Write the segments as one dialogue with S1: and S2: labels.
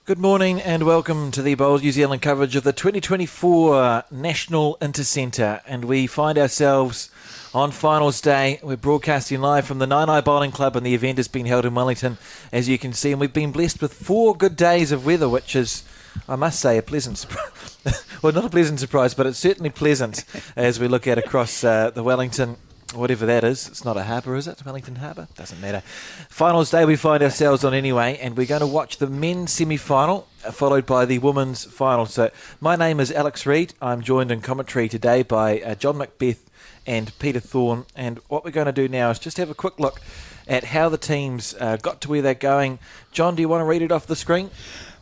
S1: Good morning and welcome to the Bowls New Zealand coverage of the 2024 National Intercentre, and we find ourselves on finals day. We're broadcasting live from the Naenae Bowling Club, and the event has been held in Wellington, as you can see, and we've been blessed with 4 good days of weather, which is, I must say, a pleasant surprise. Well, not a pleasant surprise, but it's certainly pleasant as we look at across the Wellington, whatever that is. It's not a harbour, is it? Wellington Harbour? Doesn't matter. Finals day we find ourselves on anyway, and we're going to watch the men's semi-final, followed by the women's final. So my name is Alex Reid. I'm joined in commentary today by John Macbeth and Peter Thorne, and what we're going to do now is just have a quick look at how the teams got to where they're going. John, do you want to read it off the screen?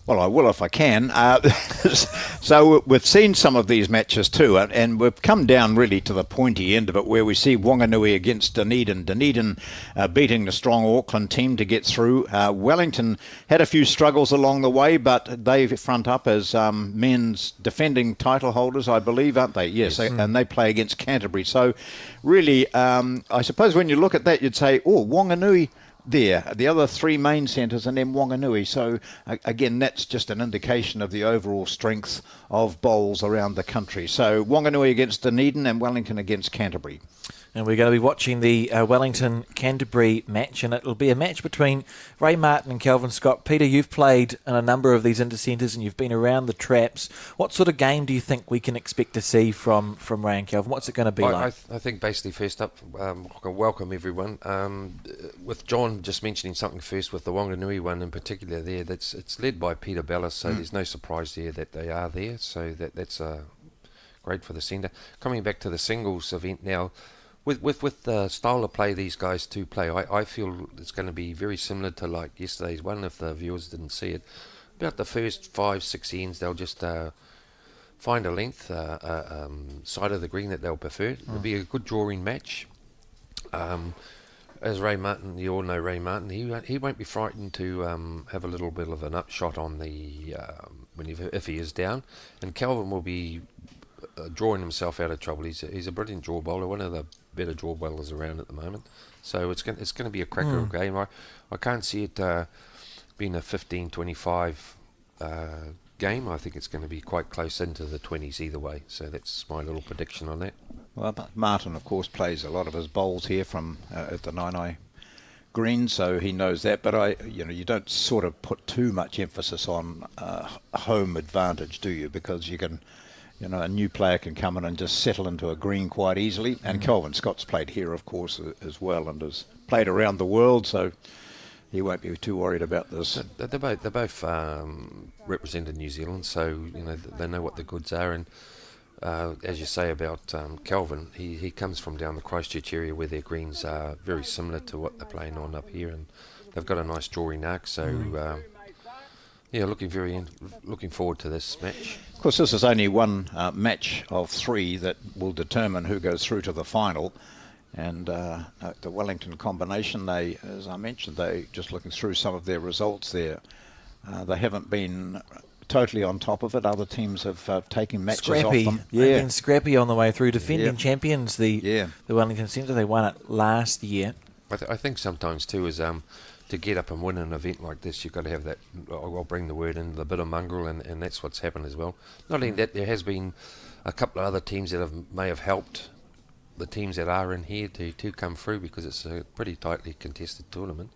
S2: Well, I will if I can. So we've seen some of these matches too, and we've come down really to the pointy end of it, where we see Wanganui against Dunedin. Dunedin beating the strong Auckland team to get through. Wellington had a few struggles along the way, but they front up as men's defending title holders, I believe, aren't they? Yes. And they play against Canterbury. So really, I suppose when you look at that, you'd say, oh, Wanganui there, the other 3 main centres, and then Wanganui. So again, that's just an indication of the overall strength of bowls around the country. So Wanganui against Dunedin and Wellington against Canterbury.
S1: And we're going to be watching the Wellington-Canterbury match, and it'll be a match between Ray Martin and Kelvin Scott. Peter, you've played in a number of these intercentres and you've been around the traps. What sort of game do you think we can expect to see from Ray and Kelvin? What's it going to be like?
S3: I think basically first up, I can welcome everyone. With John just mentioning something first with the Wanganui one in particular there, it's led by Peter Bellis, so there's no surprise there that they are there. So that's great for the centre. Coming back to the singles event now, With the style of play these guys to play, I feel it's going to be very similar to like yesterday's one, if the viewers didn't see it. About the first 5-6 ends, they'll just find a length side of the green that they'll prefer. It'll be a good drawing match. As Ray Martin, you all know Ray Martin, he won't be frightened to have a little bit of an upshot on the if he is down. And Kelvin will be drawing himself out of trouble. He's a brilliant draw bowler, one of the better draw bowlers around at the moment. So it's going to be a cracker of a game. I can't see it being a 15-25 game. I think it's going to be quite close into the 20s either way. So that's my little prediction on that.
S2: Well, Martin, of course, plays a lot of his bowls here from at the Naenae Green, so he knows that. But you don't sort of put too much emphasis on home advantage, do you? Because you can. A new player can come in and just settle into a green quite easily. And Kelvin Scott's played here, of course, as well, and has played around the world, so he won't be too worried about this.
S3: They're both represented New Zealand, so they know what the goods are. And as you say about Kelvin, he comes from down the Christchurch area where their greens are very similar to what they're playing on up here, and they've got a nice drawing arc. So. Looking forward to this match.
S2: Of course, this is only one match of 3 that will determine who goes through to the final. And the Wellington combination, as I mentioned, they just looking through some of their results there. They haven't been totally on top of it. Other teams have taken matches off them.
S1: They've been scrappy on the way through. Defending champions, the Wellington Centre, they won it last year.
S3: I think sometimes too is to get up and win an event like this, you've got to have that, I'll bring the word in, the bit of mongrel, and that's what's happened as well. Not only that, there has been a couple of other teams that may have helped the teams that are in here to come through, because it's a pretty tightly contested tournament.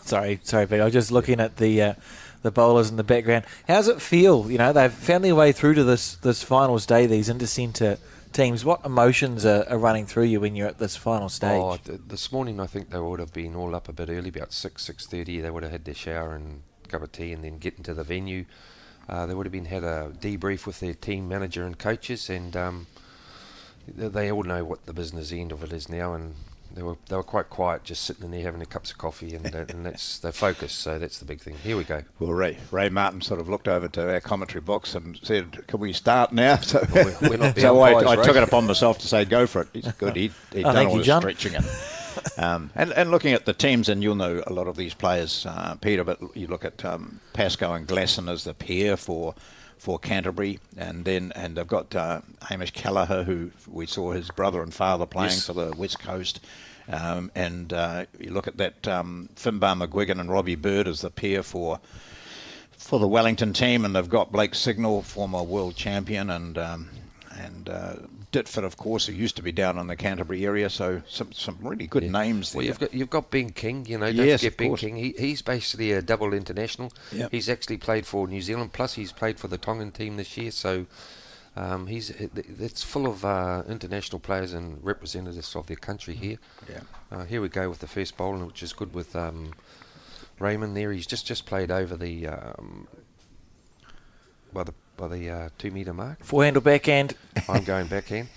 S1: Sorry, Pete. I was just looking at the bowlers in the background. How's it feel? They've found their way through to this finals day, these intercentre teams. What emotions are running through you when you're at this final stage?
S3: This morning I think they would have been all up a bit early, about 6:30. They would have had their shower and cup of tea and then get into the venue. They would have had a debrief with their team manager and coaches, and they all know what the business end of it is now, and they were quite quiet, just sitting in there having their cups of coffee, and that's their focus. So that's the big thing. Here we go.
S2: Well, Ray Martin sort of looked over to our commentary box and said, "Can we start now?" So,
S3: we're not the
S2: so
S3: umpires,
S2: I took it upon myself to say, "Go for it." He's good. He'd done all the stretching it. And looking at the teams, and you'll know a lot of these players, Peter, but you look at Pascoe and Glasson as the pair for Canterbury, and they've got Hamish Callagher, who we saw his brother and father playing for the West Coast. And you look at that Finbar McGuigan and Robbie Bird as the pair for for the Wellington team, and they've got Blake Signal, former world champion, and Ditford, of course, who used to be down in the Canterbury area. So some really good names there.
S3: Well, you've got Ben King. Don't
S2: Yes,
S3: forget
S2: of
S3: Ben
S2: course.
S3: King. He's basically a double international.
S2: Yep.
S3: He's actually played for New Zealand, plus he's played for the Tongan team this year. So it's full of international players and representatives of their country here.
S2: Yeah.
S3: Here we go with the first bowling, which is good with Raymond there. He's just played over the by the 2 metre mark.
S1: Forehand or backhand?
S3: I'm going backhand.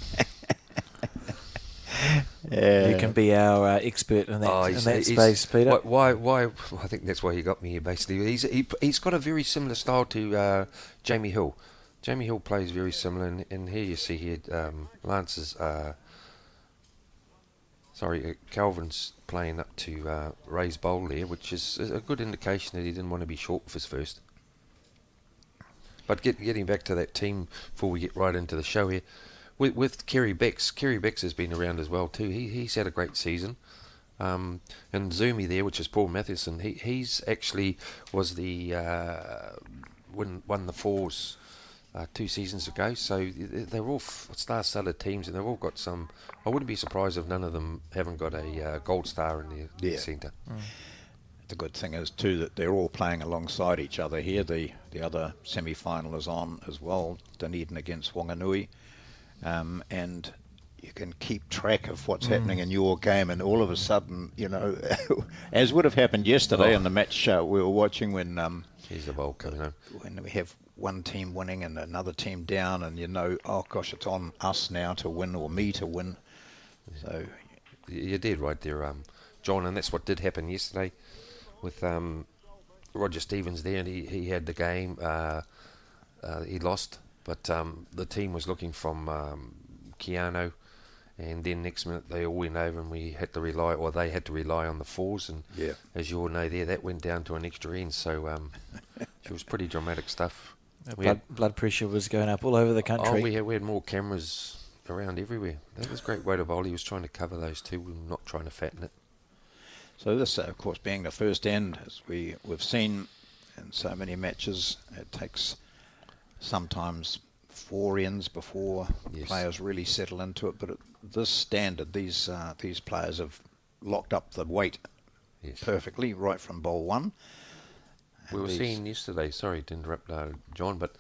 S1: You can be our expert in that space, Peter.
S3: Why? I think that's why he got me here. Basically, he's got a very similar style to Jamie Hill. Jamie Hill plays very similar, and here you see here Lance's. Calvin's playing up to Ray's bowl there, which is a good indication that he didn't want to be short with his first. But getting back to that team before we get right into the show here, with Kerry Becks. Kerry Becks has been around as well too. He's had a great season. And Zumi there, which is Paul Mathewson, he's actually was the won the fours 2 seasons ago. So they're all star-studded teams, and they've all got some. I wouldn't be surprised if none of them haven't got a gold star in their centre.
S2: The good thing is too that they're all playing alongside each other here. The other semi-final is on as well, Dunedin against Whanganui, and you can keep track of what's happening in your game, and all of a sudden, as would have happened yesterday in the match we were watching when
S3: Here's the ball coming home.
S2: When we have one team winning and another team down, and oh gosh, it's on us now to win or me to win. So
S3: you did right there, John, and that's what did happen yesterday with Roger Stevens there, and he had the game. He lost, but the team was looking from Keano, and then next minute they all went over, and they had to rely on the fours, and as you all know there, that went down to an extra end, so it was pretty dramatic stuff.
S1: Blood pressure was going up all over the country.
S3: We had more cameras around everywhere. That was a great way to bowl. He was trying to cover those two, not trying to fatten it.
S2: So this, of course, being the first end, as we've seen in so many matches, it takes sometimes 4 ends before players really settle into it. But at this standard, these players have locked up the weight perfectly right from bowl 1.
S3: We were seeing yesterday, sorry to interrupt, John, but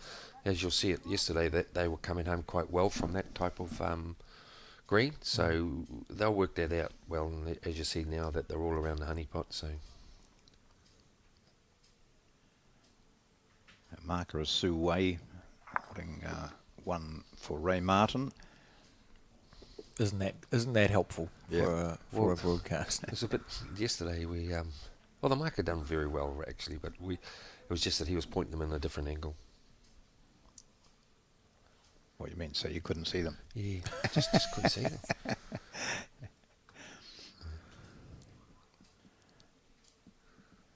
S3: as you'll see it yesterday, that they were coming home quite well from that type of green, so they'll work that out well, and as you see now that they're all around the honeypot. So
S2: marker is Sue Way, putting one for Ray Martin.
S1: Isn't that helpful for a broadcast?
S3: It's a bit yesterday. The marker done very well actually, but it was just that he was pointing them in a different angle.
S2: What do you mean? So you couldn't see them?
S3: Yeah, just couldn't see them.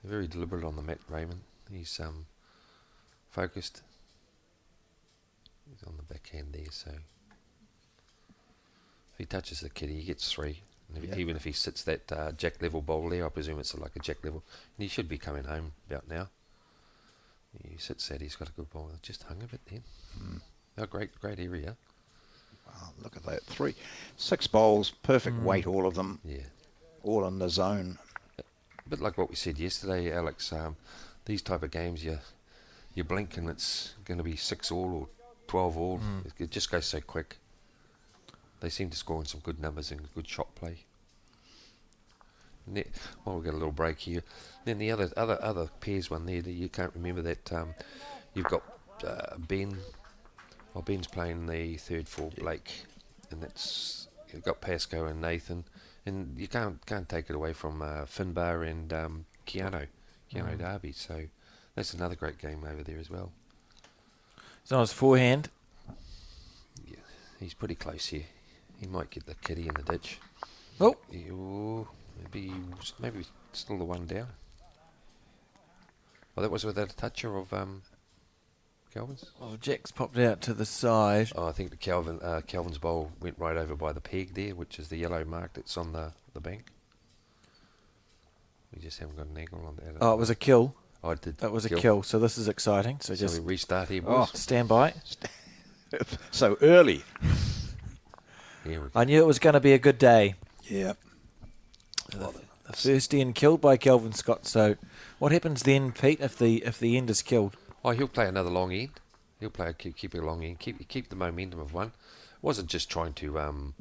S3: Very deliberate on the mat, Raymond. He's focused. He's on the backhand there, so if he touches the kitty, he gets 3. And even if he sits that jack level bowl there, I presume it's like a jack level, and he should be coming home about now. He sits that, he's got a good bowl. Just hung a bit then. Oh, great area.
S2: Wow, look at that. 6 bowls, perfect weight, all of them.
S3: Yeah.
S2: All in the zone.
S3: A bit like what we said yesterday, Alex. These type of games, you blink and it's going to be 6 all or 12 all. It just goes so quick. They seem to score in some good numbers and good shot play. We'll get a little break here. Then the other pairs one there that you can't remember that you've got Ben. Well, Ben's playing the third for Blake, and you've got Pascoe and Nathan, and you can't take it away from Finbar and Keano Darby. So that's another great game over there as well.
S1: It's on his forehand.
S3: Yeah, he's pretty close here. He might get the kitty in the ditch.
S1: Oh,
S3: maybe still the one down. Well, that was without a toucher of Calvin's.
S1: well, Jack's popped out to the side.
S3: Oh, I think the Calvin's bowl went right over by the peg there, which is the yellow mark that's on the bank. We just haven't got an angle on that.
S1: Oh, it was a kill.
S3: I did.
S1: That was a kill, so this is exciting. So
S3: So
S1: just
S3: we restart here, boys.
S1: stand by.
S2: So early.
S3: Here we go.
S1: I knew it was going to be a good day.
S2: Yeah.
S1: The first end killed by Kelvin Scott. So what happens then, Pete, if the end is killed?
S3: Oh, he'll play another long end. He'll play keep a long end. Keep the momentum of one. Wasn't just trying to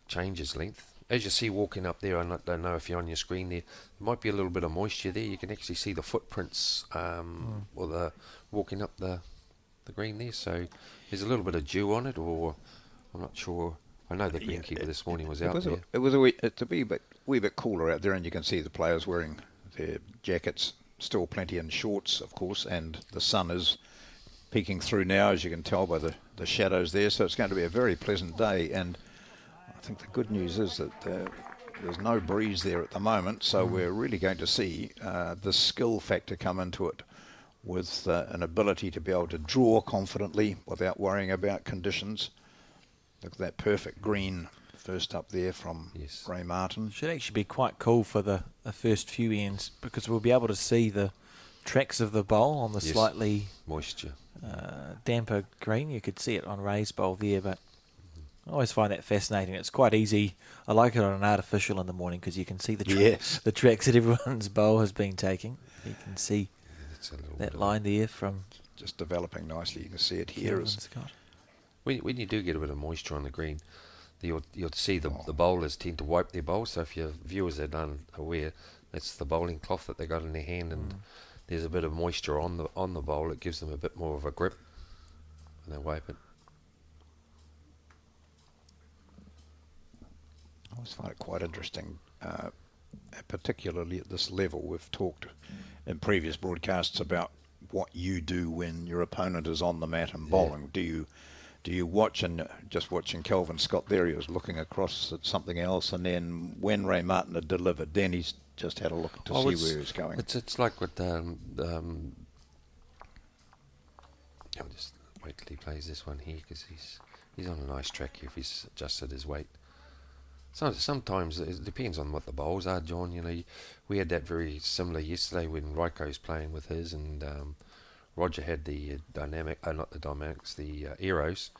S3: change his length. As you see walking up there, don't know if you're on your screen there. There might be a little bit of moisture there. You can actually see the footprints or the walking up the green there. So there's a little bit of dew on it, or I'm not sure. I know the greenkeeper this morning was out there.
S2: It was a wee bit cooler out there, and you can see the players wearing their jackets. Still plenty in shorts, of course, and the sun is peeking through now, as you can tell by the shadows there. So it's going to be a very pleasant day, and I think the good news is that there's no breeze there at the moment, so we're really going to see the skill factor come into it, with an ability to be able to draw confidently without worrying about conditions. Look at that perfect green first up there from Ray Martin.
S1: Should actually be quite cool for the first few ends, because we'll be able to see the tracks of the bowl on the slightly
S3: moisture
S1: damper green. You could see it on Ray's bowl there, but I always find that fascinating. It's quite easy. I like it on an artificial in the morning, because you can see the the tracks that everyone's bowl has been taking. You can see that line there from
S2: just developing nicely. You can see it here.
S3: When you do get a bit of moisture on the green, you'll see the bowlers tend to wipe their bowls. So if your viewers are unaware, that's the bowling cloth that they got in their hand, and there's a bit of moisture on the bowl. It gives them a bit more of a grip, and they wipe it.
S2: I always find it quite interesting, particularly at this level. We've talked in previous broadcasts about what you do when your opponent is on the mat and bowling. Do you watch, and just watching Kelvin Scott there, he was looking across at something else, and then when Ray Martin had delivered, then he's just had a look to see where he was going.
S3: It's like with I'll just wait till he plays this one here, because he's on a nice track here if he's adjusted his weight. So sometimes it depends on what the bowls are, John. You know, we had that very similar yesterday when Raiko's playing with his, and Roger had the the Aeros,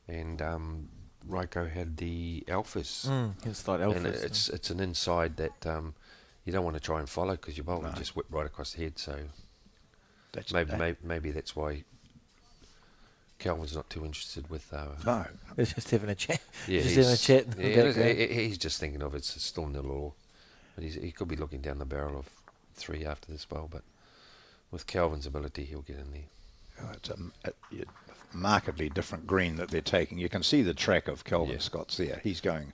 S3: and Raiko had the Alphas.
S1: It's like Alphas.
S3: And it's an inside that you don't want to try and follow, because your bowl will just whip right across the head. So maybe that's why Calvin's not too interested with.
S2: No,
S1: he's just having a chat.
S3: Yeah,
S1: just having a chat.
S3: He's just thinking of it's still 0-0, but he could be looking down the barrel of 3 after this bowl. But with Calvin's ability, he'll get in there.
S2: It's a markedly different green that they're taking. You can see the track of Kelvin Scott's there. He's going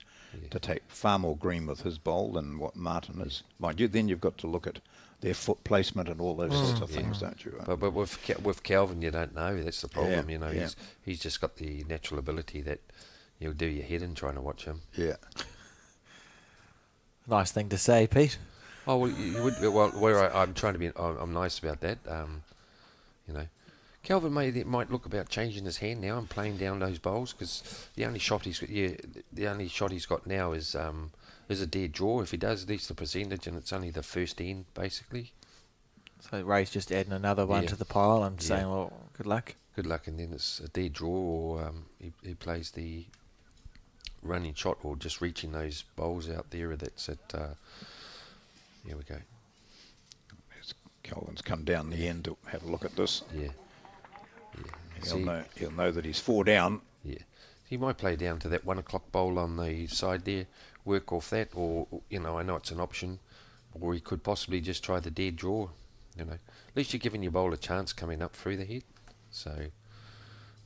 S2: to take far more green with his bowl than what Martin is. Mind you, then you've got to look at their foot placement and all those sorts of things, don't you?
S3: But with Calvin, you don't know. That's the problem. You know, he's just got the natural ability that you'll do your head in trying to watch him.
S2: Yeah.
S1: Nice thing to say, Pete.
S3: Oh well, you would. Well, where I'm trying to be, I'm nice about that. You know, Calvin might look about changing his hand now and playing down those bowls, because the only shot he's got now is a dead draw. If he does, at least the percentage, and it's only the first end basically.
S1: So Ray's just adding another one to the pile and saying, "Well, good luck."
S3: Good luck, and then it's a dead draw, or he plays the running shot, or just reaching those bowls out there. That's it. Here we go.
S2: Calvin's come down the end to have a look at this.
S3: Yeah.
S2: He'll know that he's 4 down.
S3: Yeah. He might play down to that 1 o'clock bowl on the side there, work off that, or I know it's an option, or he could possibly just try the dead draw. At least you're giving your bowler a chance coming up through the head. So,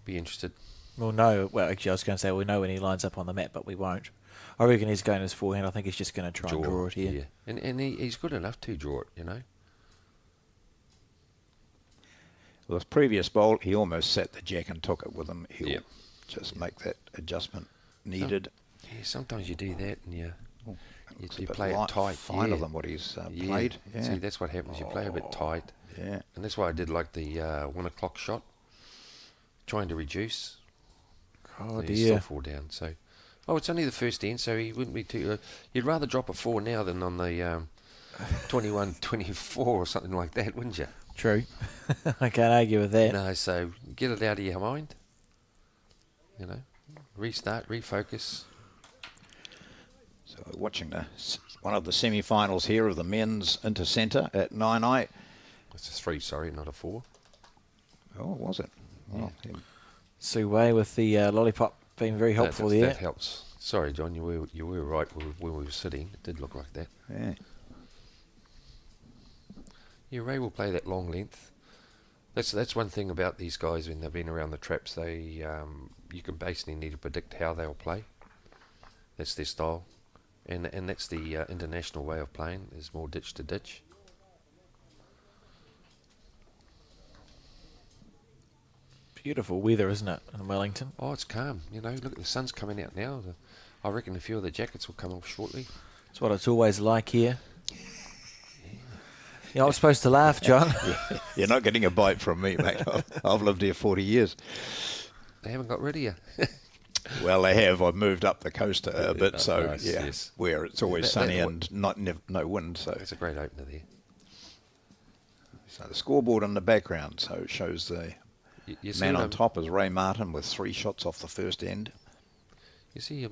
S3: be interested.
S1: We'll know. Well, actually, I was going to say we'll know when he lines up on the mat, but we won't. I reckon he's going his forehand. I think he's just going to try and draw it here.
S3: Yeah, and he's good enough to draw it.
S2: Well, this previous bowl, he almost sat the jack and took it with him. He'll just make that adjustment needed.
S3: Sometimes you do that, and you play
S2: it
S3: it tight.
S2: Finer than what he's played. Yeah.
S3: See, that's what happens. You play a bit tight.
S2: Yeah.
S3: And that's why I did like the 1 o'clock shot, trying to reduce.
S1: Oh,
S3: dear. Still 4 down. So, it's only the first end, so he wouldn't be too. You'd rather drop a 4 now than on the 21-24 or something like that, wouldn't you?
S1: True. I can't argue with that.
S3: No, so get it out of your mind. Restart, refocus.
S2: So watching one of the semi-finals here of the men's Intercentre at Naenae.
S3: It's a 3, sorry, not a 4.
S2: Oh, was it? Well,
S1: Sue Wei with the lollipop being very helpful there.
S3: That helps. Sorry, John, you were right where we were sitting. It did look like that.
S2: yeah.
S3: Yeah, Ray will play that long length. That's one thing about these guys when they've been around the traps. They you can basically need to predict how they'll play. That's their style, and that's the international way of playing. Is more ditch to ditch.
S1: Beautiful weather, isn't it, in Wellington?
S3: Oh, it's calm. Look, the sun's coming out now. I reckon a few of the jackets will come off shortly.
S1: It's what it's always like here. You're not supposed to laugh, John.
S2: You're not getting a bite from me, mate. I've lived here 40 years.
S3: They haven't got rid of you.
S2: Well, they have. I've moved up the coast a bit, so
S3: nice,
S2: yeah,
S3: yes.
S2: where it's always
S3: That
S2: sunny and no wind. So
S3: It's a great opener there.
S2: So the scoreboard in the background, so it shows the
S3: You see
S2: man
S3: what
S2: on top is Ray Martin with 3 shots off the first end.
S3: You see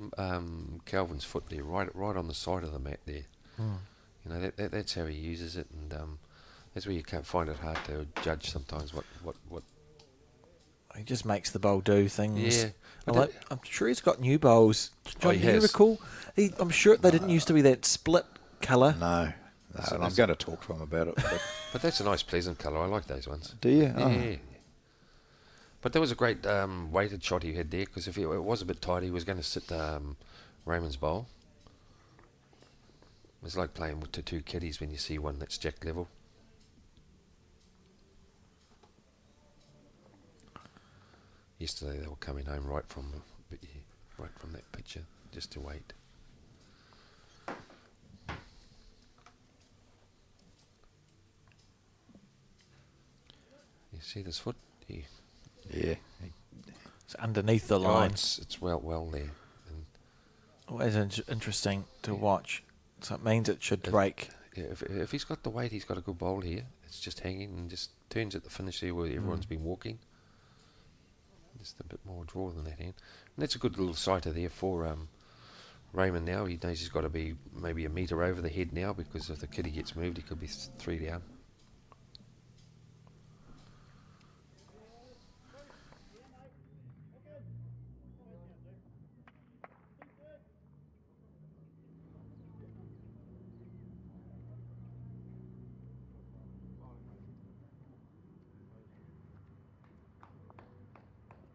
S3: Calvin's foot there, right on the side of the mat there. That's how he uses it, and that's where you can't find it hard to judge sometimes what.
S1: He just makes the bowl do things.
S3: Yeah.
S1: I'm sure he's got new bowls. John,
S3: he
S1: do you
S3: has.
S1: recall? I'm sure they didn't used to be that split colour.
S2: No, and I'm going to talk to him about it.
S3: But that's a nice, pleasant colour. I like those ones.
S2: Do you?
S3: Yeah.
S2: Oh.
S3: But there was a great weighted shot he had there, because if it was a bit tight, he was going to sit Raymond's bowl. It's like playing with the 2 kiddies when you see one that's jack level. Yesterday they were coming home right from that picture, just to wait. You see this foot?
S2: Yeah.
S1: It's underneath the line.
S3: It's well there. And
S1: Always interesting to watch. So it means it should break.
S3: if he's got the weight, he's got a good bowl here. It's just hanging and just turns at the finish there where everyone's been walking. Just a bit more draw than that hand. And that's a good little sighter there for Raymond now. He knows he's got to be maybe a metre over the head now, because if the kiddie gets moved, he could be 3 down.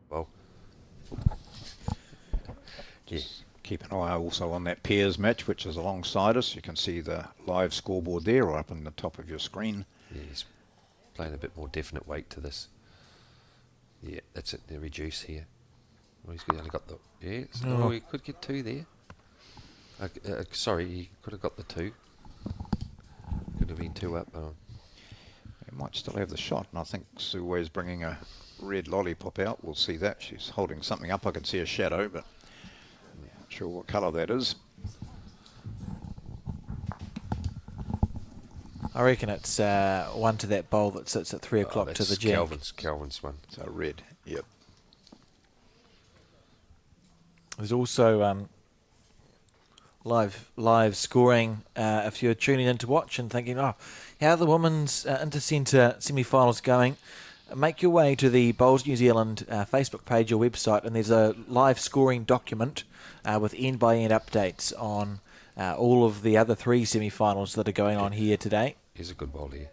S3: Well, yeah.
S2: Keep an eye also on that pairs match, which is alongside us. You can see the live scoreboard there, right up on the top of your screen.
S3: Yeah, he's playing a bit more definite weight to this. Yeah, that's it. They reduce here. Well, he's only got the... Yeah, so he could get 2 there. Sorry, he could have got the 2. Could have been 2 up.
S2: He might still have the shot, and I think Sue Wei's bringing a red lollipop out. We'll see that. She's holding something up. I can see a shadow, but I'm not sure what colour that is.
S1: I reckon it's one to that bowl that sits at 3 o'clock to the jack.
S3: Calvin's one.
S2: So red, yep.
S1: There's also live scoring. If you're tuning in to watch and thinking, how are the women's Intercentre semi-finals going? Make your way to the Bowls New Zealand Facebook page or website, and there's a live scoring document with end-by-end updates on all of the other 3 semi-finals that are going on here today.
S3: He's a good ball here.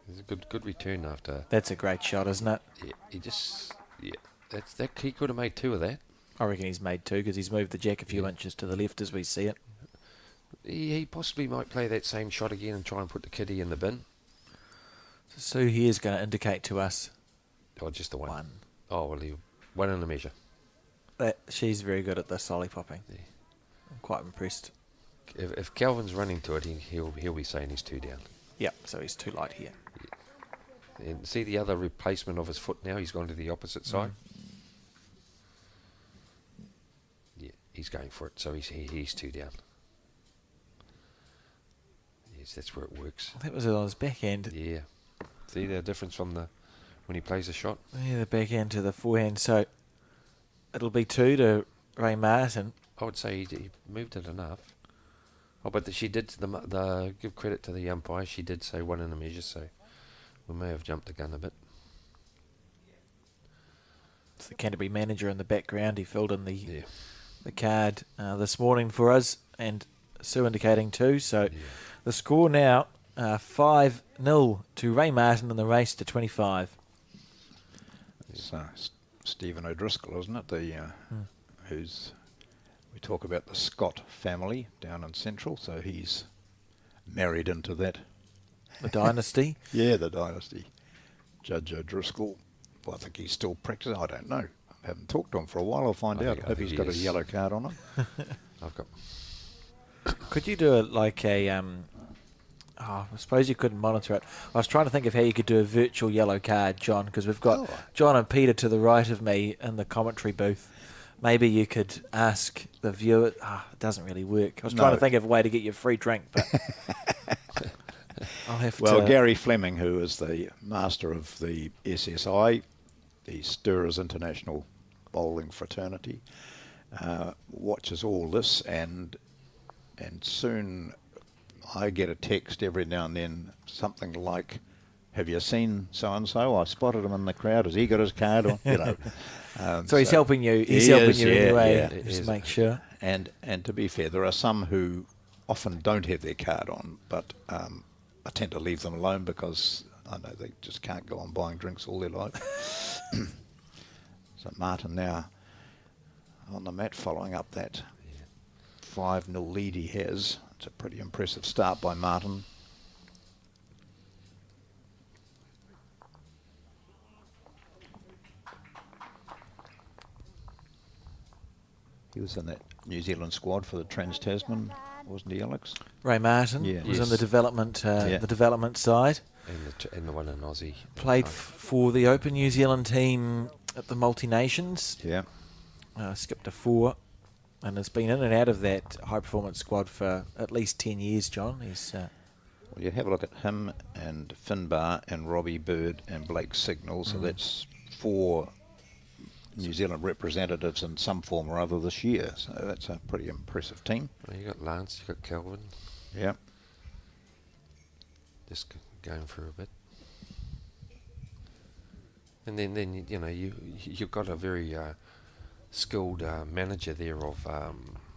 S3: He's a good return after.
S1: That's a great shot, isn't it?
S3: Yeah, he could have made 2 of that.
S1: I reckon he's made 2 because he's moved the jack a few inches to the left as we see it.
S3: He possibly might play that same shot again and try and put the kiddie in the bin.
S1: So Sue here is going to indicate to us.
S3: Oh, just the 1.
S1: 1.
S3: Oh, well, 1 in the measure.
S1: She's very good at this lollipopping.
S3: Yeah.
S1: I'm quite impressed.
S3: If Calvin's running to it, he'll be saying he's 2 down.
S1: Yep, so he's too light here.
S3: Yeah. And see the other replacement of his foot now? He's gone to the opposite side. Yeah, he's going for it, so he's 2 down. Yeah, Yes, that's where it works.
S1: That was on his backhand.
S3: Yeah. See the difference from when he plays a shot?
S1: Yeah, the backhand to the forehand. So it'll be 2 to Ray Martin.
S3: I would say he moved it enough. Oh, but she did the give credit to the umpire. She did say 1 in a measure, so we may have jumped the gun a bit.
S1: It's the Canterbury manager in the background. He filled in the card this morning for us, and Sue indicating 2. So the score now 5-0 to Ray Martin in the race to 25.
S2: It's Stephen O'Driscoll, isn't it? Who's we talk about the Scott family down in Central, so he's married into that.
S1: The dynasty.
S2: Yeah, the dynasty. Judge O'Driscoll. Well, I think he's still practicing. I don't know. I haven't talked to him for a while. I'll find out. I hope he's got a yellow card on him.
S3: I've got.
S1: Could you do it like a? I suppose you couldn't monitor it. I was trying to think of how you could do a virtual yellow card, John, because we've got John and Peter to the right of me in the commentary booth. Maybe you could ask the viewer. It doesn't really work. I was trying to think of a way to get you a free drink, but I'll have to.
S2: Well, Gary Fleming, who is the master of the SSI, the Stirrers International Bowling Fraternity, watches all this, and soon I get a text every now and then, something like, "Have you seen so and so? I spotted him in the crowd. Has he got his card on?" You know.
S1: So he's helping you. He's helping you anyway.
S2: Yeah,
S1: just make sure.
S2: And to be fair, there are some who often don't have their card on, but I tend to leave them alone because I know they just can't go on buying drinks all their life. So Martin now on the mat, following up that 5-0 lead he has. It's a pretty impressive start by Martin. He was in that New Zealand squad for the Trans-Tasman, wasn't he, Alex?
S1: Ray Martin was in the development side.
S3: And the one in Aussie.
S1: Played for the Open New Zealand team at the Multi-Nations.
S2: Yeah.
S1: Skipped a 4 and has been in and out of that high-performance squad for at least 10 years, John. He's
S2: well, you have a look at him and Finbar and Robbie Bird and Blake Signal, so that's 4 New Zealand representatives in some form or other this year. So that's a pretty impressive team.
S3: Well, you got Lance, you got Kelvin.
S2: Yeah.
S3: Just going for a bit. And then you know you've got a very skilled manager there of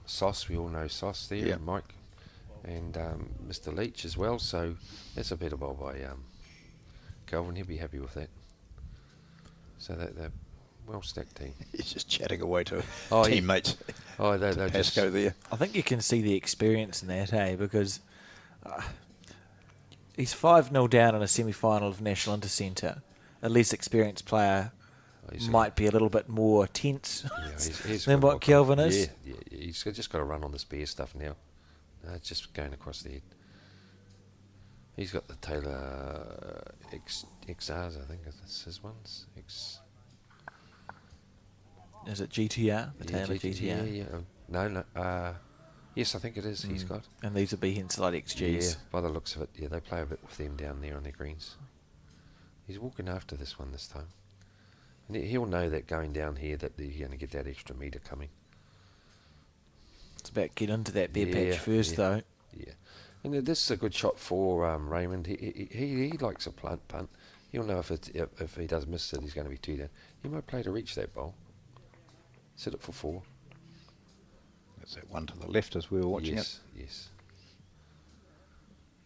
S3: Sauce. We all know Sauce there, Mike, and Mr. Leach as well. So that's a better bowl by Kelvin. He'll be happy with that. So that well-stacked team.
S2: He's just chatting away to teammates.
S3: They're just
S2: go there.
S1: I think you can see the experience in that, because he's 5-0 down in a semi-final of National Intercentre. A less experienced player might be a little bit more tense than what Kelvin is.
S3: Yeah, he's just got to run on the spare stuff now. It's just going across the head. He's got the Taylor XRs, I think it's his ones.
S1: Is it GTR? The Taylor GTR?
S3: Yeah. No. Yes, I think it is. He's got.
S1: And these would be Hinslide XGs.
S3: Yeah, by the looks of it, they play a bit with them down there on their greens. He's walking after this one this time. And he'll know that going down here that he's going to get that extra metre coming.
S1: It's about get into that bare patch first, though.
S3: Yeah. And this is a good shot for Raymond. He likes a punt. He'll know if he does miss it, he's going to be 2 down. He might play to reach that bowl. Set it for 4.
S2: That's that one to the left as we were watching it.
S3: Yes.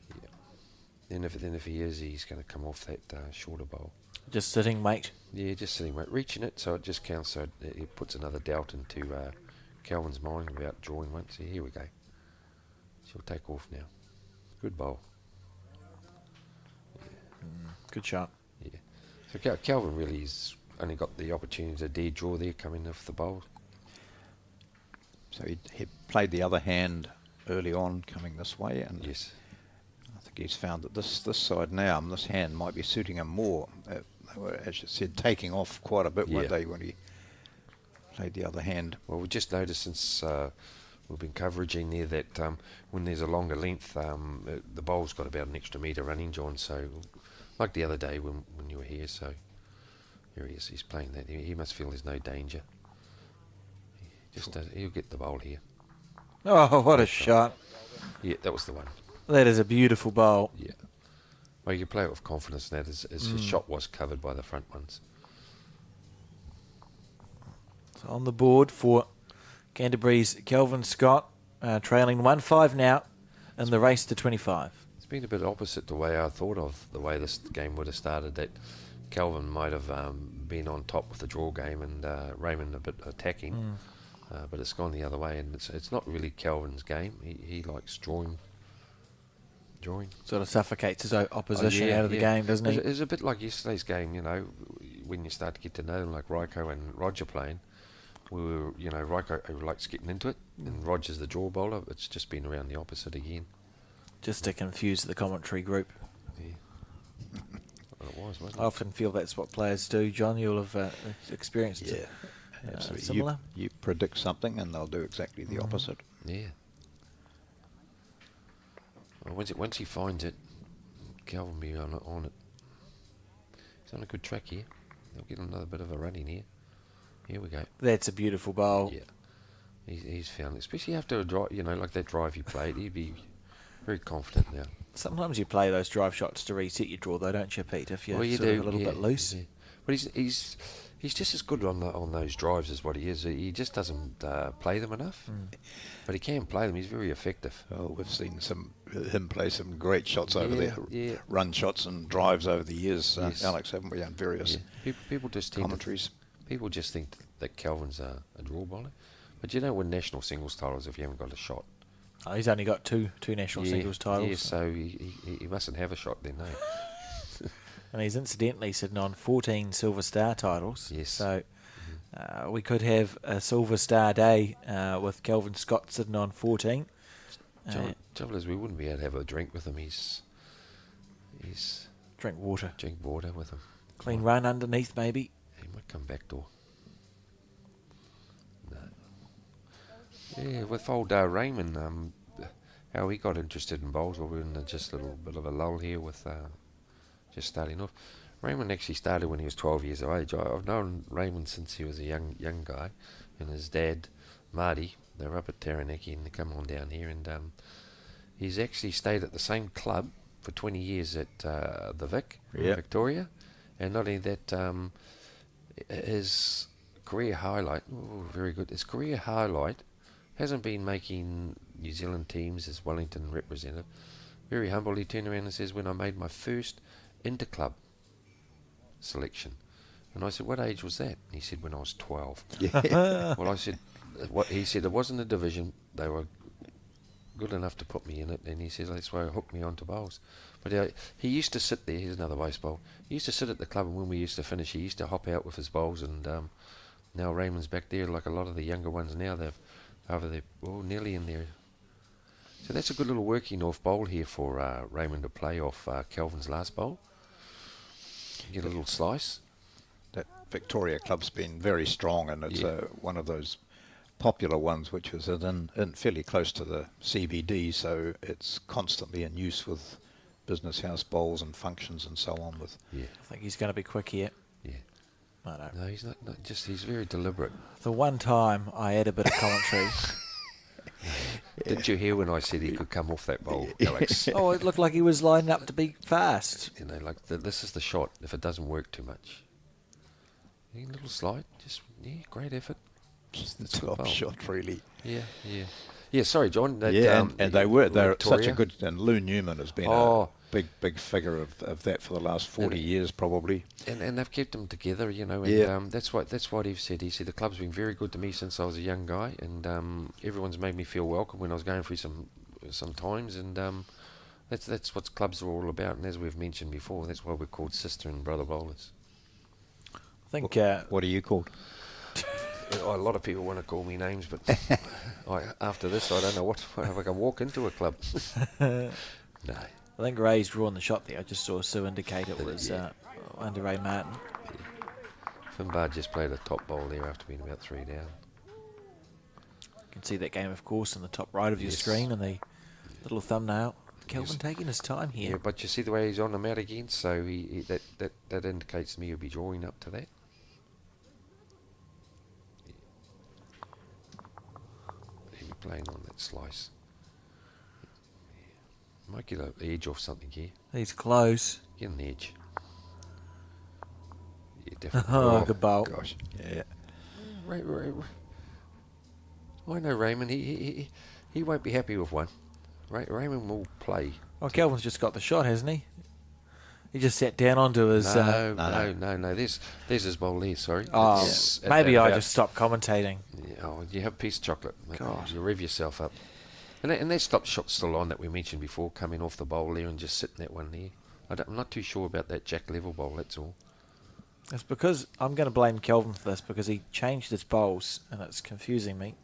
S3: Yeah. Then if he is, he's going to come off that shorter bowl.
S1: Just sitting, mate.
S3: Yeah, just sitting, mate. Reaching it, so it just counts. So it puts another doubt into Calvin's mind about drawing one. So here we go. She'll take off now. Good bowl.
S1: Yeah. Good shot.
S3: Yeah. So Calvin really has only got the opportunity to dare draw there coming off the bowl.
S2: So he played the other hand early on coming this way, and
S3: yes,
S2: I think he's found that this side now, and this hand might be suiting him more. They were, as you said, taking off quite a bit, weren't they, when he played the other hand?
S3: Well, we just noticed since we've been covering there that when there's a longer length, the bowl's got about an extra metre running, John. So, like the other day when you were here, so here he is. He's playing that. He must feel there's no danger. He'll get the bowl here.
S1: Oh, what a shot.
S3: Yeah, that was the one.
S1: That is a beautiful bowl.
S3: Yeah. Well, you can play it with confidence now, as his shot was covered by the front ones.
S1: So on the board for Canterbury's Kelvin Scott, trailing 1-5 now in the race to 25.
S3: It's been a bit opposite the way I thought of the way this game would have started, that Kelvin might have been on top with the draw game and Raymond a bit attacking. But it's gone the other way, and it's not really Kelvin's game. He likes drawing.
S1: Sort of suffocates his opposition out of the game, doesn't he?
S3: It's a bit like yesterday's game, when you start to get to know them, like Ryko and Roger playing. Ryko likes getting into it, and Roger's the draw bowler. It's just been around the opposite again.
S1: Just to confuse the commentary group.
S3: Yeah. Well, it was, wasn't
S1: I
S3: it?
S1: often feel that's what players do. John, you'll have experienced it.
S2: Absolutely.
S1: Similar.
S2: You predict something and they'll do exactly the opposite.
S3: Yeah. Well, once he finds it, Kelvin will be on it. He's on a good track here. They'll get another bit of a run in here. Here we go.
S1: That's a beautiful bowl.
S3: Yeah. He's found it. Especially after a drive, like that drive he played, he'd be very confident now.
S1: Sometimes you play those drive shots to reset your draw, though, don't you, Pete? If you're
S3: You
S1: sort
S3: do,
S1: of a little bit loose.
S3: Yeah. But he's just as good on those drives as what he is. He just doesn't play them enough. But he can play them. He's very effective.
S2: Oh, we've seen him play some great shots over there.
S3: Yeah.
S2: Run shots and drives over the years,
S3: Yes.
S2: Alex, haven't we, on various
S3: People just
S2: commentaries.
S3: People just think that Kelvin's a draw bowler. But win national singles titles if you haven't got a shot.
S1: Oh, he's only got two national singles titles.
S3: Yeah, so he mustn't have a shot then, no.
S1: And he's incidentally sitting on 14 Silver Star titles.
S3: Yes.
S1: So we could have a Silver Star day with Kelvin Scott sitting on 14.
S3: Trouble is, we wouldn't be able to have a drink with him. He's
S1: Drink water.
S3: drink water with him.
S1: Clean run underneath, maybe.
S3: He might come back door. No. Yeah, with old Raymond, how he got interested in bowls, we're in just a little bit of a lull here with just starting off. Raymond actually started when he was 12 years of age. I've known Raymond since he was a young guy, and his dad, Marty, they were up at Taranaki and they come on down here, and he's actually stayed at the same club for 20 years at the Vic, in Victoria, and not only that, his career highlight, very good, his career highlight hasn't been making New Zealand teams as Wellington representative. Very humble, he turned around and says, when I made my first inter-club selection. And I said, what age was that? And he said, when I was 12. Well, I said, he said, it wasn't a division, they were good enough to put me in it, and he said, that's why it hooked me onto bowls. But he used to sit there, here's another base bowl, he used to sit at the club, and when we used to finish, he used to hop out with his bowls, and now Raymond's back there, like a lot of the younger ones now, they've over there, nearly in there. So that's a good little working off bowl here for Raymond to play off Kelvin's last bowl. Get a little slice.
S2: That Victoria club's been very strong, and it's one of those popular ones which is in fairly close to the CBD, so it's constantly in use with business house bowls and functions and so on.
S1: I think he's going to be quick here.
S3: Yeah.
S1: I don't.
S3: No, he's not just, he's very deliberate.
S1: The one time I had a bit of commentary.
S3: Didn't you hear when I said he could come off that bowl, Alex?
S1: Oh, it looked like he was lining up to be fast.
S3: This is the shot if it doesn't work too much. A little slide, great effort.
S2: Just the top shot, really.
S3: Yeah, sorry, John.
S2: And they're
S3: Victoria.
S2: such a good, and Lou Newman has been a big figure of that for the last 40 years probably.
S3: And they've kept them together, and that's what he said. He said the club's been very good to me since I was a young guy, and everyone's made me feel welcome when I was going through some times, and that's what clubs are all about. And as we've mentioned before, that's why we're called sister and brother bowlers.
S1: I think.
S2: What are you called?
S3: A lot of people want to call me names, but after this, I don't know if I can walk into a club. No.
S1: I think Ray's drawn the shot there. I just saw Sue indicate it was under Ray Martin.
S3: Finbar just played a top bowl there after being about 3 down.
S1: You can see that game, of course, in the top right of your
S3: Yes.
S1: screen and the little thumbnail. Kelvin taking his time here.
S3: Yeah, but you see the way he's on the mat again, so that indicates to me he'll be drawing up to that. He'll be playing on that slice. Might get an edge off something here.
S1: He's close.
S3: Get an edge. Yeah, definitely.
S1: Oh, good bowl.
S2: Gosh, yeah.
S3: I know Raymond. He won't be happy with one. Raymond will play.
S1: Oh, Kelvin's just got the shot, hasn't he? He just sat down onto his...
S3: No. There's his bowl there, sorry.
S1: Oh,
S3: It's
S1: maybe I
S3: about-
S1: just stopped commentating.
S3: Yeah, oh, you have a piece of chocolate.
S1: God.
S3: You rev yourself up. And that stop shot's still on that we mentioned before, coming off the bowl there and just sitting that one there. I'm not too sure about that Jack level bowl, that's all.
S1: It's because I'm going to blame Kelvin for this because he changed his bowls and it's confusing me.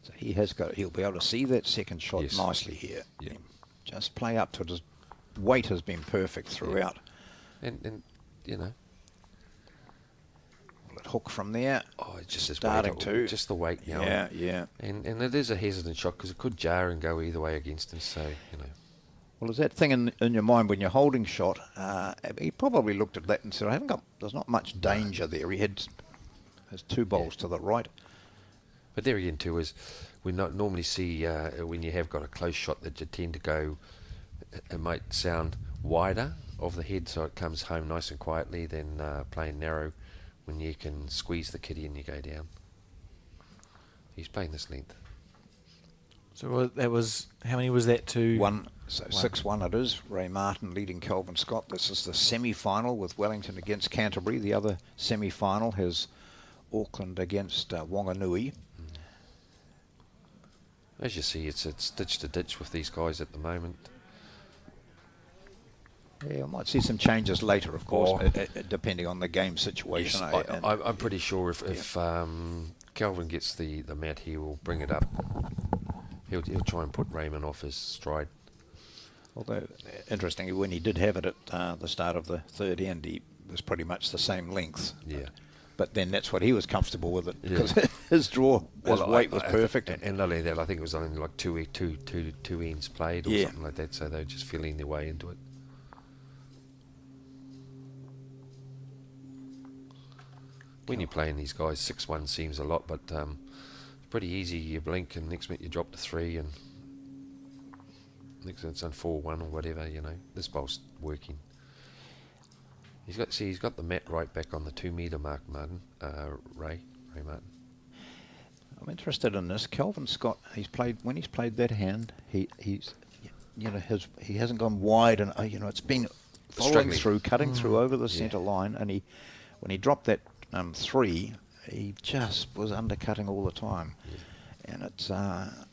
S2: So he'll be able to see that second shot
S3: Yes.
S2: nicely here.
S3: Yeah.
S2: Just play up to it. His weight has been perfect throughout.
S3: And you know,
S2: Will it hook from there?
S3: oh, it's just his
S2: Starting
S3: weight,
S2: to.
S3: just the weight, you know.
S2: Yeah.
S3: And it is a hesitant shot because it could jar and go either way against him. So you know,
S2: Well, is that thing in your mind when you're holding shot? He probably looked at that and said, there's not much danger there. He has two bowls to the right.
S3: but there again too is we not normally see when you have got a close shot that you tend to go. It might sound wider of the head, so it comes home nice and quietly. Than playing narrow, when you can squeeze the kitty and you go down. He's playing this length.
S1: So that was... How many was that to...
S2: One, so 6-1 it is. Ray Martin leading Kelvin Scott. This is the semi-final with Wellington against Canterbury. The other semi-final has Auckland against Wanganui.
S3: As you see, it's ditch to ditch with these guys at the moment.
S2: Yeah, I might see some changes later, of course,
S3: Oh.
S2: depending on the game situation.
S3: Yes, I'm pretty sure if Kelvin gets the mat, he will bring it up. He'll try and put Raymond off his stride.
S2: Although, interestingly, when he did have it at the start of the third end, he was pretty much the same length.
S3: Yeah.
S2: But then that's what he was comfortable with it,
S3: Yeah.
S2: because his weight was perfect.
S3: And not only that, I think it was only like two ends played or
S2: Yeah.
S3: something like that, so they were just feeling their way into it. When you're playing these guys, 6-1 seems a lot, but it's pretty easy. You blink and next minute you drop to 3 and next minute it's on 4-1 or whatever, you know. This bowl's working. He's got the mat right back on the 2 metre mark, Martin. Ray Martin.
S2: I'm interested in this. Kelvin Scott, he's played that hand. He hasn't gone wide, and it's been following
S3: Struggling.
S2: through, cutting through over the centre line, and when he dropped that 3, he just was undercutting all the time. Yeah. And it's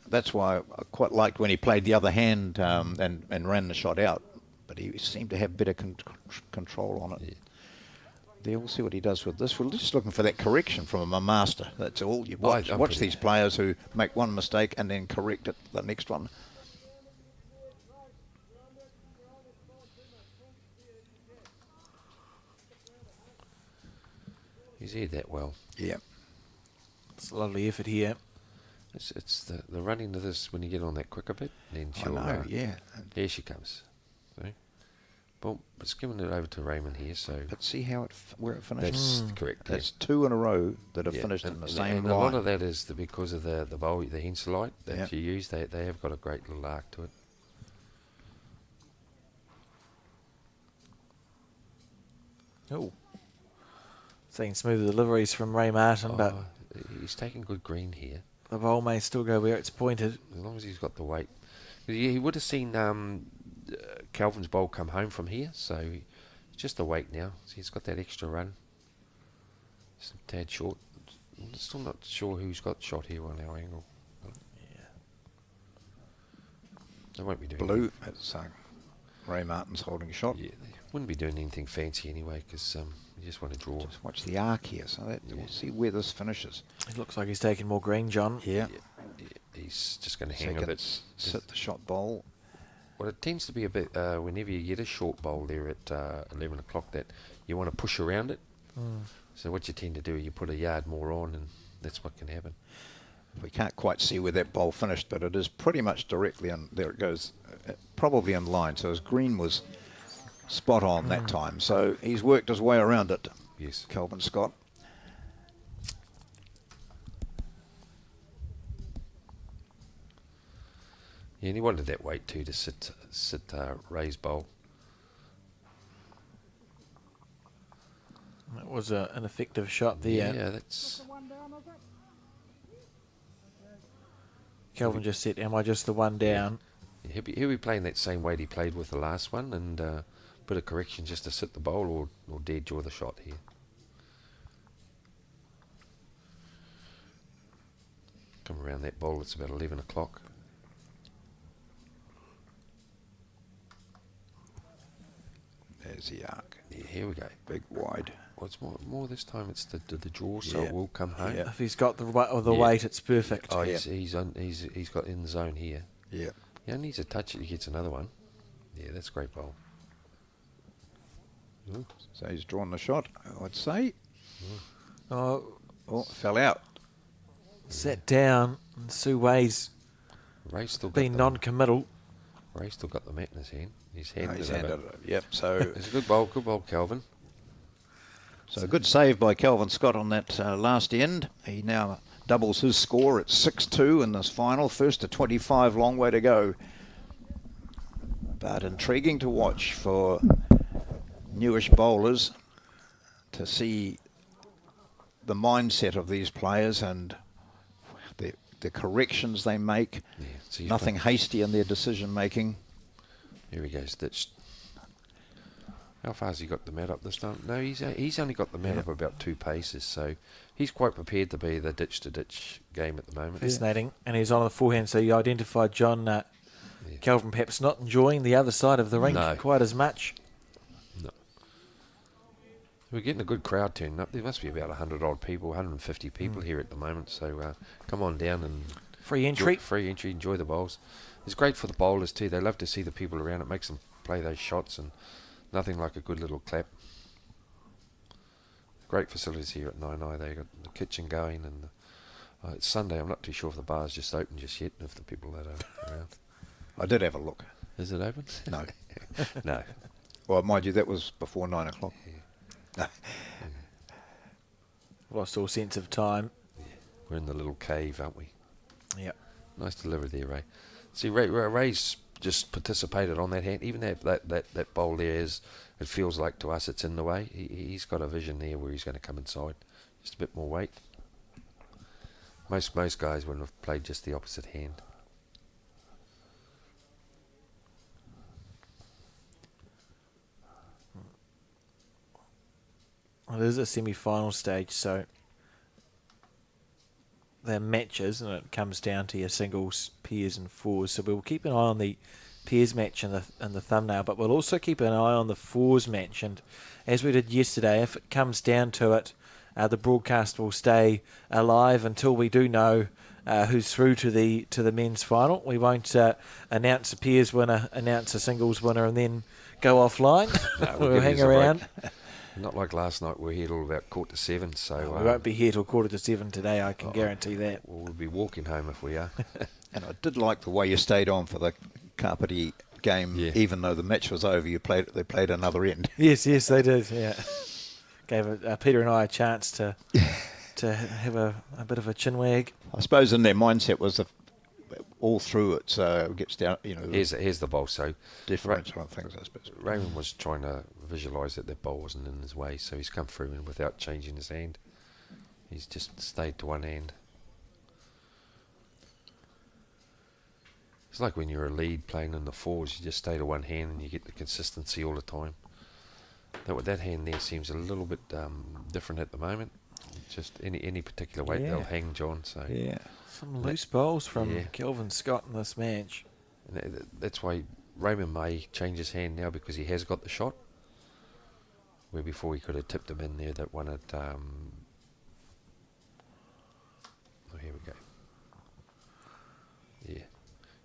S2: that's why I quite liked when he played the other hand and ran the shot out, but he seemed to have better control on it.
S3: Yeah.
S2: There, we'll see what he does with this. We're just looking for that correction from a master. That's all. You
S3: Well,
S2: watch,
S3: I'm
S2: watch
S3: pretty-
S2: these players who make one mistake and then correct it the next one.
S3: He's here that well.
S2: Yeah.
S1: It's a lovely effort here.
S3: It's the running of this when you get on that quicker bit, then
S2: I
S3: she'll.
S2: know, yeah.
S3: Here she comes. See? Boom. It's giving it over to Raymond here, so
S2: But see how where it finishes.
S3: that's correct.
S2: That's 2 in a row that have
S3: yeah.
S2: finished in the
S3: And
S2: same
S3: and
S2: line.
S3: a lot of that is because of the bowl, the Henselite that
S2: Yeah.
S3: you use. They have got a great little arc to it.
S1: Oh. Seeing smooth deliveries from Ray Martin, but
S3: He's taking good green here,
S1: the bowl may still go where it's pointed.
S3: as long as he's got the weight. He would have seen Calvin's bowl come home from here, so it's just the weight now. So he's got that extra run. Just a tad short. I'm still not sure who's got shot here on our angle.
S1: Yeah.
S3: They won't be doing
S2: Blue. That's Ray Martin's holding a shot.
S3: Yeah, they wouldn't be doing anything fancy anyway, because you just want to draw.
S2: Just watch the arc here. So we'll see where this finishes.
S1: It looks like he's taking more green, John.
S2: Yeah.
S3: He's just going to
S2: So
S3: hang
S2: he
S3: a
S2: can
S3: bit.
S2: sit the shot bowl.
S3: Well, it tends to be a bit, whenever you get a short bowl there at 11 o'clock, that you want to push around it. So what you tend to do, you put a yard more on, and that's what can happen.
S2: We can't quite see where that bowl finished, but it is pretty much directly in. There it goes, probably in line. So his green was spot on that time. So he's worked his way around it.
S3: Yes.
S2: Kelvin Scott.
S3: Yeah, and he wanted that weight too to sit Ray's bowl.
S1: That was an effective shot there.
S3: Yeah, that's.
S1: Kelvin just said, am I just the one down?
S3: Yeah, he'll be playing that same weight he played with the last one, and bit of correction just to sit the bowl or dare draw the shot here. Come around that bowl, it's about 11 o'clock.
S2: There's the arc.
S3: Yeah, here we go.
S2: Big wide.
S3: Well, it's more this time. It's the draw, so
S2: Yeah.
S3: it will come home.
S2: Yeah.
S1: If he's got the
S3: Yeah.
S1: weight, it's perfect.
S3: Oh,
S2: Yeah.
S3: he's got in the zone here.
S2: Yeah.
S3: He only needs a touch it, he gets another one. Yeah, that's a great bowl. Ooh.
S2: So he's drawn the shot, I'd say.
S1: Oh,
S2: Oh, fell out.
S1: sat down, and Sue Wei's
S3: Ray's still got
S1: been non-committal.
S3: Ray's still got the mat in his hand. He's
S2: No,
S3: handed
S2: he's
S3: it over.
S2: handed it. Yep. So,
S3: It's a good bowl, Kelvin.
S2: so a good save by Kelvin Scott on that last end. He now doubles his score at 6-2 in this final. First to 25, long way to go. But intriguing to watch for newish bowlers to see the mindset of these players and the corrections they make.
S3: Yeah, so you've
S2: Nothing hasty in their decision making.
S3: Here he goes, ditched. How far has he got the mat up this time? No, he's only got the mat up about 2 paces, so he's quite prepared to be the ditch-to-ditch game at the moment.
S1: Fascinating. And he's on the forehand, so you identified John Kelvin perhaps not enjoying the other side of the ring
S3: No.
S1: quite as much.
S3: No. We're getting a good crowd turning up. There must be about 100 odd people, 150 people here at the moment, so come on down and
S1: Free entry.
S3: enjoy the bowls. It's great for the bowlers too. They love to see the people around. It makes them play those shots, and nothing like a good little clap. Great facilities here at Naenae. They got the kitchen going, and it's Sunday. I'm not too sure if the bar's just open just yet, and if the people that are around.
S2: I did have a look.
S3: Is it open?
S2: No.
S3: No.
S2: Well, mind you, that was before 9 o'clock. No.
S1: Lost all sense of time.
S3: We're in the little cave, aren't we?
S1: Yep.
S3: Nice delivery there, Ray. See, Ray's just participated on that hand. Even that bowl there is, it feels like to us it's in the way. He's got a vision there where he's going to come inside. Just a bit more weight. Most guys would have played just the opposite hand.
S1: Well, it is a semi-final stage, so they're matches, and it comes down to your singles, pairs, and fours. So we'll keep an eye on the pairs match in the thumbnail, but we'll also keep an eye on the fours match. And as we did yesterday, if it comes down to it, the broadcast will stay alive until we do know who's through to the men's final. We won't announce a pairs winner, announce a singles winner, and then go offline.
S3: No,
S1: we'll hang around.
S3: Not like last night. We're here till about 6:45, so
S1: We won't be here till 6:45 today, I can guarantee that.
S3: We'll be walking home if we are.
S2: And I did like the way you stayed on for the Carpety game,
S3: Yeah.
S2: even though the match was over. They played another end.
S1: Yes, they did, yeah. Gave Peter and I a chance to have a bit of a chinwag.
S2: I suppose in their mindset was all through it, so it gets down,
S3: Here's the bowl. So
S2: differential and things, I suppose.
S3: Raymond was trying to visualise that bowl wasn't in his way, so he's come through and without changing his hand. He's just stayed to one hand. It's like when you're a lead playing in the fours, you just stay to one hand and you get the consistency all the time. That hand there seems a little bit different at the moment. Just any particular weight they'll hang, John. So
S2: Yeah.
S1: Some loose bowls from Kelvin Scott in this match.
S3: and that's why Raymond may change his hand now, because he has got the shot. Where before he could have tipped him in there, that one at... oh, here we go. Yeah.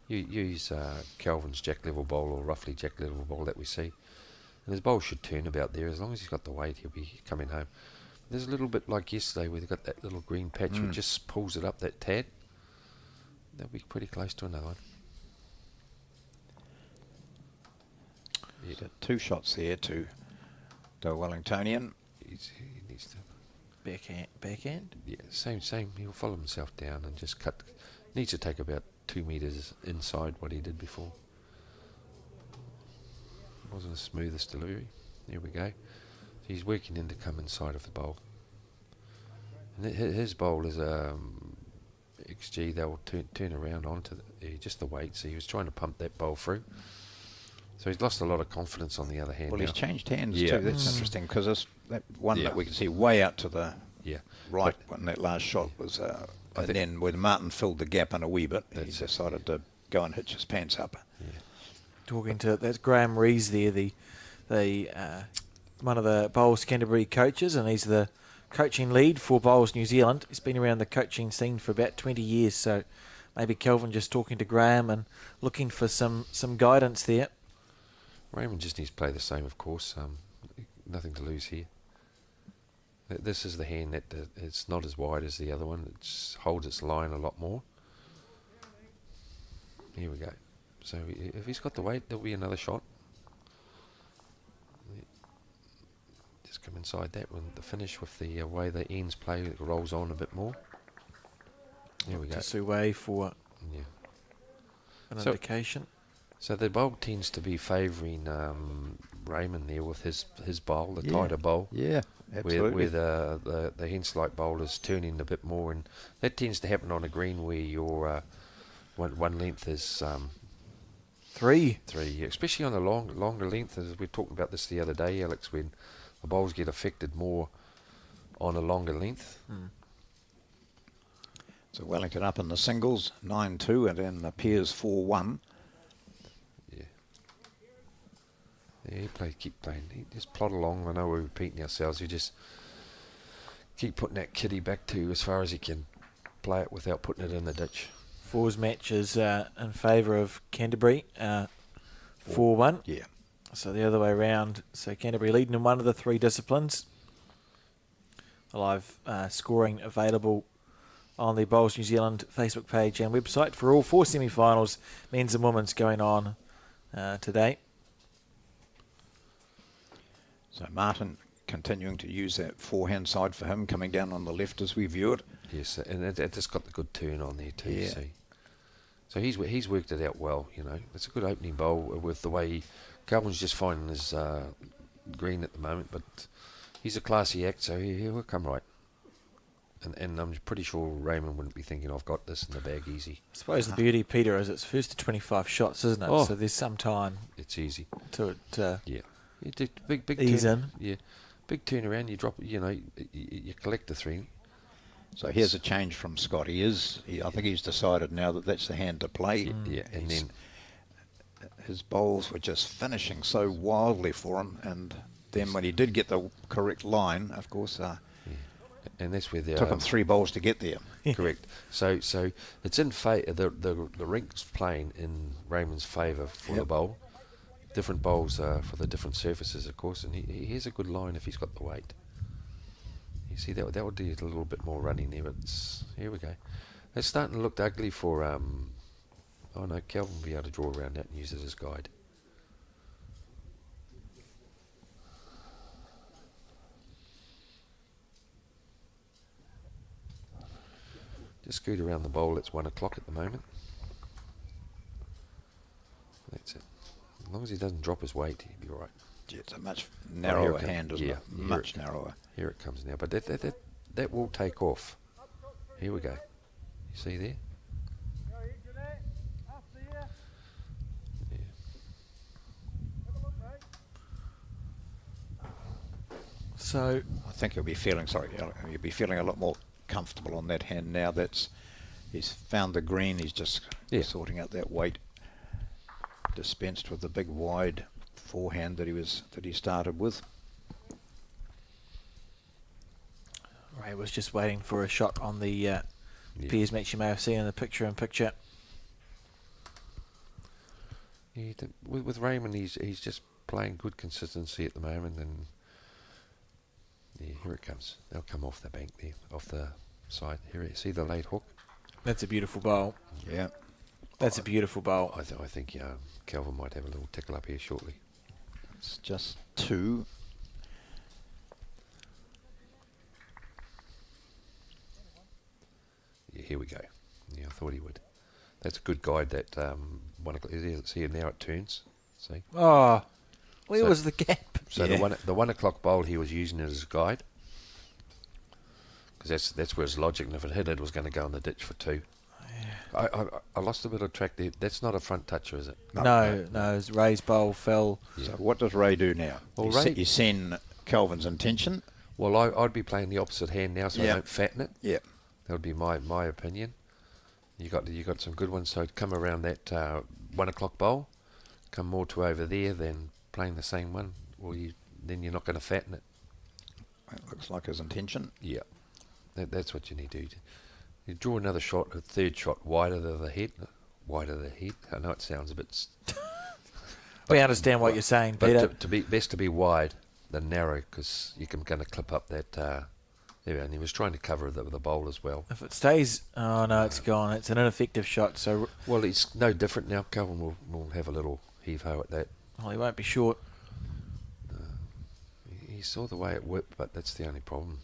S3: You use Kelvin's jack level bowl, or roughly jack level bowl that we see. And his bowl should turn about there. As long as he's got the weight, he'll be coming home. There's a little bit like yesterday where they got that little green patch which just pulls it up that tad. they'll be pretty close to another one. Yeah.
S2: So 2 shots there to the Wellingtonian.
S3: He needs to.
S1: Backhand.
S3: Yeah, same. He'll follow himself down and just cut. Needs to take about 2 meters inside what he did before. Wasn't the smoothest delivery. There we go. So he's working in to come inside of the bowl. And his bowl is XG. They'll turn around onto just the weight. So he was trying to pump that bowl through. So he's lost a lot of confidence on the other hand.
S2: Well,
S3: now.
S2: he's changed hands
S3: Yeah.
S2: too. That's interesting because that one
S3: Yeah.
S2: that we can see way out to the
S3: Yeah.
S2: right when that last shot was, and then when Martin filled the gap in a wee bit, he decided to go and hitch his pants up.
S1: Talking to that's Graham Rees there, the one of the Bowls Canterbury coaches, and he's the coaching lead for Bowls New Zealand. He's been around the coaching scene for about 20 years, so maybe Kelvin just talking to Graham and looking for some guidance there.
S3: Raymond just needs to play the same, of course. Nothing to lose here. This is the hand that it's not as wide as the other one. It just holds its line a lot more. Here we go. So if he's got the weight, there'll be another shot. Just come inside that one. The finish with the way the ends play, it rolls on a bit more. Here we go.
S1: To Suway for
S3: Yeah.
S1: an
S3: So-
S1: indication.
S3: So the bowl tends to be favouring Raymond there with his bowl, the
S2: Yeah.
S3: tighter bowl.
S2: Yeah, absolutely.
S3: Where the Henslike bowl is turning a bit more, and that tends to happen on a green where your one length is
S1: 3.
S3: 3, especially on the longer length. As we talked about this the other day, Alex, when the bowls get affected more on a longer length.
S2: So Wellington up in the singles 9-2, and then the pairs 4-1.
S3: Yeah, keep playing. Just plod along. I know we're repeating ourselves. You just keep putting that kitty back to as far as he can play it without putting it in the ditch.
S1: Fours matches in favour of Canterbury, 4-1.
S2: Yeah.
S1: So the other way around. So Canterbury leading in one of the 3 disciplines. The live scoring available on the Bowls New Zealand Facebook page and website for all 4 semi-finals, men's and women's, going on today.
S2: So Martin continuing to use that forehand side for him, coming down on the left as we view it.
S3: Yes, and it just got the good turn on there too.
S2: Yeah.
S3: See? So he's worked it out well. It's a good opening bowl with the way Calvin's just finding his green at the moment, but he's a classy act, so he'll come right. And I'm pretty sure Raymond wouldn't be thinking, I've got this in the bag easy.
S1: I suppose the beauty, Peter, is it's first to 25 shots, isn't it?
S3: Oh.
S1: So there's some time
S3: It's easy.
S1: to
S3: Yeah. You do big
S1: ease
S3: turn,
S1: in.
S3: Yeah. Big turnaround, you drop, you collect the 3.
S2: So here's a change from Scott. I think he's decided now that that's the hand to play.
S3: Yeah, and then
S2: His bowls were just finishing so wildly for him, and then when he did get the correct line, of course,
S3: and that's where
S2: took him 3 bowls to get there.
S3: correct. So it's in the rink's playing in Raymond's favour for the
S2: Yep.
S3: bowl. Different bowls for the different surfaces, of course, and he has a good line if he's got the weight. You see that would do a little bit more running there, but here we go. It's starting to look ugly for oh no, Kelvin will be able to draw around that and use it as guide. Just scoot around the bowl. It's 1 o'clock at the moment. That's it. As long as he doesn't drop his weight, he'll be all right.
S2: Yeah, it's a much narrower
S3: okay.
S2: hand, isn't
S3: Yeah,
S2: it?
S3: here
S2: Much
S3: it-
S2: narrower.
S3: Here it comes now, but that will take off. Here we go. You see there? Yeah.
S1: So
S2: I think he'll be feeling a lot more comfortable on that hand now. He's found the green. He's just sorting out that weight. Dispensed with the big wide forehand that he started with.
S1: Ray was just waiting for a shot on the peers match you may have seen in the picture-in-picture.
S3: Yeah, with Raymond, he's just playing good consistency at the moment, and yeah, here it comes. They'll come off the bank there, off the side. Here, see the late hook?
S1: That's a beautiful bowl.
S2: Yeah.
S1: That's a beautiful bowl.
S3: I think Kelvin might have a little tickle up here shortly.
S2: It's just 2.
S3: Yeah, here we go. Yeah, I thought he would. That's a good guide. That 1 o'clock. See, now it turns. See.
S1: Oh, where
S3: So-
S1: was the gap?
S3: So the 1 o'clock bowl he was using it as a guide, because that's where his logic. And if it hit, it was going to go in the ditch for 2. I lost a bit of track there. That's not a front toucher, is it?
S1: No, his raised bowl fell.
S2: So what does Ray do now?
S3: Well,
S2: He's seen Kelvin's intention.
S3: Well, I'd be playing the opposite hand now, so I don't fatten it.
S2: Yeah.
S3: That would be my opinion. You got some good ones. So come around that 1 o'clock bowl, come more to over there than playing the same one. Well, then you're not going to fatten it.
S2: It looks like his intention.
S3: Yeah, that's what you need to do. You draw another shot, a third shot wider than the head. Wider the head. I know it sounds a bit.
S1: We understand what you're saying, Peter.
S3: But to be best to be wide than narrow, because you're going to clip up that. There, and he was trying to cover the bowl as well.
S1: If it stays, oh no, it's gone. It's an ineffective shot. So,
S3: Well, it's no different now. Calvin will have a little heave ho at that.
S1: well, he won't be short.
S3: He saw the way it whipped, but that's the only problem.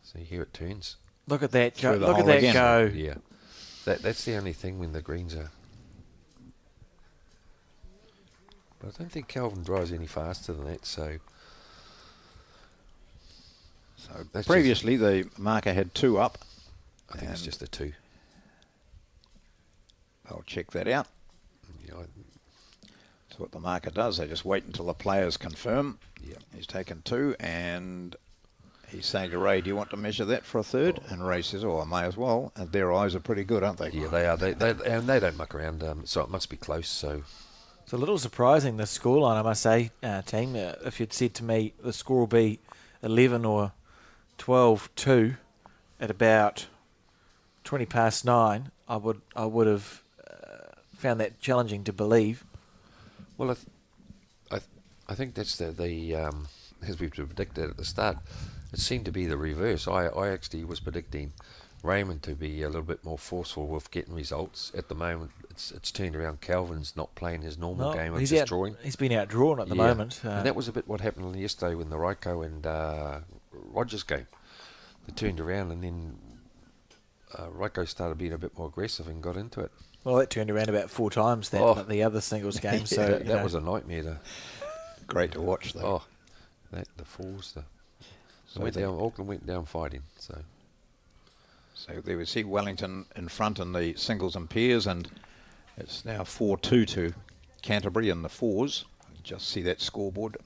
S3: So here it turns.
S1: Look at that go!
S2: Through the
S1: Look at
S2: hole
S1: that
S2: again.
S1: go!
S3: Yeah, that's the only thing when the greens are. But I don't think Calvin drives any faster than that. So
S2: So
S3: That's
S2: previously the marker had 2 up.
S3: I think it's
S2: And
S3: just a 2.
S2: I'll check that out.
S3: Yeah,
S2: That's what the marker does. They just wait until the players confirm.
S3: yeah.
S2: He's taken 2 and he's saying to Ray, do you want to measure that for a third? And Ray says, oh, I may as well. And their eyes are pretty good, aren't they?
S3: Yeah, they are. They don't muck around. So it must be close. So
S1: It's a little surprising, the scoreline, I must say, team. If you'd said to me the score will be 11 or 12-2 at about 20 past 9, I would have found that challenging to believe.
S3: well, I think that's the as we predicted at the start. It seemed to be the reverse. I actually was predicting Raymond to be a little bit more forceful with getting results. At the moment, it's turned around. Calvin's not playing his normal game of just drawing.
S1: He's been outdrawn at the moment.
S3: And that was a bit what happened yesterday when the Ryko and Rogers game. They turned around and then Ryko started being a bit more aggressive and got into it.
S1: Well, that turned around about 4 times at the other singles game. So
S3: that was a nightmare.
S2: Great to watch, though.
S3: The fours.
S2: So
S3: Auckland went down fighting.
S2: So there we see Wellington in front in the singles and pairs, and it's now 4-2 to Canterbury in the fours. Just see that scoreboard.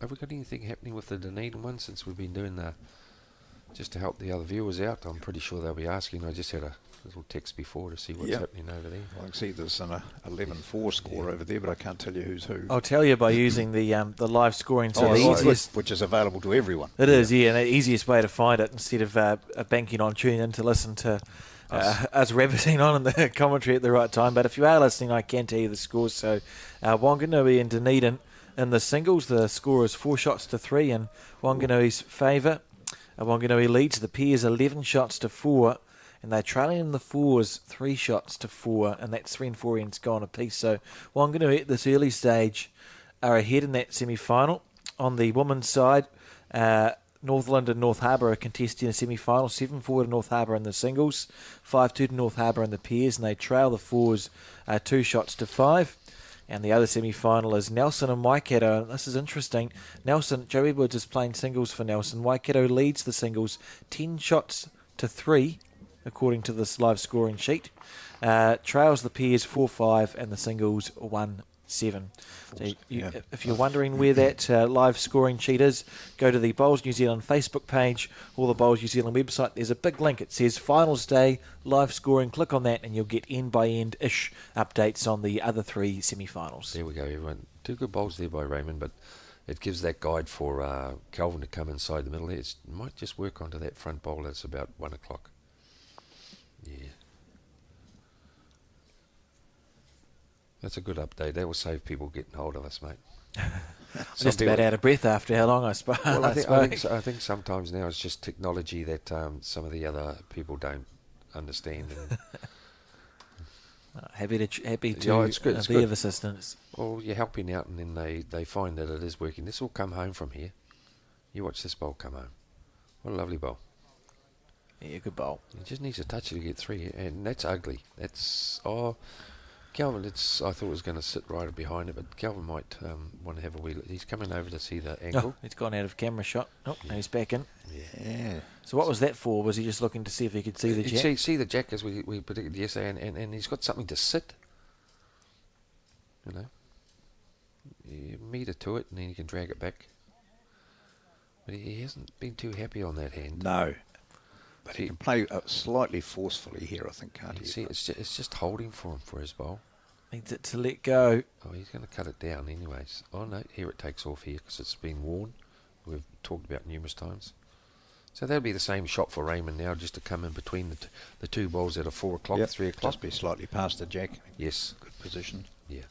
S3: Have we got anything happening with the Dunedin one since we've been doing just to help the other viewers out? I'm pretty sure they'll be asking. I just had a little text before to see what's happening over there.
S2: I can see there's an 11-4 score over there, but I can't tell you who's who.
S1: I'll tell you by using the live scoring. So the
S2: right,
S1: easiest,
S2: which is available to everyone.
S1: it is, and the easiest way to find it instead of banking on tuning in to listen to us rabbiting on in the commentary at the right time. But if you are listening, I can tell you the scores. So Wanganui and Dunedin in the singles, the score is 4-3 in Wanganui's favour. Wanganui leads the pairs 11-4, and they're trailing in the fours 3-4, and that's 3 and 4 ends gone apiece. So Wanganui at this early stage are ahead in that semi-final. On the women's side, Northland and North Harbour are contesting a semi-final, 7-4 to North Harbour in the singles, 5-2 to North Harbour in the pairs, and they trail the fours 2-5. And the other semi-final is Nelson and Waikato. This is interesting. Joe Edwards is playing singles for Nelson. Waikato leads the singles 10-3, according to this live scoring sheet. Trails the pairs 4-5 and the singles 1-7. So if you're wondering where that live scoring sheet is, go to the Bowls New Zealand Facebook page or the Bowls New Zealand website. There's a big link. It says Finals Day, live scoring. Click on that and you'll get end-by-end-ish updates on the other 3 semi-finals.
S3: There we go, everyone. 2 good bowls there by Raymond, but it gives that guide for Calvin to come inside the middle there. It might just work onto that front bowl. That's about 1 o'clock. Yeah. That's a good update. That will save people getting hold of us, mate.
S1: Just about out of breath after how long I spoke.
S3: Well, I think sometimes now it's just technology that some of the other people don't understand. And,
S1: Happy to
S3: Yeah, it's good, it's
S1: be
S3: good.
S1: of assistance.
S3: well, you're helping out, and then they find that it is working. This will come home from here. You watch this bowl come home. What a lovely bowl.
S1: Yeah, good bowl.
S3: He just needs to touch it to get 3, and that's ugly. That's Calvin. I thought it was going to sit right behind it, but Calvin might want to have a wee look. He's coming over to see the angle.
S1: Oh, he's gone out of camera shot. Oh, and he's back in.
S2: Yeah.
S1: So what was that for? Was he just looking to see if he could see the jack?
S3: See the jack as we predicted yesterday, and he's got something to sit. You know, you meter to it, and then you can drag it back. But he hasn't been too happy on that hand.
S2: No. But he can play slightly forcefully here, I think, can't he?
S3: See, it's just holding for him for his bowl.
S1: Needs it to let go.
S3: Oh, he's going to cut it down anyways. Oh no, here it takes off here because it's been worn. We've talked about numerous times. So that'll be the same shot for Raymond now, just to come in between the two balls at a 4 o'clock,
S2: Yep,
S3: 3 o'clock.
S2: just be slightly past the jack.
S3: Yes.
S2: Good position.
S3: Yeah.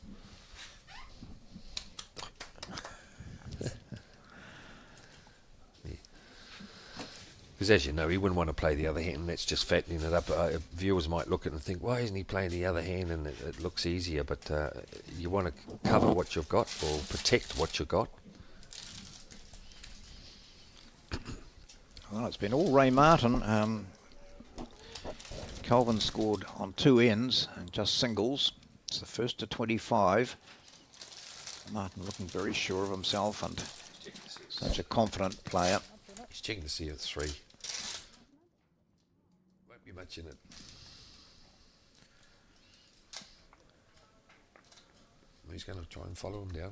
S3: Because as you know, he wouldn't want to play the other hand. That's just fattening it up. Viewers might look at it and think, why isn't he playing the other hand? And it looks easier. But you want to cover what you've got or protect what you've got.
S2: Well, it's been all Ray Martin. Calvin scored on 2 ends and just singles. It's the first to 25. Martin looking very sure of himself and such a confident player.
S3: He's checking to see a 3. Won't be much in it. He's going to try and follow him down.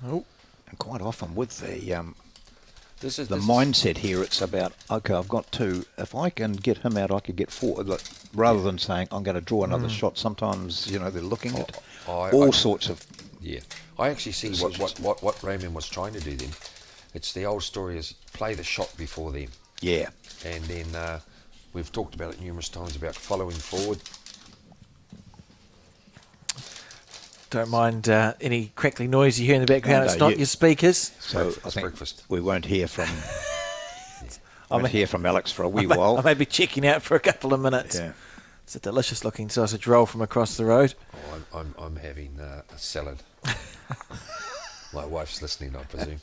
S1: Oh,
S2: And quite often with the
S3: This is
S2: mindset here, it's about, okay, I've got 2. If I can get him out, I could get 4. Like, rather than saying, I'm going to draw another shot. Sometimes, you know, they're looking at all sorts of...
S3: Yeah, I actually see what Raymond was trying to do then. It's the old story is play the shot before them.
S2: Yeah.
S3: And then we've talked about it numerous times about following forward.
S1: don't mind any crackling noise you hear in the background.
S2: No,
S1: it's not your speakers.
S2: So
S3: It's
S2: I think
S3: breakfast.
S2: we won't hear from... won't hear from Alex for a wee while.
S1: I may be checking out for a couple of minutes.
S2: Yeah.
S1: It's a delicious looking sausage roll from across the road.
S3: Oh, I'm having a salad. My wife's listening, I presume.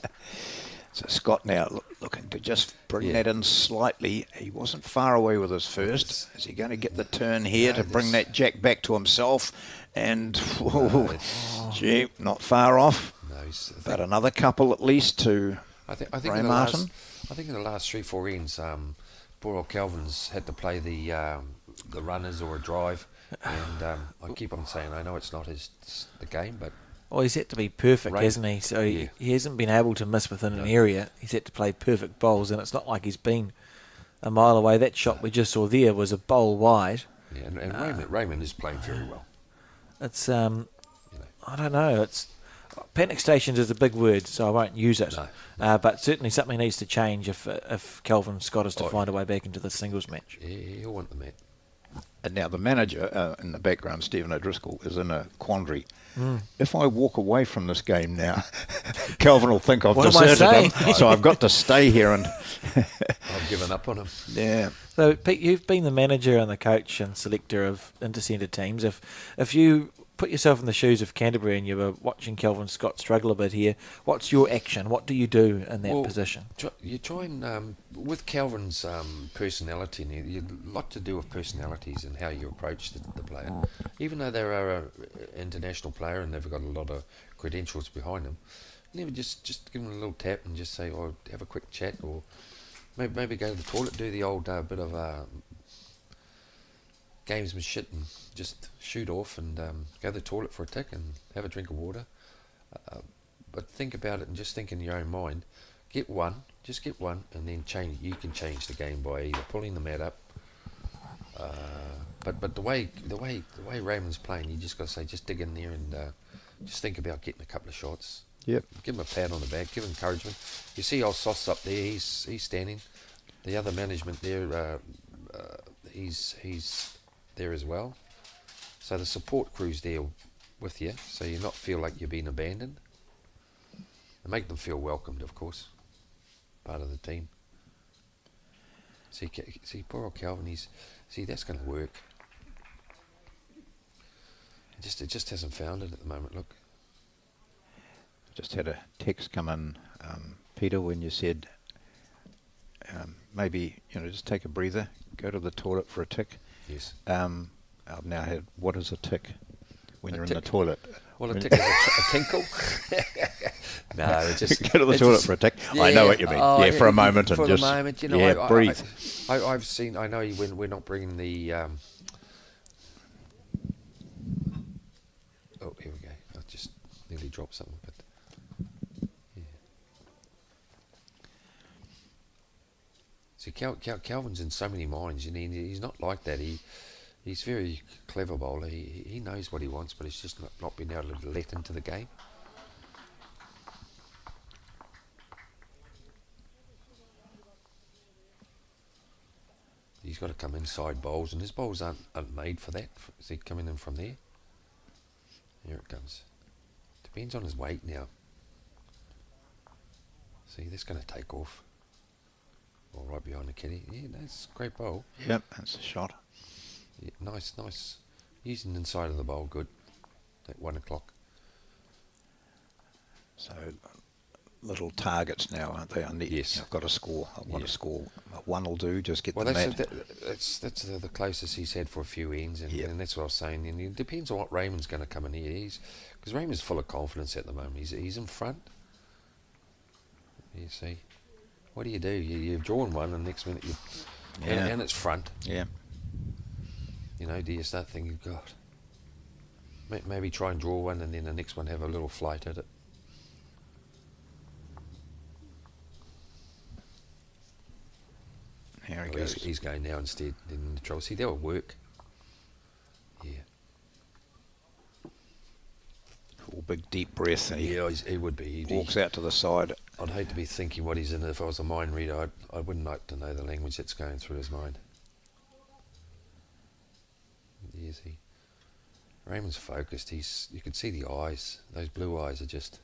S2: So Scott now looking to just bring
S3: Yeah.
S2: that in slightly. He wasn't far away with his first. Is he going to get the turn here
S3: No,
S2: to bring
S3: this-
S2: that jack back to himself? And,
S3: it's-
S2: gee, not far off.
S3: No,
S2: But another couple at least to
S3: I think
S2: Ray
S3: in the
S2: Martin.
S3: I think in the last 3-4 ends, poor old Calvin's had to play the runners or a drive, and I keep on saying I know it's not the game, but
S1: Well, he's had to be perfect,
S3: Right.
S1: hasn't he? So
S3: Yeah.
S1: he hasn't been able to miss within an area. He's had to play perfect bowls, and it's not like he's been a mile away. That shot we just saw there was a bowl wide.
S3: yeah, and Raymond is playing very well.
S1: It's
S3: You know.
S1: I don't know. It's panic stations is a big word, so I won't use it.
S3: No.
S1: But certainly something needs to change if Kelvin Scott is to
S3: Oh,
S1: find a way back into the singles match.
S3: Yeah, he'll want the mat.
S2: And now the manager in the background, Stephen O'Driscoll, is in a quandary. If I walk away from this game now, Calvin will think I've
S1: What am I
S2: deserted him.
S1: saying?
S2: So I've got to stay here and
S3: I've given up on him.
S2: yeah.
S1: So Pete, you've been the manager and the coach and selector of Intercentre teams. If you put yourself in the shoes of Canterbury and you were watching Kelvin Scott struggle a bit here, what's your action? What do you do in that position?
S3: You try and, with Calvin's personality, and you a lot to do with personalities and how you approach the player. Even though they are an international player and they've got a lot of credentials behind them, never just give them a little tap and just say, oh, have a quick chat, or maybe go to the toilet, do the old bit of gamesman shit and just shoot off and go to the toilet for a tick and have a drink of water. But think about it and just think in your own mind. Just get one, and then change. You can change the game by either pulling the mat up. But the way Raymond's playing, you just got to say, just dig in there and just think about getting a couple of shots.
S2: Yep.
S3: Give him a pat on the back, give him encouragement. You see old Sauce up there, he's standing. The other management there, he's there as well. So the support crew's there with you, so you not feel like you're being abandoned. And make them feel welcomed, of course, part of the team. See, poor old Calvin, that's going to work. It just hasn't found it at the moment, look.
S2: Just had a text come in, Peter, when you said maybe, just take a breather, go to the toilet for a tick.
S3: Yes.
S2: I've now had, what is a tick when you're
S3: tick.
S2: in the toilet?
S3: Well, a tick is a tinkle. No, it just...
S2: Go to the toilet for a tick.
S3: Yeah,
S2: I know what you mean. For a moment.
S3: For
S2: and
S3: the
S2: just,
S3: moment,
S2: breathe.
S3: I've seen, I know when we're not bringing the... Oh, here we go. I just nearly dropped something, but... Yeah. See, Calvin's in so many minds, he's not like that. He's very clever bowler. He knows what he wants, but he's just not been able to let into the game. He's got to come inside bowls, and his bowls aren't made for that. See, coming in from there. Here it comes. Depends on his weight now. See, that's going to take off. All right behind the kitty. Yeah, that's a great bowl.
S2: Yep, that's a shot.
S3: Yeah, nice. Using the inside of the bowl, good. At 1 o'clock.
S2: So, little targets now, aren't they?
S3: Yes.
S2: I've got to score. I want to score. One will do, just get the
S3: that's
S2: mat.
S3: that's the closest he's had for a few ends, and that's what I was saying. And it depends on what Raymond's going to come in here. Because Raymond's full of confidence at the moment. He's in front. You see. What do? You've drawn one, and next minute and it's front.
S2: Yeah.
S3: Do you start thinking, God, maybe try and draw one, and then the next one have a little flight at it.
S2: Here he goes.
S3: He's going now instead in the trouble. See, that will work. Yeah.
S2: Full big deep breath. And
S3: he would be.
S2: He walks out to the side.
S3: I'd hate to be thinking what he's in. If I was a mind reader, I wouldn't like to know the language that's going through his mind. Is he? Raymond's focused. You can see the eyes. Those blue eyes are just...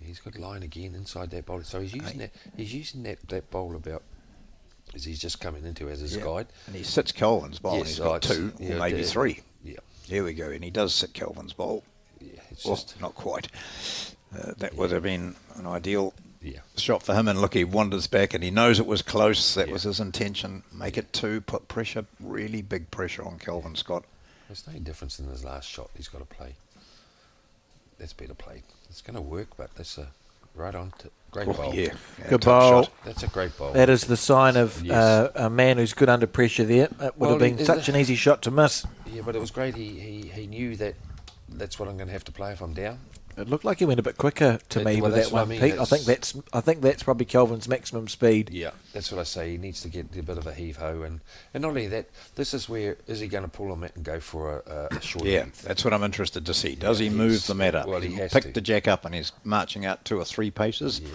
S3: He's got line again inside that bowl. So he's using that. He's using that bowl about as he's just coming into as his guide.
S2: And he sits Kelvin's bowl.
S3: Yes,
S2: and he's got two or maybe three.
S3: Yeah.
S2: There we go. And he does sit Kelvin's bowl.
S3: Yeah, it's just
S2: not quite. That would have been an ideal shot for him. And look, he wanders back and he knows it was close. That was his intention. Make it two. Put pressure, really big pressure on Kelvin Scott.
S3: There's no difference in his last shot. He's got to play. That's better played. It's going to work, but that's a right on to great bowl.
S2: Yeah,
S1: good bowl.
S2: Shot.
S3: That's a great bowl.
S1: That is the sign of a man who's good under pressure there. It would have been such an easy shot to miss.
S3: Yeah, but it was great. He knew that's what I'm going to have to play if I'm down.
S1: It looked like he went a bit quicker to me with that one, Pete. I think that's probably Kelvin's maximum speed.
S3: Yeah, that's what I say. He needs to get a bit of a heave-ho. And not only that, this is where, is he going to pull him out and go for a short length?
S2: That's what I'm interested to see. Does he move the mat up?
S3: Well, he has
S2: picked
S3: to.
S2: the jack up and he's marching out 2 or 3 paces.
S3: Yeah.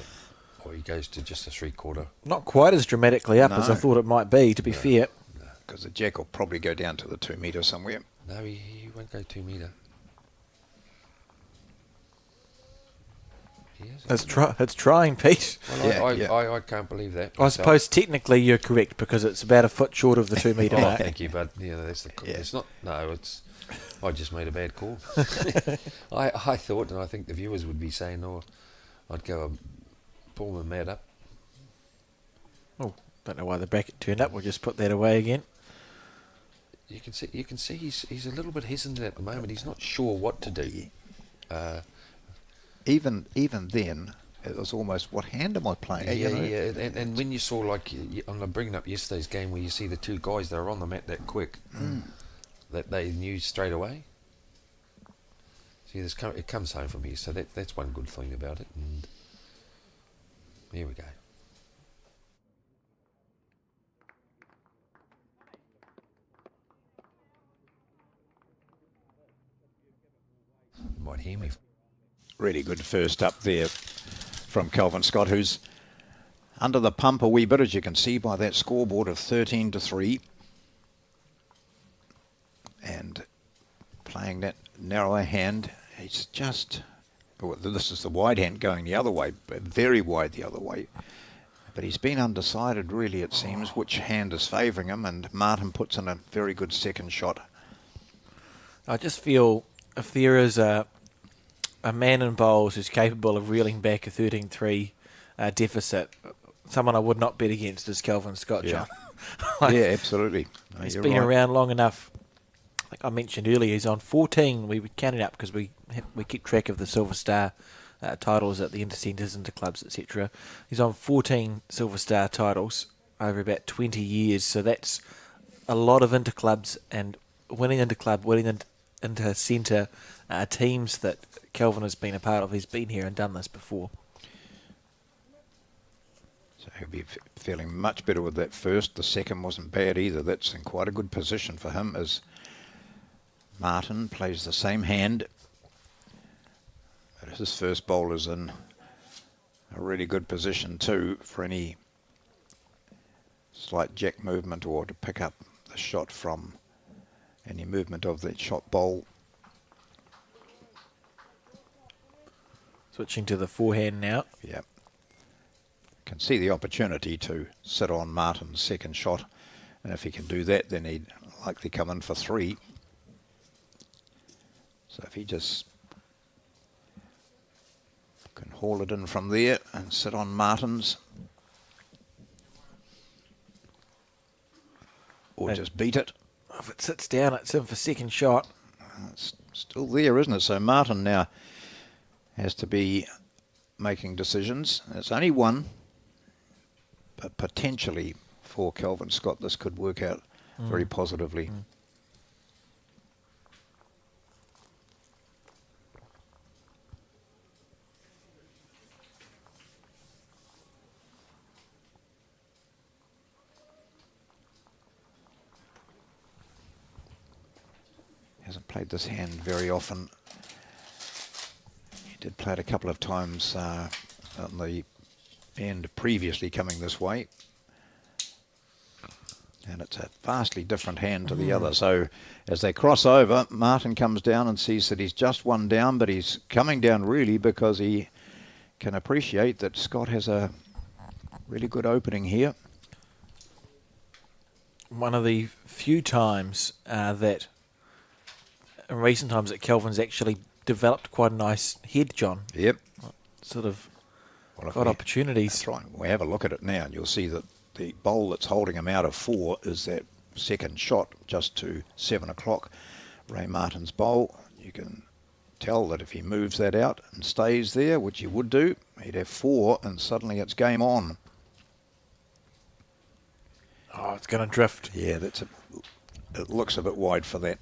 S3: Or he goes to just a 3/4.
S1: Not quite as dramatically up as I thought it might be, to be fair.
S2: Because the jack will probably go down to the 2 metre somewhere.
S3: No, he won't go 2 metre.
S1: It's trying, Pete.
S3: Well, I can't believe that.
S1: I suppose technically you're correct because it's about a foot short of the 2 metre mark.
S3: Thank you, but that's the. It's not. No, it's. I just made a bad call. I thought, and I think the viewers would be saying, "Oh, I'd go pull the mat up."
S1: Oh, don't know why the bracket turned up. We'll just put that away again.
S3: You can see he's a little bit hesitant at the moment. He's not sure what to do.
S2: Even then, it was almost, what hand am I playing?
S3: And when you saw, like, I'm bringing up yesterday's game where you see the 2 guys that are on the mat that quick, that they knew straight away. See, it comes home from here, so that's one good thing about it. And here we go. Might hear me.
S2: Really good first up there from Kelvin Scott, who's under the pump a wee bit, as you can see by that scoreboard of 13-3. and playing that narrower hand. He's just, well, this is the wide hand going the other way, but very wide the other way. But he's been undecided, really, it seems, which hand is favouring him, and Martin puts in a very good second shot.
S1: I just feel if there is a man in bowls who's capable of reeling back a 13-3 deficit, someone I would not bet against is Kelvin Scott, John.
S2: Yeah, absolutely. No,
S1: He's
S2: you're
S1: been
S2: right.
S1: around long enough. Like I mentioned earlier, he's on 14. We counted up because we keep track of the Silver Star titles at the Intercentres, Interclubs, etc. He's on 14 Silver Star titles over about 20 years, so that's a lot of interclubs and winning interclub, winning intercentre teams that Kelvin has been a part of. He's been here and done this before.
S2: So he'll be feeling much better with that first. The second wasn't bad either. That's in quite a good position for him as Martin plays the same hand. But his first bowl is in a really good position too for any slight jack movement or to pick up the shot from any movement of that shot bowl.
S1: Switching to the forehand now.
S2: Yeah. Can see the opportunity to sit on Martin's second shot, and if he can do that, then he'd likely come in for 3. So if he just can haul it in from there and sit on Martin's, or
S1: And
S2: just beat it.
S1: if it sits down, it's in for second shot.
S2: It's still there, isn't it? So Martin now has to be making decisions. It's only one, but potentially for Kelvin Scott, this could work out very positively. Hasn't played this hand very often. He did play it a couple of times on the end previously coming this way. And it's a vastly different hand to the other. So as they cross over, Martin comes down and sees that he's just one down, but he's coming down really because he can appreciate that Scott has a really good opening here.
S1: One of the few times that in recent times that Kelvin's actually developed quite a nice head, John.
S2: Yep.
S1: Sort of
S2: Well, if
S1: got
S2: we-
S1: opportunities.
S2: That's right. We have a look at it now and you'll see that the bowl that's holding him out of 4 is that second shot just to 7 o'clock. Ray Martin's bowl. You can tell that if he moves that out and stays there, which he would do, he'd have 4 and suddenly it's game on.
S1: Oh, it's going to drift.
S2: Yeah, it looks a bit wide for that.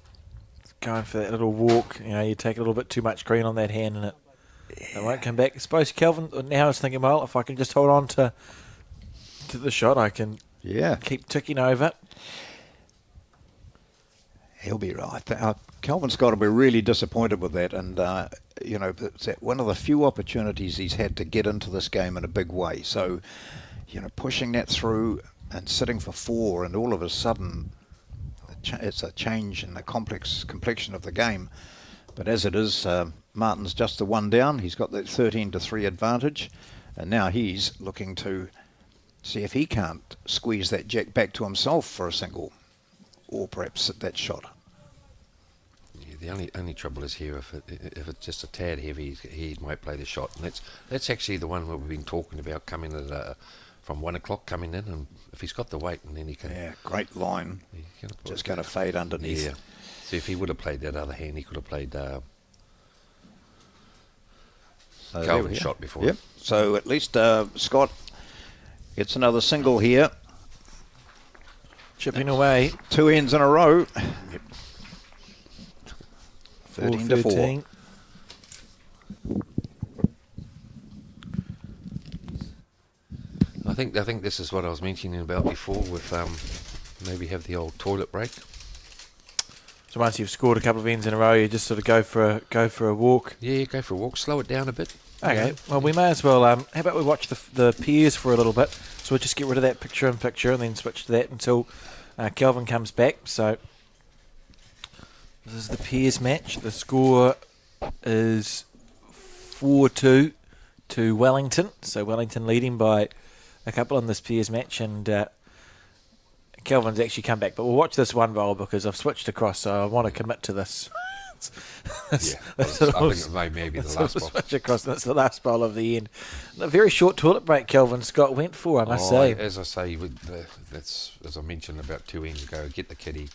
S1: It's going for that little walk. You know, you take a little bit too much green on that hand and it won't come back. I suppose Kelvin now is thinking, well, if I can just hold on to the shot, I can keep ticking over.
S2: He'll be right. Kelvin Scott will be really disappointed with that, and you know, it's one of the few opportunities he's had to get into this game in a big way. So, you know, pushing that through and sitting for 4, and all of a sudden, it's a change in the complexion of the game. But as it is, Martin's just the one down. He's got that 13-3 advantage, and now he's looking to see if he can't squeeze that jack back to himself for a single, or perhaps hit that shot.
S3: Yeah, the only trouble is here if it's just a tad heavy, he might play the shot, and that's actually the one that we've been talking about coming at from 1 o'clock coming in, and if he's got the weight, and then he can.
S2: Yeah, great line. Just going to fade underneath.
S3: Yeah. So if he would have played that other hand, he could have played Calvin's shot before.
S2: Yep. So at least Scott gets another single here.
S1: Chipping away.
S2: 2 ends in a row.
S3: Yep.
S2: 13-4.
S3: I think this is what I was mentioning about before with maybe have the old toilet break.
S1: So once you've scored a couple of ends in a row, you just sort of go for a walk.
S3: Yeah, go for a walk, slow it down a bit.
S1: Okay, well, we may as well, how about we watch the pairs for a little bit? So we'll just get rid of that picture-in-picture and then switch to that until Kelvin comes back. So This is the Peers match. The score is 4-2 to Wellington. So Wellington leading by a couple in this Peers match, and Kelvin's actually come back. But we'll watch this one bowl because I've switched across, so I want to commit to this.
S3: I think it may maybe the last bowl.
S1: Switch across. That's the last bowl of the end. A very short toilet break Kelvin Scott went for, I must say.
S3: As I say, that's as I mentioned about 2 ends ago. Get the kitty,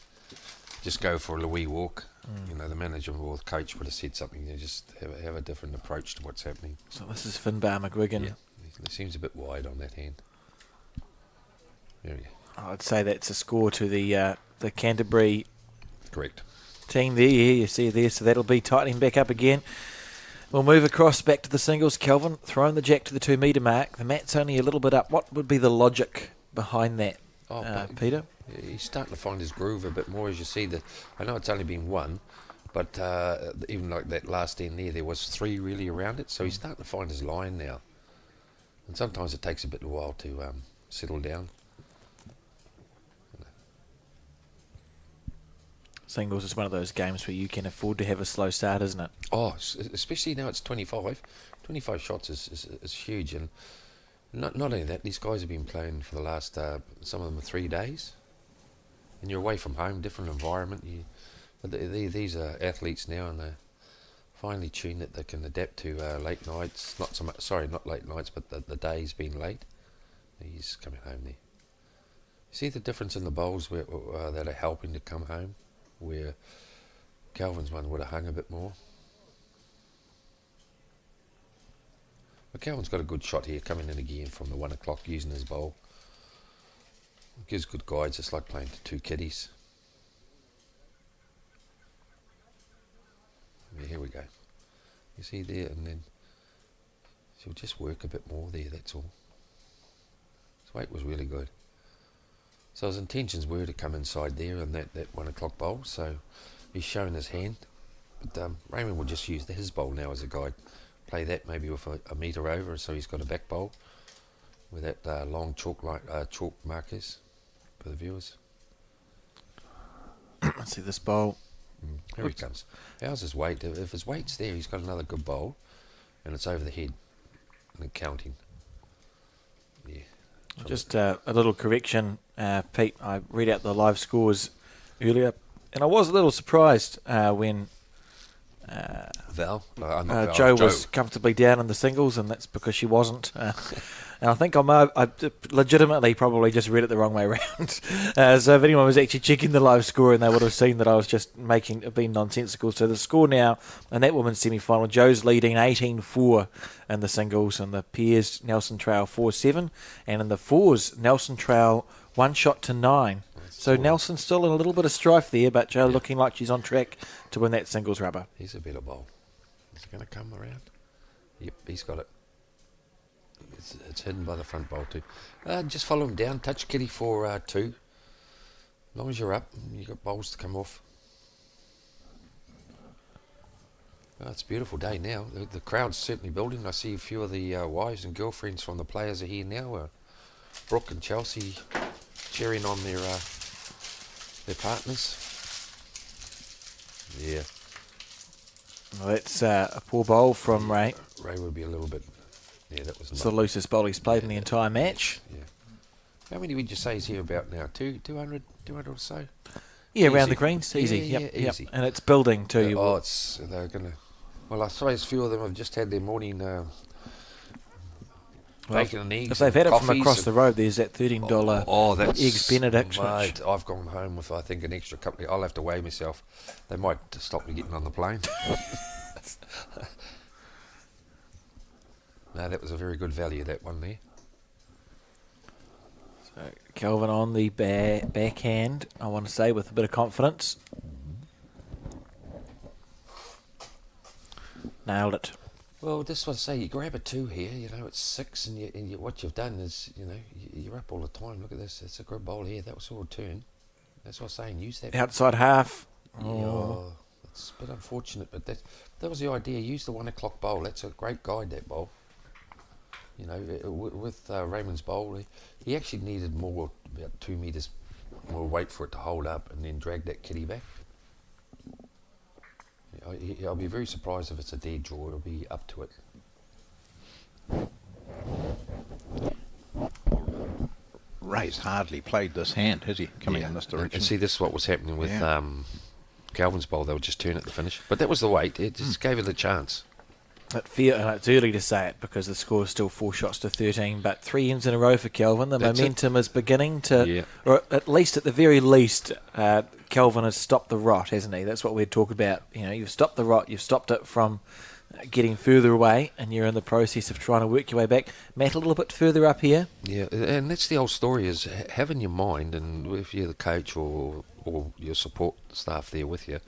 S3: just go for a wee walk. You know, the manager or the coach would have said something. You just have a different approach to what's happening.
S1: So this is Finbar McGuigan.
S3: Yeah, he seems a bit wide on that hand. There we go.
S1: I'd say that's a score to the Canterbury
S3: Correct.
S1: team there. Yeah, you see there. So that'll be tightening back up again. We'll move across back to the singles. Kelvin throwing the jack to the 2 metre mark. The mat's only a little bit up. What would be the logic behind that, Peter?
S3: He's starting to find his groove a bit more, as you see. I know it's only been one, but even like that last end there was 3 really around it. So he's starting to find his line now. And sometimes it takes a bit of a while to settle down.
S1: Singles is one of those games where you can afford to have a slow start, isn't it?
S3: Oh, especially now it's 25. 25 shots is huge. And not only that, these guys have been playing for the last, some of them are 3 days. And you're away from home, different environment. But these are athletes now, and they're finally tuned that they can adapt to late nights. Not so much, sorry, not late nights, but the days being late. He's coming home there. You see the difference in the bowls that are helping to come home, where Calvin's one would have hung a bit more. But Calvin's got a good shot here, coming in again from the 1 o'clock using his bowl. Gives good guides. It's like playing to 2 kiddies. Yeah, here we go. You see there, and then she'll just work a bit more there, that's all. His weight was really good. So his intentions were to come inside there in that 1 o'clock bowl, so he's shown his hand. But Raymond will just use his bowl now as a guide. Play that maybe with a metre over, so he's got a back bowl with that long chalk markers for the viewers.
S1: Let's see this bowl.
S3: Here he comes. How's his weight? If his weight's there, he's got another good bowl, and it's over the head and counting. Yeah.
S1: Just a little correction, Pete. I read out the live scores earlier, and I was a little surprised when Joe was comfortably down in the singles, and that's because she wasn't. And I think I legitimately probably just read it the wrong way around. So if anyone was actually checking the live score, and they would have seen that I was just being nonsensical. So the score now in that women's semi-final, Joe's leading 18-4 in the singles, and the pairs Nelson Trail 4-7, and in the fours Nelson Trail 1 shot to 9. So Nelson's still in a little bit of strife there, but Joe looking like she's on track to win that singles rubber.
S3: He's a better bowl. Is it going to come around? Yep, he's got it. It's hidden by the front bowl too. Just follow him down. Touch kitty for 2. As long as you're up, you've got bowls to come off. Oh, it's a beautiful day now. The crowd's certainly building. I see a few of the wives and girlfriends from the players are here now. Brooke and Chelsea cheering on their partners. Yeah.
S1: Well, that's a poor bowl from Ray.
S3: Ray would be a little bit. Yeah, that was.
S1: It's the loosest bowl he's played in the entire match.
S3: Yeah. How many would you say he's here about now? 200 or so?
S1: Yeah,
S3: Easy.
S1: around the greens. Easy.
S3: Yeah,
S1: Yep.
S3: easy.
S1: And it's building too.
S3: They're going to. Well, I suppose a few of them have just had their morning bacon and eggs.
S1: If they've had it from
S3: coffees
S1: across the road, there's that $13
S3: that's
S1: Eggs Benedict.
S3: Mate, I've gone home with, I think, an extra couple. I'll have to weigh myself. They might stop me getting on the plane. No, that was a very good value, that one there.
S1: So Kelvin on the backhand, I want to say, with a bit of confidence. Nailed it.
S3: Well, this is what I say. You grab a 2 here. You know, it's 6, and what you've done is, you know, you're up all the time. Look at this. It's a good bowl here. That was all a turn. That's what I'm saying. Use that.
S1: Outside half.
S3: Oh, it's a bit unfortunate, but that was the idea. Use the 1 o'clock bowl. That's a great guide, that bowl. You know, with Raymond's bowl, he actually needed more, about 2 metres more weight for it to hold up, and then drag that kitty back. I'll be very surprised if it's a dead draw. It'll be up to it.
S2: Ray's hardly played this hand, has he? Coming in this
S3: And
S2: direction.
S3: see, this is what was happening with
S2: Yeah.
S3: Calvin's bowl. They would just turn it to finish. But that was the weight. It just gave it a chance.
S1: It's early to say it because the score is still 4 shots to 13, but 3 ends in a row for Kelvin. The
S3: That's it.
S1: momentum is beginning to,
S3: Yeah.
S1: or at least at the very least, Kelvin has stopped the rot, hasn't he? That's what we'd talk about. You know, you've stopped the rot, you've stopped it from getting further away, and you're in the process of trying to work your way back. Matt, a little bit further up here.
S3: Yeah, and that's the old story, is have in your mind, and if you're the coach or your support staff there with you,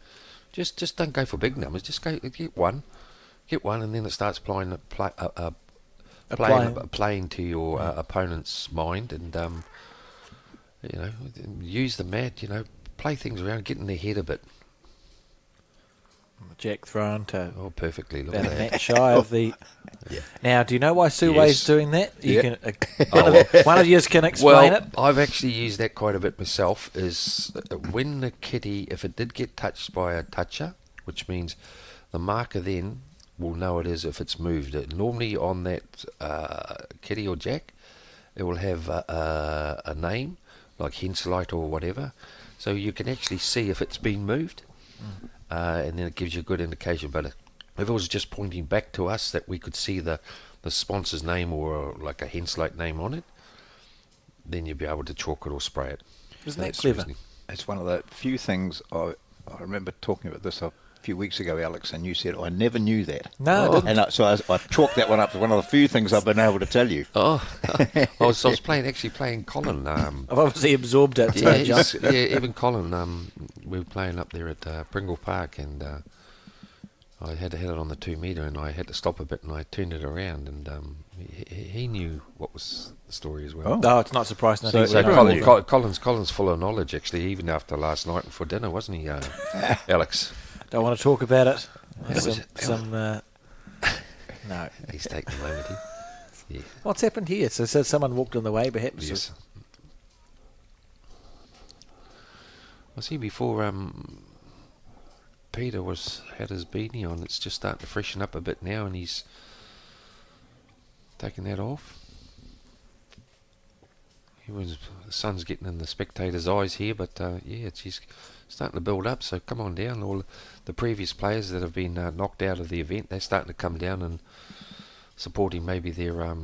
S3: just don't go for big numbers. Just get one, and then it starts playing to your opponent's mind, and use the mat. Play things around, get in their head a bit.
S1: Jack thrown to
S3: Perfectly. Look
S1: about
S3: at
S1: a
S3: that.
S1: match shy of the.
S3: Yeah.
S1: Now, do you know why Suway's
S3: Yes.
S1: doing that? You
S2: Yeah.
S1: can. One of you can explain it.
S3: I've actually used that quite a bit myself. Is when the kitty, if it did get touched by a toucher, which means the marker then will know it is if it's moved. Normally on that kitty or jack, it will have a name like Henselite or whatever, so you can actually see if it's been moved, and then it gives you a good indication. But if it was just pointing back to us, that we could see the sponsor's name or like a Henselite name on it, then you'd be able to chalk it or spray it.
S1: Isn't that
S3: That's
S1: clever?
S3: reasoning.
S2: It's one of the few things I remember talking about this a few weeks ago, Alex, and you said, I never knew that.
S1: No, I didn't.
S2: And so I chalked that one up as one of the few things I've been able to tell you.
S3: Oh, I was playing Colin.
S1: I've obviously absorbed it.
S3: Yeah,
S1: John.
S3: even Colin. We were playing up there at Pringle Park, and I had to hit it on the 2 metre, and I had to stop a bit, and I turned it around, and he knew what was the story as well.
S2: Oh.
S1: No, it's not surprising. I think
S2: So
S1: we know
S2: Colin-
S1: all that.
S3: Colin's full of knowledge, actually, even after last night for dinner, wasn't he, Alex?
S1: Don't want to talk about it.
S3: was-
S1: No.
S3: He's taking the moment. Yeah.
S1: What's happened here? So someone walked on the way, perhaps.
S3: Yes. I see before Peter had his beanie on. It's just starting to freshen up a bit now, and he's taking that off. The sun's getting in the spectators' eyes here, but it's just starting to build up. So come on down. All the previous players that have been knocked out of the event, they're starting to come down and supporting maybe their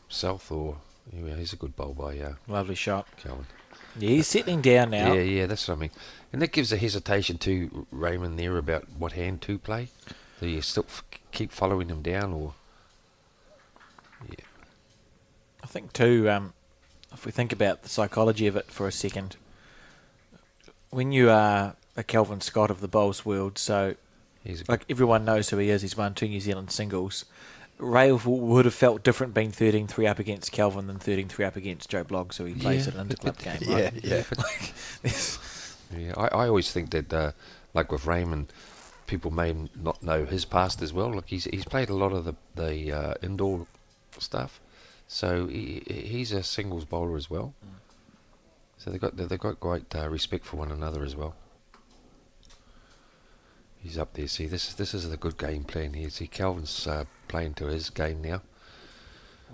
S3: South, or he's a good bowl by
S1: Lovely shot.
S3: Calvin.
S1: Yeah, he's settling down now.
S3: Yeah, that's what I mean. And that gives a hesitation to Raymond there about what hand to play. Do you still keep following him down, or? Yeah.
S1: I think too, if we think about the psychology of it for a second, when you are a Kelvin Scott of the bowls world, so
S3: He's a
S1: like everyone knows who he is, he's won 2 New Zealand singles. Ray would have felt different being 13-3 up against Kelvin than 13-3 up against Joe Bloggs, who he plays at an interclub game. Right?
S2: Yeah.
S1: Like, this-
S3: Yeah, I always think that, like with Raymond, people may not know his past as well. Like he's played a lot of the indoor stuff, so he's a singles bowler as well. So they've got great respect for one another as well. He's up there. See, this is the good game plan here. See, Calvin's playing to his game now.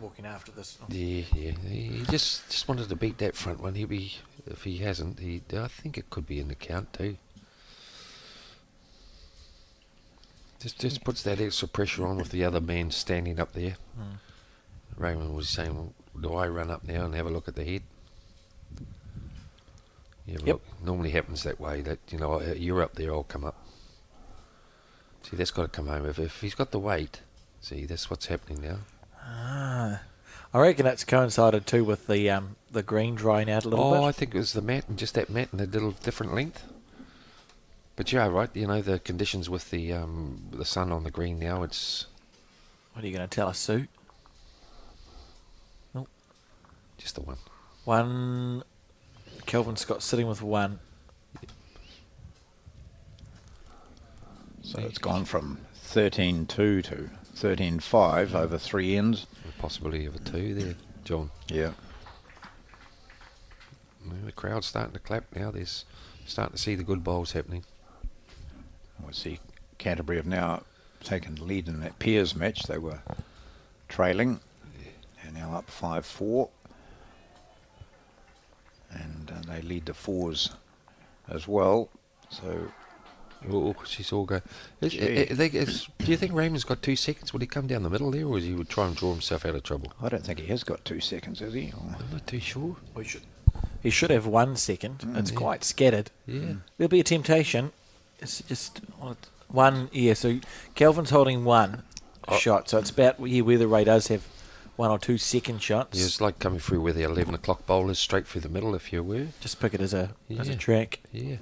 S1: walking after this.
S3: Yeah. He just wanted to beat that front one. If he hasn't, I think it could be in the count too. Just puts that extra pressure on with the other man standing up there. Raymond was saying, well, do I run up now and have a look at the head? Yeah,
S1: Yep.
S3: look, normally happens that way. That you're up there, I'll come up. See, that's got to come home. If he's got the weight, see, that's what's happening now.
S1: I reckon it's coincided too with the green drying out a little bit.
S3: I think it was the mat, and just that mat and a little different length. But yeah, right. The conditions with the sun on the green now. It's
S1: What are you going to tell us, Sue?
S3: just the one.
S1: One. Kelvin Scott sitting with one.
S2: So it's gone from 13-2 to 13-5 over 3 ends.
S3: The possibility of a 2 there, John.
S2: Yeah.
S3: The crowd's starting to clap now. There's starting to see the good bowls happening.
S2: We see Canterbury have now taken the lead in that Peers match. They were trailing. They're now up 5-4. And they lead the fours as well. So,
S3: She's all go. Do
S2: Gee.
S3: you think Raymond's got 2 seconds? Would he come down the middle there, or is he would try and draw himself out of trouble?
S2: I don't think he has got 2 seconds, has he? Or-
S3: I'm not too sure.
S1: He should have 1 second. It's
S3: yeah.
S1: quite scattered.
S3: Yeah.
S1: There'll be a temptation. It's just one. Yeah, so Calvin's holding one shot. So it's about whether Ray does have 1 or 2 second shots.
S3: Yeah, it's like coming through with the 11 o'clock bowlers straight through the middle, if you were.
S1: Just pick it as a
S3: Yeah.
S1: track.
S3: Yeah.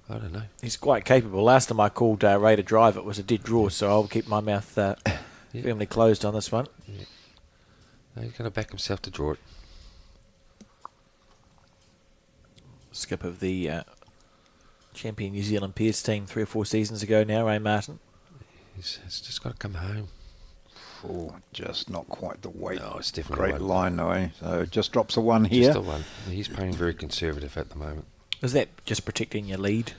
S3: I don't know.
S1: He's quite capable. Last time I called Ray to drive, it was a dead draw, so I'll keep my mouth firmly closed on this one.
S3: Yeah. No, he's going to back himself to draw it.
S1: Skip of the champion New Zealand Peers team 3 or 4 seasons ago now, Ray Martin.
S3: It's just got to come home.
S2: Oh, just not quite the weight.
S3: No, it's definitely
S2: Great
S3: one.
S2: line, though, eh? So just drops a 1 here.
S3: Just the one. He's playing very conservative at the moment.
S1: Is that just protecting your lead?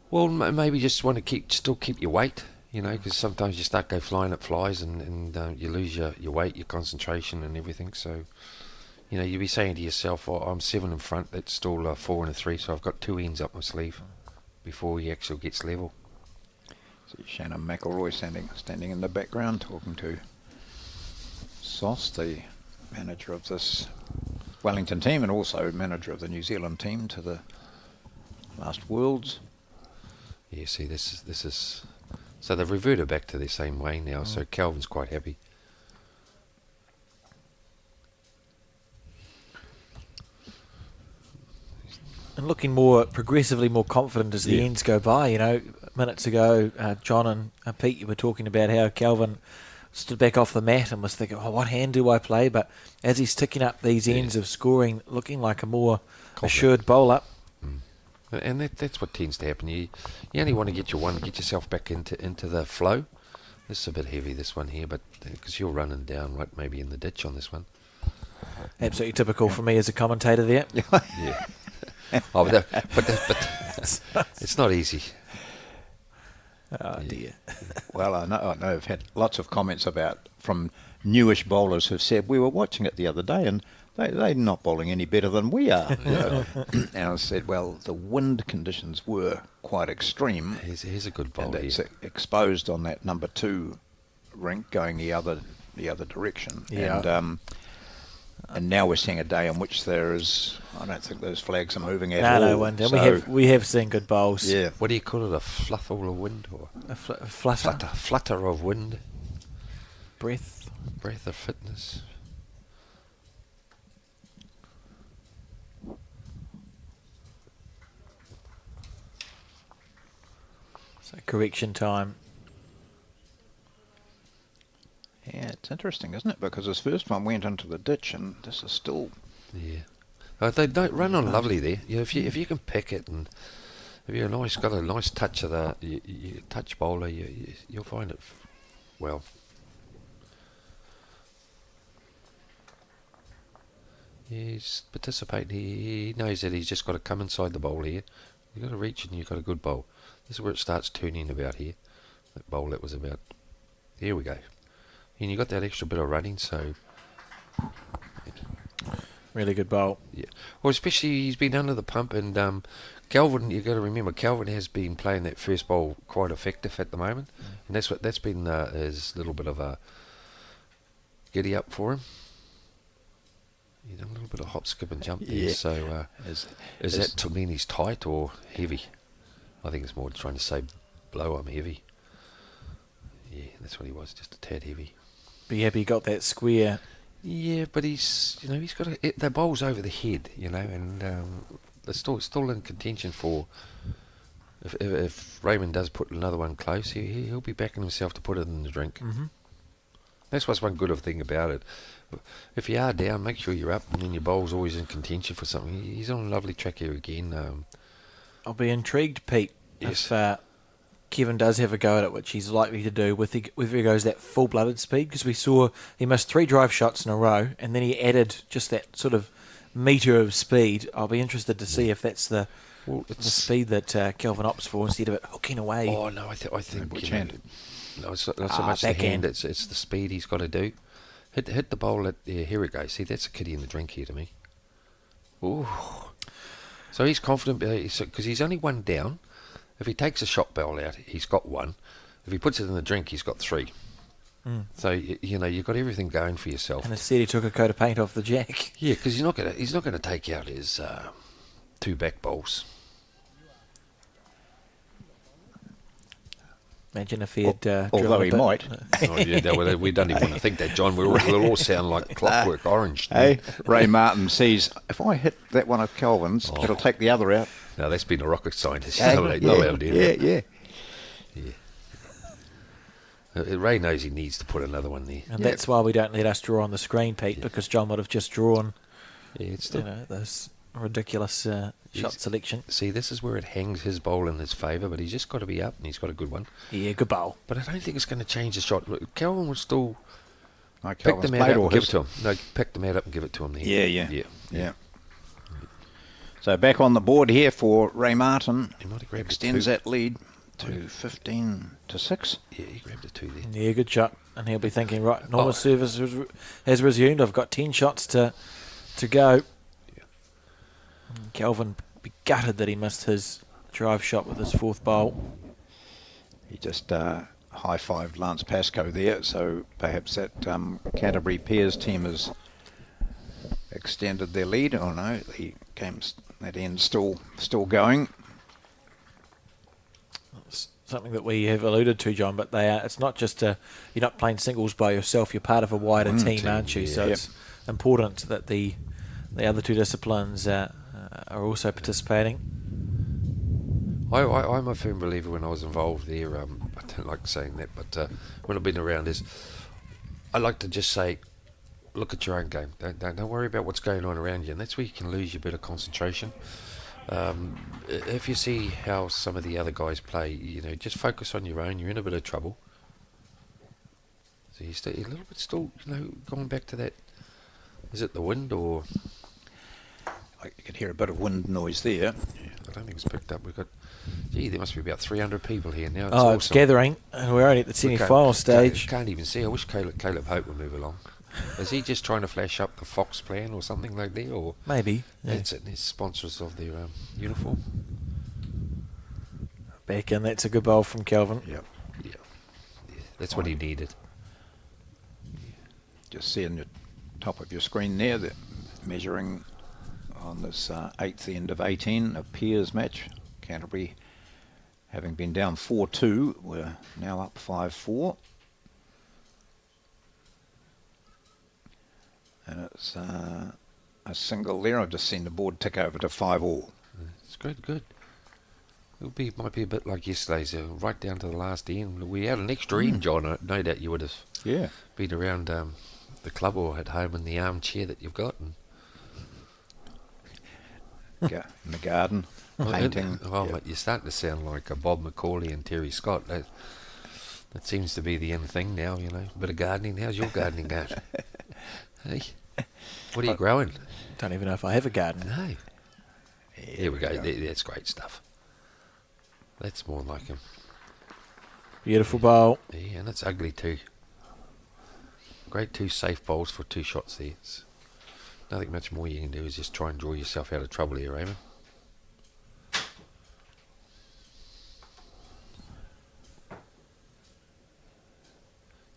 S3: Well, maybe just want to still keep your weight, because sometimes you start go flying at flies and you lose your weight, your concentration and everything. So, you'll be saying to yourself, oh, I'm 7 in front, that's still 4 and a 3, so I've got 2 ends up my sleeve before he actually gets level.
S2: See Shannon McElroy standing in the background talking to Sauce, the manager of this Wellington team and also manager of the New Zealand team to the last Worlds.
S3: Yeah, see, this is... So they've reverted back to their same way now, so Calvin's quite happy.
S1: And looking progressively more confident as the ends go by. Minutes ago, John and Pete, you were talking about how Calvin stood back off the mat and was thinking, what hand do I play? But as he's ticking up these ends of scoring, looking like a more assured bowler.
S3: And that's what tends to happen. You only want to get yourself back into the flow. This is a bit heavy, this one here, but because you're running down right maybe in the ditch on this one.
S1: Absolutely typical for me as a commentator there.
S3: Yeah. but it's not easy.
S1: Oh, dear.
S2: Well, I know I've had lots of comments from newish bowlers who've said, we were watching it the other day and they're not bowling any better than we are. And I said, well, the wind conditions were quite extreme.
S3: Here's a good bowl
S2: And it's
S3: here.
S2: exposed on that number 2 rink going the other direction.
S1: Yeah.
S2: And now we're seeing a day in which there is, I don't think those flags are moving at all.
S1: No wonder.
S2: So,
S1: We have seen good bowls.
S2: yeah.
S3: What do you call it? A fluffle of wind or
S1: A flutter.
S3: flutter of wind?
S1: Breath.
S3: Breath of fitness.
S1: So correction time.
S2: Yeah, it's interesting, isn't it? Because this first one went into the ditch, and this is still.
S3: Yeah, they don't run on lovely there. If you can pick it, and if you're got a nice touch of the touch bowler, you'll find it well. Yeah, he's participating. He knows that he's just got to come inside the bowl here. You've got to reach, and you've got a good bowl. This is where it starts turning about here. That bowl that was about. Here we go. And you got that extra bit of running, so
S1: Really good bowl.
S3: yeah. Well, especially he's been under the pump, and Calvin. You got to remember, Calvin has been playing that first bowl quite effective at the moment, and that's been his little bit of a giddy up for him. You know, a little bit of hop, skip, and jump there.
S2: Yeah.
S3: So is that to mean he's tight or heavy? I think it's more trying to say, blow, I'm heavy. Yeah, that's what he was, just a tad heavy.
S1: Be happy he got that square.
S3: Yeah, but he's got the bowl's over the head, and they're still in contention for. If Raymond does put another one close, he'll be backing himself to put it in the drink.
S1: Mm-hmm.
S3: That's what's one good thing about it. If you are down, make sure you're up, and then your bowl's always in contention for something. He's on a lovely track here again.
S1: I'll be intrigued, Pete,
S3: Yes.
S1: if Kevin does have a go at it, which he's likely to do, whether he goes that full-blooded speed, because we saw he missed 3 drive shots in a row, and then he added just that sort of metre of speed. I'll be interested to see if that's the
S3: Well,
S1: the
S3: it's
S1: speed that Kelvin opts for instead of it hooking away.
S3: Oh no, I think
S2: Which
S3: you know,
S2: hand?
S3: no, it's not so much the
S1: backhand.
S3: hand. It's the speed he's got to do. Hit the bowl at here we go. See, that's a kitty in the drink here to me. Ooh. So he's confident because he's only one down. If he takes a shot ball out, he's got one. If he puts it in the drink, he's got three. So you know you've got everything going for yourself.
S1: And instead he took a coat of paint off the jack.
S3: Yeah, because he's not gonna take out his two back bowls.
S1: Imagine if he had
S2: although he might.
S3: Oh, yeah, we don't even want to think that, John. We'll all sound like Clockwork Orange.
S2: Hey, Ray Martin sees, if I hit that one of Kelvin's, it'll take the other out.
S3: No, that's been a rocket scientist.
S2: Hey,
S3: No idea.
S2: yeah.
S3: Ray knows he needs to put another one there.
S1: And that's why we don't let us draw on the screen, Pete, because John would have just drawn
S3: Yeah, it's still,
S1: this ridiculous shot selection.
S3: see, this is where it hangs his bowl in his favour, but he's just got to be up, and he's got a good one.
S1: Yeah, good bowl.
S3: But I don't think it's going to change the shot. Kelvin will still
S2: No,
S3: pick
S2: Kelvin's
S3: them out
S2: played
S3: up
S2: all
S3: and give
S2: his.
S3: it to him. No, pick them out up and give it to him. Here.
S2: Yeah. So back on the board here for Ray Martin.
S3: He might have grabbed
S2: Extends
S3: a two.
S2: that lead to 15-6.
S3: Yeah, he grabbed a two there.
S1: Yeah, good shot. And he'll be thinking, right, normal service has resumed. I've got 10 shots to go.
S3: Yeah.
S1: And Kelvin be gutted that he missed his drive shot with his fourth bowl.
S2: He just high-fived Lance Pascoe there, so perhaps that Canterbury Pears team has extended their lead. Oh no, the game's that end's still going.
S1: It's something that we have alluded to, John, but it's not just you're not playing singles by yourself, you're part of a wider team, aren't you?
S3: yeah.
S1: So it's important that the other two disciplines are also participating.
S3: I'm a firm believer when I was involved there, I don't like saying that, but when I've been around I like to just say, look at your own game. Don't worry about what's going on around you, and that's where you can lose your bit of concentration. If you see how some of the other guys play, you know, just focus on your own. You're in a bit of trouble. So you're a little bit still, you know, going back to that. Is it the wind or?
S2: You could hear a bit of wind noise there.
S3: Yeah, I don't think it's picked up. We've got, there must be about 300 people here now. It's
S1: It's gathering, and we're only at the semi-final stage.
S3: Can't even see. I wish Caleb Hope would move along. Is he just trying to flash up the Fox plan or something like that? Or
S1: Maybe. Yeah.
S3: that's it. He's sponsors of their uniform.
S1: Back in, that's a good bowl from Kelvin.
S2: Yeah.
S3: Yeah, that's what he needed.
S2: Just seeing the top of your screen there, the measuring on this 8th end of 18, a Peers match. Canterbury, having been down 4-2, we're now up 5-4. And it's a single there. I've just seen the board tick over to 5-all.
S3: It's good. Might be a bit like yesterday's, right down to the last end. We had an extra end, John. No doubt you would have been around the club or at home in the armchair that you've got. And
S2: In the garden, painting.
S3: Mate, you're starting to sound like Bob McCauley and Terry Scott. That seems to be the end thing now, you know. A bit of gardening. How's your gardening going? Hey, what are you growing?
S1: Don't even know if I have a garden.
S3: No. Here we go. That's great stuff. That's more like him.
S1: Beautiful bowl.
S3: Yeah, and it's ugly too. Great two safe bowls for two shots there. It's nothing much more you can do is just try and draw yourself out of trouble here, Raymond.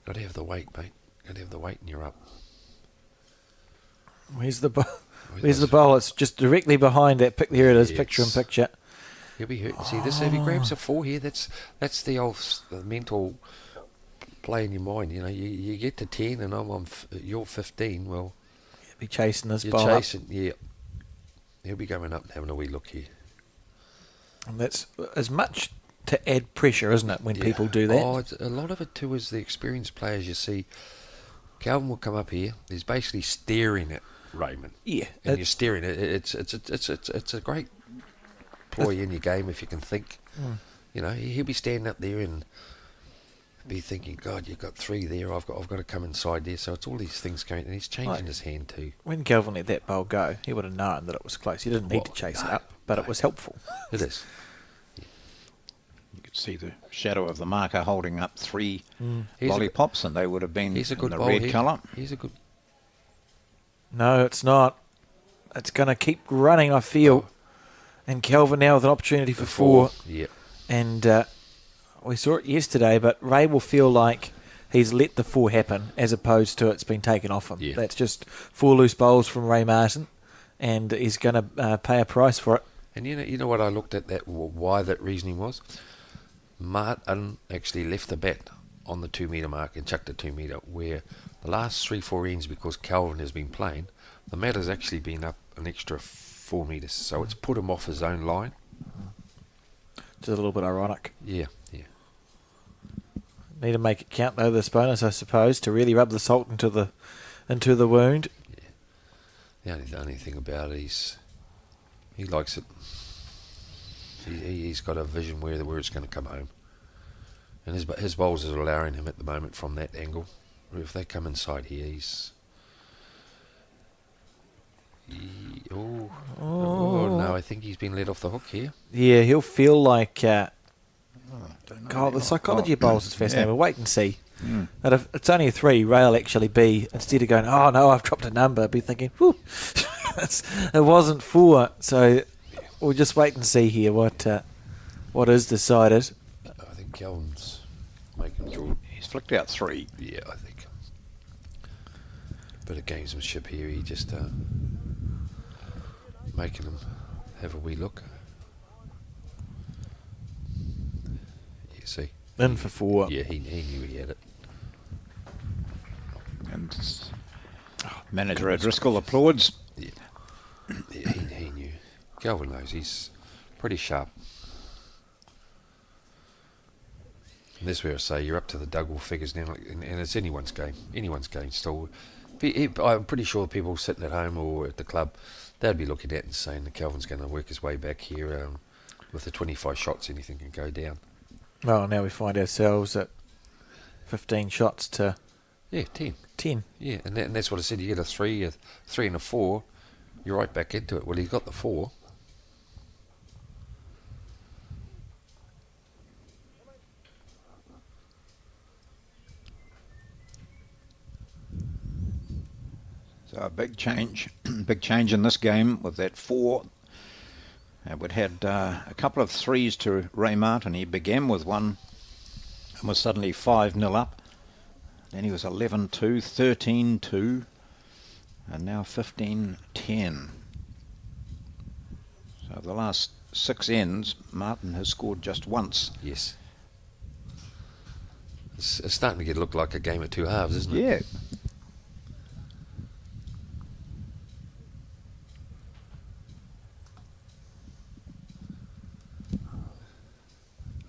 S3: Got to have the weight, mate. Got to have the weight and you're up.
S1: Where's the bowl? Where's the bowl? It's just directly behind that. Here it is, picture in picture.
S3: He'll be hurt. See this? If he grabs a 4 here, that's the old the mental play in your mind. You know, you get to 10 and you're 15. Well,
S1: He'll be chasing this
S3: you're
S1: bowl
S3: chasing.
S1: up.
S3: Yeah, he'll be going up and having a wee look here.
S1: And that's as much to add pressure, isn't it, when people do that?
S3: Oh, a lot of it too is the experienced players. You see, Calvin will come up here. He's basically staring at Raymond.
S1: Yeah,
S3: and you're staring. It's a great ploy in your game if you can think. You know, he'll be standing up there and be thinking, God, you've got 3 there. I've got to come inside there. So it's all these things going, and he's changing his hand too.
S1: When Kelvin let that bowl go, he would have known that it was close. He didn't need to chase it up. but it was helpful.
S3: It is.
S2: You could see the shadow of the marker holding up 3
S3: He's a
S2: lollipops, and they would have been
S3: He's a
S2: in
S3: good
S2: the
S3: bowl.
S2: red colour.
S3: He's a good.
S1: No, it's not. It's going to keep running, I feel. And Kelvin now with an opportunity for 4.
S3: Yeah.
S1: And we saw it yesterday, but Ray will feel like he's let the 4 happen as opposed to it's been taken off him.
S3: Yeah.
S1: That's just 4 loose bowls from Ray Martin, and he's going to pay a price for it.
S3: And you know what I looked at that why that reasoning was. Martin actually left the bat on the 2 metre mark and chucked it 2 metre, where the last 3-4 ends, because Calvin has been playing, the mat has actually been up an extra 4 metres, so it's put him off his own line.
S1: It's a little bit ironic.
S3: Yeah.
S1: Need to make it count though, this bonus, I suppose, to really rub the salt into the wound.
S3: The only thing about it is he likes it. He's got a vision where it's going to come home, and his bowls are allowing him at the moment from that angle. If they come inside here, no, I think he's been let off the hook here.
S1: Yeah, he'll feel like.
S2: Don't know.
S1: God, the psychology of bowls is fascinating.
S2: Yeah.
S1: We'll wait and see. But if it's only a 3, Ray'll actually be, instead of going, oh no, I've dropped a number, be thinking, whew, it wasn't 4. So we'll just wait and see here what is decided.
S3: I think Calvin's making draw.
S2: He's flicked out 3.
S3: Yeah, I think. Bit of gamesmanship here. He just making him have a wee look. You see.
S1: In for 4.
S3: Yeah, he knew he had it.
S2: And manager O'Driscoll applauds.
S3: Yeah, he knew. Calvin knows. He's pretty sharp. And this is where I say you're up to the Dugwell figures now, and it's anyone's game. Anyone's game still. I'm pretty sure people sitting at home or at the club, they'd be looking at it and saying that Calvin's going to work his way back here. With the 25 shots, anything can go down.
S1: Well, now we find ourselves at 15 shots to
S3: Yeah, 10.
S1: 10.
S3: Yeah, and that's what I said. You get a 3 and a 4, you're right back into it. Well, he's got the 4.
S2: So a big change in this game with that 4. We'd had a couple of 3s to Ray Martin. He began with 1 and was suddenly 5-0 up. Then he was 11-2, 13-2, and now 15-10. So the last 6 ends, Martin has scored just once.
S3: Yes. It's starting to look like a game of 2 halves, isn't it?
S2: Yeah.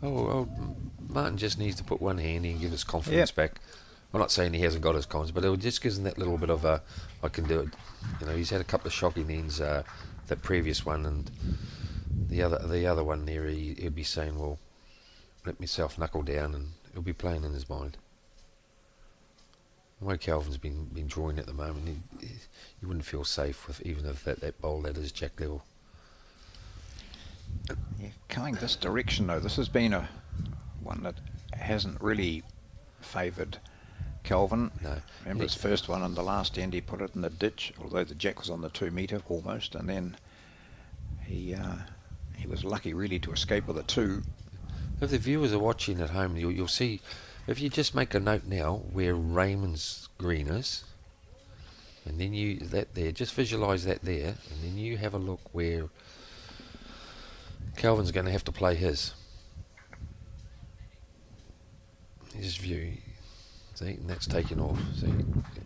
S3: Oh, Martin just needs to put one hand in and give his confidence back. I'm not saying he hasn't got his confidence, but it just gives him that little bit of I can do it. You know, he's had a couple of shocking ends, that previous one, and the other one there, he'd be saying, well, let myself knuckle down, and he'll be playing in his mind. The way Calvin's been drawing at the moment, you wouldn't feel safe with even if that bowl that is jack level.
S2: Yeah, coming this direction though, this has been one that hasn't really favoured Kelvin.
S3: No.
S2: Remember his first one, and the last end he put it in the ditch, although the jack was on the 2 metre almost, and then he was lucky really to escape with a 2.
S3: If the viewers are watching at home, you'll see, if you just make a note now where Raymond's green is, and then just visualise that there, and then you have a look where Calvin's going to have to play his. His view, see, and that's taken off. See,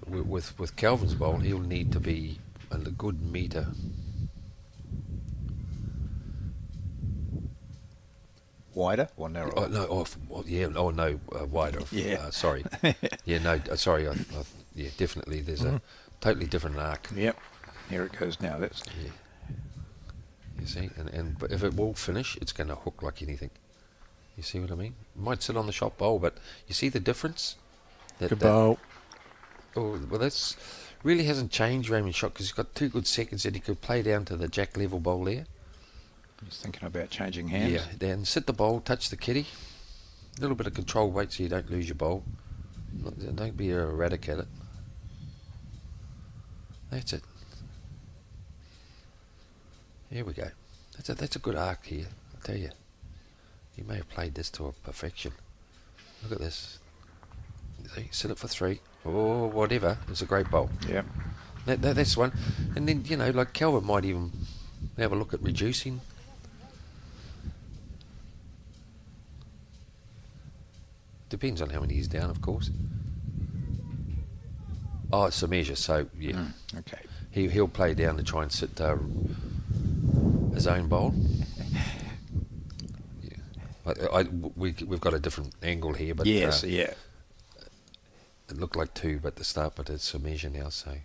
S3: with Calvin's bowl, he'll need to be a good metre.
S2: Wider or narrower?
S3: Oh no! No, wider.
S2: Yeah.
S3: Sorry. Yeah, no. Sorry. Yeah, definitely. There's a totally different arc.
S2: Yep. Here it goes now. That's
S3: Yeah. You see, but if it will finish, it's going to hook like anything. You see what I mean? It might sit on the shot bowl, but you see the difference.
S1: Good bowl.
S3: Oh, well, that's really hasn't changed Raymond's shot because he's got 2 good seconds that he could play down to the jack level bowl there.
S2: He's thinking about changing hands.
S3: Yeah, then sit the bowl, touch the kitty. A little bit of control weight so you don't lose your bowl. Don't be erratic at it. That's it. Here we go. That's a good arc here, I tell you. You may have played this to a perfection. Look at this. See, sit it for 3 or whatever. It's a great bowl.
S2: Yeah.
S3: That's one. And then, you know, like Calvin might even have a look at reducing. Depends on how many he's down, of course. Oh, it's a measure, so yeah.
S2: Okay.
S3: He'll play down to try and sit his own bowl. Yeah. We've got a different angle here, but
S2: Yes, yeah.
S3: it looked like 2 at the start, but it's a measure now, so and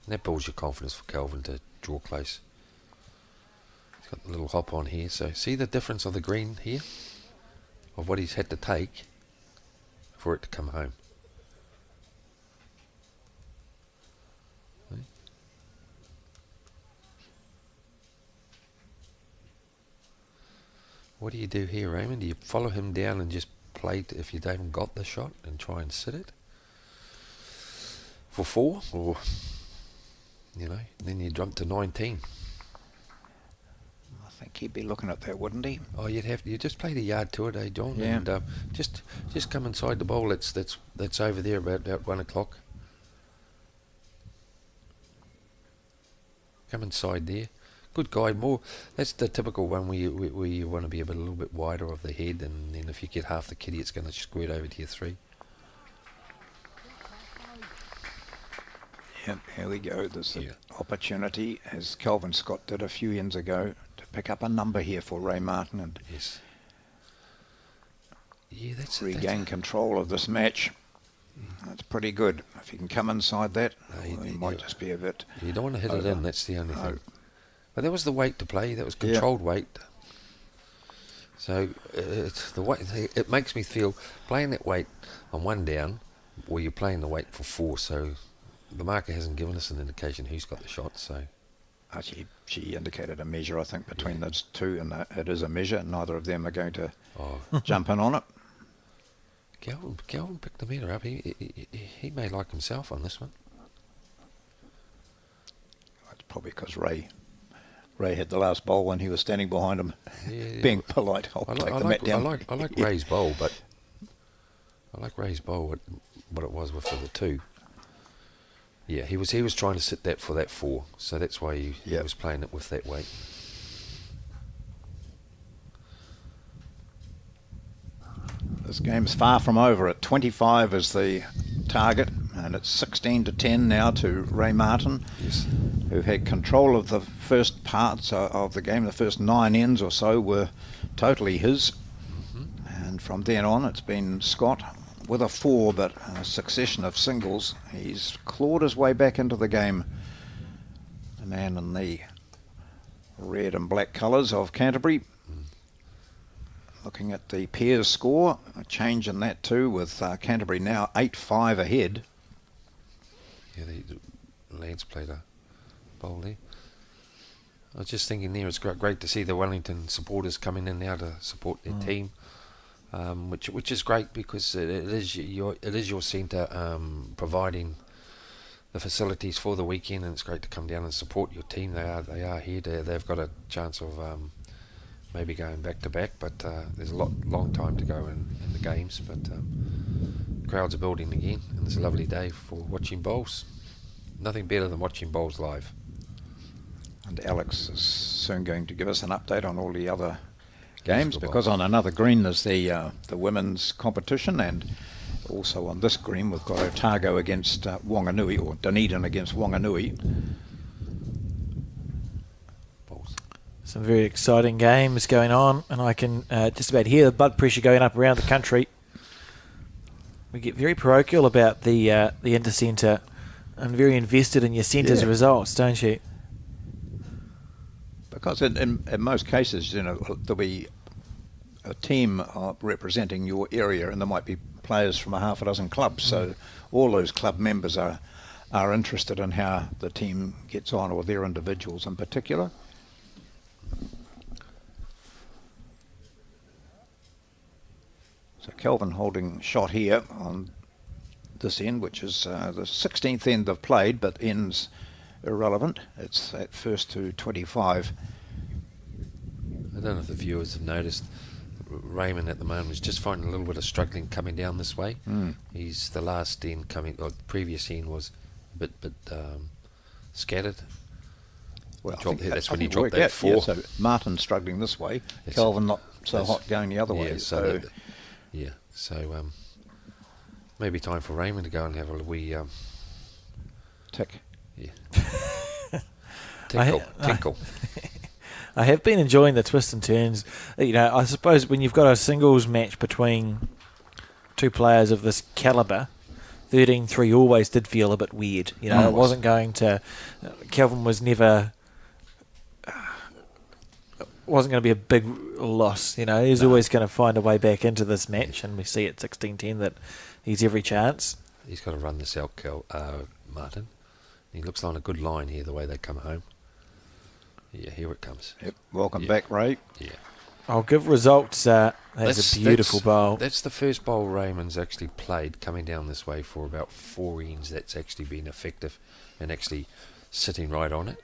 S3: that builds your confidence for Calvin to draw close. He's got the little hop on here, so see the difference of the green here, of what he's had to take for it to come home. What do you do here, Raymond? Do you follow him down and just play if you haven't got the shot and try and sit it for 4, or you know, then you jump to 19?
S2: I think he'd be looking at that, wouldn't he?
S3: Oh, you just play the yard to it, John?
S2: Yeah.
S3: And just come inside the bowl. That's over there about 1 o'clock. Come inside there. Good guide. More. That's the typical one where you want to be a little bit wider of the head, and then if you get half the kitty, it's going to squirt over to your 3.
S2: Yep, here we go. There's
S3: Yeah.
S2: an opportunity, as Calvin Scott did a few ends ago, to pick up a number here for Ray Martin and
S3: Yes. Yeah, that's
S2: regain control of this match. That's pretty good. If you can come inside that, he might just be a bit...
S3: You don't want to hit it in. That's the only
S2: No.
S3: thing. But that was the weight to play. That was controlled weight. So it's the weight. It makes me feel playing that weight on 1 down, or you're playing the weight for 4. So the marker hasn't given us an indication who's got the shot. So
S2: Actually, she indicated a measure, I think, between those two, and it is a measure. Neither of them are going to jump in on it.
S3: Calvin picked the meter up. He may like himself on this one.
S2: It's probably because Ray had the last bowl when he was standing behind him,
S3: Yeah,
S2: being polite. I'll take the mat down.
S3: I like Ray's bowl, but I like Ray's bowl. What it was for the 2. Yeah, he was trying to sit that for that 4, so that's why he was playing it with that weight.
S2: This game's far from over. At 25 is the target, and it's 16-10 now to Ray Martin,
S3: Yes.
S2: who had control of the first parts of the game. The first 9 ends or so were totally his, and from then on it's been Scott with a 4, but a succession of singles. He's clawed his way back into the game. The man in the red and black colours of Canterbury. Looking at the pairs score, a change in that too, with Canterbury now 8-5 ahead.
S3: Yeah, Lance played a bowl there. I was just thinking there, it's great to see the Wellington supporters coming in now to support their team, which is great, because it is your centre providing the facilities for the weekend, and it's great to come down and support your team. They are here. They've got a chance of maybe going back to back, but there's a long time to go in the games. But crowds are building again, and it's a lovely day for watching bowls. Nothing better than watching bowls live.
S2: And Alex is soon going to give us an update on all the other games,
S3: Musical
S2: because on another green there's the women's competition, and also on this green we've got Otago against Wanganui, or Dunedin against Wanganui.
S3: Bowls.
S1: Some very exciting games going on, and I can just about hear the blood pressure going up around the country. We get very parochial about the Intercentre, and very invested in your centre's results, don't you?
S2: Because in most cases, you know, there'll be a team representing your area, and there might be players from a half a dozen clubs. So all those club members are interested in how the team gets on, or their individuals in particular. So Kelvin holding shot here on this end, which is the 16th end they've played, but ends irrelevant. It's at first to 25.
S3: I don't know if the viewers have noticed, Raymond at the moment is just finding a little bit of struggling coming down this way. He's the last end coming, or the previous end was a bit scattered.
S2: Well,
S3: That's when he dropped that 4.
S2: Yeah, so Martin struggling this way, Kelvin not so hot going the other way.
S3: So maybe time for Raymond to go and have a wee
S2: tick.
S3: Yeah. Tinkle.
S1: I have been enjoying the twists and turns. I suppose when you've got a singles match between two players of this calibre, 13-3 always did feel a bit weird. It wasn't going to... Kelvin was never... wasn't going to be a big loss. He's always going to find a way back into this match, and we see at 16-10 that he's every chance.
S3: He's got to run this out, Martin. He looks like a good line here, the way they come home. Yeah, here it comes.
S2: Yep. Welcome back, Ray.
S3: Yeah.
S1: I'll give results. That's a beautiful bowl.
S3: That's the first bowl Raymond's actually played coming down this way for about 4 ends. That's actually been effective and actually sitting right on it.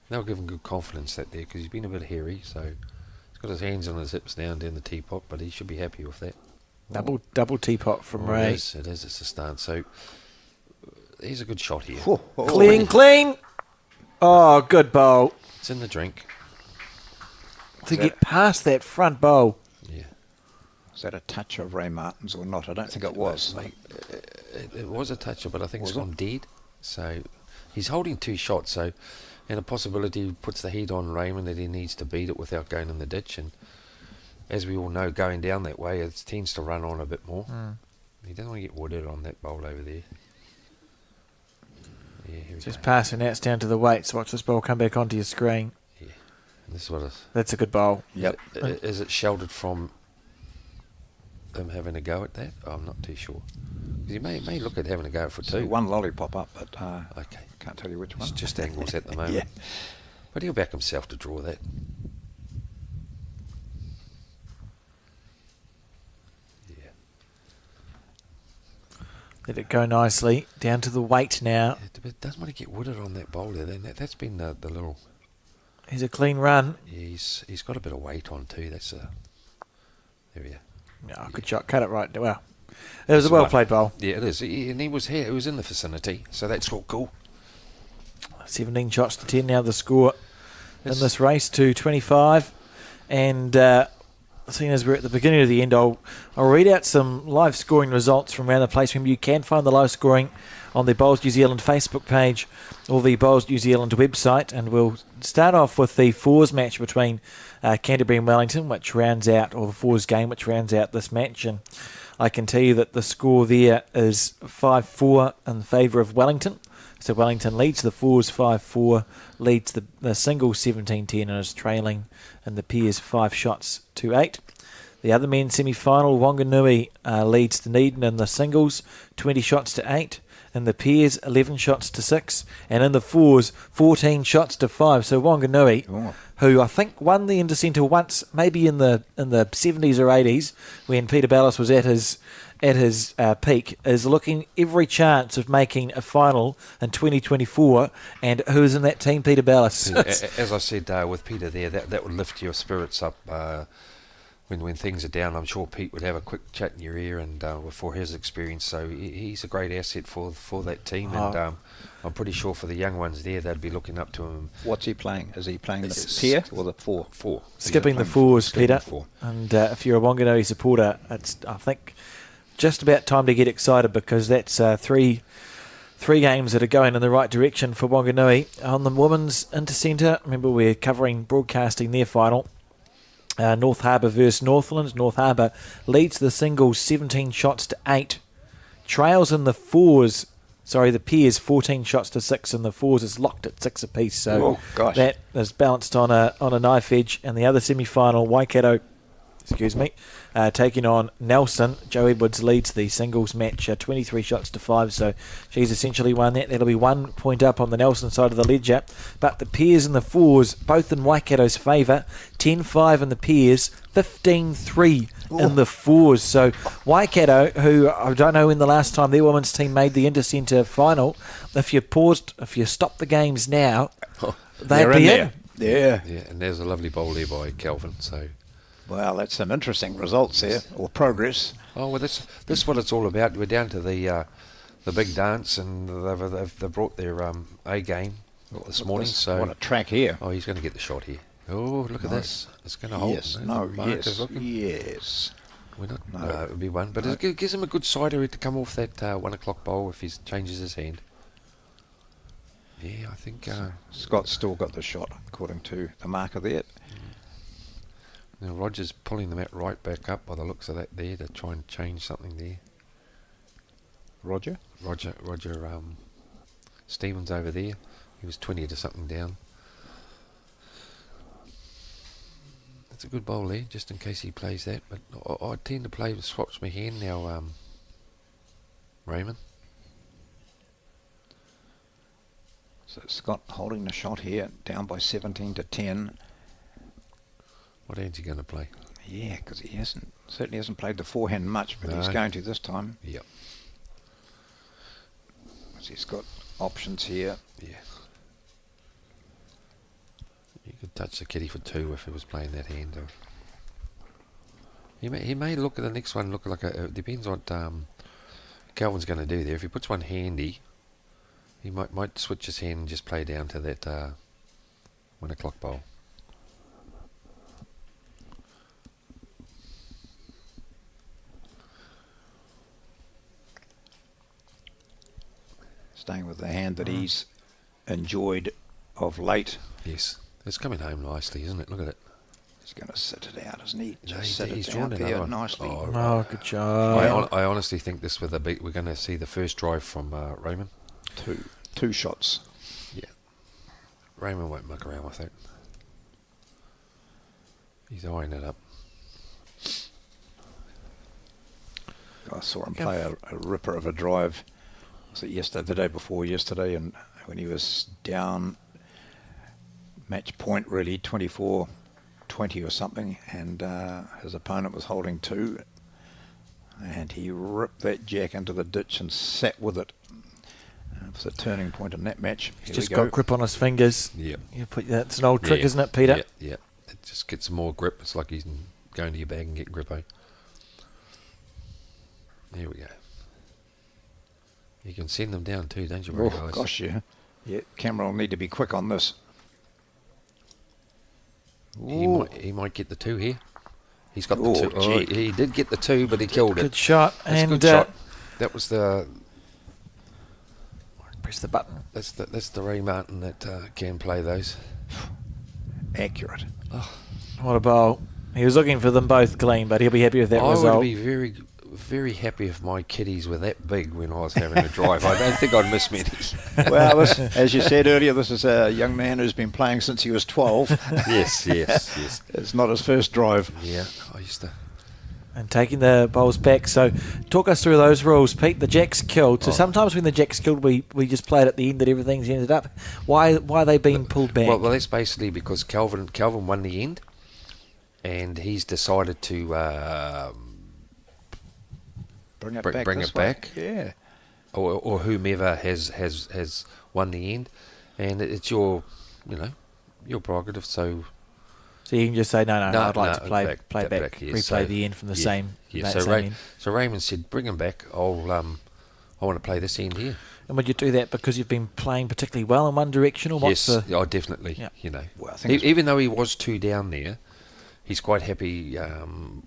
S3: That'll give him good confidence there because he's been a bit hairy, so he's got his hands on his hips now and down the teapot, but he should be happy with that.
S1: Double teapot from Ray.
S3: It is. It's a start. So here's a good shot here.
S1: Clean. Oh, good bowl.
S3: It's in the drink.
S1: To get past that front bowl.
S3: Yeah.
S2: Is that a touch of Ray Martin's or not? I don't think it was.
S3: It was a toucher, but I think it's gone dead. So he's holding 2 shots, and a possibility puts the heat on Raymond that he needs to beat it without going in the ditch. And as we all know, going down that way, it tends to run on a bit more. He doesn't want to get wooded on that bowl over there. Yeah, here we
S1: Just
S3: go.
S1: passing that's down to the weights. Watch this ball come back onto your screen.
S3: Yeah, this is what it's.
S1: That's a good bowl.
S2: Yep.
S3: Is it sheltered from them having a go at that? I'm not too sure. He may look at having a go for 2.
S2: So one lollipop up, but
S3: Okay.
S2: can't tell you which one.
S3: It's just angles at the moment.
S2: Yeah.
S3: But he'll back himself to draw that. Yeah.
S1: Let it go nicely. Down to the weight now.
S3: It doesn't want to get wooded on that boulder. Then that's been the little.
S1: He's a clean run.
S3: He's got a bit of weight on too. That's there we are.
S1: No, good shot. Cut it right. Well, it was a well played bowl.
S3: Yeah, it is. And he was here. He was in the vicinity, so that's all cool.
S1: 17 shots to 10 now the score in this race to 25. And seeing as we're at the beginning of the end, I'll read out some live scoring results from around the place. Remember, you can find the live scoring on the Bowls New Zealand Facebook page or the Bowls New Zealand website. And we'll start off with the fours match between Canterbury and Wellington, which rounds out, or the fours game, which rounds out this match. And I can tell you that the score there is 5-4 in favour of Wellington. So Wellington leads the fours 5-4, leads the singles 17-10 and is trailing in the pairs 5 shots to 8. The other men's semi-final, Wanganui leads Dunedin in the singles 20 shots to 8. In the pairs, 11 shots to 6. And in the fours, 14 shots to 5. So Wanganui, who I think won the Intercentre once, maybe in the 70s or 80s, when Peter Ballas was at his peak, is looking every chance of making a final in 2024. And who is in that team? Peter Ballas.
S3: As I said with Peter there, that would lift your spirits up when things are down. I'm sure Pete would have a quick chat in your ear and for his experience. So he's a great asset for that team. And I'm pretty sure for the young ones there, they'd be looking up to him.
S2: What's he playing? Is he playing the pair or the 4?
S3: 4.
S1: Skipping the fours, Peter.
S3: 4.
S1: And if you're a Wanganui supporter, it's, I think, just about time to get excited, because that's three games that are going in the right direction for Wanganui. On the women's Intercentre, remember we're broadcasting their final. North Harbour versus Northlands. North Harbour leads the singles 17 shots to 8. Trails in the the pairs 14 shots to 6, and the fours is locked at 6 apiece. So that is balanced on a knife edge. And the other semi-final, Waikato taking on Nelson. Joe Edwards leads the singles match 23 shots to 5, so she's essentially won that. That'll be 1 point up on the Nelson side of the ledger. But the pairs and the fours, both in Waikato's favour. 10-5 in the pairs, 15-3 in the fours. So Waikato, who I don't know when the last time their women's team made the Intercentre final, if you stop the games now, they'd be in.
S2: Yeah.
S3: Yeah, and there's a lovely bowl there by Kelvin. So,
S2: Well, that's some interesting results there, or progress.
S3: oh well, this is what it's all about. We're down to the big dance, and they've brought their A game this morning. So
S2: What a track here.
S3: oh, he's going to get the shot here. Oh, look at this! It's going to hold.
S2: Yes, yes.
S3: We're not.
S2: No.
S3: It would be one, but it gives him a good cider to come off that 1 o'clock bowl if he changes his hand. Yeah, I think.
S2: Scott's still got the shot, according to the marker there.
S3: Now Roger's pulling the mat right back up by the looks of that there to try and change something there.
S2: Roger?
S3: Roger. Stevens over there. He was 20 to something down. That's a good bowl there, just in case he plays that. But I tend to play with swaps my hand now, Raymond.
S2: So Scott holding the shot here, down by 17 to 10.
S3: What hand's he going to play?
S2: Yeah, because he certainly hasn't played the forehand much, but he's
S3: No.
S2: going to this time.
S3: Yep.
S2: So he's got options here.
S3: Yeah. You could touch the kitty for 2 if he was playing that hand. Or he may look at the next one. Look like it depends on what Calvin's going to do there. If he puts one handy, he might switch his hand and just play down to that 1 o'clock bowl.
S2: Staying with the hand that he's enjoyed of late.
S3: Yes, it's coming home nicely, isn't it? Look at it.
S2: He's going to sit it out, isn't he?
S3: No,
S2: Just
S3: he's
S2: sit it
S3: drawn
S2: out
S3: another
S2: there
S3: one.
S2: nicely.
S1: Oh, good job.
S3: I honestly think this we're going to see the first drive from Raymond.
S2: Two shots.
S3: Yeah, Raymond won't muck around with it. He's eyeing it up.
S2: I saw him play a ripper of a drive. Was it yesterday, the day before yesterday, and when he was down match point really 24-20 or something, and his opponent was holding 2, and he ripped that jack into the ditch and sat with it. It was a turning point in that match.
S1: He's just got grip on his fingers.
S3: Yep.
S1: That's an old trick, isn't it, Peter?
S3: Yeah. It just gets more grip. It's like he's going to your bag and getting grip, eh? There we go. You can send them down too, don't you worry,
S2: Oh,
S3: guys?
S2: gosh, yeah. Yeah, camera will need to be quick on this.
S3: He might get the 2 here. He's got the 2. Oh,
S2: gee.
S3: he did get the 2, but he killed it.
S1: Good shot.
S3: That's
S1: And
S3: a good shot. That was the...
S1: press the button.
S3: That's the Ray Martin that can play those.
S2: Accurate.
S1: What a bowl. He was looking for them both clean, but he'll be happy with that
S3: I
S1: result.
S3: would be very, very happy if my kiddies were that big when I was having a drive. I don't think I'd miss many.
S2: Well, as you said earlier, this is a young man who's been playing since he was 12.
S3: Yes.
S2: It's not his first drive.
S3: Yeah, I used to.
S1: And taking the bowls back. So talk us through those rules, Pete. The jack's killed. So sometimes when the jack's killed, we just play it at the end that everything's ended up. Why are they being pulled back?
S3: Well, that's basically because Kelvin won the end, and he's decided to
S2: Bring it
S3: bring
S2: this
S3: it
S2: way.
S3: back.
S2: Yeah.
S3: or whomever has won the end, and it's your prerogative. So
S1: you can just say, no, I'd like to play back,
S3: yes.
S1: replay
S3: So,
S1: the end from the
S3: yeah,
S1: same.
S3: Yeah.
S1: that
S3: So
S1: same end.
S3: Raymond said, bring him back. I want to play this end here.
S1: And would you do that because you've been playing particularly well in one direction, or what's
S3: Yes,
S1: the?
S3: definitely.
S1: Yeah.
S2: Well, I think
S3: Even though he was 2 down there, he's quite happy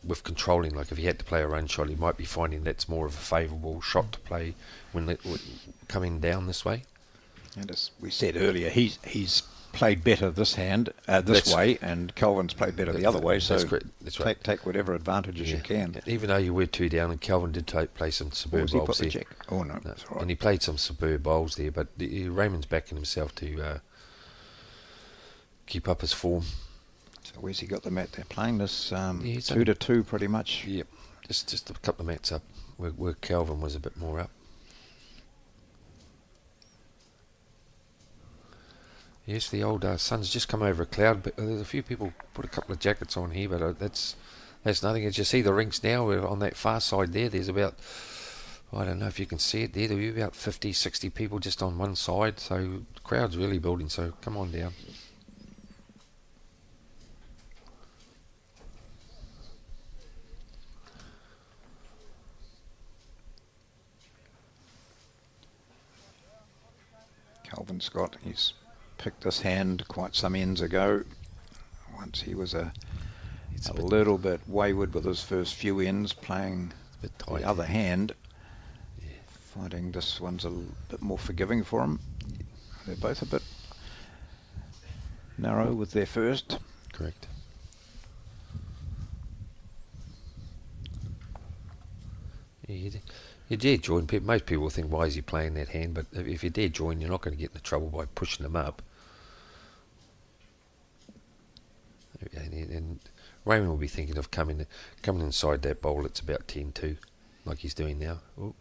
S3: with controlling. Like if he had to play a run shot, he might be finding that's more of a favourable shot to play when coming down this way.
S2: And as we said earlier, he's played better this hand, this way, and Kelvin's played better the other way. So
S3: that's correct. That's right.
S2: take whatever advantages you can.
S3: Even though you were 2 down, and Kelvin did play some
S2: Or
S3: superb
S2: has he
S3: bowls
S2: put the
S3: there.
S2: jack? Oh no, that's all right.
S3: And he played some superb bowls there, but Raymond's backing himself to keep up his form.
S2: So where's he got the mat? They're playing this
S3: he's
S2: 2-2 pretty much.
S3: Yep, just a couple of mats up where Calvin was a bit more up. Yes, the old sun's just come over a cloud, but there's a few people put a couple of jackets on here, but that's nothing. As you see the rinks now, we're on that far side there, there's about, I don't know if you can see it there, there'll be about 50, 60 people just on one side, so the crowd's really building, so come on down.
S2: Calvin Scott, he's picked this hand quite some ends ago. Once he was a little bit wayward with his first few ends, playing the other hand.
S3: Yeah.
S2: Finding this one's a bit more forgiving for him. They're both a bit narrow with their first.
S3: Correct. Yeah, you dare join. Most people think, why is he playing that hand? But if you dare join, you're not going to get into trouble by pushing them up. And Raymond will be thinking of coming inside that bowl. It's about 10-2, like he's doing now. Ooh.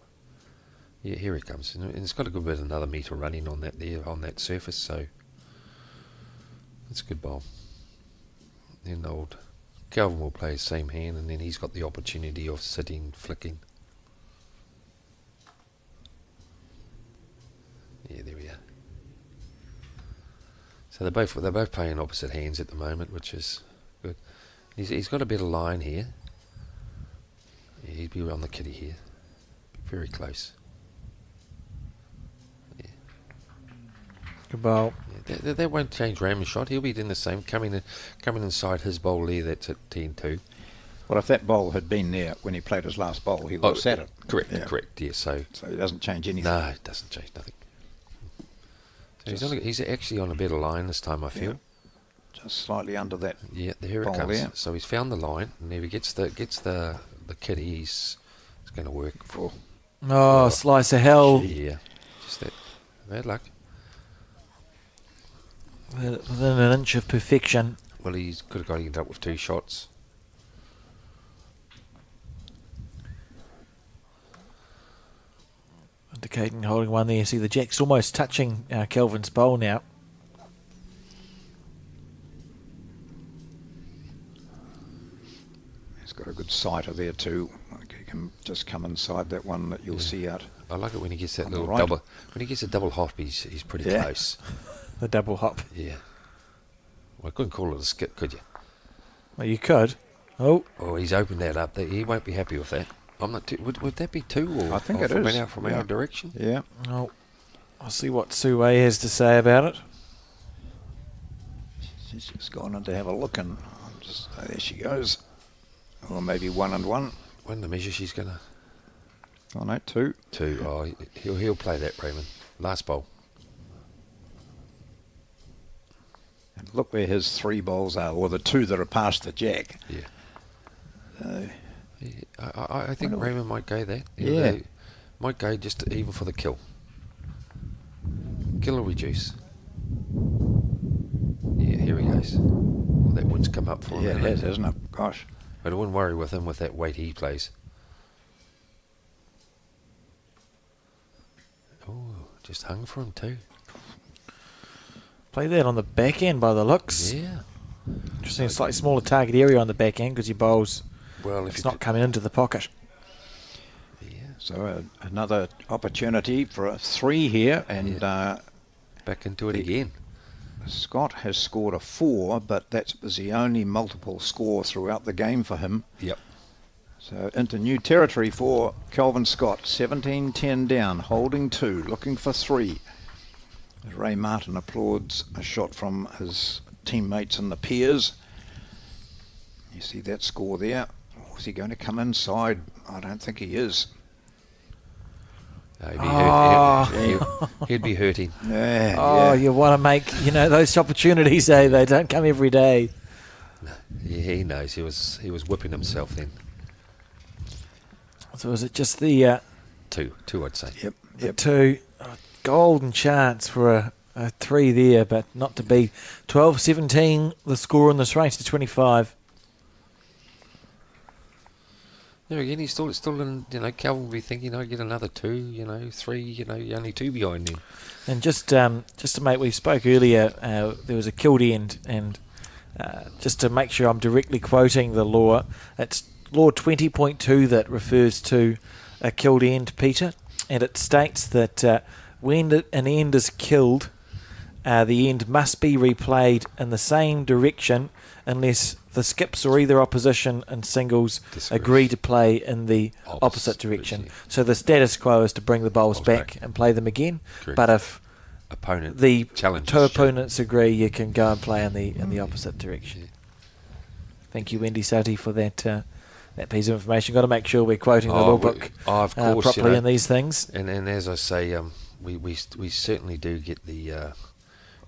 S3: Yeah, here he comes, and it's got a good bit of another metre running on that there on that surface. So it's a good bowl. Then old Calvin will play his same hand, and then he's got the opportunity of sitting, flicking. Yeah, there we are. So they're both playing opposite hands at the moment, which is good. He's got a better line here. Yeah, he'd be on the kitty here, very close. Yeah.
S1: Good bowl.
S3: Yeah, that won't change Raymond's shot. He'll be doing the same, coming inside his bowl there. That's at 10-2.
S2: Well, if that bowl had been there when he played his last bowl, he would have sat it.
S3: Correct,
S2: Yeah.
S3: correct. Yeah, so
S2: it doesn't change anything.
S3: no, it doesn't change nothing. So he's actually on a better line this time, I feel.
S2: Yeah. Just slightly under that.
S3: Yeah, there it
S2: bowl
S3: comes.
S2: there.
S3: So he's found the line, and if he gets the kitty, it's going to work for.
S1: Oh, slice of hell.
S3: Yeah, just that bad luck.
S1: Within an inch of perfection.
S3: Well, he's could have got ended up with 2 shots.
S1: Indicating holding one there. You see the jack's almost touching Kelvin's bowl now.
S2: He's got a good sighter there too. Like he can just come inside that one that you'll see out.
S3: I like it when he gets that
S2: On the
S3: little
S2: right.
S3: double. When he gets a double hop, he's pretty
S2: Yeah.
S3: close.
S1: The double hop.
S3: Yeah. Well, I couldn't call it a skip, could you?
S1: Well, you could. Oh,
S3: Oh, he's opened that up. He won't be happy with that. I'm not. Would that be 2? Or
S2: I think
S3: or
S2: it
S3: from
S2: is.
S3: From
S2: Yeah.
S3: our direction.
S2: Yeah.
S1: oh. I'll see what Sue has to say about it.
S2: She's just gone in to have a look, and there she goes. Or maybe 1 and 1.
S3: When the measure she's gonna
S2: Oh no, 2.
S3: 2. Oh, he'll play that, Raymond. Last bowl.
S2: And look where his 3 bowls are, or the 2 that are past the jack.
S3: Yeah.
S2: Uh,
S3: I think
S2: Wonder-
S3: Raymond might go there.
S2: Yeah.
S3: Might go just even for the kill. Kill or reduce. Yeah, here he goes. Well, that wind's come up for him.
S2: yeah, it
S3: hasn't
S2: has, hasn't it? Gosh.
S3: But I wouldn't worry with him with that weight he plays. Oh, just hung for him too.
S1: Play that on the back end by the looks.
S3: Yeah.
S1: Interesting, slightly smaller target area on the back end because your bowl's
S3: Well, if
S1: it's
S3: you
S1: not coming into the pocket.
S3: yeah,
S2: So another opportunity for a 3 here, and
S3: back into it again.
S2: Scott has scored a 4, but that was the only multiple score throughout the game for him.
S3: Yep.
S2: So into new territory for Calvin Scott. 17-10 down, holding 2, looking for 3. As Ray Martin applauds a shot from his teammates and the peers. You see that score there. Oh, is he going to come inside? I don't think he is.
S3: He'd be hurting.
S2: Yeah,
S1: Oh, you want to make, those opportunities, they don't come every day.
S3: Yeah, he knows. He was whipping himself then.
S1: So is it just the
S3: 2, I'd say.
S2: Yep.
S1: two golden chance for a 3 there, but not to be. 12-17, the score in this race to 25.
S3: There again, he's still in, Calvin will be thinking, I get another 2, 3, you're only 2 behind him.
S1: And just to make, we spoke earlier, there was a killed end, and just to make sure I'm directly quoting the law, it's law 20.2 that refers to a killed end, Peter, and it states that when an end is killed, the end must be replayed in the same direction unless the skips or either opposition and singles agree to play in the opposite direction. So the status quo is to bring the bowls back and play them again.
S3: Correct.
S1: But if the
S3: challenges
S1: two opponents agree, you can go and play in the opposite direction.
S3: Yeah.
S1: Thank you, Wendy Soti, for that piece of information. Got to make sure we're quoting the law book
S3: of course,
S1: properly in these things.
S3: And as I say, we certainly do get the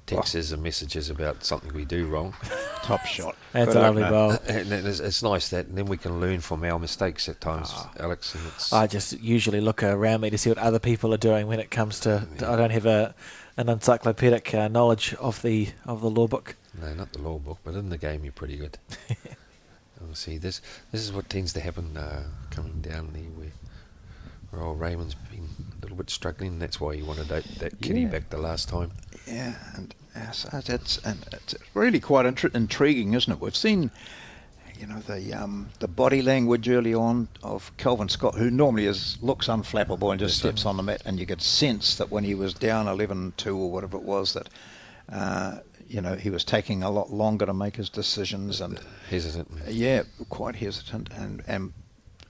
S3: texts and messages about something we do wrong.
S2: Top shot.
S1: That's a lovely bowl.
S3: And it's nice that, and then we can learn from our mistakes at times, Alex. And
S1: I just usually look around me to see what other people are doing when it comes to. I don't have an encyclopedic knowledge of the law book.
S3: No, not the law book, but in the game you're pretty good. See, this is what tends to happen coming down there where old Raymond's been a little bit struggling, and that's why he wanted that kitty back the last time.
S2: Yeah, and it's really quite intriguing, isn't it? We've seen, the body language early on of Kelvin Scott, who normally looks unflappable and just steps on the mat, and you could sense that when he was down 11-2 or whatever it was, that he was taking a lot longer to make his decisions and
S3: hesitant.
S2: Yeah, quite hesitant and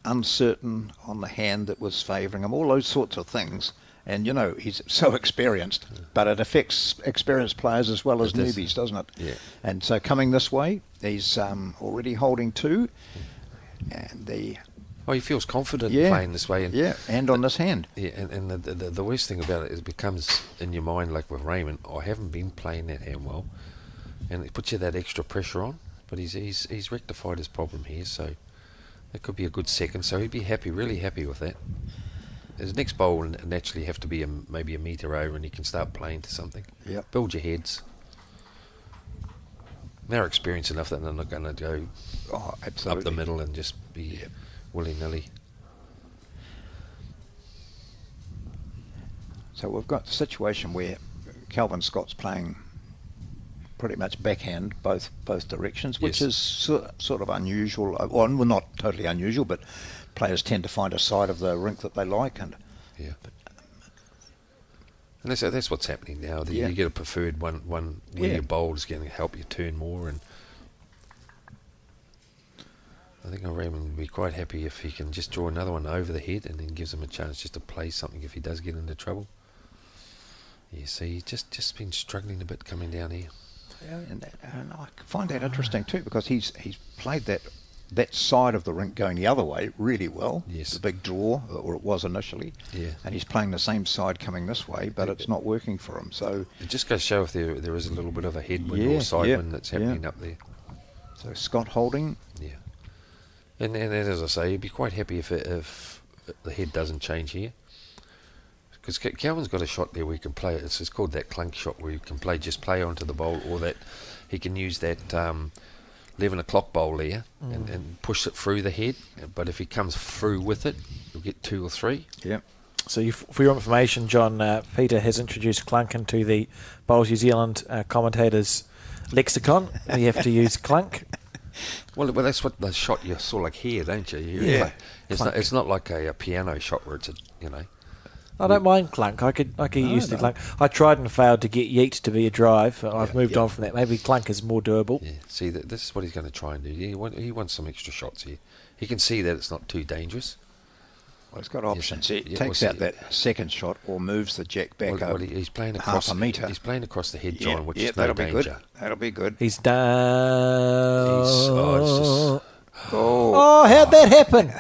S2: uncertain on the hand that was favouring him. All those sorts of things. And he's so experienced, but it affects experienced players as well as newbies, doesn't it?
S3: Yeah.
S2: And so coming this way, he's already holding 2, and
S3: he feels confident playing this way.
S2: And on this hand.
S3: Yeah, and the worst thing about it is it becomes in your mind, like with Raymond, I haven't been playing that hand well, and it puts you that extra pressure on. But he's rectified his problem here, so that could be a good second. So he'd be happy, really happy with that. His next bowl will naturally have to be maybe a metre over, and he can start playing to something.
S2: Yep.
S3: Build your heads. They're experienced enough that they're not going to go up the middle and just be willy-nilly.
S2: So we've got the situation where Kelvin Scott's playing pretty much backhand both directions, which is sort of unusual. Well, not totally unusual, but players tend to find a side of the rink that they like, and
S3: that's what's happening now. You get a preferred one when your bowl is going to help you turn more, and I think Raymond would be quite happy if he can just draw another one over the head, and then gives him a chance just to play something if he does get into trouble. Yeah, see, he's just been struggling a bit coming down here.
S2: Yeah, and I find that interesting too, because he's played that side of the rink going the other way really well.
S3: Yes.
S2: The big draw, or it was initially.
S3: Yeah. And
S2: he's playing the same side coming this way, but it's not working for him. So
S3: it just goes to show if there is a little bit of a headwind or sidewind that's happening up there.
S2: So Scott holding.
S3: Yeah. And as I say, you'd be quite happy if the head doesn't change here. Because Calvin's got a shot there where he can play. It's called that clunk shot, where you can play onto the bowl, or that he can use that 11 o'clock bowl there and push it through the head. But if he comes through with it, you'll get 2 or 3.
S2: Yeah.
S1: So for your information, John, Peter has introduced clunk into the Bowls New Zealand commentators' lexicon. You have to use clunk.
S3: Well, that's what the shot you saw like here, don't you? It's not like a piano shot where it's
S1: I don't mind clunk. I could use the clunk. I tried and failed to get yeet to be a drive. I've moved on from that. Maybe clunk is more doable.
S3: Yeah. See, this is what he's going to try and do. He wants some extra shots here. He can see that it's not too dangerous.
S2: Well, he's got options. He takes out that second shot or moves the jack back
S3: well, he's playing across
S2: half a metre.
S3: He's playing across the head, John, which is
S2: that'll
S3: no
S2: be
S3: danger.
S2: Good. That'll be good.
S1: He's down.
S2: Oh,
S1: how'd that happen?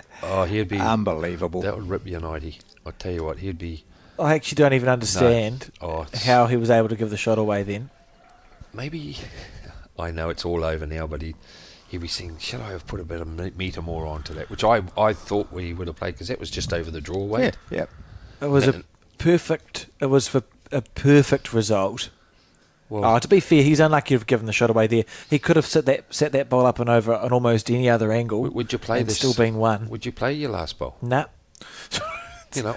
S3: He'd be
S2: unbelievable.
S3: That would rip you nighty. I tell you what, he'd be.
S1: I actually don't even understand how he was able to give the shot away then.
S3: Maybe, I know it's all over now, but he'd be saying, shall I have put a bit of metre more onto that? Which I thought we would have played, because that was just over the draw weight.
S2: Yeah.
S1: It was for a perfect result
S3: Well,
S1: To be fair, he's unlucky to have given the shot away there. He could have set that ball up and over on almost any other angle.
S3: would you play
S1: and
S3: this?
S1: Still been one.
S3: Would you play your last bowl?
S1: Nah.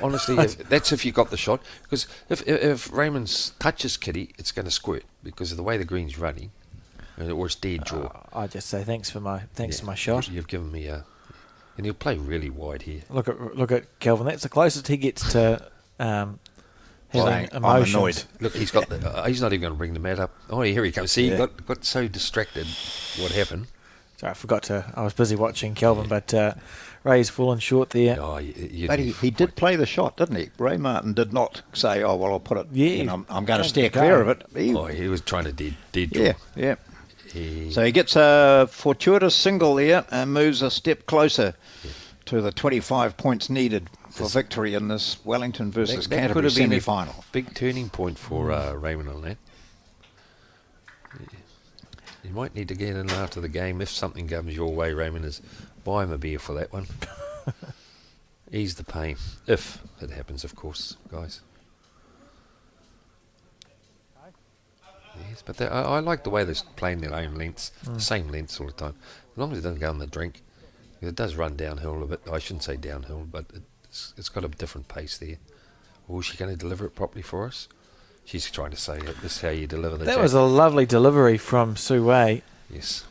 S3: Honestly, that's if you got the shot. Because if Raymond's touches Kitty, it's going to squirt because of the way the green's running, or it's dead draw.
S1: I just say thanks for my shot.
S3: You've given me a, and he'll play really wide here.
S1: Look at Kelvin. That's the closest he gets to having
S2: I'm
S1: emotions.
S2: annoyed.
S3: Look, he's got. He's not even going to bring the mat up. Oh, here he comes. See, he got so distracted. What happened?
S1: Sorry, I was busy watching Kelvin, but Ray's fallen short there.
S3: Oh,
S2: But he did play the shot, didn't he? Ray Martin did not say, "Oh well, I'll put it."
S1: Yeah,
S2: I'm going to steer clear of it.
S3: He was trying to dead draw.
S2: Yeah. So he gets a fortuitous single there and moves a step closer to the 25 points needed for victory in this Wellington versus
S3: that
S2: Canterbury
S3: could have been a
S2: semi-final.
S3: big turning point for Raymond on that. You might need to get in after the game if something comes your way, Raymond, is buy him a beer for that one. Ease the pain. If it happens, of course, guys. Yes, but I like the way they're playing their own lengths, the same lengths all the time. As long as it doesn't go on the drink. It does run downhill a bit. I shouldn't say downhill, but it's got a different pace there. Or is she going to deliver it properly for us? She's trying to say this is how you deliver the
S1: That
S3: jack.
S1: was a lovely delivery from Sue Wei,
S3: Yes.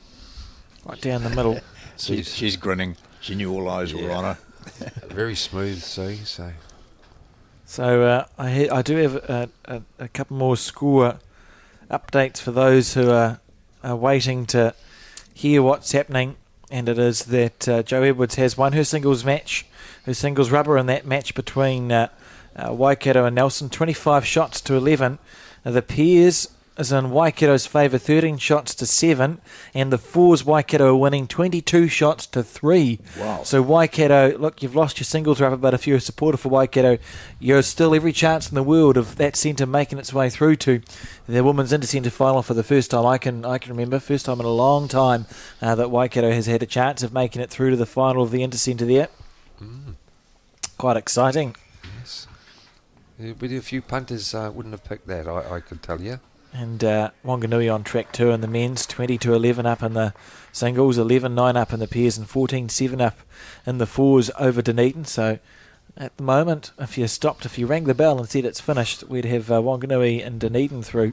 S1: right down the middle.
S2: She's grinning. She knew all eyes were on her.
S3: Very smooth, Sue.
S1: So I do have a couple more score updates for those who are waiting to hear what's happening, and it is that Jo Edwards has won her singles rubber in that match between Waikato and Nelson, 25 shots to 11. The pairs is in Waikato's favour, 13 shots to 7, and the fours Waikato are winning 22 shots to 3.
S2: Wow.
S1: So Waikato, look, you've lost your singles rubber, but if you're a supporter for Waikato, you're still every chance in the world of that centre making its way through to the women's Intercentre final for the first time I can remember, first time in a long time that Waikato has had a chance of making it through to the final of the Intercentre there. Quite exciting.
S3: Yes. With a few punters wouldn't have picked that, I could tell you.
S1: And Wanganui on track 2 in the men's, 20-11 up in the singles, 11-9 up in the pairs, and 14-7 up in the fours over Dunedin. So at the moment, if you rang the bell and said it's finished, we'd have Wanganui and Dunedin through.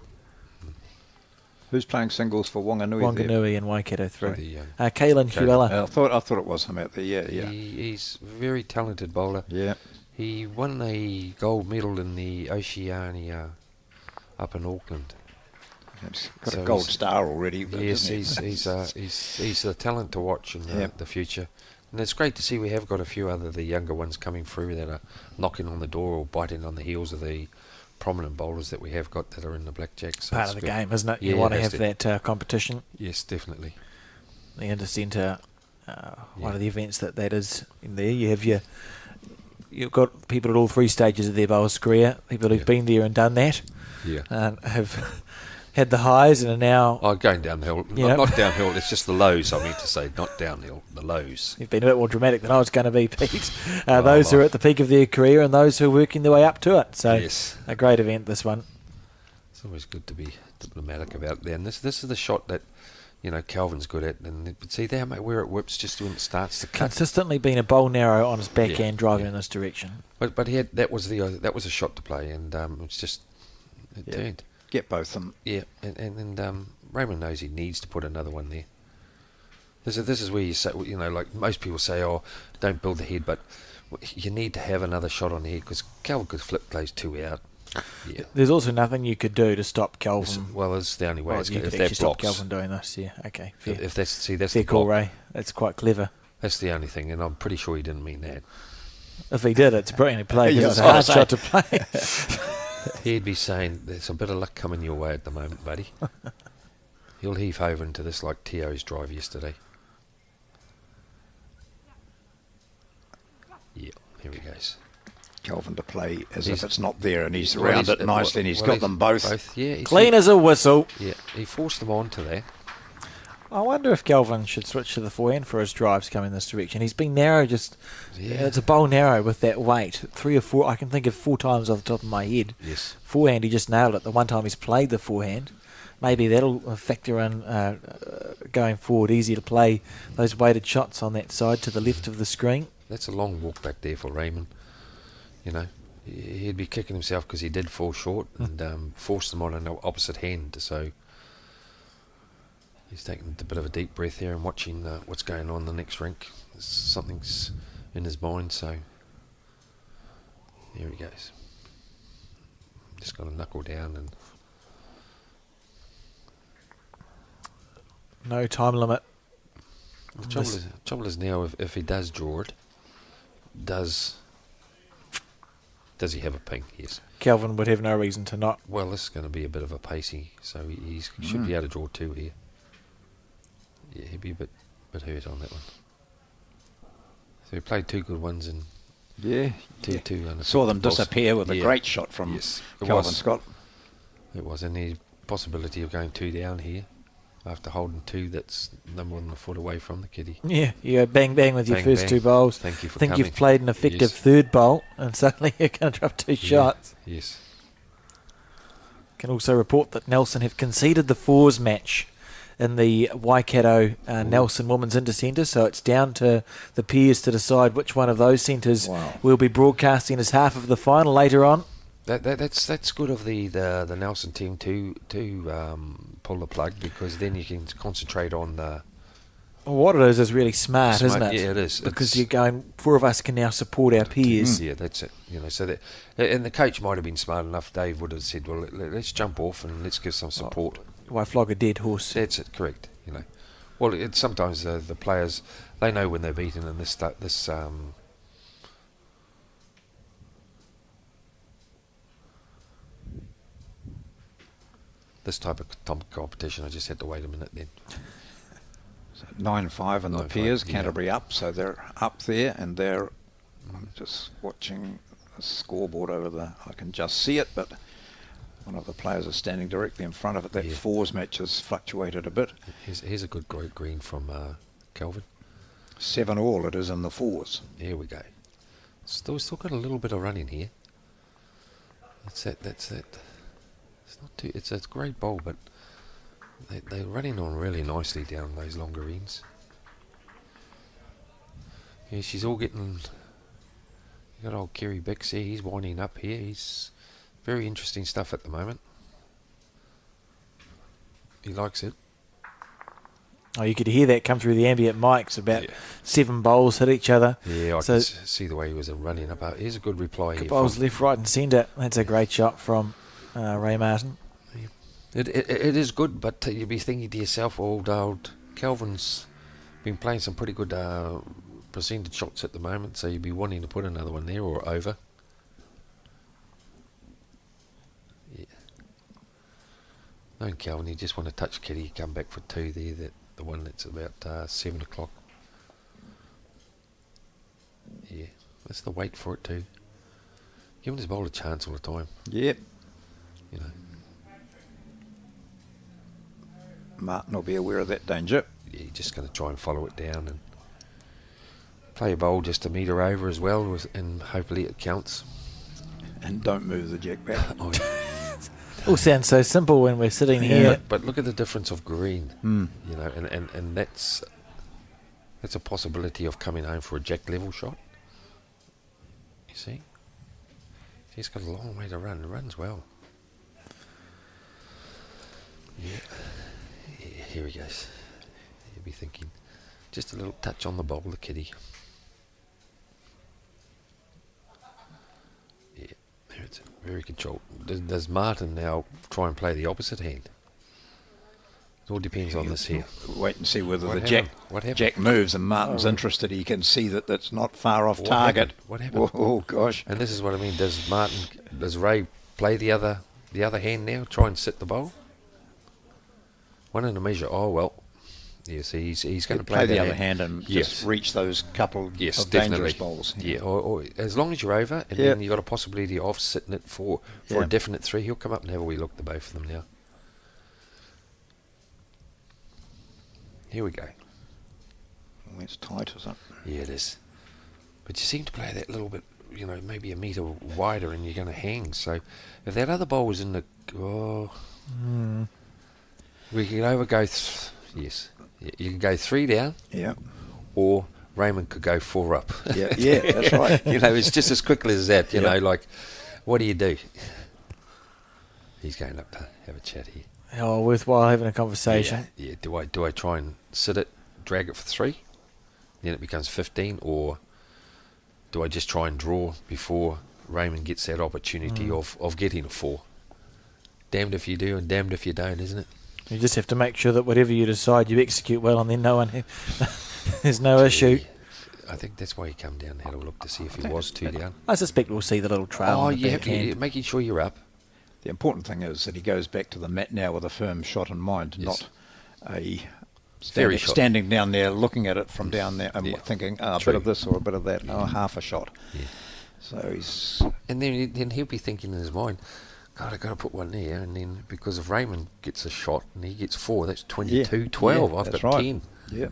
S2: Who's playing singles for Wanganui?
S1: Wanganui and Waikato through.
S3: The,
S1: Kaylin Huela.
S2: I thought it was him out there. Yeah.
S3: He's a very talented bowler.
S2: Yeah.
S3: He won a gold medal in the Oceania up in Auckland.
S2: He's got a gold star already.
S3: Yes, he's a talent to watch in the future. And it's great to see we have got a few other the younger ones coming through that are knocking on the door or biting on the heels of the prominent bowlers that we have got that are in the blackjack. So
S1: Part of the game, isn't it?
S3: Yeah,
S1: You want to
S3: that's
S1: have that competition.
S3: Yes, definitely.
S1: The Intercentre, one of the events that is in there. You've got people at all three stages of their bowler's career. People who've been there and done that.
S3: Yeah.
S1: Have had the highs and are now...
S3: going downhill. Not downhill, it's just the lows, I mean to say. Not downhill, the lows.
S1: You've been a bit more dramatic than I was going to be, Pete. Those who are at the peak of their career and those who are working their way up to it. So
S3: yes.
S1: A great event, this one.
S3: It's always good to be diplomatic about it. And this is the shot that, Calvin's good at. And see there, mate, where it whips just when it starts to cut.
S1: Consistently been a bowl narrow on his backhand driving in this direction.
S3: But that was a shot to play, and it's just it turned.
S2: Get both of them.
S3: Yeah, and Raymond knows he needs to put another one there. This is where you say, like most people say, oh, don't build the head, but you need to have another shot on the head because Calvin could flip those two out. Yeah.
S1: There's also nothing you could do to stop Calvin.
S3: Well, it's the only way.
S1: You could
S3: if
S1: actually
S3: that
S1: stop
S3: blocks.
S1: Calvin doing this. Yeah, okay. Fair.
S3: If that's fair
S1: the call, Ray. That's quite clever.
S3: That's the only thing, and I'm pretty sure he didn't mean that.
S1: If he did, it's brilliantly played because it's a hard shot to play.
S3: He'd be saying, there's a bit of luck coming your way at the moment, buddy. He'll heave over into this like Tio's drive yesterday. Yeah, here he goes.
S2: Calvin to play as if it's not there, and he's around it nicely, and he's got them both.
S3: Yeah,
S1: clean as a whistle.
S3: Yeah, he forced them onto there.
S1: I wonder if Calvin should switch to the forehand for his drives coming this direction. He's been narrow, it's a bowl narrow with that weight. 3 or 4, I can think of 4 times off the top of my head.
S3: Yes.
S1: Forehand, he just nailed it. The one time he's played the forehand. maybe that'll factor in going forward. Easy to play those weighted shots on that side to the left of the screen.
S3: That's a long walk back there for Raymond. You know, he'd be kicking himself because he did fall short and forced them on an opposite hand. So he's taking a bit of a deep breath here and watching what's going on in the next rink. Something's in his mind, so here he goes. Just got to knuckle down and...
S1: No time limit.
S3: The trouble is now, if he does draw it, does he have a ping? Yes.
S1: Kelvin would have no reason to not.
S3: Well, this is going to be a bit of a pacey, so he should be able to draw 2 here. Yeah, he'd be a bit hurt on that one. So he played 2 good ones and two.
S2: Saw them disappear with a great shot from Kelvin Scott.
S3: It was, and the possibility of going 2 down here after holding 2 that's no more than a foot away from the kitty.
S1: Yeah, you go bang bang with your
S3: Bang,
S1: first
S3: bang.
S1: 2 bowls.
S3: Thank you for
S1: I think
S3: coming.
S1: you've played an effective
S3: Yes.
S1: third bowl, and suddenly you're going to drop 2 shots.
S3: Yes.
S1: Can also report that Nelson have conceded the 4s match in the Waikato Nelson Women's Intercentre, so it's down to the peers to decide which one of those centres will be broadcasting as half of the final later on.
S3: That's good of the Nelson team to pull the plug, because then you can concentrate on the...
S1: Well, what it is really smart, isn't it?
S3: Yeah, it is.
S1: Because you're going, 4 of us can now support our peers.
S3: Yeah, that's it. You know, so that, and the coach might have been smart enough. Dave would have said, "Well, let's jump off and let's give some support."
S1: Why flog a dead horse?
S3: That's it. Correct. You know, well, sometimes the players, they know when they're beaten, and this type of competition. I just had to wait a minute then.
S2: 9-5 and the
S3: 9-5,
S2: peers,
S3: yeah.
S2: Canterbury up, so they're up there, and I'm just watching the scoreboard over there. I can just see it, but one of the players is standing directly in front of it. That 4s match has fluctuated a bit.
S3: Here's a good great green from Kelvin.
S2: 7-all it is in the 4s.
S3: Here we go. Still got a little bit of running here. That's it. It's not too. It's a great bowl, but they're running on really nicely down those longer greens. Yeah, she's all getting... You got old Kerry Bix here, he's winding up here. He's very interesting stuff at the moment. He likes it.
S1: Oh, you could hear that come through the ambient mics. About 7 bowls hit each other.
S3: Yeah, I could see the way he was running up. Here's a good reply here.
S1: Bowls left, right and centre. That's a great shot from Ray Martin.
S3: It is good, but you'd be thinking to yourself, old Kelvin's been playing some pretty good percentage shots at the moment, so you'd be wanting to put another one there or over. Yeah. No, Kelvin, you just want to touch kitty, come back for 2 there, the one that's about 7 o'clock. Yeah, that's the wait for it too. Giving his bowl a chance all the time.
S2: Yep.
S3: You know.
S2: Martin will be aware of that danger.
S3: Yeah, you're just going to try and follow it down and play a bowl just a metre over as well, and hopefully it counts.
S2: And don't move the jack back.
S3: Oh,
S1: All sounds so simple when we're sitting here.
S3: But look at the difference of green. You know, and that's a possibility of coming home for a jack level shot. You see? He's got a long way to run. He runs well. Yeah. Here he goes. You'll be thinking, just a little touch on the bowl, the kitty. Yeah, there it's very controlled. Does Martin now try and play the opposite hand? It all depends on this here.
S2: Wait and see whether
S3: What
S2: the
S3: happened?
S2: jack moves, and Martin's interested. He can see that that's not far off target.
S3: What happened?
S2: Oh gosh!
S3: And this is what I mean. Does Ray play the other hand now? Try and sit the bowl. One in a measure. Oh well. Yes, he's going to play
S2: the
S3: that
S2: other hand and just reach those couple of dangerous bowls.
S3: Yeah, or as long as you're over, and then you've got a possibility of sitting it for a definite 3. He'll come up and have a wee look at the both of them now. Here we go.
S2: Oh, it's tight, isn't it?
S3: Yeah, it is. But you seem to play that little bit, you know, maybe a metre wider, and you're going to hang. So if that other bowl was in the... We can either go, yes, you can go 3 down,
S2: Yeah.
S3: or Raymond could go 4 up.
S2: Yeah, yeah, that's right.
S3: It's just as quickly as that.
S2: Yeah.
S3: Like, what do you do? He's going up to have a chat here.
S1: Oh, worthwhile having a conversation.
S3: Yeah. Do I try and sit it, drag it for 3, then it becomes 15, or do I just try and draw before Raymond gets that opportunity of getting a 4? Damned if you do and damned if you don't, isn't it?
S1: You just have to make sure that whatever you decide, you execute well, and then there's no issue.
S3: I think that's why he come down and had a look to see if he was 2 down.
S1: I suspect we'll see the little trail.
S3: Oh,
S1: on the
S3: yeah,
S1: backhand.
S3: making sure you're up.
S2: The important thing is that he goes back to the mat now with a firm shot in mind,
S3: Yes.
S2: not a
S3: Very shot.
S2: standing down there looking at it from down there and
S3: Yeah.
S2: thinking, a
S3: True.
S2: bit of this or a bit of that, half a shot.
S3: Yeah.
S2: So he's...
S3: And then he'll be thinking in his mind, God, I've got to put one there. And then because if Raymond gets a shot and he gets 4, that's 22, 12. I've
S2: that's
S3: got
S2: right.
S3: 10.
S2: Yeah.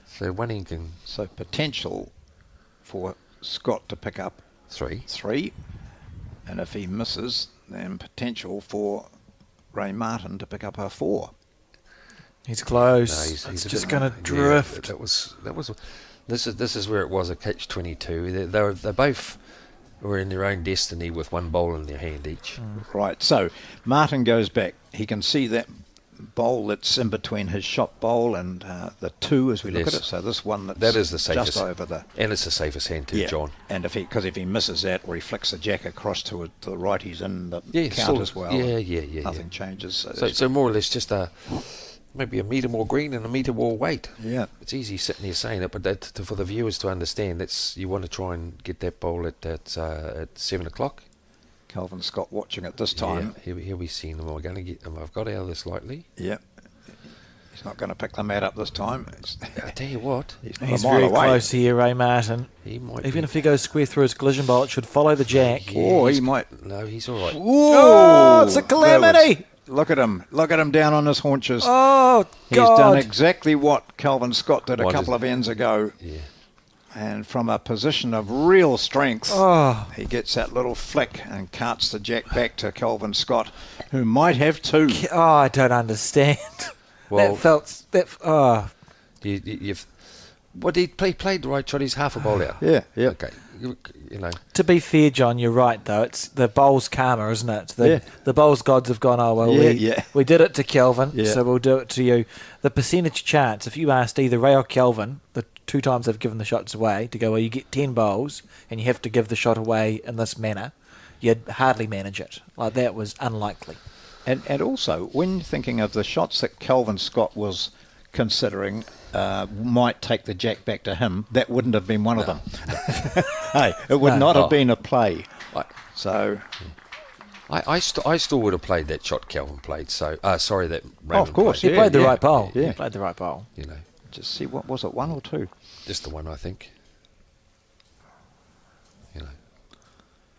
S3: So one end can
S2: So potential for Scott to pick up
S3: 3.
S2: 3, and if he misses, then potential for Ray Martin to pick up a 4.
S1: He's close.
S3: No, he's
S1: it's
S3: a
S1: just
S3: bit-
S1: going to
S3: yeah,
S1: drift.
S3: that was. This is where it was a catch-22. They both were in their own destiny with one bowl in their hand each.
S2: Right, so Martin goes back. He can see that bowl that's in between his shot bowl and the 2 as we look
S3: Yes.
S2: at it. So this one that's
S3: That is the safest.
S2: just over the...
S3: And it's the safest hand too,
S2: Yeah,
S3: John.
S2: and if he misses that or he flicks the jack across to the right, he's in the
S3: Yeah,
S2: count
S3: sort of.
S2: as well.
S3: Yeah.
S2: Nothing changes.
S3: So more or less just maybe a metre more green and a metre more weight.
S2: Yeah.
S3: It's easy sitting here saying it, but for the viewers to understand, you want to try and get that bowl at 7 o'clock.
S2: Calvin Scott watching it this time.
S3: Yeah, he'll be seeing them. I'm going to get them. I've got out of this lightly.
S2: Yeah. He's not going to pick the mat up this time.
S3: I tell you what,
S2: He's not
S1: He's
S2: a mile
S1: very
S2: away.
S1: close here, Ray Martin.
S3: he might
S1: Even
S3: be,
S1: if he goes square through his collision bowl, it should follow the jack.
S3: Yeah,
S2: Oh, he
S3: he's-
S2: might...
S3: No, he's all right.
S1: Oh, it's a calamity.
S2: Look at him. Look at him down on his haunches.
S1: Oh,
S2: He's
S1: God.
S2: done exactly what Calvin Scott did a
S3: What
S2: couple
S3: is-
S2: of ends ago.
S3: Yeah.
S2: And from a position of real strength,
S1: Oh.
S2: he gets that little flick and carts the jack back to Calvin Scott, who might have 2.
S1: Oh, I don't understand.
S3: Well-
S1: that felt... Oh,
S3: You've. What he played the right shot. He's half a bowl out.
S2: Yeah, yeah.
S3: Okay. You know.
S1: to be fair, John, you're right, though. It's the bowl's karma, isn't it?
S2: Yeah.
S1: The bowl's gods have gone, oh, well,
S2: Yeah,
S1: we did it to Kelvin,
S2: Yeah.
S1: so we'll do it to you. The percentage chance, if you asked either Ray or Kelvin, the 2 times they've given the shots away, to go, well, you get 10 bowls and you have to give the shot away in this manner, you'd hardly manage it. Like, that was unlikely.
S2: And also, when thinking of the shots that Calvin Scott was considering might take the jack back to him, that wouldn't have been one of them. Hey, it would
S1: No.
S2: not have
S3: Oh.
S2: been a play.
S3: I,
S2: So,
S3: I still would have played that shot Calvin played. So sorry that Raymond
S2: of course,
S1: He
S3: played.
S1: played the
S2: yeah.
S1: right bowl.
S2: Yeah.
S1: He played the right bowl.
S3: You know,
S2: just see, what was it, 1 or 2?
S3: just the one I think. You know.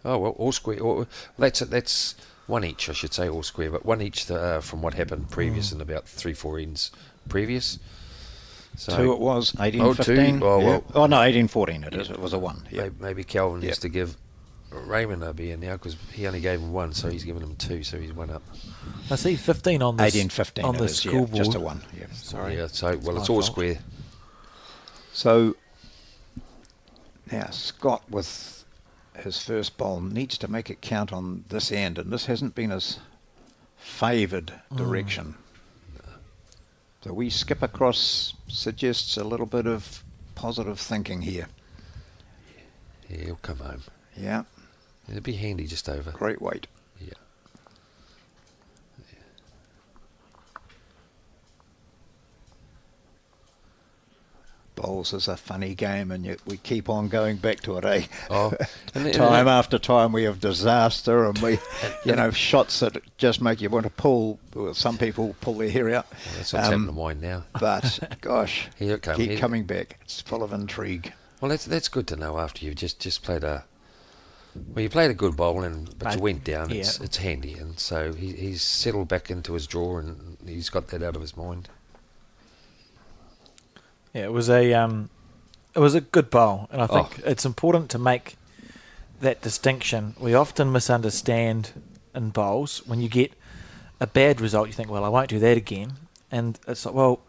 S3: Oh well, all square. That's 1 each, I should say, all square, but 1 each from what happened previous and about 3-4 ends previous. So
S2: 2 it was, 18-15.
S3: Oh, 2. Oh,
S2: yeah.
S3: well.
S2: Oh, no, 18-14 it is. It was a 1. Yeah.
S3: Maybe Calvin
S2: Yeah.
S3: has to give Raymond a beer now because he only gave him 1, so he's given him 2, so he's 1 up.
S1: I see 15 on this
S2: 18-15
S1: on
S2: it
S1: the
S2: is, yeah,
S1: scoreboard.
S2: just a 1. Yeah.
S1: Sorry.
S3: Yeah, so well,
S1: my
S3: it's all
S1: fault.
S3: square.
S2: So now Scott with his first bowl needs to make it count on this end, and this hasn't been his favoured direction. So we skip across suggests a little bit of positive thinking here.
S3: Yeah, he'll come home.
S2: Yeah,
S3: It'd be handy just over.
S2: great weight.
S3: Yeah.
S2: Bowls is a funny game, and yet we keep on going back to it, eh?
S3: Oh, and
S2: Time after time we have disaster, and we, shots that just make you want to pull. Well, some people pull their hair out.
S3: Well, that's what's happened to mine now.
S2: But gosh,
S3: Here it comes.
S2: keep coming back. It's full of intrigue.
S3: Well, that's good to know after you've just played you played a good bowl but you went down.
S1: Yeah.
S3: It's handy, and so he's settled back into his draw and he's got that out of his mind.
S1: Yeah, it was a good bowl, and I think it's important to make that distinction. We often misunderstand in bowls when you get a bad result. You think, well, I won't do that again. And it's like, well,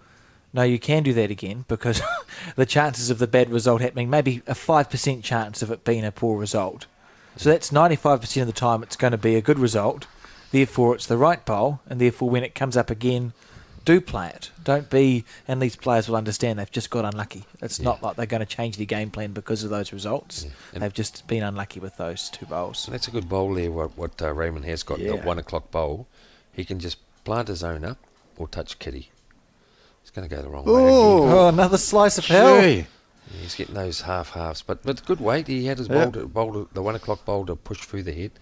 S1: no, you can do that again because the chances of the bad result happening, maybe a 5% chance of it being a poor result. So that's 95% of the time it's going to be a good result. Therefore, it's the right bowl, and therefore when it comes up again, do play it. Don't be, and these players will understand they've just got unlucky. It's not like they're going to change their game plan because of those results.
S3: Yeah.
S1: They've just been unlucky with those two bowls.
S3: And that's a good bowl there, what Raymond has got, the 1 o'clock bowl. He can just plant his own up or touch kitty. It's going to go the wrong way again.
S1: Oh, another slice of hell.
S2: Gee.
S3: Yeah, he's getting those halves. But good weight. He had his bowl, the 1 o'clock bowl to push through the head.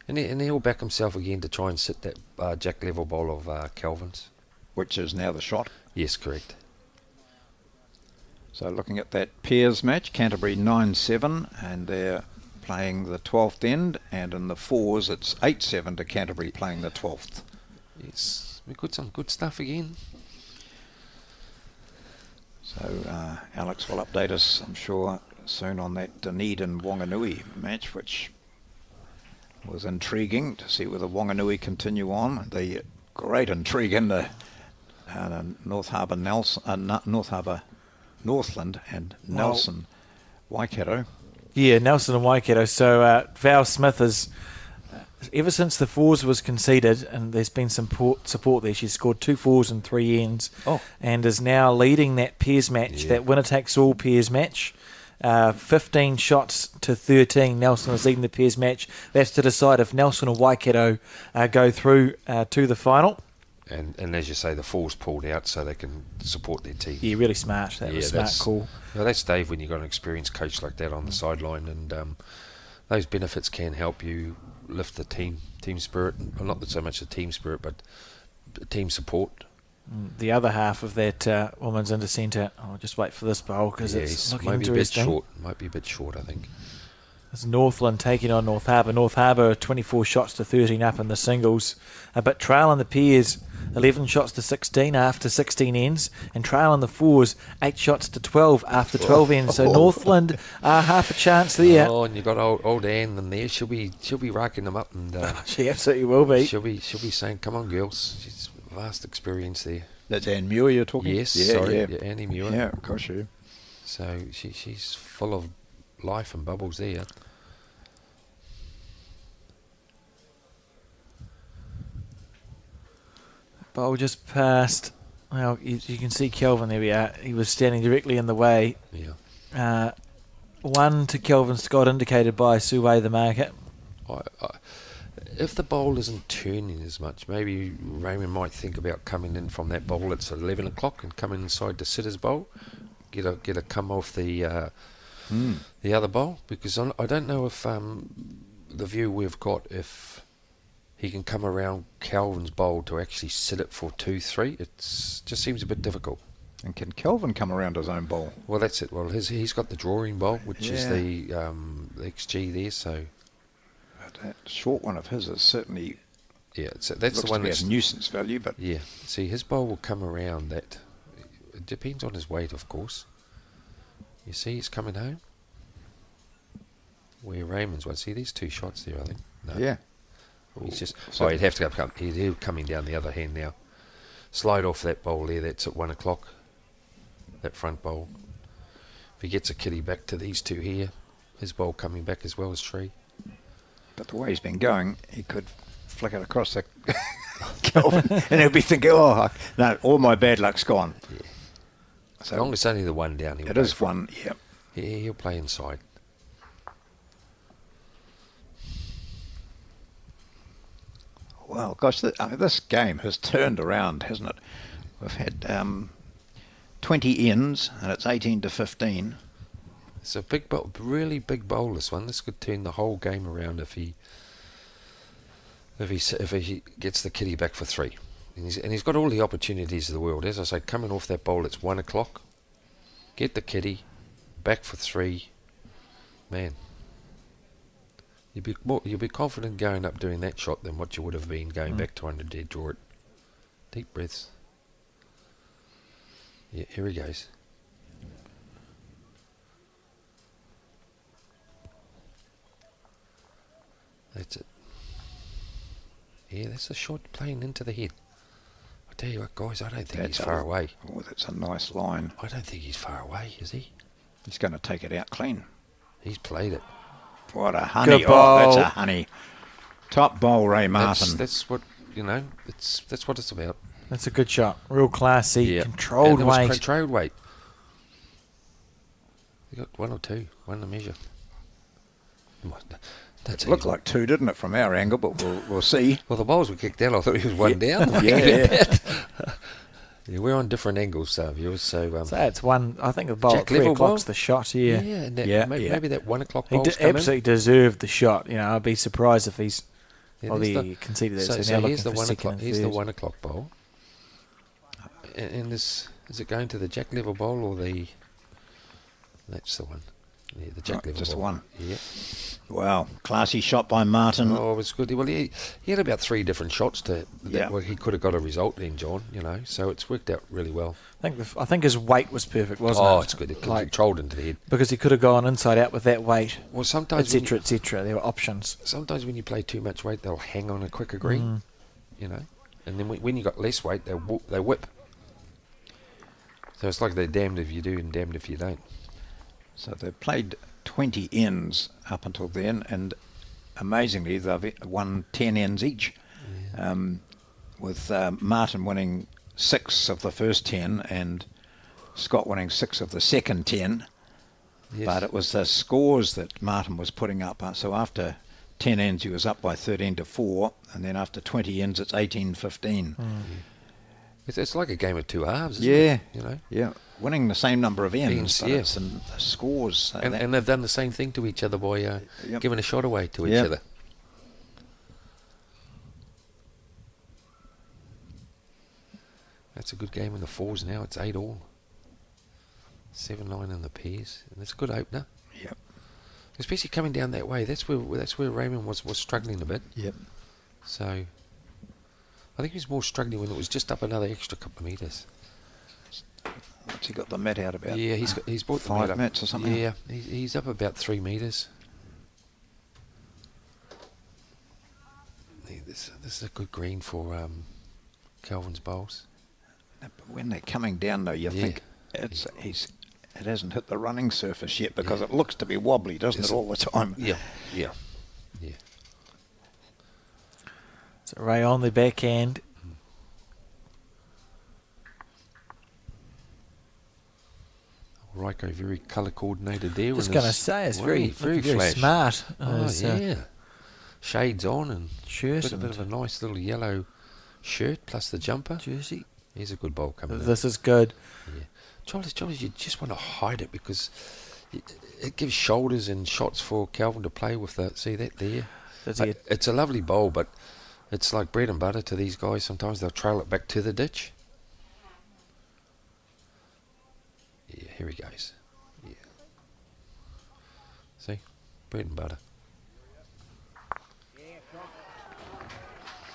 S3: And he'll back himself again to try and sit that jack level bowl of Kelvin's.
S2: Which is now the shot.
S3: Yes, correct.
S2: So looking at that pairs match, Canterbury 9-7, and they're playing the 12th end, and in the fours it's 8-7 to Canterbury playing the 12th.
S3: Yes, we got some good stuff again.
S2: So Alex will update us, I'm sure, soon on that Dunedin Wanganui match, which was intriguing to see whether Wanganui continue on. The great intrigue in the North Harbour Northland and Nelson Waikato.
S1: Yeah, Nelson and Waikato. So Val Smith has, ever since the fours was conceded, and there's been some support there, she's scored 2 fours and 3 ends, and is now leading that pairs match, that winner-takes-all pairs match. 15 shots to 13. Nelson is leading the pairs match. That's to decide if Nelson or Waikato go through to the final.
S3: And as you say, the fours pulled out so they can support their team.
S1: Yeah, really smart. That was smart call.
S3: Well, that's Dave when you've got an experienced coach like that on the sideline, and those benefits can help you lift the team spirit. Well, not so much the team spirit, but team support.
S1: The other half of that women's Intercentre, I'll just wait for this bowl because it's looking interesting.
S3: Might be a bit short, I think.
S1: It's Northland taking on North Harbour. North Harbour 24 shots to 13 up in the singles, but trail in the pairs 11 shots to 16 after 16 ends, and trail in the fours 8 shots to 12 after 12 ends. So Northland half a chance there.
S3: Oh, and you got old Anne in there. She'll be racking them up, and
S1: She absolutely will be.
S3: She'll be saying, "Come on, girls." She's vast experience there.
S2: That's Anne Muir you're talking?
S3: Yes, Annie Muir.
S2: Yeah, of course you.
S3: So she's full of life and bubbles there.
S1: Bowl just passed. Well, you can see Kelvin, there we are. He was standing directly in the way.
S3: Yeah.
S1: 1 to Kelvin Scott, indicated by Suway the market.
S3: If the bowl isn't turning as much, maybe Raymond might think about coming in from that bowl. It's 11 o'clock and coming inside to Sitter's bowl. Get a come off the other bowl, because I don't know if the view we've got, if he can come around Kelvin's bowl to actually sit it for 2-3. It just seems a bit difficult.
S2: And can Kelvin come around his own bowl?
S3: Well, that's it. Well, he's got the drawing bowl, which is the XG there. So
S2: that short one of his is certainly
S3: that's
S2: looks
S3: the one
S2: to be
S3: that's
S2: a nuisance value. But
S3: see, his bowl will come around that. It depends on his weight, of course. You see, he's coming home. Where Raymond's one. See, there's 2 shots there, I think. No.
S2: Yeah.
S3: He's just. He'd have to come. He's coming down the other hand now. Slide off that bowl there. That's at 1 o'clock. That front bowl. If he gets a kitty back to these 2 here, his bowl coming back as well as 3.
S2: But the way he's been going, he could flick it across the Kelvin, and he'll be thinking, "Oh no, all my bad luck's gone."
S3: Yeah.
S2: So
S3: as long as it's only the one down,
S2: it is one. Yeah.
S3: He'll play inside.
S2: Well, gosh, this game has turned around, hasn't it? We've had 20 ends, and it's 18 to 15.
S3: It's a big bowl, really big bowl. This one. This could turn the whole game around if he gets the kitty back for 3. And he's got all the opportunities of the world. As I say, coming off that bowl, it's 1 o'clock. Get the kitty back for 3. Man, you'll be confident going up doing that shot than what you would have been going back to under dead. Draw it. Deep breaths. Yeah, here he goes. That's it. Yeah, that's a shot playing into the head. I tell you what, guys, I don't think
S2: That's
S3: he's far away.
S2: Oh, that's a nice line.
S3: I don't think he's far away, is he?
S2: He's going to take it out clean.
S3: He's played it.
S2: What a honey.
S1: Good
S2: Oh, that's
S1: bowl.
S2: a honey. Top bowl, Ray Martin.
S3: That's what, that's what it's about.
S1: That's a good shot. Real classy,
S3: Yeah.
S1: controlled
S3: And it was
S1: weight.
S3: controlled weight. You got one or two, one to measure. That's
S2: Looked
S3: easy.
S2: like two, didn't it, from our angle, but we'll see.
S3: Well, the bowls were kicked out. I thought he was one down.
S2: Yeah.
S3: Yeah, we're on different angles, viewers. So,
S1: So it's one. I think the bowl
S3: Jack
S1: at 3
S3: level
S1: o'clock's
S3: bowl?
S1: the shot. Yeah,
S3: and that,
S2: Yeah,
S3: maybe that 1 o'clock
S1: he
S3: bowl's come
S1: absolutely deserved the shot. You know, I'd be surprised if he's.
S3: in.
S1: Well,
S3: Yeah,
S1: he conceded that.
S3: so,
S1: So, now
S3: here's the
S1: looking for
S3: 1
S1: second
S3: o'clock.
S1: and
S3: Here's the
S1: third.
S3: 1 o'clock bowl. And this is it going to the Jack level bowl or the? That's the one. Yeah, the Jack
S2: Right,
S3: level
S2: just
S3: bowl.
S2: one.
S3: Yeah.
S2: Wow, classy shot by Martin.
S3: Oh, it was good. Well, he had about 3 different shots
S2: Yeah.
S3: where he could have got a result in, John. So it's worked out really well.
S1: I think his weight was perfect, wasn't it?
S3: Oh, it's good. It controlled into the head.
S1: Because he could have gone inside out with that weight,
S3: Well, sometimes when
S1: etc., etc. There were options.
S3: sometimes when you play too much weight, they'll hang on a quicker green, And then when you got less weight, they whip. So it's like they're damned if you do and damned if you don't.
S2: So they've played 20 ends up until then, and amazingly, they've won 10 ends each, with Martin winning 6 of the first 10 and Scott winning 6 of the second 10.
S3: Yes.
S2: But it was the scores that Martin was putting up. So after 10 ends, he was up by 13-4, and then after 20 ends, it's 18-15.
S3: It's like a game of two halves, isn't
S2: Yeah,
S3: it?
S2: yeah, winning the same number of ends,
S3: Ends,
S2: but
S3: yeah.
S2: it's in the scores. So that-
S3: And they've done the same thing to each other by
S2: Yep.
S3: giving a shot away to each
S2: Yep.
S3: other. That's a good game in the fours now. It's 8-all. 7-9 in the pairs. And it's a good opener.
S2: Yep.
S3: Especially coming down that way. That's where Raymond was struggling a bit.
S2: Yep.
S3: So I think he was more struggling when it was just up another extra couple of metres.
S2: What's he got the mat out about?
S3: Yeah, he's brought the
S2: 5
S3: mat up.
S2: mats or something?
S3: Yeah, he's up about 3 metres. This is a good green for Kelvin's bowls.
S2: But when they're coming down, though, you
S3: Yeah.
S2: think it hasn't hit the running surface yet because it looks to be wobbly, doesn't it, all the time?
S3: Yeah.
S1: So Ray on the backhand.
S3: Ryko very colour coordinated there.
S1: Just
S3: with
S1: going to
S3: his-
S1: say it's
S3: Wow,
S1: very
S3: flash.
S1: smart.
S3: Oh
S1: His,
S3: yeah, shades on and
S1: shirt
S3: a bit of a nice little yellow shirt plus the jumper.
S1: jersey.
S3: Here's a good bowl coming in.
S1: This is good.
S3: Yeah. Charlie, you just want to hide it because it gives shoulders and shots for Kelvin to play with. See that there? It's a lovely bowl, but it's like bread and butter to these guys. Sometimes they'll trail it back to the ditch. Yeah, here he goes. Yeah. See? Bread and butter.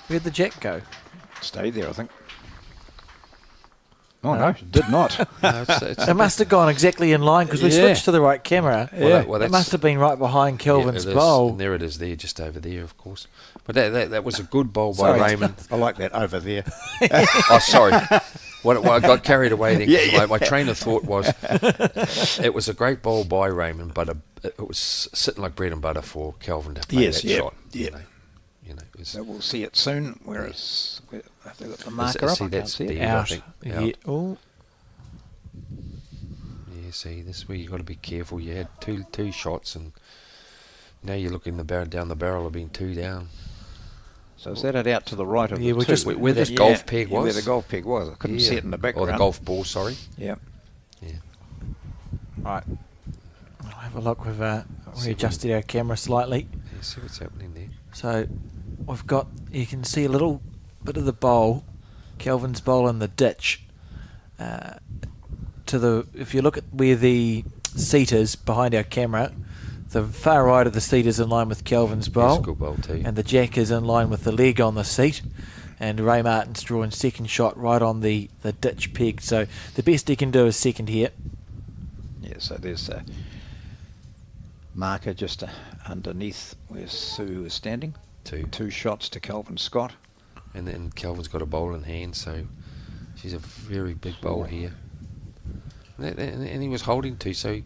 S1: Where'd the jack go?
S2: Stay there, I think. Oh, no, it did not.
S3: No, it's
S1: It must have gone exactly in line because we
S2: Yeah.
S1: switched to the right camera.
S3: Well,
S1: It
S3: that's-
S1: must have been right behind Kelvin's
S3: it is.
S1: bowl.
S3: And there it is there, just over there, of course. But that was a good bowl by
S1: Sorry.
S3: Raymond.
S2: I like that over there.
S3: Oh, sorry. Well, I got carried away then. 'Cause
S2: Yeah,
S3: my train of thought was it was a great bowl by Raymond, but it was sitting like bread and butter for Kelvin to play
S2: Yes,
S3: that
S2: yeah,
S3: shot.
S2: yeah.
S3: You know, it was,
S2: So we'll see it soon. Where have they got the marker
S3: see,
S2: up? I can't
S3: that's
S2: see it.
S3: there. I
S1: Out.
S3: think,
S1: Yeah.
S3: out.
S1: Oh,
S3: Yeah, see, this is where you got to be careful. You had two shots, and now you're looking down the barrel of being 2 down.
S2: So is that it out to the right of
S1: Yeah,
S2: the
S1: we're
S2: two?
S1: just-
S3: Where that golf peg
S2: Where
S3: was.
S2: the golf peg was. I couldn't see it in the background.
S3: Or the golf ball, sorry.
S2: Yeah.
S3: Yeah.
S1: right. I'll have a look. We've readjusted our camera slightly.
S3: Yeah, see what's happening there.
S1: So we've got, you can see a little bit of the bowl, Kelvin's bowl in the ditch. If you look at where the seat is behind our camera, the far right of the seat is in line with Kelvin's
S3: Here's
S1: bowl,
S3: a good bowl too.
S1: and the jack is in line with the leg on the seat. And Ray Martin's drawing second shot right on the ditch peg. So the best he can do is second here.
S2: Yeah, so there's a marker just underneath where Sue is standing.
S3: Two.
S2: 2 shots to Kelvin Scott.
S3: And then Kelvin's got a bowl in hand, so She's a very big bowl here. And he was holding to, so...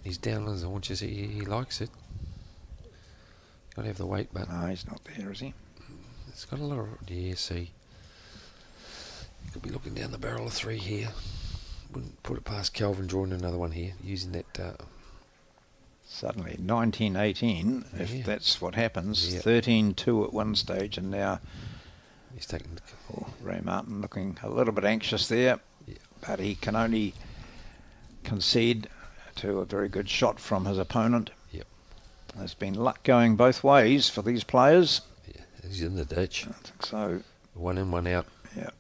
S3: He's down on his haunches. He likes it. Got to have the weight, but...
S2: No, he's not there, is he?
S3: It's got a lot of... Yeah, see. Could be looking down the barrel of 3 here. Wouldn't put it past Kelvin drawing another one here, using that...
S2: Suddenly, 19-18,
S3: Yeah.
S2: if that's what happens.
S3: Yeah.
S2: 13-2 at one stage, and now
S3: He's taking...
S2: Ray Martin looking a little bit anxious there.
S3: Yeah.
S2: But he can only concede to a very good shot from his opponent.
S3: Yep.
S2: There's been luck going both ways for these players.
S3: Yeah, he's in the ditch.
S2: I think so.
S3: One in, one out.
S2: Yeah.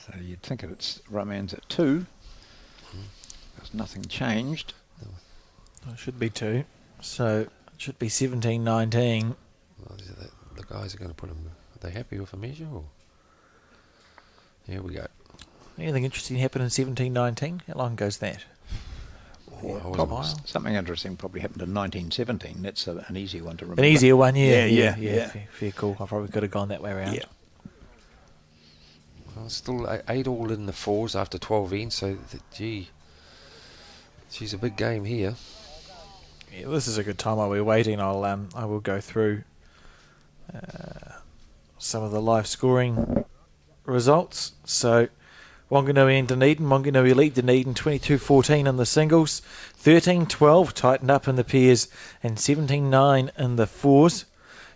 S2: So you'd think it's Roman's at 2. There's nothing changed.
S1: It should be 2. So it should be 17-19.
S3: Well, the guys are going to put him... Are they happy with a measure? Or? Here we go.
S1: Anything interesting happen in 17-19? How long goes that?
S3: Yeah, I
S2: Probably
S3: wasn't-
S2: something interesting probably happened in 1917. That's an easy one to remember.
S1: An easier one, yeah.
S2: Yeah.
S1: Fair call. I probably could have gone that way around.
S2: Yeah.
S3: Well, still 8 all in the 4s after 12 ends, so gee, she's a big game here.
S1: Yeah, this is a good time while we're waiting. I will go through some of the live scoring results. So Wanganui and Dunedin. Wanganui lead Dunedin 22-14 in the singles, 13-12 tightened up in the pairs, and 17-9 in the 4s.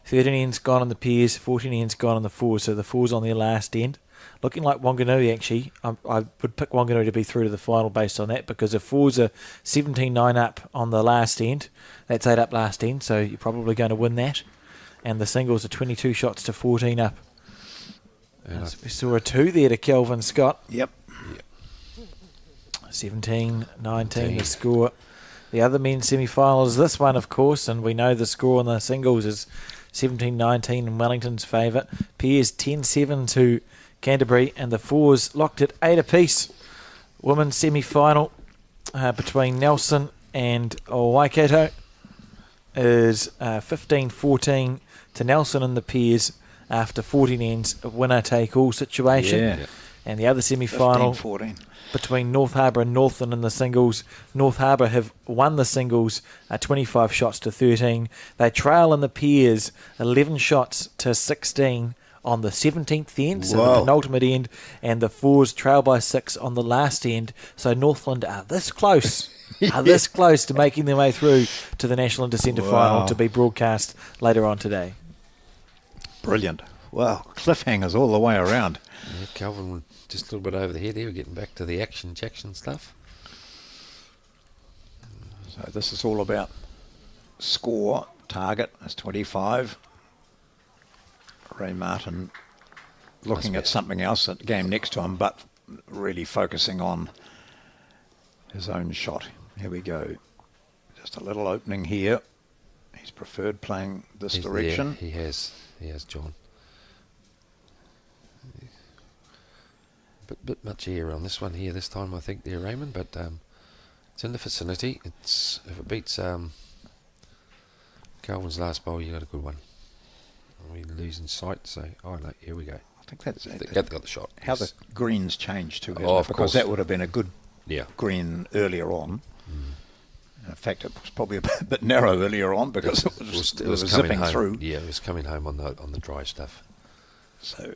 S1: 13 ends gone in the pairs, 14 ends gone in the 4s. So the 4s on their last end. Looking like Wanganui, actually. I would pick Wanganui to be through to the final based on that, because if 4s are 17-9 up on the last end, that's 8 up last end, so you're probably going to win that. And the singles are 22 shots to 14 up.
S3: And
S1: We saw a 2 there to Kelvin Scott.
S2: Yep.
S1: 17-19 the score. The other men's semi-final is this one, of course, and we know the score on the singles is 17-19 in Wellington's favour. Pairs 10-7 to Canterbury, and the 4s locked at 8 apiece. Women's semi-final between Nelson and Waikato is 15-14 to Nelson in the pairs after 14 ends, a winner-take-all situation.
S2: Yeah.
S1: And the other semi-final
S2: 15-14.
S1: between North Harbour and Northland in the singles. North Harbour have won the singles 25 shots to 13. They trail in the pairs 11 shots to 16 on the 17th end, so
S2: Whoa.
S1: the penultimate end, and the 4s trail by 6 on the last end. So Northland are this close, this close to making their way through to the National Intercentre final to be broadcast later on today.
S2: Brilliant. Well, cliffhangers all the way around.
S3: yeah, Kelvin just a little bit over the head here. We're getting back to the action stuff.
S2: So this is all about score. Target is 25. Ray Martin looking at something else at the game next to him, but really focusing on his own shot. Here we go. Just a little opening here. He's preferred playing this direction.
S3: Yeah, he has, John. Bit much air on this one here this time, I think, there, Raymond, but it's in the vicinity. If it beats Calvin's last bowl, you got a good one. We losing sight, so here we go.
S2: I think that's
S3: They got the shot.
S2: how
S3: yes.
S2: the greens changed too, hasn't
S3: Oh,
S2: it?
S3: of
S2: Because
S3: course.
S2: that would have been a good
S3: Yeah.
S2: green earlier on. In fact, it was probably a bit narrow earlier on because it was
S3: coming
S2: zipping
S3: home.
S2: through.
S3: Yeah, it was coming home on the dry stuff.
S2: So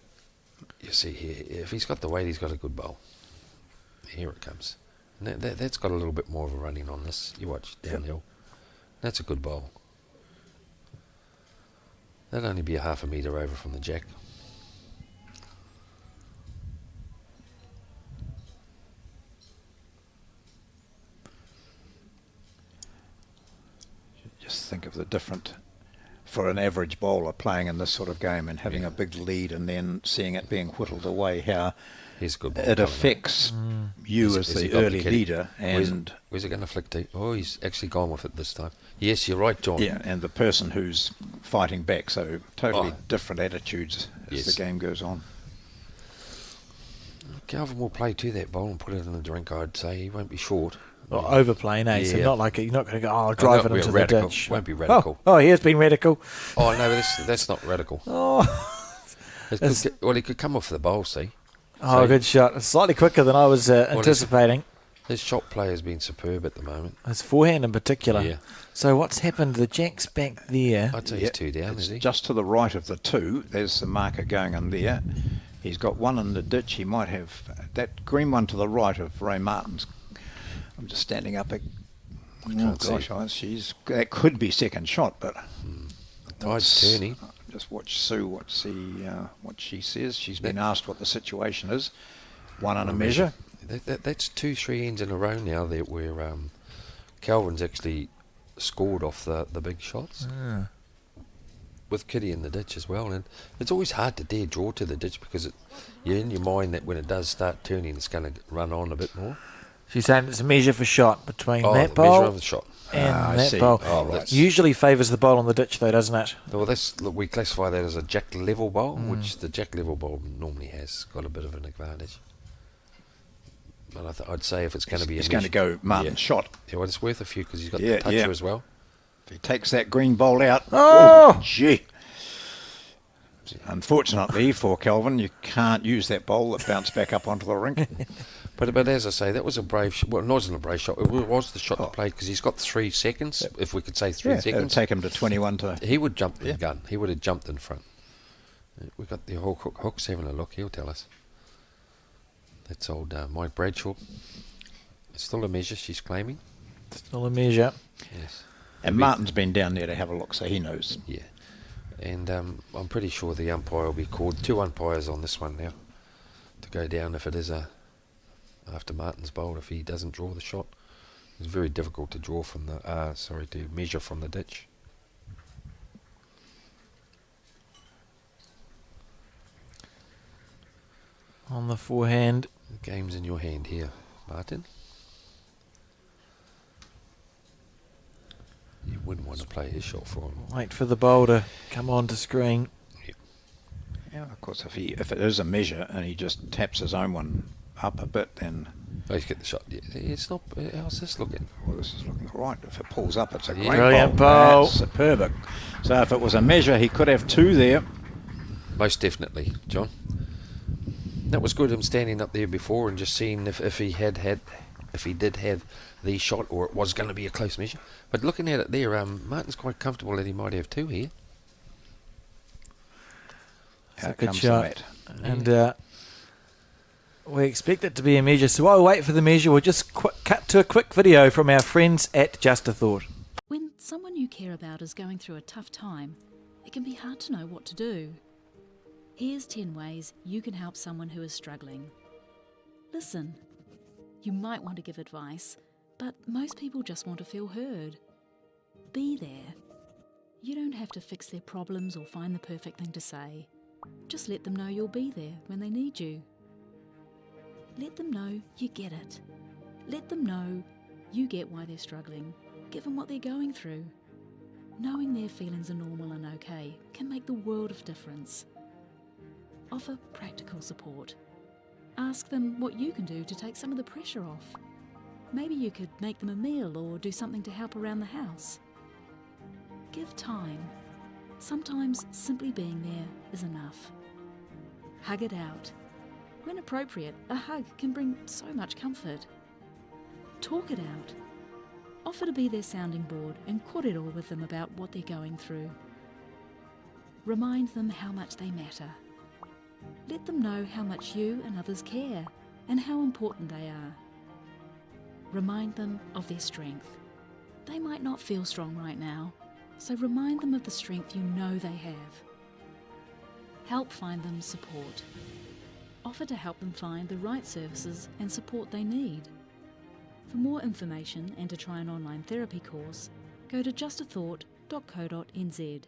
S3: You see here, if he's got the weight, he's got a good bowl. Here it comes. And that's got a little bit more of a running on this. You watch downhill. That's a good bowl. That'd only be a half a metre over from the jack.
S2: just think of the different, for an average bowler playing in this sort of game and having a big lead and then seeing it being whittled away, how
S3: Here's a good ball
S2: it
S3: coming
S2: affects you
S3: Has
S2: as
S3: he
S2: the
S3: got the
S2: early
S3: kitty?
S2: leader and
S3: Where's it going to flick to? Oh, he's actually gone with it this time. Yes, you're right, John.
S2: yeah, and the person who's fighting back. So totally
S3: Oh.
S2: different attitudes as
S3: Yes.
S2: the game goes on.
S3: Calvin will play to that bowl and put it in the drink, I'd say. He won't be short.
S1: Or overplaying, eh? So
S3: Yeah.
S1: not like you're not going to go, I'll drive it
S3: Won't be
S1: into the
S3: radical.
S1: ditch.
S3: Won't be radical.
S1: Oh, he has been radical.
S3: Oh, no, that's not radical.
S1: Oh,
S3: Well, he could come off the bowl, see.
S1: oh, good shot. It's slightly quicker than I was anticipating.
S3: His shot play has been superb at the moment.
S1: His forehand in particular.
S3: Yeah.
S1: So what's happened? The jack's back there.
S3: I'd say he's 2 down,
S2: It's
S3: is he?
S2: just to the right of the 2. There's the marker going in there. He's got one in the ditch. He might have that green one to the right of Ray Martin's. I'm just standing up. Oh
S3: can't see.
S2: gosh, that could be second shot, but
S3: The tide's turning.
S2: just watch Sue. What she says. She's been asked what the situation is. One on a measure.
S3: That's 2-3 ends in a row now that where Calvin's actually scored off the big shots. With Kitty in the ditch as well, and it's always hard to dare draw to the ditch because you're in your mind that when it does start turning, it's going to run on a bit more.
S1: She's saying it's a measure for shot between
S3: Oh,
S1: that
S3: the measure
S1: bowl
S3: of the shot.
S1: and
S2: I
S1: that
S2: see.
S1: bowl.
S2: Oh, right.
S1: Usually favours the bowl on the ditch, though, doesn't it?
S3: Well, we classify that as a jack level bowl, which the jack level bowl normally has got a bit of an advantage. But I'd say if it's going to be,
S2: He's going to go Martin's shot.
S3: Yeah, well, it's worth a few because he's got
S2: Yeah,
S3: the toucher
S2: yeah.
S3: as well.
S2: If he takes that green bowl out,
S1: Oh!
S2: gee. Unfortunately for Calvin, you can't use that bowl that bounced back up onto the rink.
S3: But as I say, that was a brave shot. Well, it wasn't a brave shot. It was the shot to play because he's got 3 seconds, if we could say 3
S2: It'll
S3: seconds.
S2: take him to 21 to...
S3: He would jump the gun. He would have jumped in front. We've got the whole Hook's having a look. He'll tell us. That's old Mike Bradshaw. It's still a measure, she's claiming.
S1: Still a measure.
S3: Yes.
S2: And Martin's been down there to have a look, so he knows.
S3: Yeah. And I'm pretty sure the umpire will be called. 2 umpires on this one now to go down if it is after Martin's bowl, if he doesn't draw the shot. It's very difficult to draw from the to measure from the ditch.
S1: On the forehand.
S3: The game's in your hand here, Martin. You wouldn't want to play his shot for him.
S1: Wait for the bowl to come onto screen.
S2: Yeah, of course, if it is a measure and he just taps his own one up a bit, then...
S3: Oh, he's get the shot. Yeah, it's not. How's this looking?
S2: Well, this is looking all right. If it pulls up, it's a
S3: Yeah.
S2: great
S1: Brilliant
S2: bowl.
S1: bowl.
S2: That's superb. So if it was a measure, he could have 2 there.
S3: Most definitely, John. That was good. Him standing up there before and just seeing if he did have the shot or it was going to be a close measure. But looking at it there, Martin's quite comfortable that he might have 2 here.
S2: How
S1: a good
S2: comes
S1: shot.
S2: that?
S1: And we expect it to be a measure. So while we wait for the measure, we'll just cut to a quick video from our friends at Just a Thought.
S4: When someone you care about is going through a tough time, it can be hard to know what to do. Here's 10 ways you can help someone who is struggling. Listen. You might want to give advice, but most people just want to feel heard. Be there. You don't have to fix their problems or find the perfect thing to say. Just let them know you'll be there when they need you. Let them know you get it. Let them know you get why they're struggling, given what they're going through. Knowing their feelings are normal and okay can make the world of difference. Offer practical support. Ask them what you can do to take some of the pressure off. Maybe you could make them a meal or do something to help around the house. Give time. Sometimes simply being there is enough. Hug it out. When appropriate, a hug can bring so much comfort. Talk it out. Offer to be their sounding board and kōrero with them about what they're going through. Remind them how much they matter. Let them know how much you and others care and how important they are. Remind them of their strength. They might not feel strong right now, so remind them of the strength you know they have. Help find them support. Offer to help them find the right services and support they need. For more information and to try an online therapy course, go to justathought.co.nz.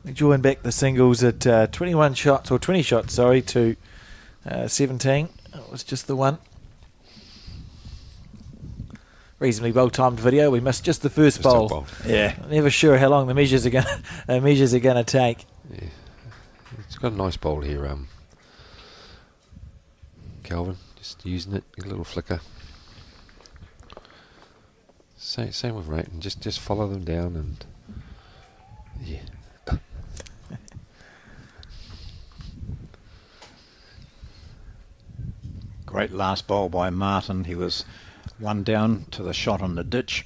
S1: We join back the singles at 21 shots, or 20 shots, sorry, to 17. It was just the one. reasonably well-timed video. We missed just the first bowl.
S2: Yeah.
S1: Never sure how long the measures are gonna take.
S3: Yeah. It's got a nice bowl here, Calvin. Just using it, a little flicker. Same with Rayton. Just follow them down and yeah.
S2: Great last bowl by Martin. He was one down to the shot on the ditch.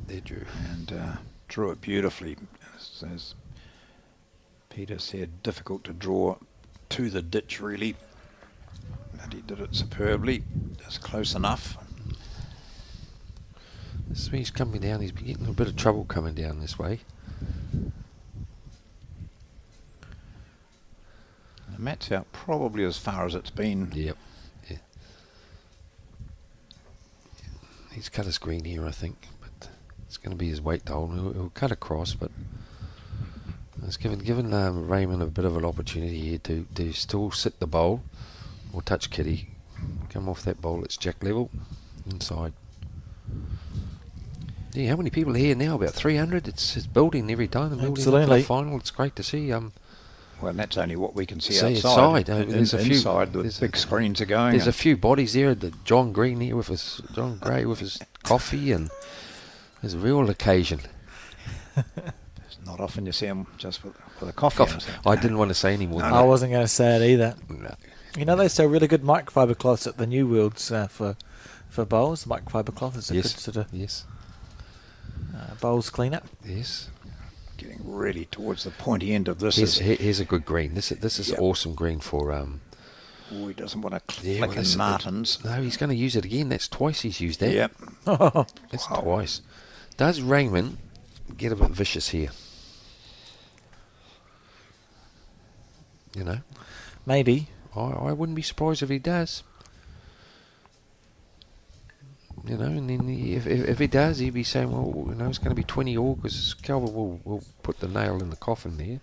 S3: There, Drew.
S2: And drew it beautifully. As Peter said, difficult to draw to the ditch really. But he did it superbly. Just close enough.
S3: This way he's coming down. He's been getting a bit of trouble coming down this way.
S2: The mat's out probably as far as it's been.
S3: Yep. Yeah. He's cut his green here, I think, but it's going to be his weight hole. He'll cut across, but it's given Raymond a bit of an opportunity here to still sit the bowl or touch Kitty. Come off that bowl. It's jack level inside. Yeah, how many people are here now? About 300. It's building every time. The building
S1: Absolutely.
S3: the final. It's great to see.
S2: Well, that's only what we can see
S3: See
S2: outside.
S3: outside. There's a few-
S2: inside, the
S3: there's
S2: big
S3: a-
S2: screens are going.
S3: There's a few bodies there. John Green here with John Gray with his coffee, and there's a real occasion.
S2: It's not often you see them just with a coffee.
S3: I didn't want to say any more. than
S1: I wasn't going to say it either.
S3: that.
S1: You know, they sell really good microfiber cloths at the New Worlds for bowls. Microfiber cloth is a good sort of
S3: Yes.
S1: bowls cleaner.
S3: Yes.
S2: Getting really towards the pointy end of this.
S3: Here's a good green. This is
S2: Yep.
S3: awesome green for.
S2: Oh, he doesn't want to
S3: Yeah,
S2: flick
S3: well,
S2: in
S3: this-
S2: Martins.
S3: No, he's going to use it again. That's twice he's used that.
S2: Yep.
S3: That's
S2: Wow.
S3: twice. Does Raymond get a bit vicious here? You know,
S1: Maybe.
S3: I wouldn't be surprised if he does. You know, and then if he does, he'd be saying, well, you know, it's going to be 20 all because Calvin will put the nail in the coffin there.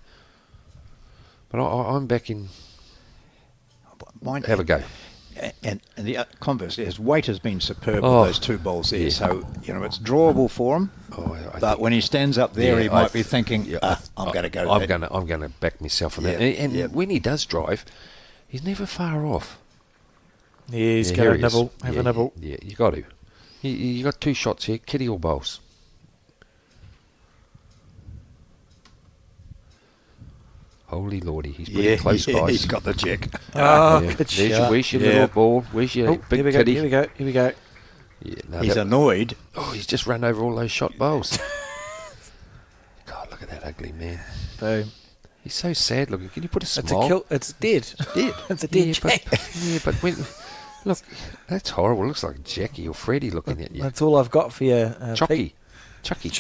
S3: But I'm back in.
S2: Mind,
S3: Have a go.
S2: And the converse, his weight has been superb
S3: Oh,
S2: with those two balls there.
S3: yeah.
S2: So, you know, it's drawable for him.
S3: Oh, I
S2: But
S3: think-
S2: when he stands up there,
S3: Yeah,
S2: he might be thinking, I'm going to go.
S3: I'm going to back myself on that.
S2: Yeah,
S3: And
S2: yeah.
S3: when he does drive, he's never far off.
S1: Yeah, he's
S3: Yeah,
S1: got
S3: here
S1: a
S3: he is.
S1: nibble. Have
S3: Yeah,
S1: a nibble.
S3: Yeah, you got to. You got two shots here, Kitty or Bowles. Holy lordy, he's pretty close, guys.
S2: He's got the check.
S1: Oh,
S3: Yeah.
S1: good
S3: Where's your
S1: shot.
S3: little ball? Where's your
S1: Oh,
S3: big
S1: here we go.
S3: kitty?
S1: Here we go. Here we go.
S3: Yeah, no,
S2: He's
S3: that-
S2: annoyed.
S3: oh, he's just run over all those shot bowls. God, look at that ugly man.
S1: Boom.
S3: He's so sad looking. Can you put a
S1: It's
S3: smile?
S1: a kill. It's dead.
S2: Dead.
S1: It's a dead
S3: yeah,
S1: Jack.
S3: but when look, that's horrible. Looks like Jackie or Freddie looking at you.
S1: That's all I've got for you,
S3: Chucky.
S1: Pete. Chucky the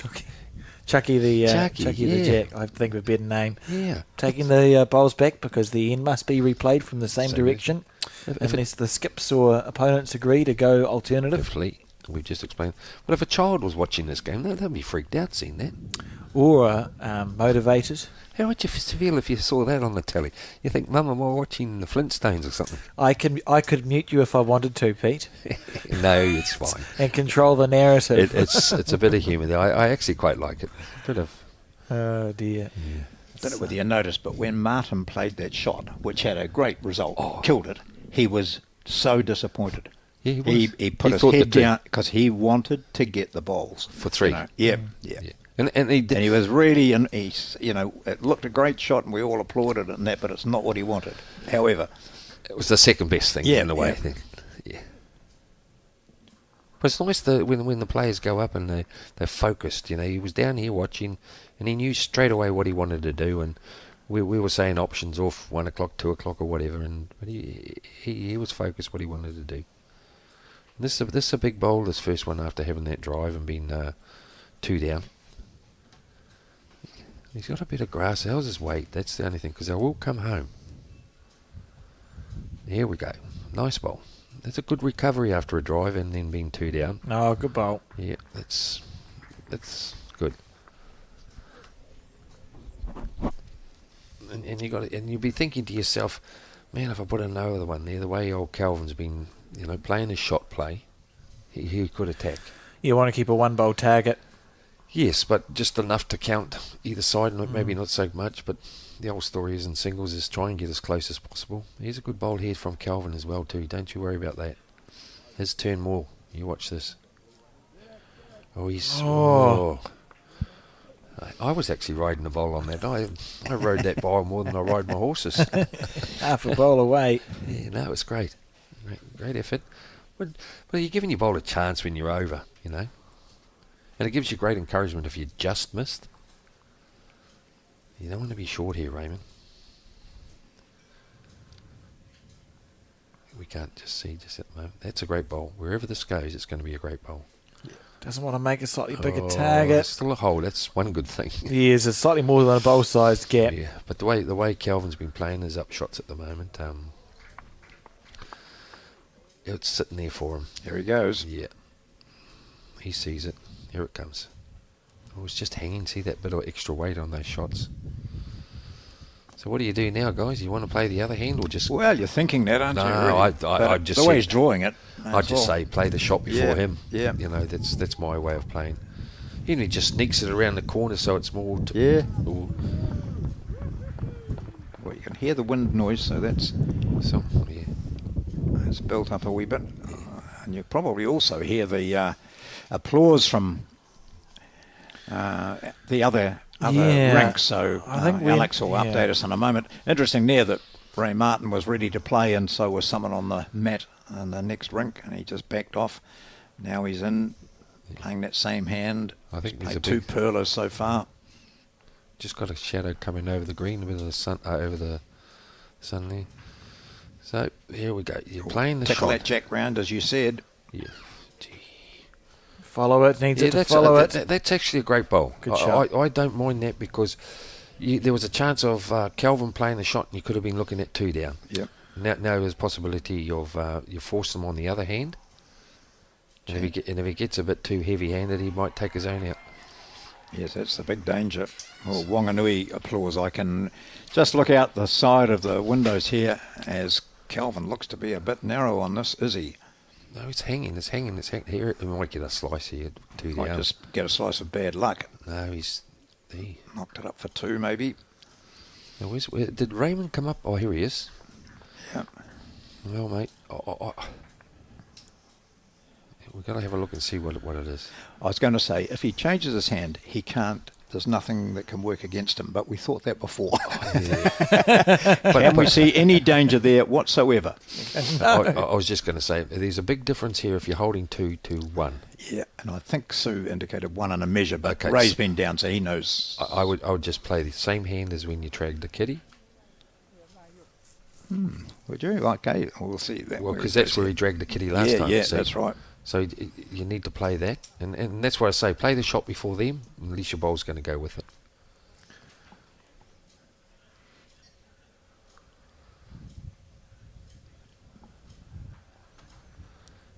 S3: Chucky,
S1: the
S3: yeah.
S1: Jack. I think of a better name.
S3: Yeah.
S1: Taking the bowls back because the end must be replayed from the same
S3: Same
S1: direction,
S3: If
S1: unless the skips or opponents agree to go alternative.
S3: Definitely. We've just explained. But if a child was watching this game, they'd be freaked out seeing that.
S1: Or motivated.
S3: How would you feel if you saw that on the telly? You think, Mum, am I watching the Flintstones or something?
S1: I could mute you if I wanted to, Pete,
S3: No, it's fine.
S1: and control the narrative.
S3: It's a bit of humour there. I actually quite like it. A bit of.
S1: Oh dear.
S2: I don't know whether you noticed, but when Martin played that shot, which had a great result,
S3: Oh.
S2: killed it, he was so disappointed.
S3: Yeah, he was.
S2: He put
S3: He
S2: his
S3: thought the
S2: head
S3: two-
S2: down because he wanted to get the balls.
S3: For three.
S2: You know. Yeah.
S3: And he did.
S2: And he was really, and he's, you know, it looked a great shot, and we all applauded it and that, but it's not what he wanted. However,
S3: It was the second best thing
S2: Yeah,
S3: in the way.
S2: yeah.
S3: Yeah. But it's nice when the players go up and they're focused. You know, he was down here watching, and he knew straight away what he wanted to do. And we were saying options off 1 o'clock, 2 o'clock, or whatever. But he was focused what he wanted to do. This is a big bowl. This first one after having that drive and being 2 down. He's got a bit of grass. How's his weight? That's the only thing, because they will come home. Here we go. Nice bowl. That's a good recovery after a drive and then being 2 down.
S1: No, good bowl.
S3: Yeah, that's good. And you'll be thinking to yourself, man, if I put another one there, the way old Calvin's been, you know, playing his shot play, he could attack.
S1: You want to keep a one-bowl target.
S3: Yes, but just enough to count either side, maybe not so much, but the whole story is in singles is try and get as close as possible. Here's a good bowl here from Calvin as well too, don't you worry about that. His turn more, you watch this. Oh, he's... I was actually riding the bowl on that. I rode that bowl more than I ride my horses.
S1: Half a bowl away.
S3: Yeah, no, it was great. Great effort. But you're giving your bowl a chance when you're over, you know. And it gives you great encouragement if you just missed. You don't want to be short here, Raymond. We can't just see just at the moment. That's a great bowl. Wherever this goes, it's going to be a great bowl.
S1: Doesn't want to make a slightly bigger target.
S3: Still a hole. That's one good thing.
S1: Yes, it's slightly more than a bowl-sized gap.
S3: Yeah, but the way Calvin's been playing his up shots at the moment, it's sitting there for him.
S2: Here he goes.
S3: Yeah. He sees it. Here it comes. Oh, it's just hanging. See that bit of extra weight on those shots. So what do you do now, guys? You want to play the other hand or just...
S2: Well, you're thinking that, aren't you?
S3: No,
S2: Really?
S3: I just...
S2: The way he's drawing it.
S3: I'd just say play the shot before him.
S2: Yeah.
S3: You know, that's my way of playing. He only just sneaks it around the corner so it's more...
S2: Yeah.
S3: Ooh.
S2: Well, you can hear the wind noise, so that's...
S3: So, yeah.
S2: It's built up a wee bit. And you probably also hear the applause from the other ranks. So
S1: I think
S2: Alex will update us in a moment. Interesting there that Ray Martin was ready to play, and so was someone on the mat in the next rink, and he just backed off. Now he's in, playing that same hand.
S3: I think
S2: he's
S3: there's
S2: played two perlers so far.
S3: Just got a shadow coming over the green, a bit of the sun, over the sun there. So here we go. You're playing the
S2: Tackle
S3: shot.
S2: that jack round, as you said.
S3: Yeah.
S1: Follow it, needs it to follow it.
S3: That's actually a great bowl.
S1: Good shot.
S3: I don't mind that because there was a chance of Calvin playing the shot and you could have been looking at 2 down.
S2: Yep.
S3: Now there's a possibility of you force them on the other hand. And if he gets a bit too heavy-handed, he might take his own out.
S2: Yes, that's the big danger. Well, Wanganui applause. I can just look out the side of the windows here as Calvin looks to be a bit narrow on this, is he?
S3: No, it's hanging. Here, it might get a slice here, 2 down.
S2: Might just get a slice of bad luck.
S3: No, he's...
S2: Knocked it up for 2, maybe.
S3: Now, did Raymond come up? Oh, here he is.
S2: Yep.
S3: Well, mate, we've got to have a look and see what it is.
S2: I was going to say, if he changes his hand, he can't. There's nothing that can work against him, but we thought that before. Can we see any danger there whatsoever?
S3: I was just going to say, there's a big difference here if you're holding 2 to 1.
S2: Yeah, and I think Sue indicated 1 and a measure, but Ray's been down, so he knows.
S3: I would just play the same hand as when you tragged the kitty.
S2: Would you? Okay, we'll see that.
S3: Well, because that's where he dragged the kitty last time.
S2: Yeah,
S3: so
S2: that's right.
S3: So you need to play that, and that's why I say play the shot before them, and at least your bowl's going to go with it.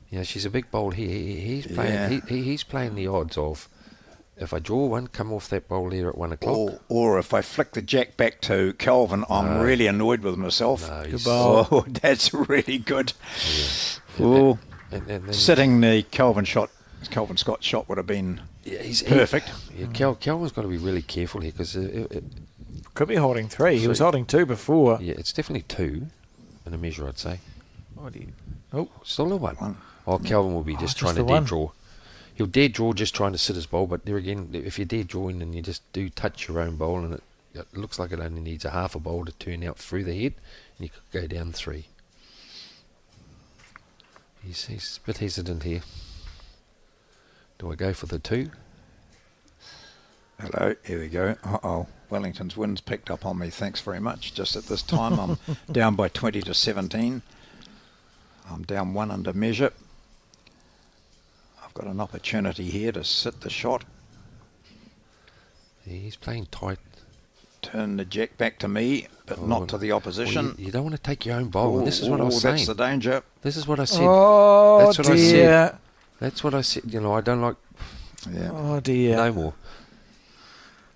S3: Yeah, she's a big bowl here. He's playing. He's playing the odds of if I draw one, come off that bowl here at 1 o'clock.
S2: Or if I flick the jack back to Calvin, I'm really annoyed with myself.
S3: No,
S2: oh, that's really good.
S3: Yeah.
S2: Oh.
S3: And then
S2: sitting the Calvin Scott shot would have been perfect.
S3: Calvin's got to be really careful here because
S1: could be holding 3. He was holding 2 before.
S3: Yeah, it's definitely 2 in a measure, I'd say.
S1: Oh,
S3: still a 1. Oh, Calvin will be just trying to dead draw. He'll dead draw just trying to sit his bowl, but there again, if you're dead drawing and you just do touch your own bowl and it looks like it only needs a half a bowl to turn out through the head, and you could go down 3. He's a bit hesitant here. Do I go for the 2?
S2: Hello, here we go. Uh-oh, Wellington's wind's picked up on me. Thanks very much. Just at this time, I'm down by 20 to 17. I'm down 1 under measure. I've got an opportunity here to sit the shot.
S3: He's playing tight.
S2: Turn the jack back to me, but not to the opposition.
S3: Well, you don't want to take your own bowl. This is what I was saying.
S2: That's the danger.
S3: This is what I said.
S1: Oh,
S3: that's what I said. That's what I said. You know, I don't like...
S2: Yeah.
S1: Oh, dear.
S3: No more.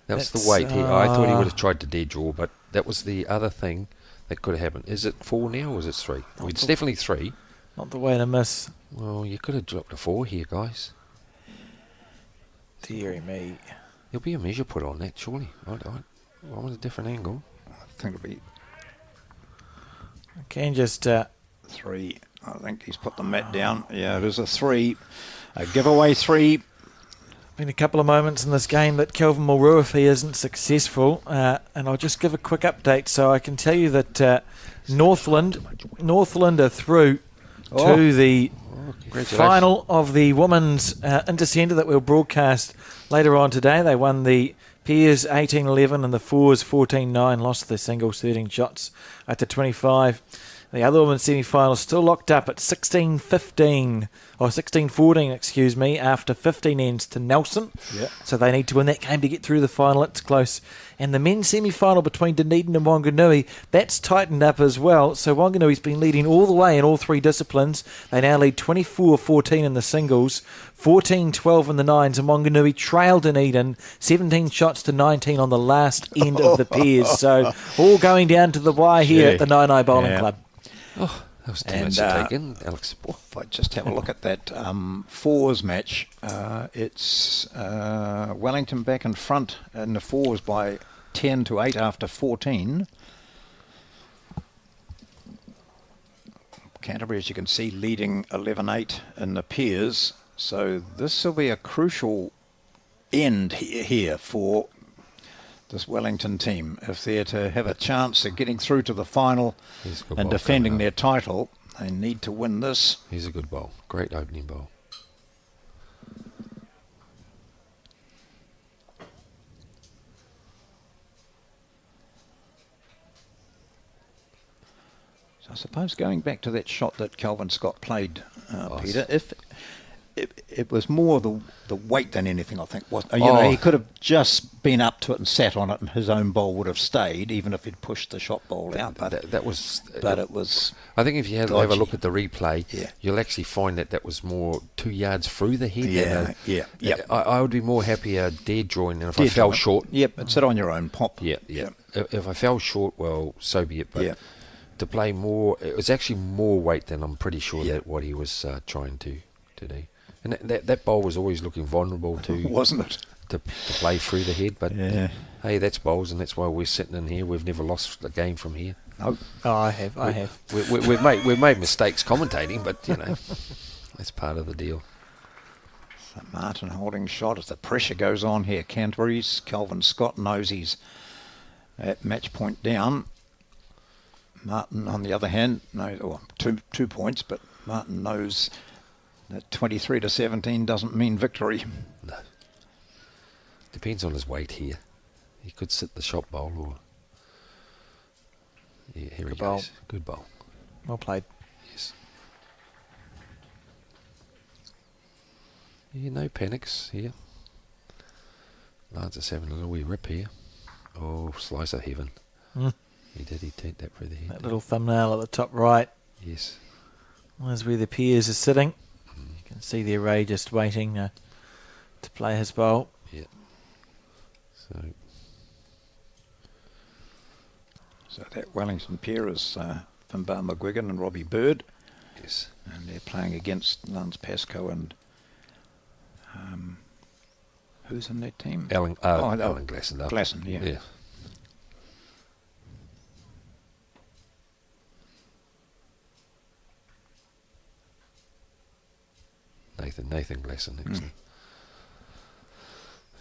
S3: That's the weight here. I thought he would have tried to dead draw, but that was the other thing that could have happened. Is it 4 now or is it 3? It's definitely 3.
S1: Not the way to miss.
S3: Well, you could have dropped a 4 here, guys.
S1: Deary me.
S3: There'll be a measure put on that, surely. I want a different angle.
S2: I think it'll be
S1: I can just...
S2: 3. I think he's put the mat down. Yeah, it is a 3. A giveaway 3.
S1: been a couple of moments in this game that Kelvin will rue if he isn't successful. And I'll just give a quick update. So I can tell you that Northland are through to the final of the women's Intercentre that we'll broadcast later on today. They won the pairs 18-11 and the fours 14-9, lost the singles 13 shots at the 25. The other women's semi-final still locked up at 16-15, or 16-14, excuse me, after 15 ends to Nelson.
S2: Yep.
S1: So they need to win that game to get through the final. It's close. And the men's semi-final between Dunedin and Wanganui, that's tightened up as well. So Wanganui's been leading all the way in all three disciplines. They now lead 24-14 in the singles, 14-12 in the nines, and Wanganui trailed Dunedin 17 shots to 19 on the last end of the pairs. So all going down to the wire here at the Naenae Bowling Club.
S3: Oh, that was too much to take in, Alex.
S2: If I just have a look at that fours match, it's Wellington back in front in the fours by 10-8 after 14. Canterbury, as you can see, leading 11-8 in the pairs. So this will be a crucial end here for this Wellington team. If they're to have a chance of getting through to the final and defending their title, they need to win this.
S3: He's a good bowl. Great opening bowl.
S2: So I suppose going back to that shot that Kelvin Scott played, Peter, if it was more the weight than anything, I think. You know, he could have just been up to it and sat on it, and his own bowl would have stayed, even if he'd pushed the shot ball out. But
S3: that was.
S2: But it was.
S3: I think if you have a look at the replay,
S2: Yeah.
S3: you'll actually find that was more 2 yards through the head.
S2: Yeah.
S3: I would be more happier dead drawing than if I fell short.
S2: Yep, and sit on your own pop.
S3: Yeah. If I fell short, well, so be it. But to play more, it was actually more weight than I'm pretty sure that what he was trying to do. And that bowl was always looking vulnerable to,
S2: wasn't it?
S3: To play through the head. But hey, that's bowls, and that's why we're sitting in here. We've never lost a game from here.
S2: No.
S1: Oh, I have.
S3: We've made mistakes commentating, but you know, that's part of the deal.
S2: So Martin holding shot as the pressure goes on here. Canterbury's Kelvin Scott knows he's at match point down. Martin, on the other hand, knows 2 points, but Martin knows that 23-17 doesn't mean victory.
S3: No. Depends on his weight here. He could sit the shot bowl or... Yeah, here he goes. Good bowl.
S1: Well played.
S3: Yes. Yeah, no panics here. Lance is having a little wee rip here. Oh, slice of heaven. He turned that through the head.
S1: That little thumbnail at the top right.
S3: Yes.
S1: That's where the peers are sitting. You can see the array just waiting to play his bowl.
S3: Yeah.
S2: So that Wellington pair is Finbar McGuigan and Robbie Bird.
S3: Yes.
S2: And they're playing against Lance Pascoe and who's in that team?
S3: Alan Glasson.
S2: Glasson, yeah.
S3: Nathan Glasson, actually.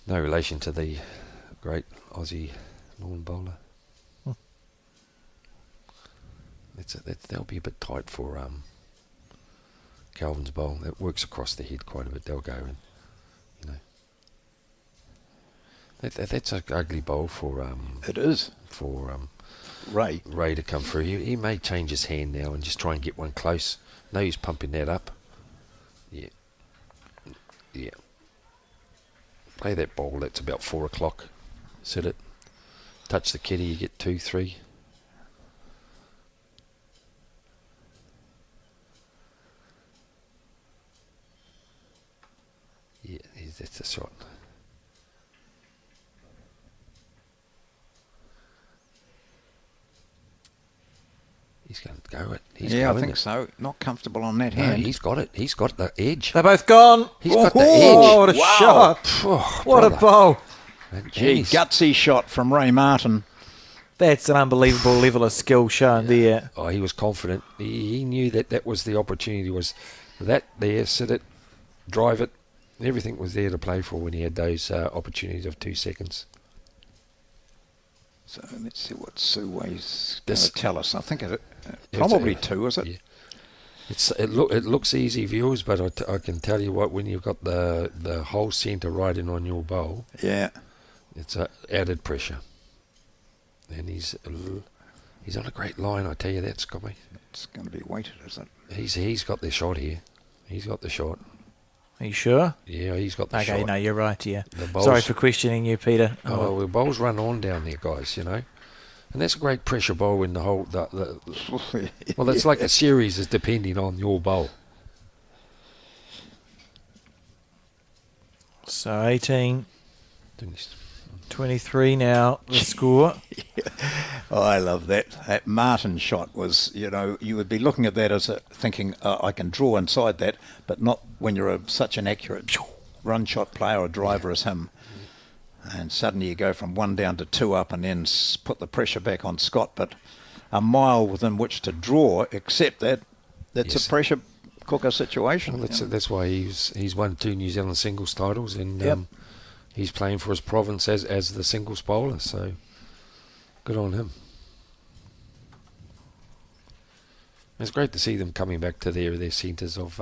S3: No relation to the great Aussie lawn bowler. That'll be a bit tight for Calvin's bowl. That works across the head quite a bit. They'll go and, you know. That's an ugly bowl for
S2: it is
S3: for
S2: Ray
S3: to come through. He may change his hand now and just try and get one close. No, he's pumping that up. Yeah. Play that ball. That's about 4 o'clock. Sit it. Touch the kitty. You get 2, 3. Yeah, that's a shot. He's going to go it. He's
S2: I
S3: going
S2: think
S3: it.
S2: so. Not comfortable on that
S3: No,
S2: hand.
S3: he's got it. He's got the edge.
S1: They're both gone.
S3: He's got the
S1: Oh, what
S3: edge.
S1: a shot.
S3: Oh,
S1: What a
S3: brother.
S1: bowl.
S3: And
S2: Gee,
S3: he's-
S2: gutsy shot from Ray Martin.
S1: That's an unbelievable level of skill shown there.
S3: Oh, he was confident. He knew that was the opportunity. Was that there? Sit it, drive it. Everything was there to play for when he had those opportunities of 2 seconds.
S2: So let's see what Sue Way's going
S3: This-
S2: to tell us. I think it
S3: It's-
S2: probably 2, is it?
S3: Yeah. It looks easy, viewers, but I can tell you what, when you've got the whole centre riding on your bowl,
S2: Yeah.
S3: it's added pressure. And he's on a great line, I tell you that, Scotty.
S2: It's going to be weighted, is it?
S3: He's got the shot here. He's got the shot.
S1: Are you sure?
S3: Yeah, he's got the shot.
S1: Okay, no, you're right, yeah.
S3: The bowls-
S1: Sorry for questioning you, Peter.
S3: Oh, well, the bowls run on down there, guys, you know. And that's a great pressure bowl in the whole... well, it's like the series is depending on your bowl.
S1: So 18,
S3: Didn't you-
S1: 23 now, the score.
S2: Oh, I love that. That Martin shot was, you would be looking at that as thinking, I can draw inside that, but not when you're such an accurate run shot player or driver as him. And suddenly you go from 1 down to 2 up and then put the pressure back on Scott, but a mile within which to draw, except that's
S3: Yes.
S2: a pressure cooker situation.
S3: Well, that's why he's won 2 New Zealand singles titles, and
S2: Yep.
S3: he's playing for his province as the singles bowler, so good on him. It's great to see them coming back to their centres of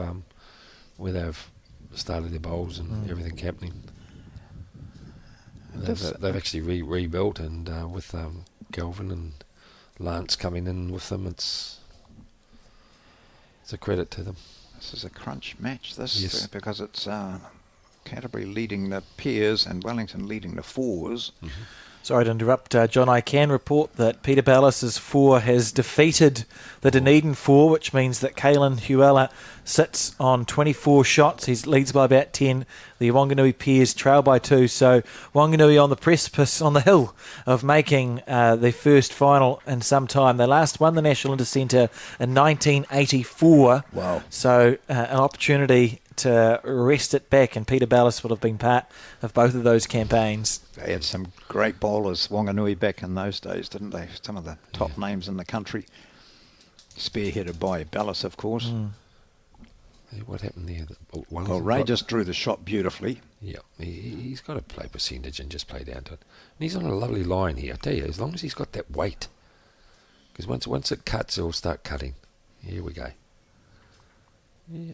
S3: where they've started their bowls and everything happening. They've actually rebuilt, and with Kelvin and Lance coming in with them, it's a credit to them.
S2: This is a crunch match,
S3: Yes.
S2: because it's Canterbury leading the pairs and Wellington leading the fours.
S1: Sorry to interrupt, John. I can report that Peter Ballas's 4 has defeated the Dunedin 4, which means that Kalen Huela sits on 24 shots. He leads by about 10. The Wanganui pairs trail by 2. So Wanganui on the precipice, on the hill of making the first final in some time. They last won the National Intercentre in 1984.
S2: Wow.
S1: So an opportunity to wrest it back, and Peter Ballas would have been part of both of those campaigns.
S2: They had some great bowlers, Wanganui, back in those days, didn't they? Some of the top names in the country. Spearheaded by Ballas, of course.
S3: Hey, what happened there?
S2: Well, Ray just drew the shot beautifully.
S3: Yeah, he's got to play percentage and just play down to it. And he's on a lovely line here, I tell you, as long as he's got that weight. Because once it cuts, it'll start cutting. Here we go. Yeah.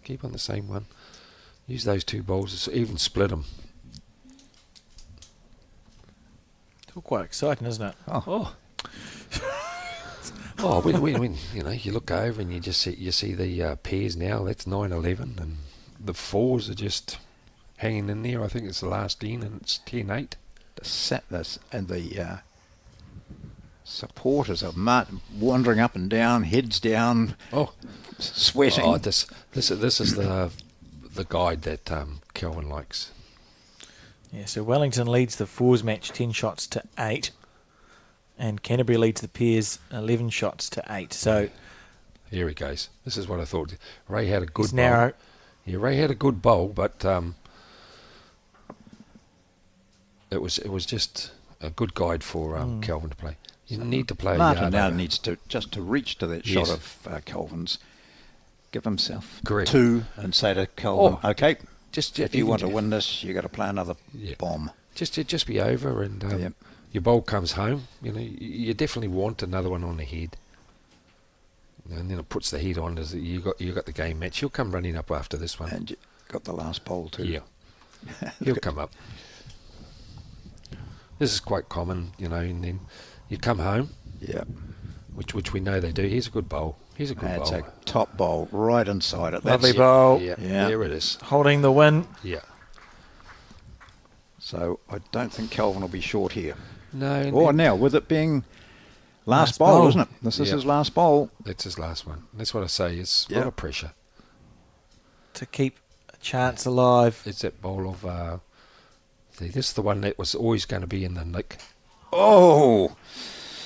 S3: Keep on the same one. Use those 2 bowls, even split them.
S1: It's all quite exciting, isn't it?
S3: Oh. Oh, when you look over and you see the pairs now. That's 9-11, and the 4s are just hanging in there. I think it's the last in, and it's 10-8.
S2: The supporters are wandering up and down, heads down, sweating.
S3: Oh, this is the guide that Kelvin likes.
S1: Yeah, so Wellington leads the 4s match 10 shots to 8. And Canterbury leads the pairs 11 shots to 8. So
S3: here he goes. This is what I thought. Ray had a good
S1: it's
S3: bowl.
S1: narrow.
S3: Yeah, Ray had a good bowl, but it was just a good guide for Kelvin to play. You need to play.
S2: Martin now needs to reach to that
S3: Yes.
S2: shot of Kelvin's, give himself
S3: Correct.
S2: 2 and say to Kelvin, okay,
S3: Just
S2: if you want to win this, you got to play another bomb.
S3: just be over, and
S2: Yep.
S3: your bowl comes home. You definitely want another one on the head, and then it puts the heat on. As you got the game match. He'll come running up after this one.
S2: And you got the last bowl too.
S3: Yeah, he'll come up. This is quite common, and then you come home,
S2: Yeah.
S3: which we know they do. Here's a good bowl. Here's a good
S2: That's
S3: bowl.
S2: a top bowl right inside it.
S1: Lovely
S2: That's
S1: bowl.
S3: Yeah,
S2: Yeah.
S3: there it is.
S1: Holding the win.
S3: Yeah.
S2: So I don't think Kelvin will be short here.
S3: No.
S2: Or now, with it being last
S1: Last
S2: bowl,
S1: bowl.
S2: isn't it? This is
S3: Yeah.
S2: his last bowl.
S3: That's his last one. That's what I say. It's a
S2: Yeah.
S3: lot of pressure.
S1: To keep a chance alive.
S3: It's that bowl of See, this is the one that was always going to be in the nick.
S2: Oh,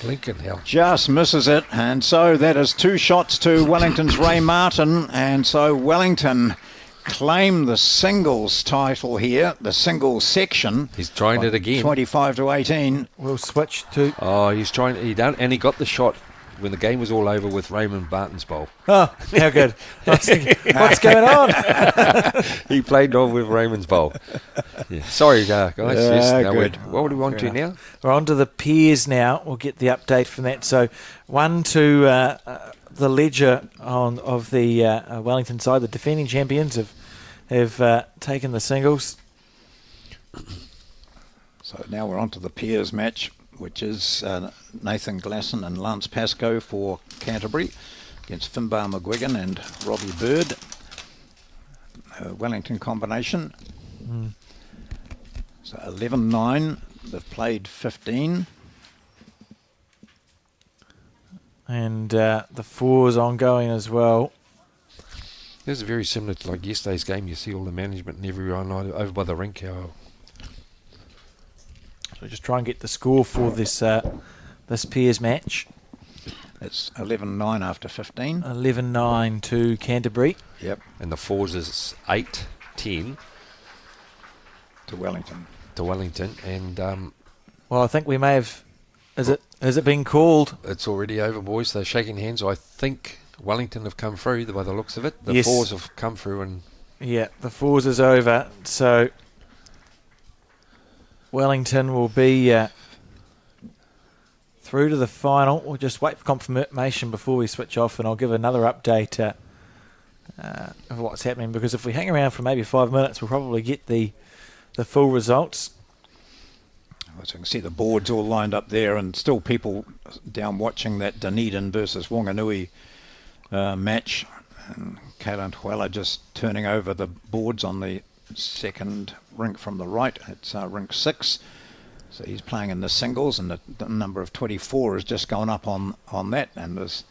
S3: Blinking hell.
S2: just misses it. And so that is 2 shots to Wellington's Ray Martin. And so Wellington claim the singles title here, the singles section.
S3: He's trying it again.
S2: 25 to 18.
S1: We'll switch to...
S3: Oh, he's trying. He done, and he got the shot when the game was all over with Raymond Barton's bowl.
S1: Oh, how good. I was thinking, what's going on?
S3: He played on with Raymond's bowl. Yeah. Sorry, guys. Yes, now
S2: good.
S3: what do we want to now?
S1: We're on to the pairs now. We'll get the update from that. So, one to the ledger of the Wellington side. The defending champions have taken the singles.
S2: So now we're on to the pairs match, which is Nathan Glasson and Lance Pascoe for Canterbury against Finbar McGuigan and Robbie Bird. Wellington combination. So 11-9. They've played 15.
S1: And the fours ongoing as well.
S3: This is very similar to like yesterday's game. You see all the management and everyone over by the rink.
S1: So just try and get the score for this pairs match.
S2: It's 11-9 after 15.
S1: 11-9 to Canterbury.
S2: Yep,
S3: And the fours is 8-10
S2: to Wellington.
S3: to Wellington. And
S1: Well, I think we may have... Has it been called?
S3: it's already over, boys. They're shaking hands. I think Wellington have come through by the looks of it. The
S1: Yes.
S3: fours have come through and...
S1: Yeah, the fours is over. So Wellington will be through to the final. We'll just wait for confirmation before we switch off, and I'll give another update of what's happening, because if we hang around for maybe 5 minutes, we'll probably get the full results.
S2: So you can see the boards all lined up there, and still people down watching that Dunedin versus Wanganui match. And Kalen Huela just turning over the boards on the second rink from the right. It's rink 6. So he's playing in the singles, and the number of 24 has just gone up on that. And there's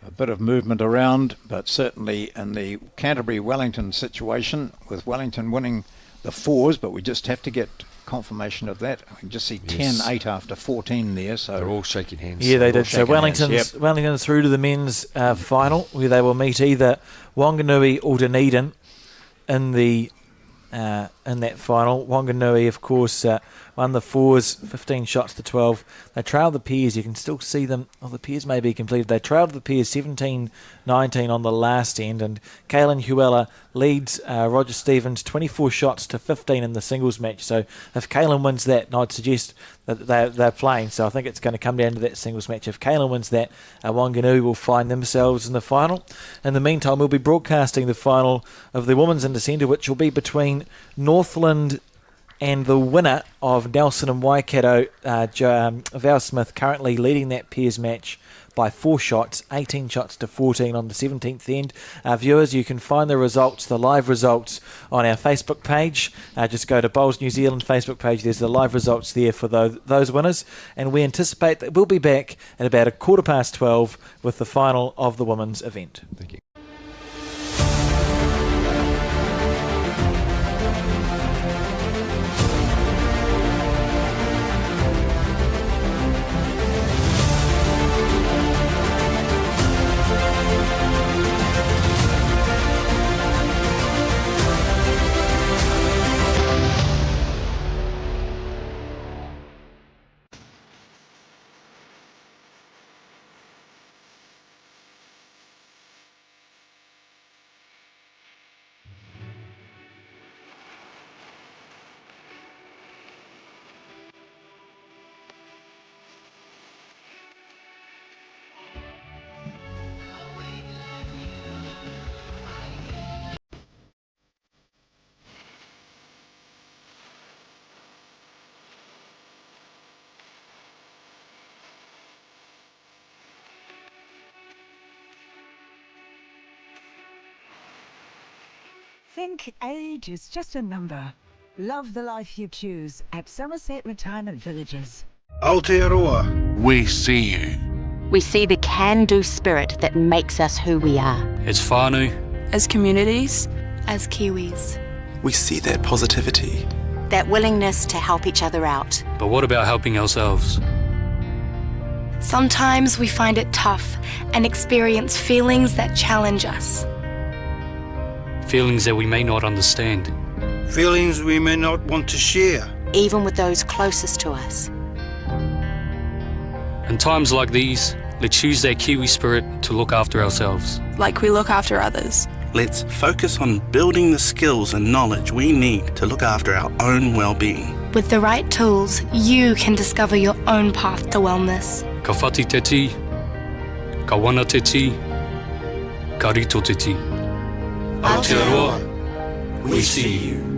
S2: a bit of movement around, but certainly in the Canterbury-Wellington situation, with Wellington winning the fours, but we just have to get confirmation of that. I can just see 10-8 after 14 there. So
S3: They're all shaking hands.
S1: Yeah, they
S2: all
S1: did. So
S2: shaking hands,
S1: Wellington's through to the men's final, where they will meet either Wanganui or Dunedin in that final. Wanganui, of course, won the fours, 15 shots to 12. They trailed the pairs. You can still see them. Oh, the pairs may be completed. They trailed the pairs 17-19 on the last end, and Kalen Huela leads Roger Stevens 24 shots to 15 in the singles match. So if Kalen wins that, I'd suggest that they're playing. So I think it's going to come down to that singles match. If Kalen wins that, Wanganui will find themselves in the final. In the meantime, we'll be broadcasting the final of the Women's Intercentre, which will be between Northland and the winner of Nelson and Waikato, Val Smith, currently leading that pairs match by 4 shots, 18 shots to 14 on the 17th end. Viewers, you can find the results, the live results, on our Facebook page. Just go to Bowls New Zealand Facebook page. There's the live results there for those winners. And we anticipate that we'll be back at about 12:15 with the final of the women's event.
S3: Thank you.
S5: Think age is just a number. Love the life you choose at Somerset Retirement Villages.
S6: Aotearoa.
S7: We see you.
S8: We see the can-do spirit that makes us who we are.
S7: As whānau,
S9: as communities, as Kiwis.
S7: we see that positivity.
S8: that willingness to help each other out.
S9: But what about helping ourselves?
S10: Sometimes we find it tough and experience feelings that challenge us.
S9: Feelings that we may not understand.
S6: Feelings we may not want to share.
S8: Even with those closest to us.
S9: In times like these, let's use that Kiwi spirit to look after ourselves.
S10: Like we look after others.
S7: Let's focus on building the skills and knowledge we need to look after our own well-being.
S10: With the right tools, you can discover your own path to wellness.
S9: Ka whati te ti, ka wana te ti, ka rito te ti. Aotearoa, we see you.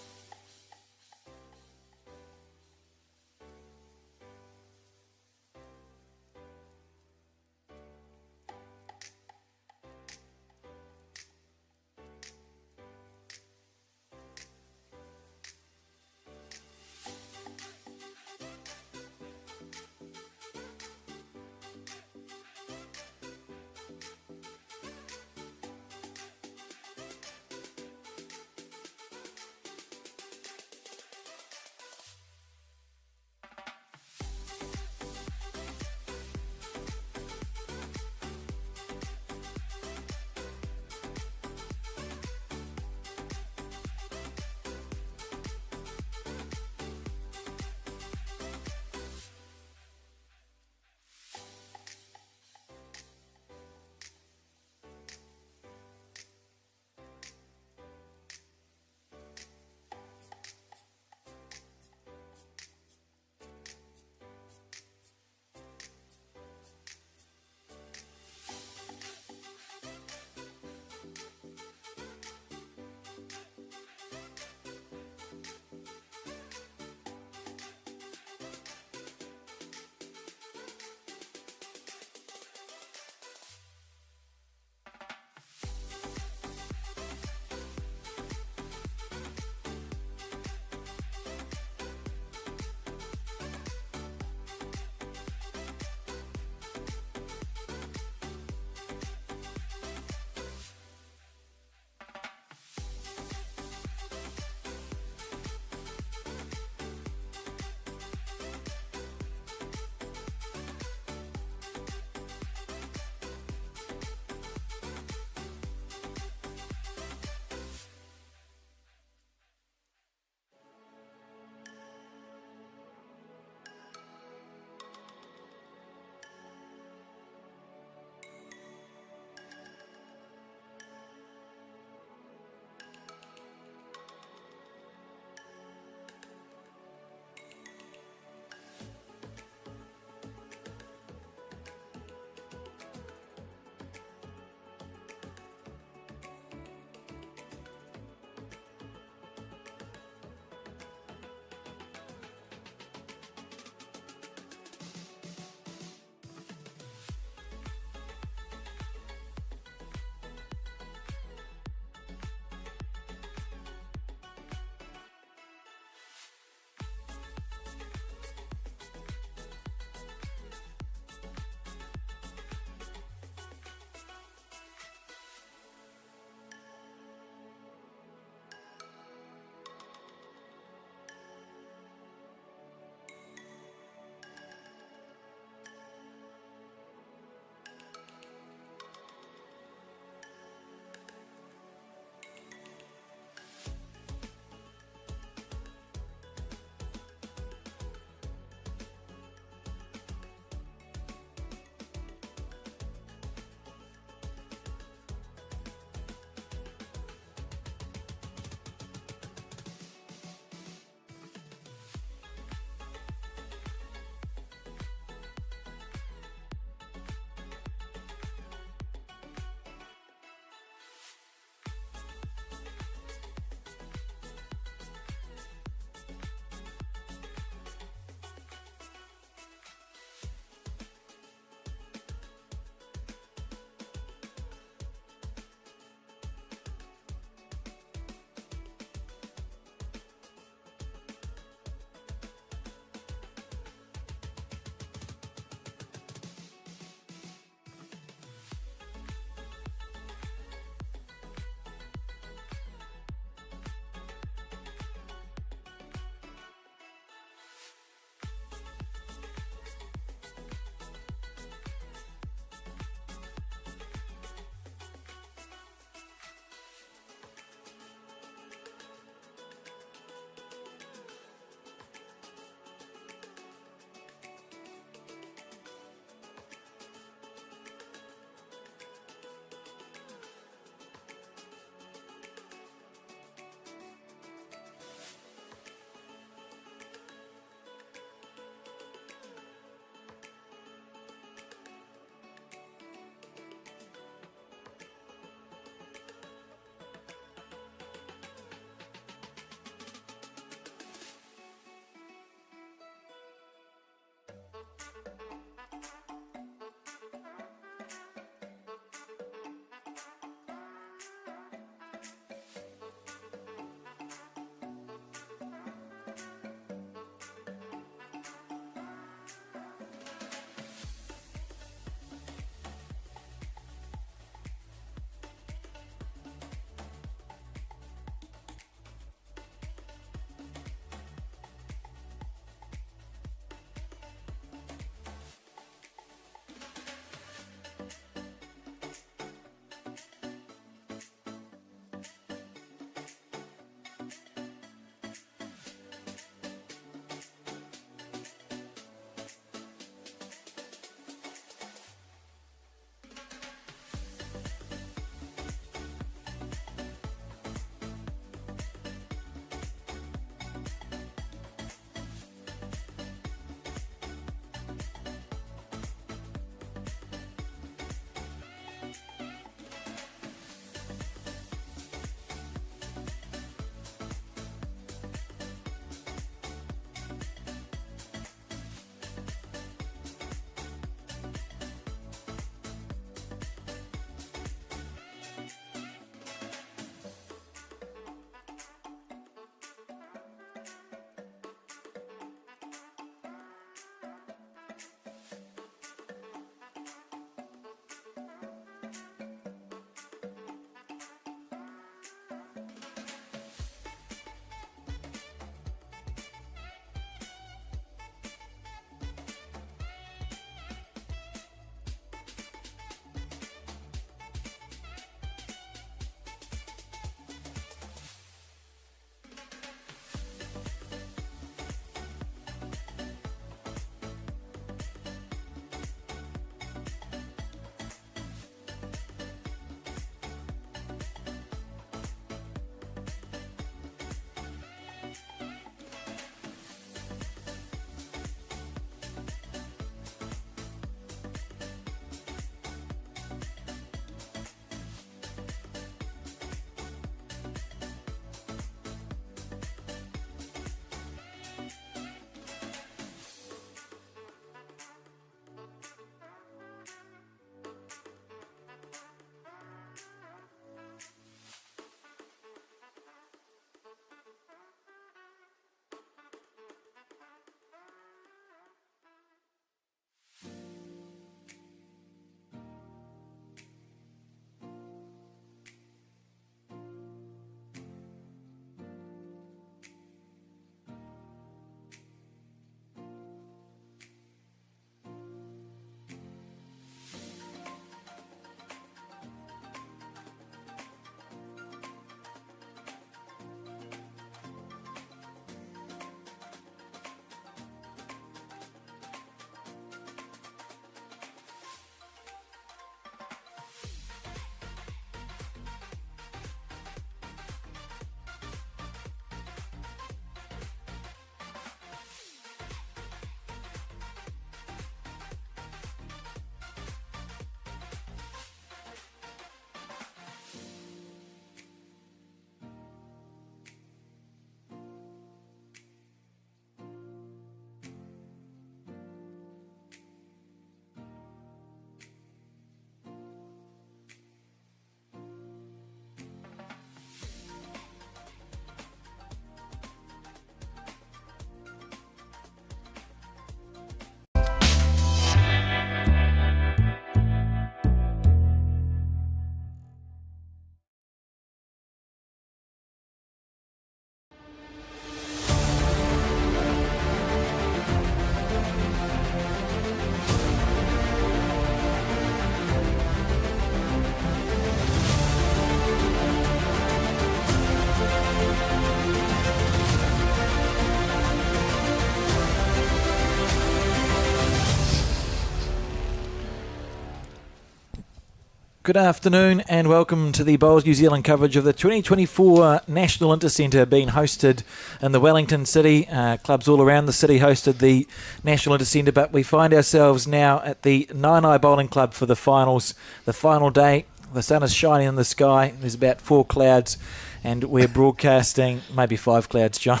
S1: Good afternoon and welcome to the Bowls New Zealand coverage of the 2024 National Intercentre being hosted in the Wellington City. Clubs all around the city hosted the National Intercentre, but we find ourselves now at the Naenae Bowling Club for the finals. The final day, the sun is shining in the sky, there's about 4 clouds, and we're broadcasting maybe 5 clouds, John.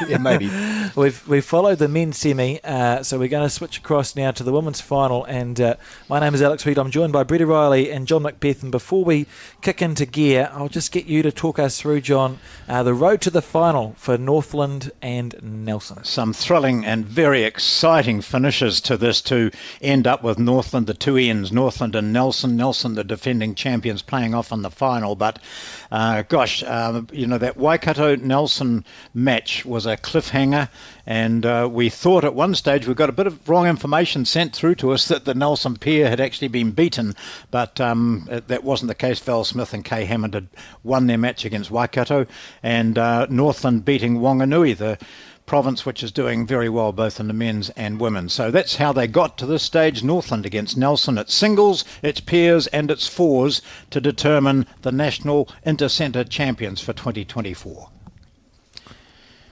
S2: Yeah, maybe.
S1: We've followed the men's semi, so we're going to switch across now to the women's final. And my name is Alex Reid. I'm joined by Brett O'Reilly and John Macbeth. And before we kick into gear, I'll just get you to talk us through, John, the road to the final for Northland and Nelson.
S2: Some thrilling and very exciting finishes to this to end up with Northland, the two ends, Northland and Nelson. Nelson, the defending champions, playing off in the final. But that Waikato-Nelson match was a cliffhanger, and we thought at one stage we got a bit of wrong information sent through to us that the Nelson pair had actually been beaten, but that wasn't the case. Val Smith and Kay Hammond had won their match against Waikato, and Northland beating Wanganui, the province which is doing very well both in the men's and women's. So that's how they got to this stage. Northland against Nelson. It's singles, it's pairs and it's fours to determine the National Intercentre champions for 2024.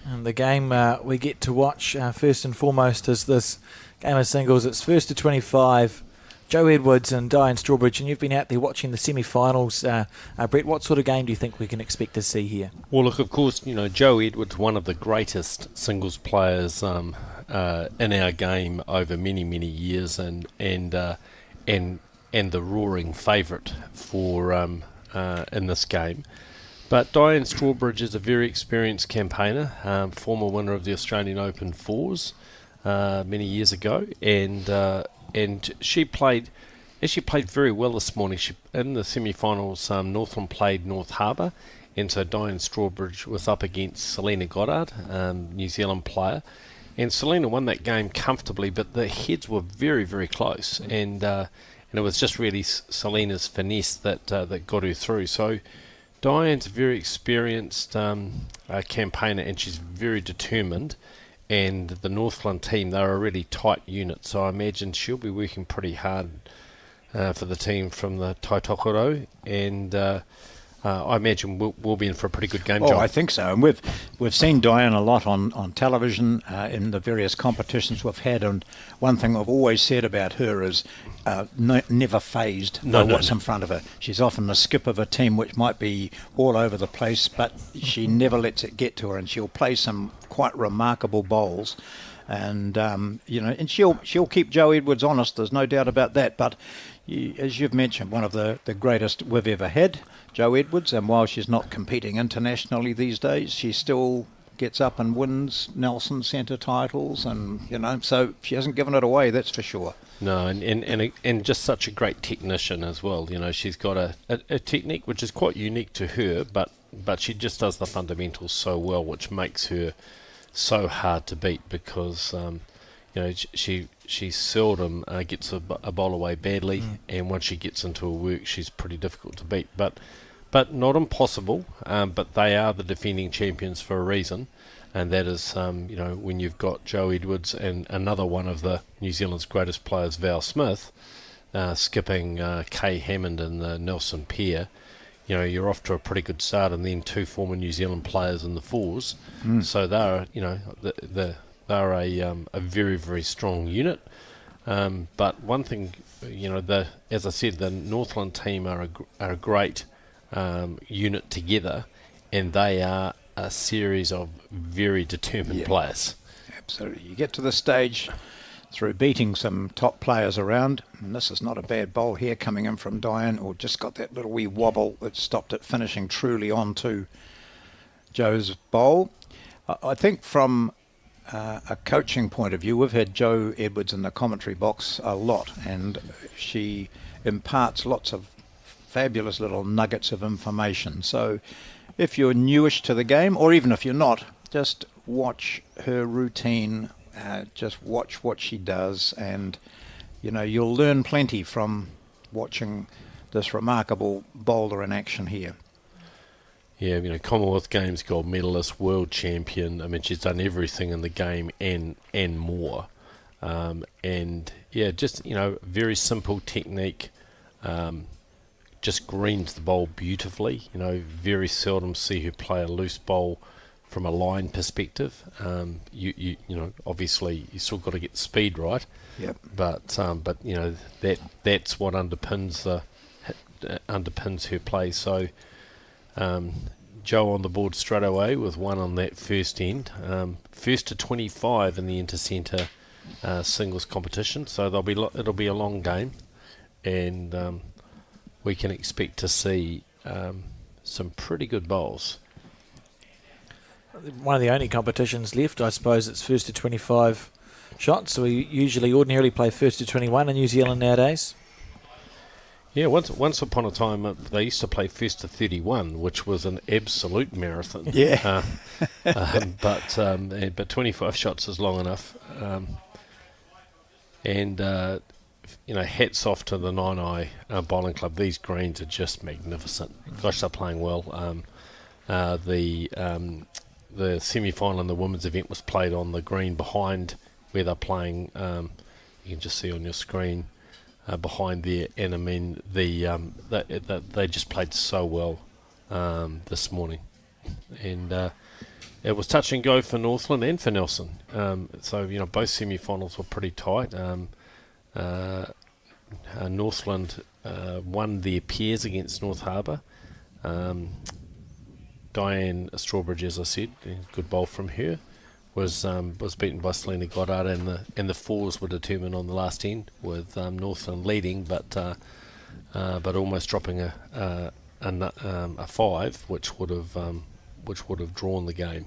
S1: And the game we get to watch first and foremost is this game of singles. It's first to 25. Joe Edwards and Diane Strawbridge, and you've been out there watching the semi-finals. Brett, what sort of game do you think we can expect to see here?
S11: Well, look, of course, Joe Edwards, one of the greatest singles players in our game over many, many years, and the roaring favourite for in this game. But Diane Strawbridge is a very experienced campaigner, former winner of the Australian Open fours many years ago, and she played very well this morning. In the semi-finals, Northland played North Harbour, and so Diane Strawbridge was up against Selena Goddard, New Zealand player, and Selena won that game comfortably, but the heads were very, very close, and it was just really Selena's finesse that got her through. So Diane's a very experienced campaigner, and she's very determined. And the Northland team, they're a really tight unit, so I imagine she'll be working pretty hard for the team from the Taitokoro, and I imagine we'll be in for a pretty good game, John.
S2: Oh, I think so. And we've seen Diane a lot on television in the various competitions we've had, and one thing I've always said about her is never phased by what's in front of her. She's often the skip of a team which might be all over the place, but she never lets it get to her, and she'll play some quite remarkable bowls. And and she'll keep Joe Edwards honest. There's no doubt about that. But as you've mentioned, one of the greatest we've ever had, Joe Edwards. And while she's not competing internationally these days, she still gets up and wins Nelson Centre titles, and so she hasn't given it away. That's for sure.
S11: No, and just such a great technician as well. She's got a technique which is quite unique to her, but she just does the fundamentals so well, which makes her so hard to beat, because she seldom gets a bowl away badly, and once she gets into her work, she's pretty difficult to beat. But not impossible. But they are the defending champions for a reason, and that is when you've got Joe Edwards and another one of the New Zealand's greatest players, Val Smith, skipping Kay Hammond and the Nelson pair. You're off to a pretty good start, and then 2 former New Zealand players in the fours. So they're, they're a very, very strong unit. But one thing, as I said, the Northland team are a great unit together, and they are a series of very determined players.
S2: Absolutely. You get to the stage through beating some top players around, and this is not a bad bowl here coming in from Diane, or just got that little wee wobble that stopped it finishing truly onto Joe's bowl. I think from a coaching point of view, we've had Joe Edwards in the commentary box a lot, and she imparts lots of fabulous little nuggets of information. So if you're newish to the game, or even if you're not, just watch her routine. Just watch what she does, and you'll learn plenty from watching this remarkable bowler in action here.
S11: Yeah, Commonwealth Games gold medalist, world champion. I mean, she's done everything in the game and more. Just very simple technique. just greens the bowl beautifully. You know, very seldom see her play a loose bowl from a line perspective. You know, obviously you still got to get the speed right.
S2: Yep.
S11: But you know, that's what underpins her play. So Joe on the board straight away with one on that first end. First to 25 in the Intercentre singles competition. So it'll be a long game, and we can expect to see some pretty good bowls.
S1: One of the only competitions left, I suppose, it's first to 25 shots. So we usually ordinarily play first to 21 in New Zealand nowadays.
S11: Yeah, once upon a time they used to play first to 31, which was an absolute marathon.
S2: Yeah.
S11: But 25 shots is long enough. You know, hats off to the Naenae bowling club. These greens are just magnificent. Gosh, they're playing well. The semi-final in the women's event was played on the green behind where they're playing. You can just see on your screen behind there, and I mean they just played so well this morning, and it was touch and go for Northland and for Nelson. So you know, both semi-finals were pretty tight. Northland won their pairs against North Harbour. Diane Strawbridge, as I said, a good bowl from her, was beaten by Selena Goddard, and the fours were determined on the last end with Northland leading, but almost dropping a 5, which would have drawn the game,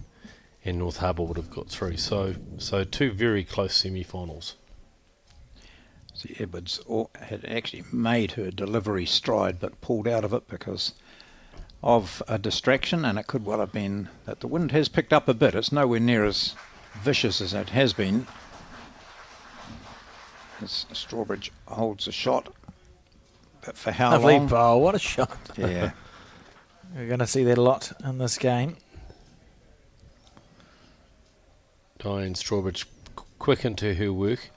S11: and North Harbour would have got through. So two very close semi-finals.
S2: See, Edwards had actually made her delivery stride, but pulled out of it because of a distraction, and it could well have been that the wind has picked up a bit. It's nowhere near as vicious as it has been. As Strawbridge holds a shot, but for how
S1: Lovely
S2: long?
S1: bowl, what a shot.
S2: Yeah.
S1: We're going to see that a lot in this game.
S11: Diane Strawbridge quick into her work.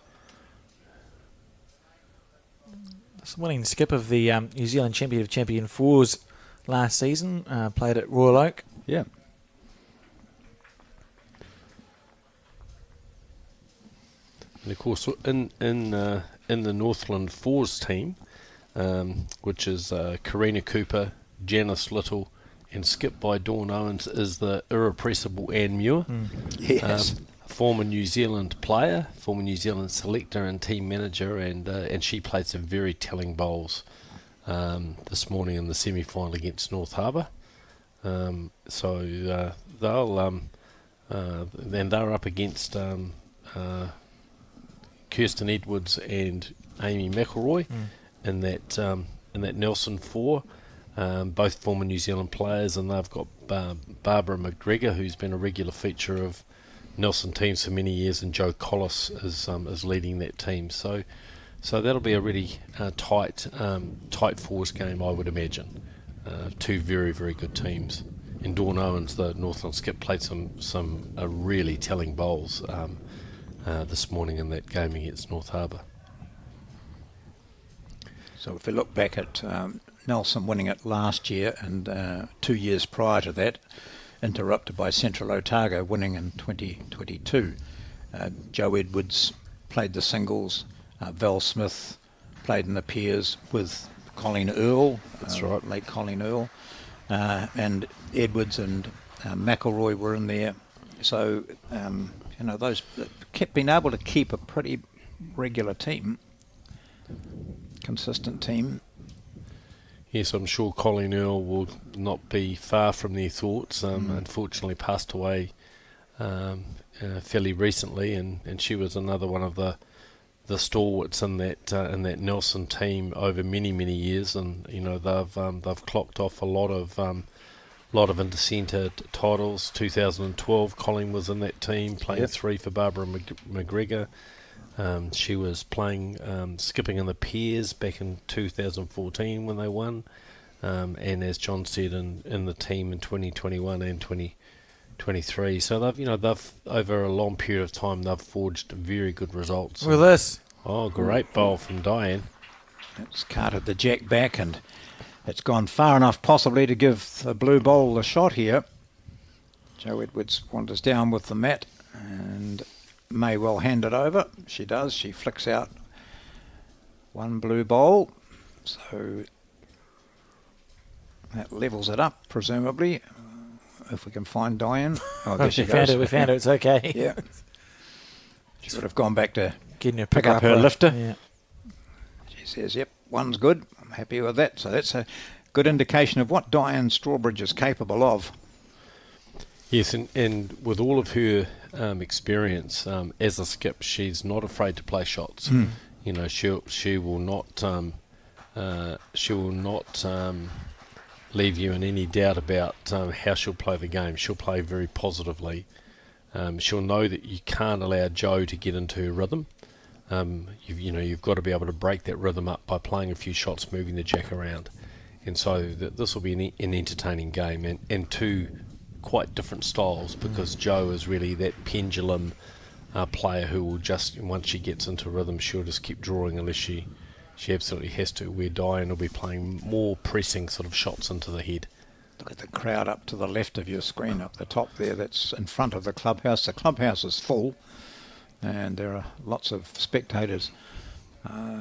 S1: This winning skip of the New Zealand Champion of Champion Fours last season, played at Royal Oak.
S2: Yeah.
S11: And of course, in the Northland Fours team, which is Karina Cooper, Janice Little, and skipped by Dawn Owens, is the irrepressible Anne Muir.
S2: Yes.
S11: Former New Zealand player, former New Zealand selector and team manager, and she played some very telling bowls this morning in the semi-final against North Harbour. So they're up against Kirsten Edwards and Amy McElroy in that Nelson 4. Both former New Zealand players, and they've got Barbara McGregor, who's been a regular feature of Nelson teams for many years, and Joe Collis is leading that team. So that'll be a really tight fours game, I would imagine. Two very, very good teams. And Dawn Owens, the Northland skip, played some really telling bowls this morning in that game against North Harbour.
S2: So if we look back at Nelson winning it last year and 2 years prior to that, interrupted by Central Otago winning in 2022, Joe Edwards played the singles, Val Smith played in the pairs with Colleen Earle.
S11: That's right.
S2: Late Colleen Earle. And Edwards and McElroy were in there. So, those kept being able to keep a pretty regular team, consistent team.
S11: Yes, I'm sure Colleen Earle will not be far from their thoughts. Unfortunately passed away fairly recently, and she was another one of the stalwarts in that Nelson team over many, many years, and they've clocked off a lot of Intercentre titles. 2012, Colleen was in that team, playing 3 for Barbara McGregor. She was playing skipping in the pairs back in 2014 when they won, and as John said, in the team in 2021 and 2023. So they've over a long period of time they've forged very good results.
S1: With this.
S11: Oh, great bowl from Diane.
S2: It's carted the jack back, and It's gone far enough possibly to give the blue bowl a shot here. Jo Edwards wanders down with the mat and may well hand it over. She does. She flicks out one blue bowl. So that levels it up, presumably. If we can find Diane. Oh, there she goes.
S1: We found it. It's okay.
S2: Yeah. She would have gone back to
S1: Getting her
S2: pick up her lifter.
S1: Yeah.
S2: She says, yep, one's good. I'm happy with that. So that's a good indication of what Diane Strawbridge is capable of.
S11: Yes, and with all of her experience as a skip, she's not afraid to play shots. You know, she will not leave you in any doubt about how she'll play the game. She'll play very positively. She'll know that you can't allow Jo to get into her rhythm. You've got to be able to break that rhythm up by playing a few shots, moving the jack around. And so this will be an entertaining game, and two quite different styles, because Jo is really that pendulum player who will just, once she gets into rhythm, she'll just keep drawing unless she absolutely has to, where Diane will be playing more pressing sort of shots into the head.
S2: Look at the crowd up to the left of your screen, up the top there, that's in front of the clubhouse. The clubhouse is full, and there are lots of spectators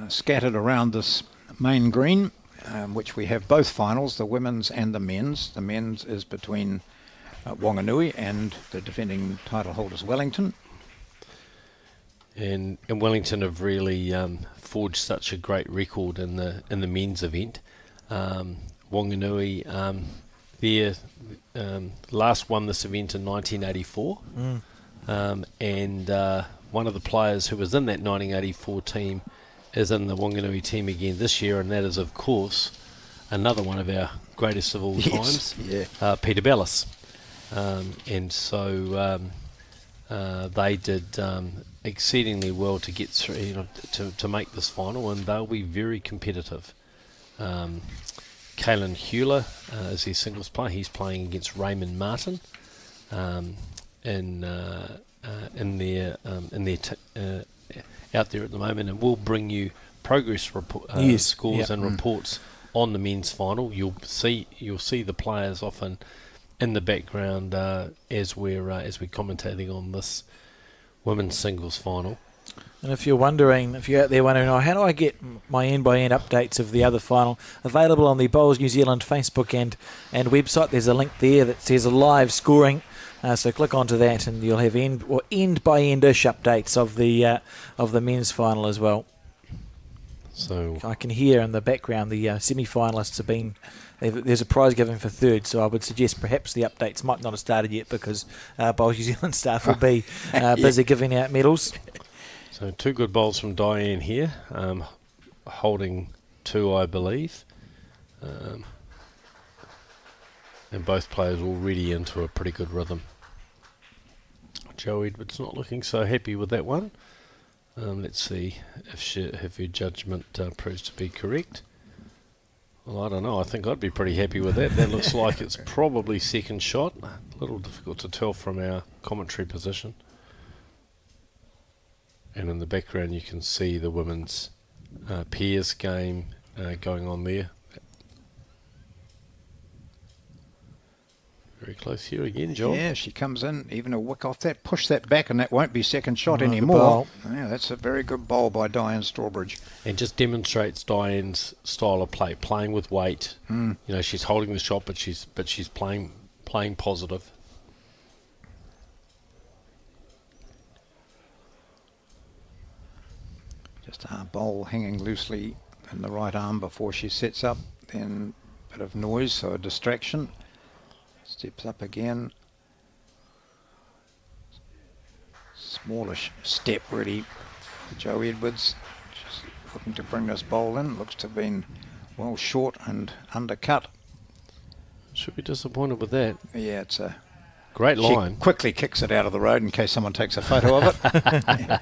S2: scattered around this main green, which we have both finals, the women's and the men's. The men's is between Wanganui and the defending title holders Wellington.
S11: And Wellington have really forged such a great record in the men's event. Wanganui, their last won this event in 1984, and one of the players who was in that 1984 team is in the Wanganui team again this year, and that is, of course, another one of our greatest of all times, Peter Bellis. And so they did exceedingly well to get through, to make this final, and they'll be very competitive. Caelan Hewler is their singles player. He's playing against Raymond Martin in their out there at the moment, and we'll bring you progress scores and reports on the men's final. You'll see the players often in the background as we're commentating on this women's singles final.
S1: And if you're out there wondering, how do I get my end-by-end updates of the other final, available on the Bowls New Zealand Facebook and website. There's a link there that says live scoring. So click onto that, and you'll have end-by-end-ish updates of the men's final as well.
S11: So
S1: I can hear in the background the semi-finalists have been. There's a prize given for third, so I would suggest perhaps the updates might not have started yet, because Bowls New Zealand staff will be busy giving out medals.
S11: So two good bowls from Diane here, holding two, I believe. And both players already into a pretty good rhythm. Jo Edwards not looking so happy with that one. Let's see if her judgment proves to be correct. Well, I don't know. I think I'd be pretty happy with that. That looks like it's probably second shot. A little difficult to tell from our commentary position. And in the background you can see the women's pairs game going on there. Very close here again, John.
S2: Yeah, she comes in, even a wick off that, push that back, and that won't be second shot anymore. Yeah, that's a very good bowl by Diane Strawbridge.
S11: And just demonstrates Diane's style of play, playing with weight. She's holding the shot, but she's playing positive.
S2: Just a bowl hanging loosely in the right arm before she sets up, then a bit of noise, so a distraction. Steps up again. Smallish step really for Jo Edwards. Just looking to bring this bowl in. Looks to have been well short and undercut.
S11: Should be disappointed with that.
S2: Yeah, it's a
S11: great line.
S2: She quickly kicks it out of the road in case someone takes a photo of it.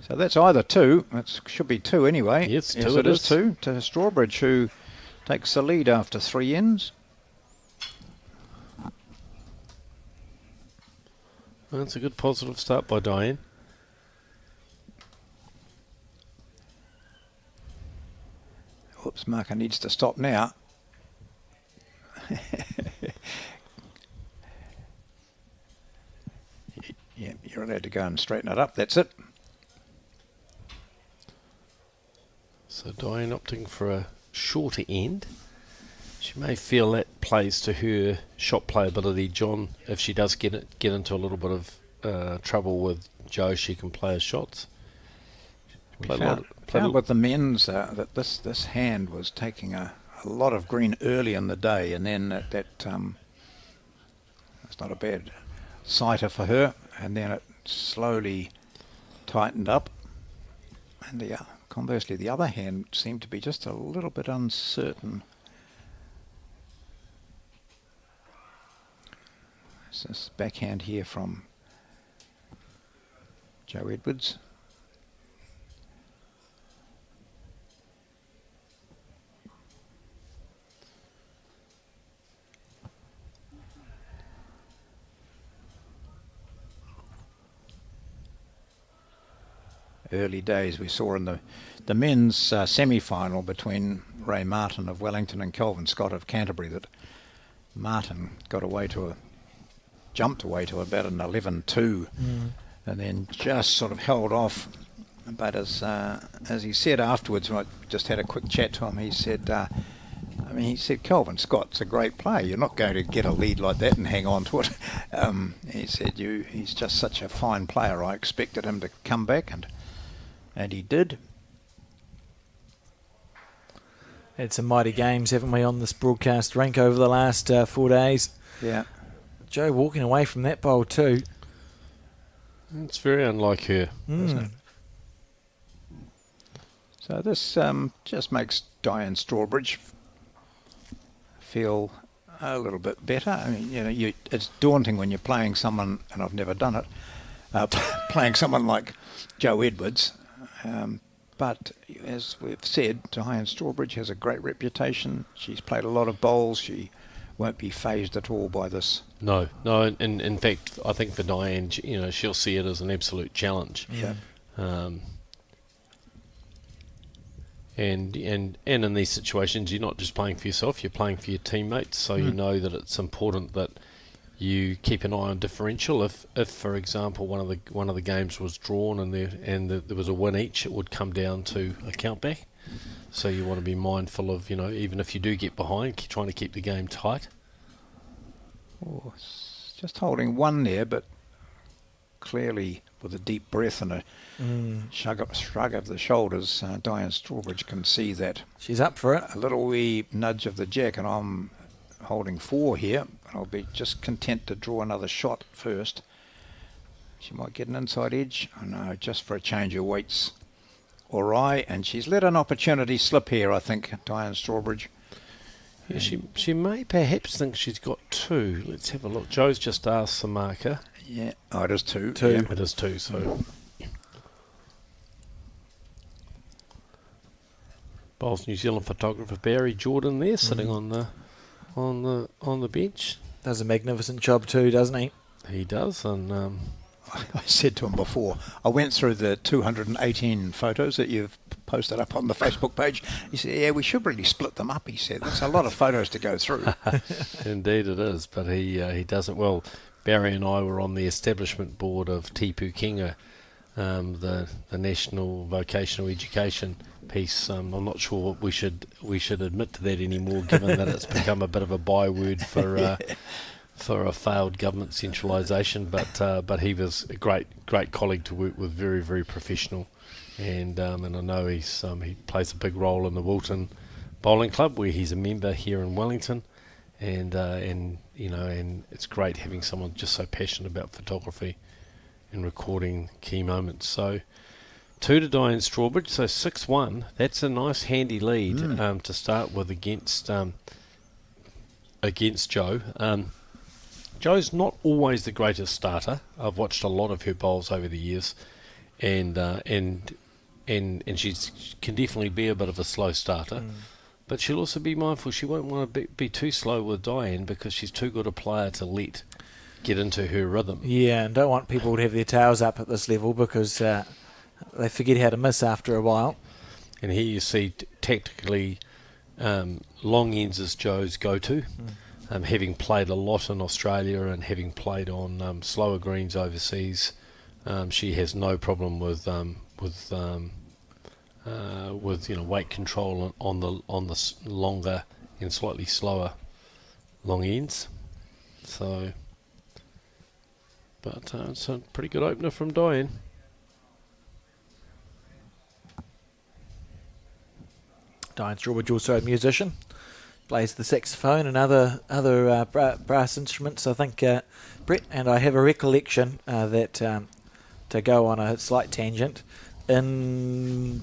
S2: So that's either two. It should be two anyway.
S11: Yes,
S2: two it is. Two to Strawbridge, who takes the lead after 3 ends.
S11: That's a good positive start by Diane.
S2: Oops, marker needs to stop now. Yeah, you're allowed to go and straighten it up. That's it.
S11: So Diane opting for a shorter end. She may feel that plays to her shot playability, John. If she does get into a little bit of trouble with Joe, she can play her shots.
S2: We found with the men's that this hand was taking a lot of green early in the day, and then that's not a bad sighter for her, and then it slowly tightened up, and conversely the other hand seemed to be just a little bit uncertain. There's this backhand here from Joe Edwards. Early days we saw in the men's semi-final between Ray Martin of Wellington and Kelvin Scott of Canterbury that Martin jumped away to about an 11-2 and then just sort of held off. But as he said afterwards, when I just had a quick chat to him, he said, Kelvin Scott's a great player. You're not going to get a lead like that and hang on to it. He said, he's just such a fine player. I expected him to come back, and he did.
S1: Had some mighty games, haven't we, on this broadcast rank over the last 4 days?
S2: Yeah.
S1: Joe walking away from that bowl too.
S11: It's very unlike her, isn't it?
S2: So this just makes Diane Strawbridge feel a little bit better. I mean, it's daunting when you're playing someone, and I've never done it, playing someone like Joe Edwards. But as we've said, Diane Strawbridge has a great reputation. She's played a lot of bowls. She won't be phased at all by this.
S11: No. In fact, I think for Diane, she'll see it as an absolute challenge.
S2: Yeah.
S11: And in these situations, you're not just playing for yourself; you're playing for your teammates. So you know that it's important that you keep an eye on differential. If for example, one of the games was drawn and there was a win each, it would come down to a countback. So you want to be mindful of, even if you do get behind, trying to keep the game tight.
S2: Oh, just holding one there, but clearly with a deep breath and a shrug of the shoulders, Diane Strawbridge can see that.
S1: She's up for it.
S2: A little wee nudge of the jack, and I'm holding 4 here. I'll be just content to draw another shot first. She might get an inside edge. Oh no, just for a change of weights. All right, and she's let an opportunity slip here, I think, Diane Strawbridge.
S11: Yeah, she may perhaps think she's got 2. Let's have a look. Joe's just asked the marker.
S2: Yeah, it is 2.
S11: 2.
S2: Yeah.
S11: It is 2, so... Bowls New Zealand photographer Barry Jordan there, sitting on the bench.
S1: Does a magnificent job too, doesn't he?
S11: He does, and
S2: I said to him before, I went through the 218 photos that you've posted up on the Facebook page. He said, yeah, we should really split them up, he said. That's a lot of photos to go through.
S11: Indeed it is, but he does it well. Barry and I were on the establishment board of Tipu Kinga, the National Vocational Education piece. I'm not sure we should admit to that anymore, given that it's become a bit of a byword for a failed government centralisation. But he was a great colleague to work with, very very professional, and I know he plays a big role in the Wilton Bowling Club, where he's a member here in Wellington, and it's great having someone just so passionate about photography and recording key moments. So 2 to Diane Strawbridge, so 6-1. That's a nice handy lead to start with against Joe. Joe's not always the greatest starter. I've watched a lot of her bowls over the years, and she can definitely be a bit of a slow starter. But she'll also be mindful she won't want to be too slow with Diane, because she's too good a player to let get into her rhythm.
S1: Yeah, and don't want people to have their tails up at this level, because they forget how to miss after a while.
S11: And here you see tactically long ends is Joe's go-to. having played a lot in Australia and having played on slower greens overseas, she has no problem with weight control on the longer and slightly slower long ends. So, but it's a pretty good opener from Diane.
S1: Diane Strawbridge, also a musician, plays the saxophone and other brass instruments. I think Brett and I have a recollection that, to go on a slight tangent, in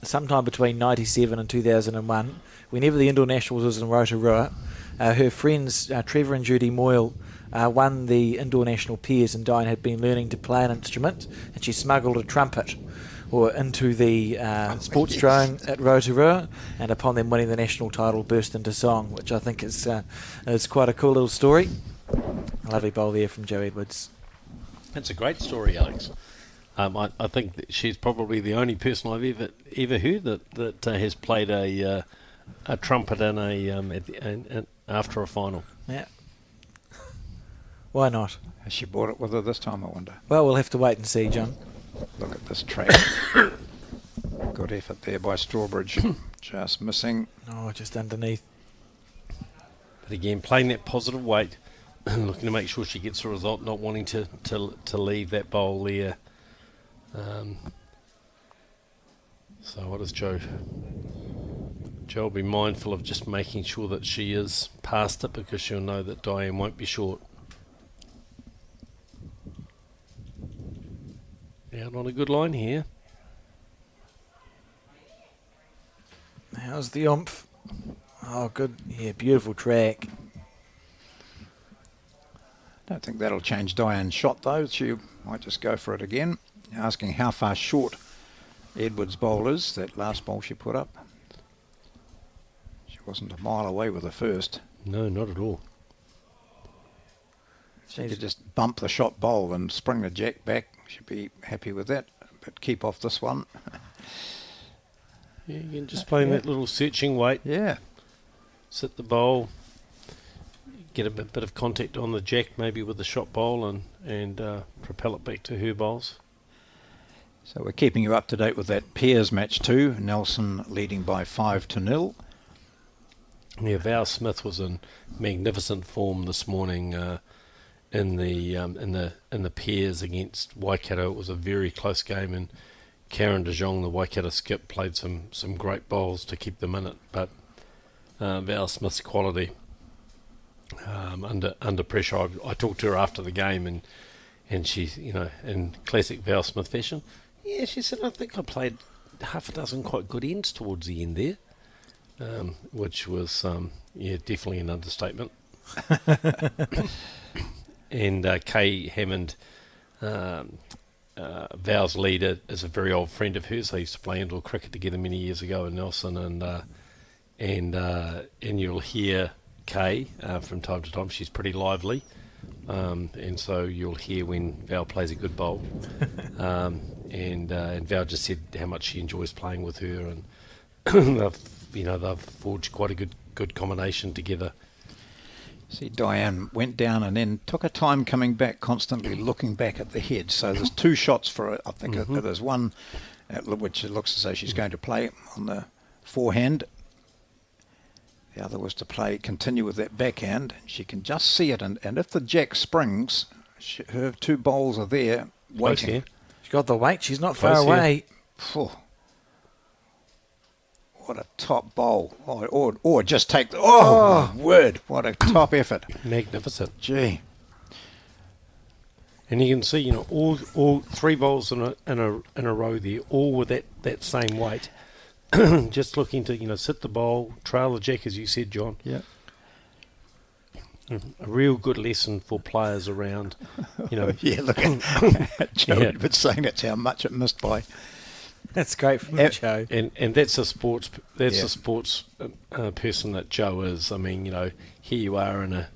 S1: sometime between 97 and 2001, whenever the Indoor Nationals was in Rotorua, her friends Trevor and Judy Moyle won the Indoor National Pairs, and Diane had been learning to play an instrument, and she smuggled a trumpet into the sports drone at Rotorua, and upon them winning the national title, burst into song, which I think is quite a cool little story. A lovely bowl there from Joe Edwards.
S11: It's a great story, Alex. I think that she's probably the only person I've ever heard that has played a trumpet in after a final.
S1: Yeah. Why not?
S2: Has she brought it with her this time, I wonder?
S1: Well, we'll have to wait and see, John.
S2: Look at this track. Good effort there by Strawbridge. Just missing.
S1: Oh, just underneath.
S11: But again, playing that positive weight, looking to make sure she gets a result, not wanting to leave that bowl there. So what does Joe? Joe will be mindful of just making sure that she is past it, because she'll know that Diane won't be short. Out on a good line here.
S1: How's the oomph? Oh, good. Yeah, beautiful track.
S2: Don't think that'll change Diane's shot, though. She might just go for it again. Asking how far short Edwards' bowl is, that last bowl she put up. She wasn't a mile away with the first.
S11: No, not at all.
S2: She could just bump the shot bowl and spring the jack back. She'd be happy with that, but keep off this one.
S11: Yeah, you can just play that little searching weight.
S2: Yeah.
S11: Sit the bowl, get a bit of contact on the jack, maybe with the shot bowl, and propel it back to her bowls.
S2: So we're keeping you up to date with that pairs match too. Nelson leading by 5-0.
S11: Yeah, Val Smith was in magnificent form this morning in the pairs against Waikato. It was a very close game, and Karen De Jong, the Waikato skip, played some great bowls to keep them in it. But Val Smith's quality under pressure. I talked to her after the game, and she, in classic Val Smith fashion, yeah, she said, I think I played half a dozen quite good ends towards the end there, which was definitely an understatement. And Kay Hammond, Val's leader, is a very old friend of hers. They used to play indoor cricket together many years ago in Nelson, and you'll hear Kay from time to time. She's pretty lively, and so you'll hear when Val plays a good bowl. And Val just said how much she enjoys playing with her, and they've forged quite a good combination together.
S2: See, Diane went down and then took her time coming back, constantly looking back at the head. So there's two shots for it. I think there's one which it looks as though she's going to play on the forehand. The other was to continue with that backhand. She can just see it, and if the jack springs, her two bowls are there waiting.
S1: Okay. She's got the weight. She's not far away.
S2: What a top bowl. Or just take the... Oh, my word. What a top effort.
S11: Magnificent.
S2: Gee.
S11: And you can see, all three bowls in a row there, all with that same weight. Just looking to, sit the bowl, trail the jack, as you said, John.
S2: Yeah.
S11: A real good lesson for players around,
S2: Yeah, look at Joe but saying that's how much it missed by.
S1: That's great from Joe.
S11: And that's a sports person that Joe is. I mean, here you are in a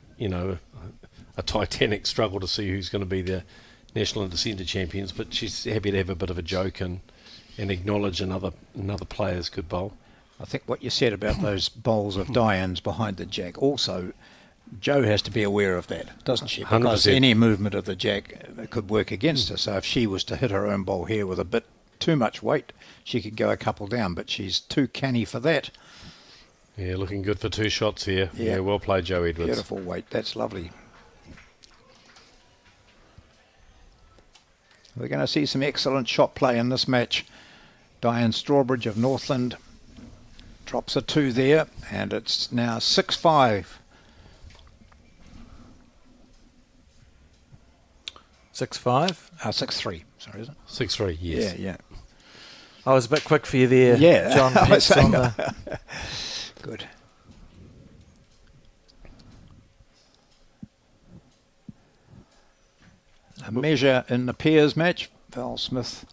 S11: titanic struggle to see who's going to be the National Intercentre champions, but she's happy to have a bit of a joke and acknowledge another player's good bowl.
S2: I think what you said about those bowls of Diane's behind the jack also Jo has to be aware of that, doesn't she? Because
S11: 100%.
S2: any movement of the jack could work against her. So if she was to hit her own bowl here with a bit too much weight, she could go a couple down, but she's too canny for that.
S11: Yeah, looking good for 2 shots here.
S2: Yeah.
S11: Yeah, well played, Joe Edwards.
S2: Beautiful weight. That's lovely. We're going to see some excellent shot play in this match. Diane Strawbridge of Northland drops a 2 there, and it's now 6-5.
S1: 6-5.
S2: 6-3. Sorry, is it?
S11: 6-3, yes.
S2: Yeah.
S1: I was a bit quick for you there,
S2: Yeah.
S1: John Pitts. On the...
S2: Good. A measure in the pairs match. Val Smith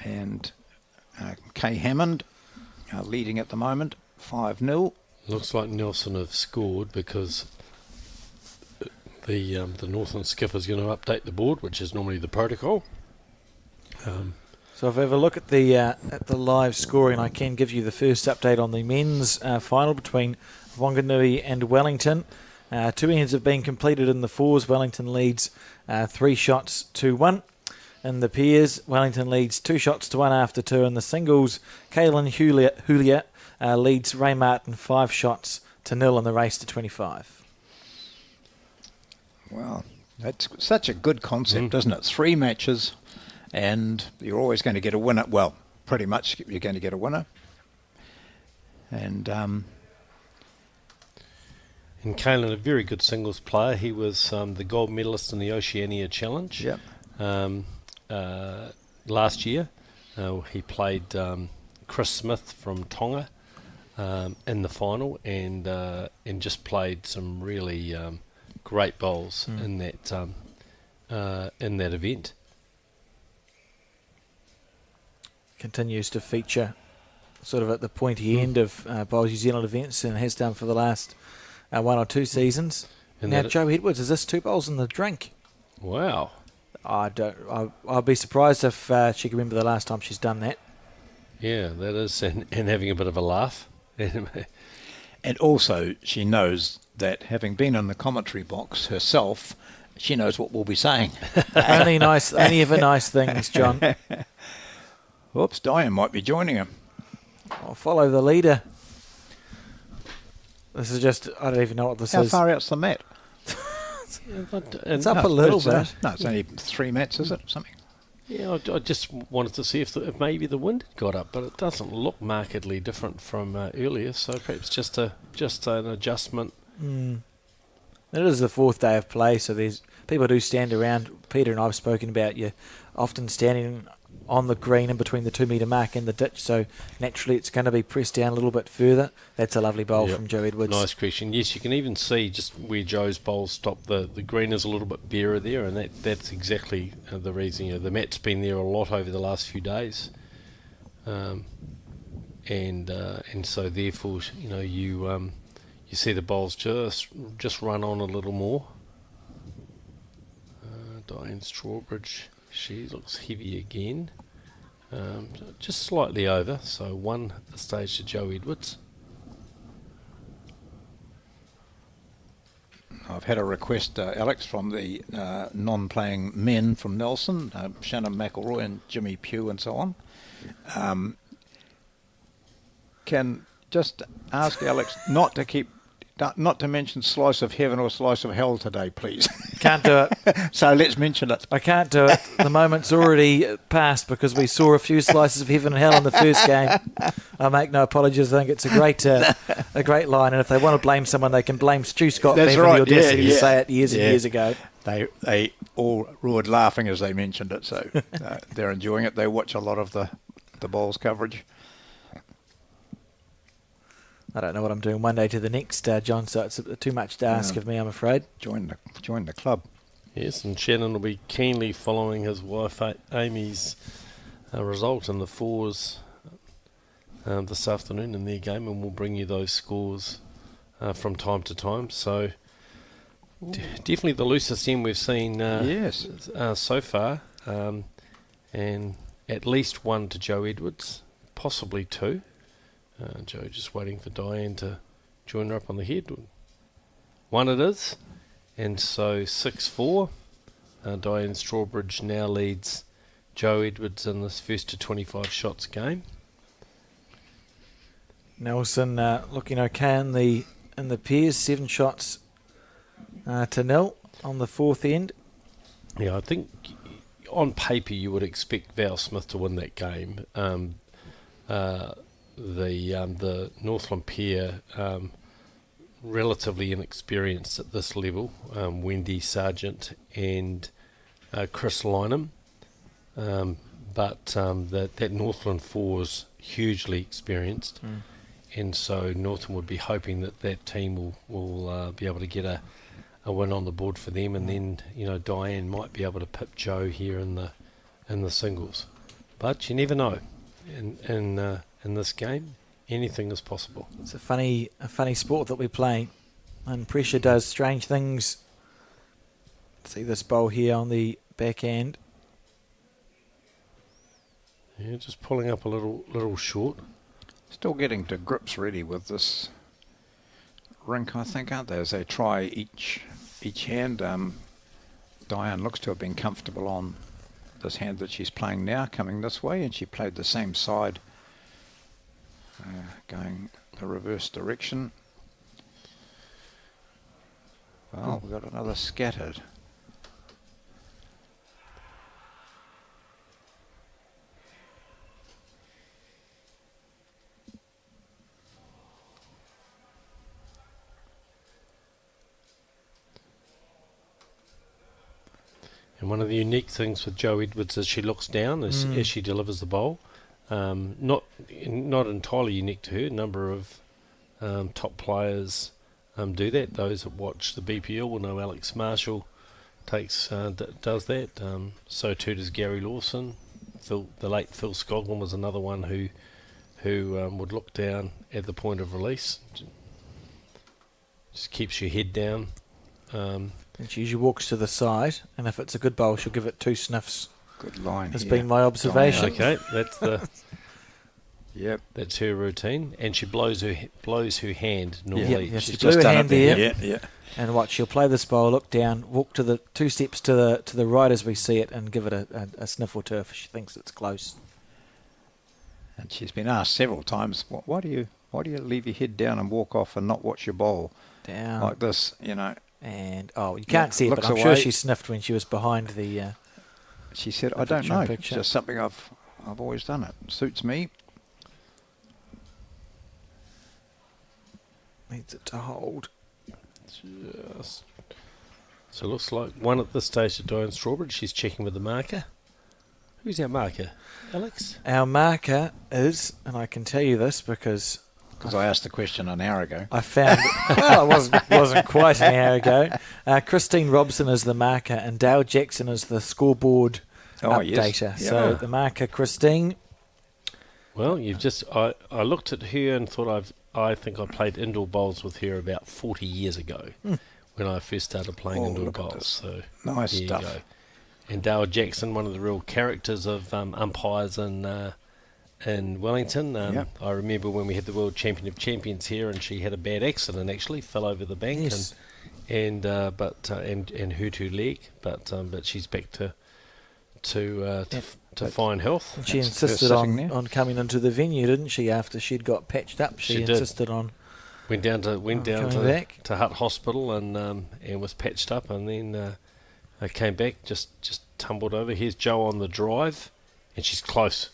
S2: and Kay Hammond are leading at the moment, 5-0.
S11: Looks like Nelson have scored because the Northland skipper's going to update the board, which is normally the protocol.
S1: So if I have a look at the live scoring, I can give you the first update on the men's final between Wanganui and Wellington. 2 ends have been completed in the fours. Wellington leads 3 shots to 1. In the pairs, Wellington leads 2 shots to 1 after 2. In the singles, Kaylin Julia leads Ray Martin 5 shots to 0 in the race to 25.
S2: Well, that's such a good concept, isn't it? 3 matches, and you're always going to get a winner. Well, pretty much you're going to get a winner. And
S11: Kaylin, a very good singles player. He was the gold medalist in the Oceania Challenge.
S2: Yep.
S11: Last year. He played Chris Smith from Tonga in the final, and just played some really great bowls in that event.
S1: Continues to feature sort of at the pointy end of Bowls New Zealand events, and has done for the last 1 or 2 seasons.
S11: And
S1: now, Joe Edwards, is this 2 bowls in the drink?
S11: Wow.
S1: I'll be surprised if she can remember the last time she's done that.
S11: Yeah, that is, and having a bit of a laugh.
S2: And also, she knows that having been in the commentary box herself, she knows what we'll be saying.
S1: Only ever nice things, John.
S2: Whoops, Diane might be joining him.
S1: I'll follow the leader. This is just, I don't even know what this is.
S2: How far out's the mat?
S1: It's up a little bit.
S2: No, it's only 3 mats, is it? Something.
S11: Yeah, I just wanted to see if maybe the wind had got up, but it doesn't look markedly different from earlier. So perhaps just an adjustment.
S1: It is the 4th day of play, so there's people do stand around. Peter and I have spoken about you often standing on the green in between the 2 metre mark and the ditch, so naturally it's going to be pressed down a little bit further. That's a lovely bowl from Joe Edwards.
S11: Nice question. Yes, you can even see just where Joe's bowls stop. The green is a little bit barer there, and that's exactly the reason. The mat's been there a lot over the last few days, and so therefore you see the bowls just run on a little more. Diane Strawbridge, she looks heavy again. Just slightly over, so 1 at the stage to Joe Edwards.
S2: I've had a request, Alex, from the non-playing men from Nelson, Shannon McElroy and Jimmy Pugh and so on. Can just ask Alex not to mention Slice of Heaven or Slice of Hell today, please.
S1: Can't do it.
S2: So let's mention it.
S1: I can't do it. The moment's already passed because we saw a few slices of heaven and hell in the first game. I make no apologies. I think it's a great line. And if they want to blame someone, they can blame Stu Scott for the audacity to say it years and years ago.
S2: They all roared laughing as they mentioned it, so they're enjoying it. They watch a lot of the bowls coverage.
S1: I don't know what I'm doing one day to the next, John, so it's too much to ask of me, I'm afraid.
S2: Join the club.
S11: Yes, and Shannon will be keenly following his wife Amy's result in the fours this afternoon in their game, and we'll bring you those scores from time to time. So definitely the loosest end we've seen so far, and at least 1 to Joe Edwards, possibly 2. Joe just waiting for Diane to join her up on the head. 1 it is. And so 6-4. Diane Strawbridge now leads Joe Edwards in this first to 25 shots game.
S1: Nelson looking okay in the pairs, 7 shots to 0 on the fourth end.
S11: Yeah, I think on paper you would expect Val Smith to win that game. The Northland pair, relatively inexperienced at this level, Wendy Sargent and Chris Lynham, but that Northland 4's hugely experienced, and so Northland would be hoping that team will be able to get a win on the board for them, and then Diane might be able to pip Joe here in the singles, but you never know. In this game, anything is possible.
S1: It's a funny sport that we play, and pressure does strange things. See this bowl here on the back end.
S11: Yeah, just pulling up a little short.
S2: Still getting to grips really with this rink, I think, aren't they? As they try each hand. Diane looks to have been comfortable on this hand that she's playing now, coming this way, and she played the same side, going the reverse direction. Well, we've got another scattered.
S11: And one of the unique things with Jo Edwards is she looks down as she delivers the bowl. Not entirely unique to her. A number of top players do that. Those that watch the BPL will know Alex Marshall does that. So too does Gary Lawson. The late Phil Scoglin was another one who would look down at the point of release. Just keeps your head down.
S1: And she usually walks to the side, and if it's a good bowl, she'll give it 2 sniffs.
S2: Good line.
S1: Has been my observation.
S11: Okay, that's the.
S2: Yep,
S11: that's her routine, and she blows her hand normally.
S1: Yeah, she blew her hand there.
S2: Yeah.
S1: And what she'll play this bowl, look down, walk to the 2 steps to the right as we see it, and give it a sniff or two if she thinks it's close.
S2: And she's been asked several times, why do you leave your head down and walk off and not watch your bowl
S1: down
S2: like this?
S1: And you can't see it, but I'm sure she sniffed when she was behind the.
S2: She said, "I don't know. It's just something I've always done. It suits me."
S1: Needs it to hold.
S11: Just. So it looks like one at this stage to Diane Strawbridge. She's checking with the marker. Who's our marker, Alex?
S1: Our marker is, and I can tell you this because
S2: I asked the question an hour ago.
S1: I found it wasn't quite an hour ago. Christine Robson is the marker, and Dale Jackson is the scoreboard updater.
S2: Yes.
S1: So the marker, Christine.
S11: Well, I looked at her and thought I think I played indoor bowls with her about 40 years ago when I first started playing indoor bowls. So
S2: nice
S11: there
S2: stuff.
S11: You go. And Dale Jackson, one of the real characters of umpires in Wellington. I remember when we had the World Champion of Champions here, and she had a bad accident. Actually, fell over the bank,
S1: yes.
S11: and hurt her leg. But she's back to fine health.
S1: And she insisted on coming into the venue, didn't she? After she'd got patched up, she insisted on.
S11: Went down to Hutt Hospital and was patched up, and then came back. Just tumbled over. Here's Jo on the drive, and she's close.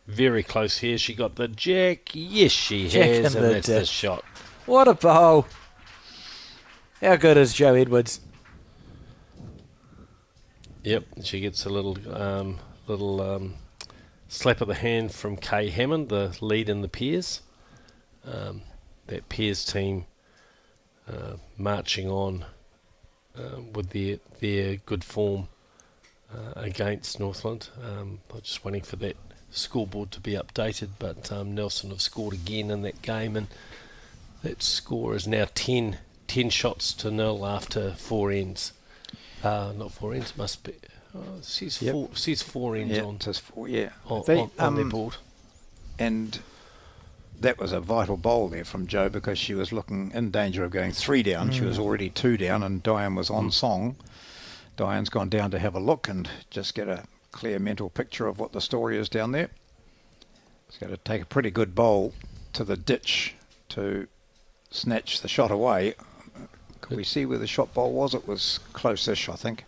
S11: Very close here. She got the jack. Yes, she has, and that's the shot.
S1: What a bowl. How good is Jo Edwards?
S11: Yep, she gets a little slap of the hand from Kay Hammond, the lead in the pairs. That pairs team marching on with their good form against Northland. I'm just waiting for that scoreboard to be updated, but Nelson have scored again in that game, and that score is now 10 shots to 0 after 4 ends. Not 4 ends, must be. Says 4 ends on.
S2: It says 4, yeah.
S11: On their board.
S2: And that was a vital bowl there from Jo, because she was looking in danger of going 3 down. She was already 2 down, and Diane was on song. Diane's gone down to have a look and just get a clear mental picture of what the story is down there. It's going to take a pretty good bowl to the ditch to snatch the shot away. Could we see where the shot bowl was? It was close-ish, I think,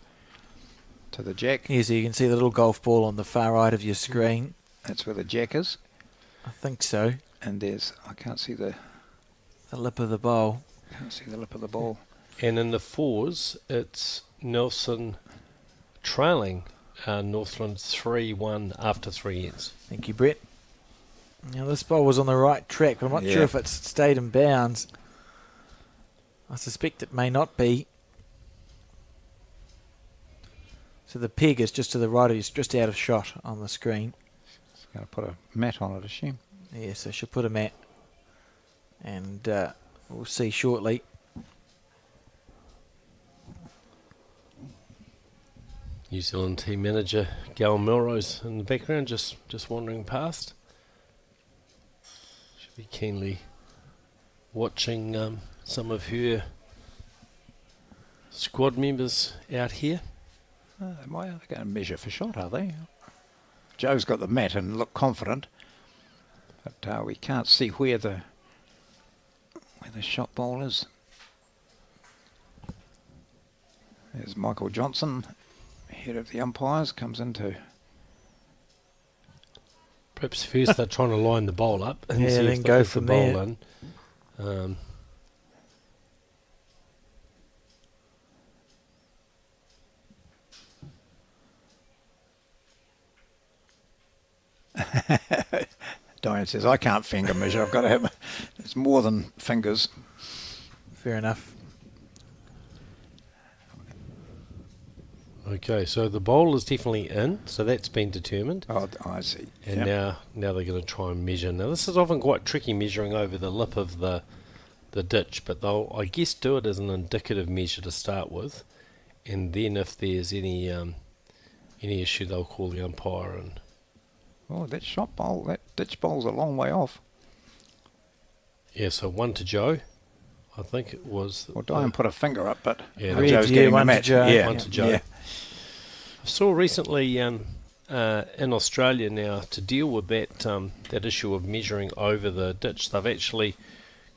S2: to the jack.
S1: Yeah, so you can see the little golf ball on the far right of your screen.
S2: That's where the jack is.
S1: I think so.
S2: And there's, I can't see the
S1: lip of the bowl.
S2: Can't see the lip of the ball.
S11: And in the fours, it's Nelson trailing Northland 3-1 after 3 ends.
S1: Thank you, Brett. Now this ball was on the right track, but I'm not sure if it's stayed in bounds. I suspect it may not be. So the peg is just to the right of you, just out of shot on the screen.
S2: It's going to put a mat on it, is she?
S1: Yes, so she'll put a mat. And we'll see shortly.
S11: New Zealand team manager Gal Melrose in the background, just wandering past. Should be keenly watching some of her squad members out here.
S2: They're going to measure for shot, are they? Joe's got the mat and look confident, but we can't see where the shot ball is. There's Michael Johnson, head of the umpires, comes into.
S11: Perhaps first they're trying to line the bowl up and see
S1: then
S11: if
S1: go
S11: the
S1: from
S11: bowl
S1: there.
S11: in.
S2: Diane says, I can't finger measure, I've got to have, it's more than fingers.
S1: Fair enough.
S11: Okay, so the bowl is definitely in, so that's been determined.
S2: Oh, I see.
S11: And now they're going to try and measure. Now this is often quite tricky, measuring over the lip of the ditch, but they'll, I guess, do it as an indicative measure to start with, and then if there's any issue, they'll call the umpire. And
S2: oh, that shot bowl, that ditch bowl's a long way off.
S11: yeah, so 1 to Joe, I think it was.
S2: Well, Diane put a finger up, but
S11: yeah,
S2: Joe's getting the match.
S1: Joe.
S11: 1 to Joe.
S2: Yeah.
S11: I saw recently in Australia now, to deal with that issue of measuring over the ditch, they've actually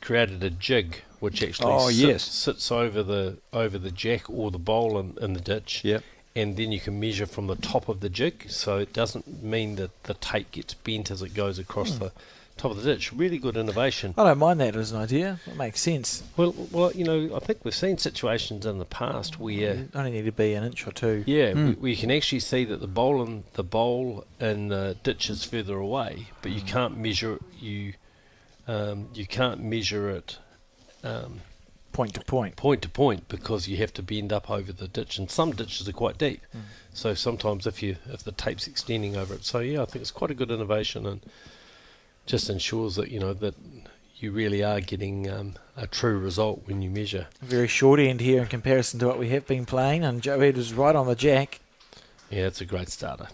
S11: created a jig which actually sits over the jack or the bowl in the ditch.
S2: Yep.
S11: And then you can measure from the top of the jig, so it doesn't mean that the tape gets bent as it goes across the top of the ditch. Really good innovation.
S1: I don't mind that as an idea. It makes sense.
S11: Well, you know, I think we've seen situations in the past where
S1: You only need to be an inch or two.
S11: we can actually see that the bowl and the ditch is further away, but you can't measure you can't measure it
S1: Point to point.
S11: point to point, because you have to bend up over the ditch, and some ditches are quite deep. So sometimes if the tape's extending over it, so yeah, I think it's quite a good innovation, and just ensures that that you really are getting a true result when you measure.
S1: A very short end here in comparison to what we have been playing, and Joe Ed was right on the jack.
S11: Yeah, it's a great starter.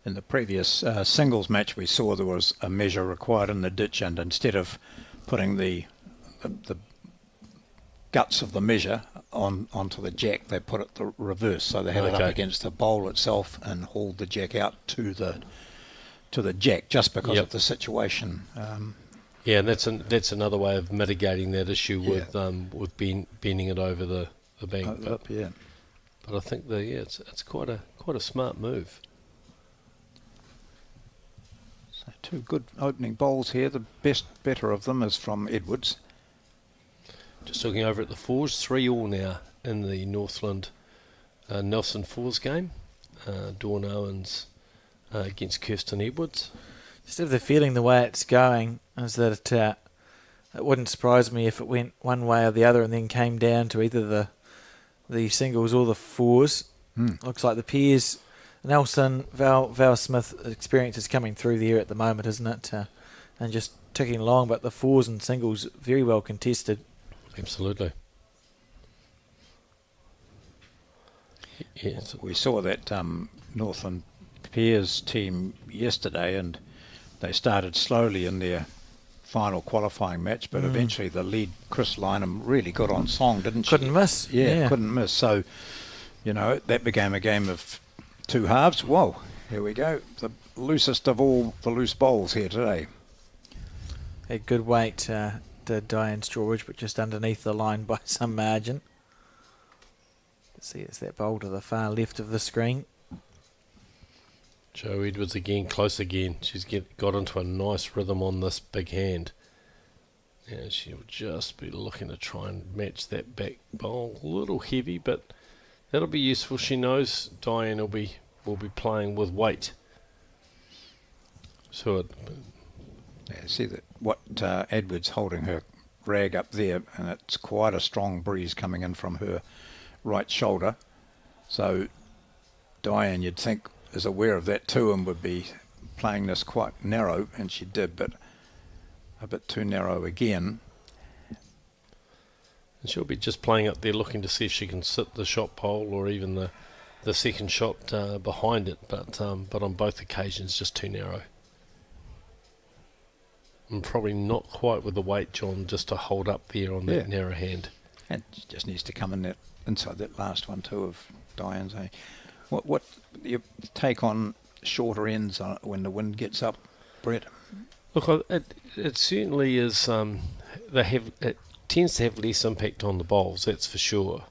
S2: In the previous singles match, we saw there was a measure required in the ditch, and instead of putting the guts of the measure onto the jack, they put it the reverse, so they had it up against the bowl itself and hauled the jack out to the jack, just because of the situation.
S11: Yeah, and that's another way of mitigating that issue with bending it over the bank. But I think it's quite a smart move.
S2: So 2 good opening bowls here. The better of them is from Edwards.
S11: Just looking over at the fours, 3-3 now in the Northland Nelson fours game. Dawn Owens against Kirsten Edwards.
S1: Just have the feeling the way it's going is that it wouldn't surprise me if it went one way or the other and then came down to either the singles or the fours. Looks like the pairs, Nelson, Val Smith experience is coming through there at the moment, isn't it? And just ticking along, but the fours and singles very well contested.
S11: Absolutely. Yeah,
S2: we saw that Northland pairs team yesterday, and they started slowly in their final qualifying match, but eventually the lead, Chris Lynham, really got on song, didn't she?
S1: Couldn't miss.
S2: Yeah, couldn't miss. So, that became a game of two halves. Whoa, here we go. The loosest of all the loose bowls here today.
S1: A good weight to Diane Strawbridge, but just underneath the line by some margin. See, it's that bowl to the far left of the screen.
S11: Jo Edwards again, close again. She's got into a nice rhythm on this big hand. Yeah, she'll just be looking to try and match that back bowl. A little heavy, but that'll be useful. She knows Diane will be playing with weight. So
S2: see that what Edwards holding her rag up there, and it's quite a strong breeze coming in from her right shoulder. So Diane, you'd think, is aware of that too and would be playing this quite narrow, and she did, but a bit too narrow again.
S11: And she'll be just playing up there looking to see if she can sit the shot pole or even the second shot behind it, but on both occasions just too narrow. And probably not quite with the weight, John, just to hold up there on that narrow hand.
S2: And she just needs to come in that inside that last one too of Diane's. What your take on shorter ends when the wind gets up, Brett?
S11: Look, it certainly is. It tends to have less impact on the bowls, that's for sure.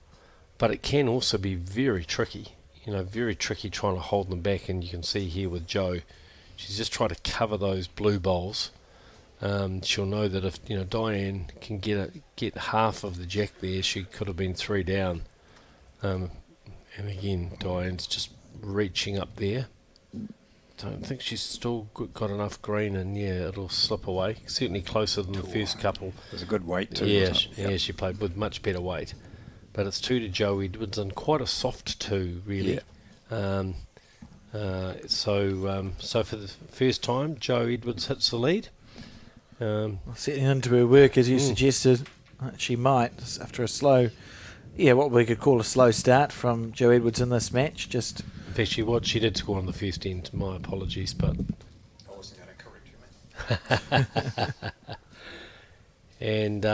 S11: But it can also be very tricky. Very tricky trying to hold them back. And you can see here with Jo, she's just trying to cover those blue bowls. She'll know that if Diane can get half of the jack there, she could have been 3 down. And again, Diane's just reaching up there. Don't think she's still got enough green, and it'll slip away. Certainly closer than the first couple.
S2: There's a good weight too.
S11: Yeah, she played with much better weight. But it's 2 to Jo Edwards, and quite a soft 2, really.
S2: Yeah.
S11: So for the first time, Jo Edwards hits the lead.
S1: Setting into her work, as you suggested, she might, after a slow, what we could call a slow start from Jo Edwards in this match. Just
S11: Actually, she did score on the first end. My apologies, but
S2: I wasn't going to correct you, mate.
S11: And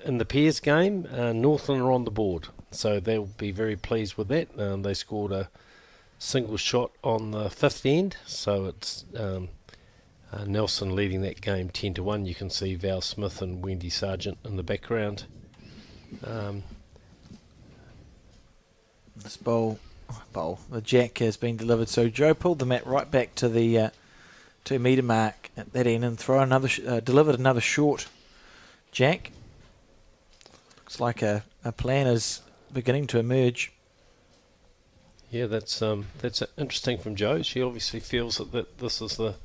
S11: in the pairs game, Northland are on the board, so they'll be very pleased with that. They scored a single shot on the fifth end, so it's Nelson leading that game 10-1. You can see Val Smith and Wendy Sargent in the background.
S1: This bowl, the jack has been delivered. So Jo pulled the mat right back to the 2 metre mark at that end and delivered another short jack. Looks like a plan is beginning to emerge.
S11: Yeah, that's interesting from Jo. She obviously feels that this is the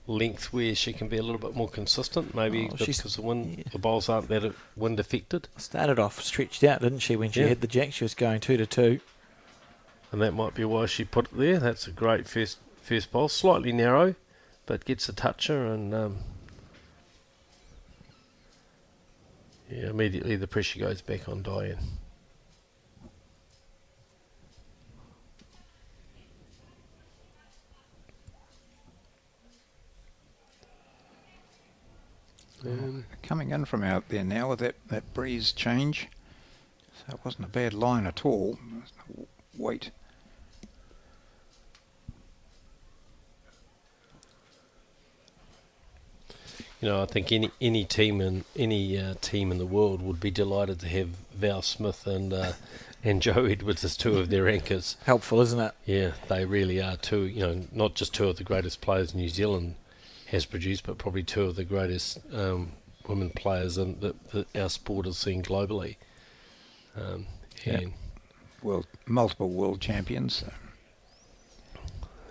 S11: length where she can be a little bit more consistent, maybe because the bowls aren't that wind affected.
S1: Started off stretched out, didn't she? When she had the jack, she was going 2-2.
S11: And that might be why she put it there. That's a great first bowl. Slightly narrow, but gets a toucher, and immediately the pressure goes back on Diane.
S2: Coming in from out there now with that breeze change, so it wasn't a bad line at all. Weight.
S11: I think any team in the world would be delighted to have Val Smith and Jo Edwards as 2 of their anchors.
S1: Helpful, isn't it?
S11: Yeah, they really are 2. Not just 2 of the greatest players New Zealand has produced, but probably 2 of the greatest women players that our sport has seen globally. And
S2: multiple world champions.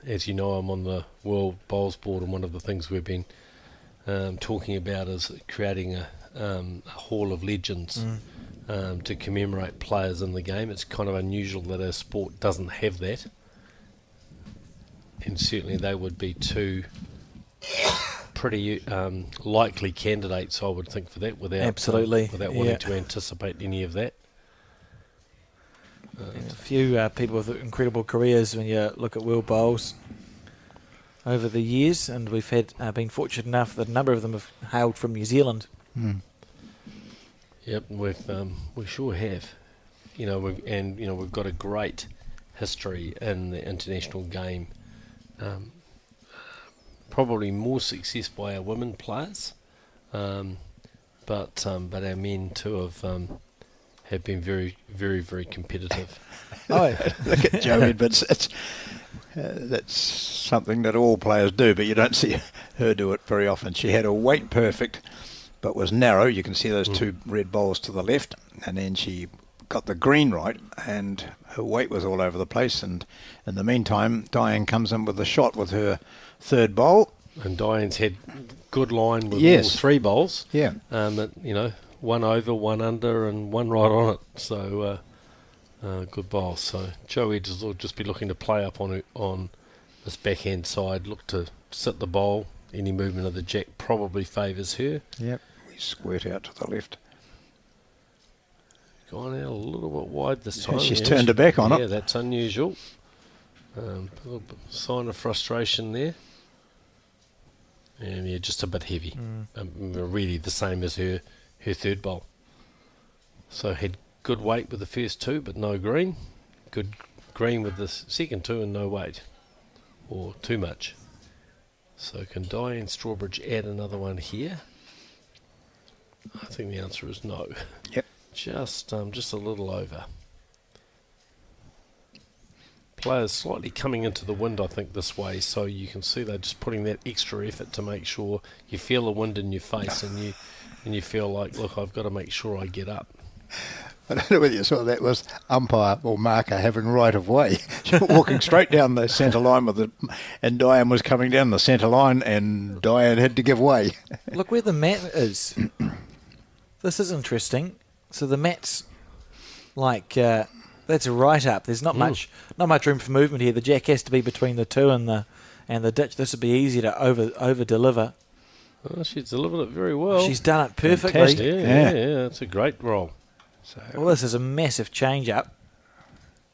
S11: As you know, I'm on the World Bowls Board, and one of the things we've been talking about is creating a hall of legends to commemorate players in the game. It's kind of unusual that our sport doesn't have that, and certainly they would be 2 pretty likely candidates, I would think, for that, without wanting to anticipate any of that.
S1: A few people with incredible careers when you look at World Bowls. over the years, and we've had been fortunate enough that a number of them have hailed from New Zealand.
S11: Yep, we sure have. We've got a great history in the international game. Probably more success by our women players, but our men too have been very, very, very competitive.
S2: Oh, look at Joe Edwards. That's something that all players do, but you don't see her do it very often. She had her weight perfect, but was narrow. You can see those two red bowls to the left, and then she got the green right, and her weight was all over the place. And in the meantime, Diane comes in with the shot with her third bowl.
S11: And Diane's had good line with
S2: Yes.
S11: all three bowls.
S2: Yeah.
S11: One over, one under, and one right on it. So good bowl. So Joe Edwards will just be looking to play up on this backhand side. Look to sit the bowl. Any movement of the jack probably favours her.
S2: Yep. We squirt out to the left.
S11: Gone out a little bit wide this time.
S2: She's turned her back on it.
S11: Yeah, that's unusual. A little bit sign of frustration there. And just a bit heavy. Really the same as her third bowl. So had good weight with the first two, but no green. Good green with the second two and no weight. Or too much. So can Diane Strawbridge add another one here? I think the answer is no.
S2: Yep.
S11: Just a little over. Players slightly coming into the wind, I think, this way, so you can see they're just putting that extra effort to make sure you feel the wind in your face and you feel like, look, I've got to make sure I get up.
S2: I don't know whether you saw that was umpire or marker having right of way. She was walking straight down the centre line and Diane was coming down the centre line and Diane had to give way.
S1: Look where the mat is. This is interesting. So the mat's like that's right up. There's not much room for movement here. The jack has to be between the two and the ditch. This would be easy to over deliver.
S11: Oh, she's delivered it very well.
S1: She's done it perfectly.
S11: Fantastic. Yeah, it's a great roll.
S2: So,
S1: well, this is a massive change up.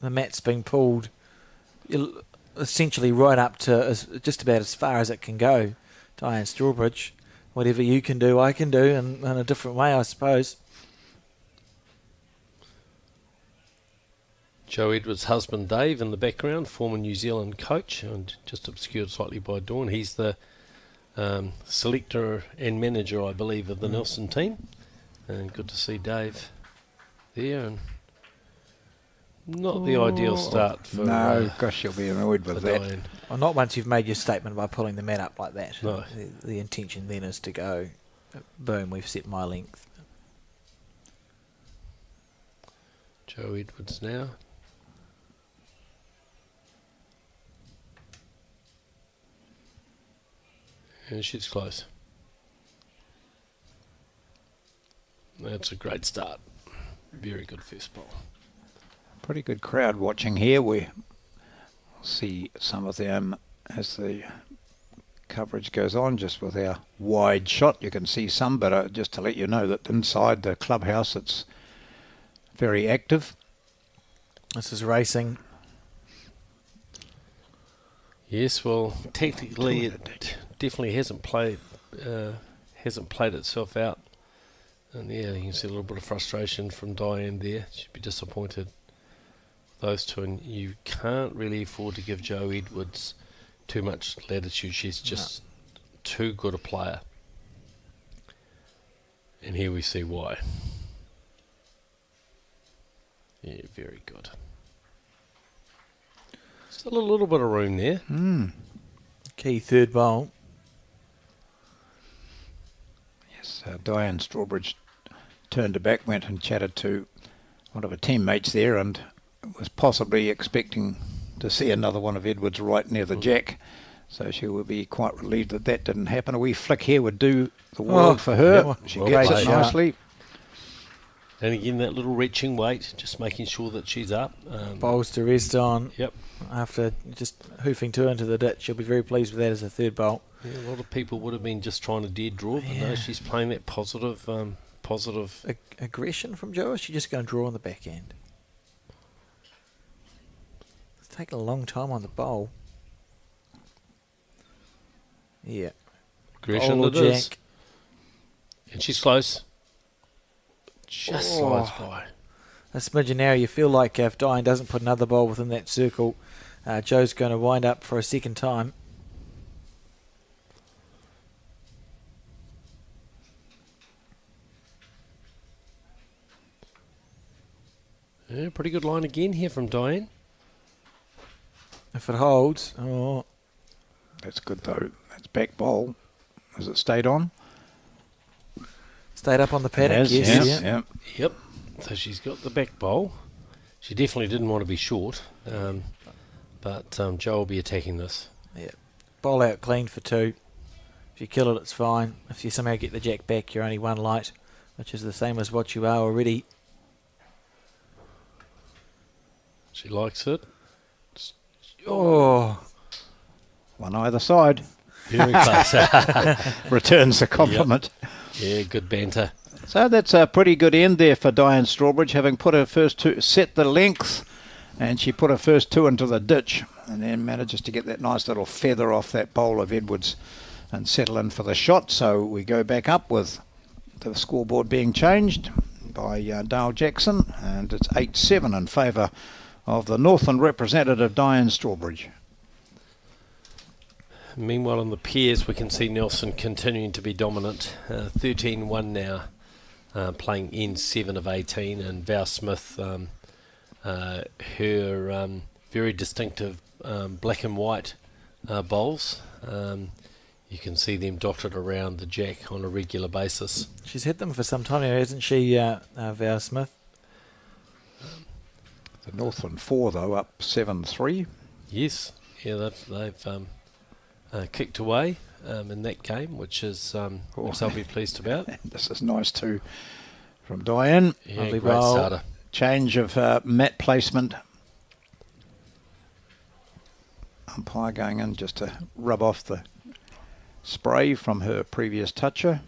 S1: The mat's been pulled essentially right up to just about as far as it can go. Diane Strawbridge, whatever you can do, I can do, in a different way, I suppose.
S11: Joe Edwards' husband Dave in the background, former New Zealand coach, and just obscured slightly by Dawn. He's the selector and manager, I believe, of the Nelson team. And good to see Dave there. And not the ideal start for
S2: no, gosh, you'll be annoyed with that.
S11: Diane.
S1: Well, not once you've made your statement by pulling the mat up like that.
S11: No.
S1: The intention then is to go, boom, we've set my length.
S11: Joe Edwards now. And she's close. That's a great start. Very good first ball.
S2: Pretty good crowd watching here. We'll see some of them as the coverage goes on, just with our wide shot. You can see some, but just to let you know that inside the clubhouse it's very active.
S1: This is racing.
S11: Yes, well, technically it definitely hasn't played itself out. And yeah, you can see a little bit of frustration from Diane there. She'd be disappointed. Those two, and you can't really afford to give Joe Edwards too much latitude. She's just too good a player. And here we see why. Yeah, very good. Still a little bit of room there.
S1: Key third bowl.
S2: Yes, Diane Strawbridge turned her back, went and chatted to one of her teammates there and was possibly expecting to see another one of Edwards right near the jack. So she will be quite relieved that that didn't happen. A wee flick here would do the world for her.
S1: Yeah,
S2: She
S11: well
S2: gets
S11: played.
S2: it nicely.
S11: And again, that little reaching weight, just making sure that she's up.
S1: Bowls to rest on.
S11: Yep.
S1: After just hoofing two into the ditch. She'll be very pleased with that as a third bowl.
S11: Yeah, a lot of people would have been just trying to dead draw, but no, she's playing that positive.
S1: Aggression from Joe, or is she just going to draw on the back end? It's taking a long time on the bowl. Yeah.
S11: Aggression
S1: Bowl
S11: it
S1: or
S11: is.
S1: jack.
S11: And she's close. Just slides by.
S1: A smidgen now. You feel like if Diane doesn't put another bowl within that circle, Joe's going to wind up for a second time.
S11: Yeah, pretty good line again here from Diane.
S1: If it holds, oh,
S2: That's good though. That's back bowl. Has it stayed on?
S1: stayed up on the paddock.
S2: It has,
S1: Yes,
S2: yeah.
S1: yeah.
S11: Yep. So she's got the back bowl. She definitely didn't want to be short. But Joe will be attacking this.
S1: Yeah. Bowl out clean for 2. If you kill it, it's fine. If you somehow get the jack back, you're only 1 light, which is the same as what you are already.
S11: She likes it.
S1: Oh,
S2: One either side.
S11: Very close.
S2: Returns the compliment.
S11: Yeah, good banter.
S2: So that's a pretty good end there for Diane Strawbridge, having put her first 2, set the length, and she put her first 2 into the ditch, and then manages to get that nice little feather off that bowl of Edwards and settle in for the shot. So we go back up with the scoreboard being changed by Dale Jackson, and it's 8-7 in favour of the Northland representative Diane Strawbridge.
S11: Meanwhile, in the pairs, we can see Nelson continuing to be dominant. 13-1 now, playing N7 of 18, and Val Smith, her very distinctive black and white bowls. You can see them dotted around the jack on a regular basis.
S1: she's hit them for some time now, hasn't she, Val Smith?
S2: The Northland 4, though, up 7-3.
S11: Yes, yeah, they've kicked away in that game, which I'll be pleased about.
S2: This is nice too from Diane.
S11: Yeah,
S1: Lovely
S11: great
S1: bowl.
S11: starter.
S2: Change of mat placement. Umpire going in just to rub off the spray from her previous toucher.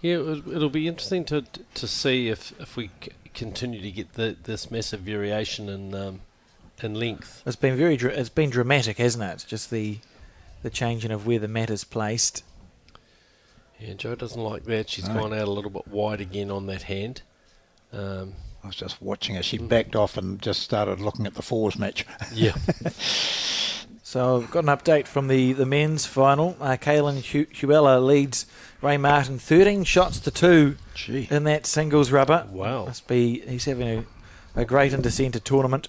S11: Yeah, it'll be interesting to see if we continue to get this massive variation in length.
S1: It's been it's been dramatic, hasn't it? Just the changing of where the mat is placed.
S11: Yeah, Joe doesn't like that. She's gone out a little bit wide again on that hand.
S2: I was just watching her. She backed off and just started looking at the fours match.
S11: Yeah.
S1: So I've got an update from the men's final. Kaylin Huela leads Ray Martin 13 shots to 2 in that singles rubber.
S11: Wow.
S1: He's having a great Intercentre tournament.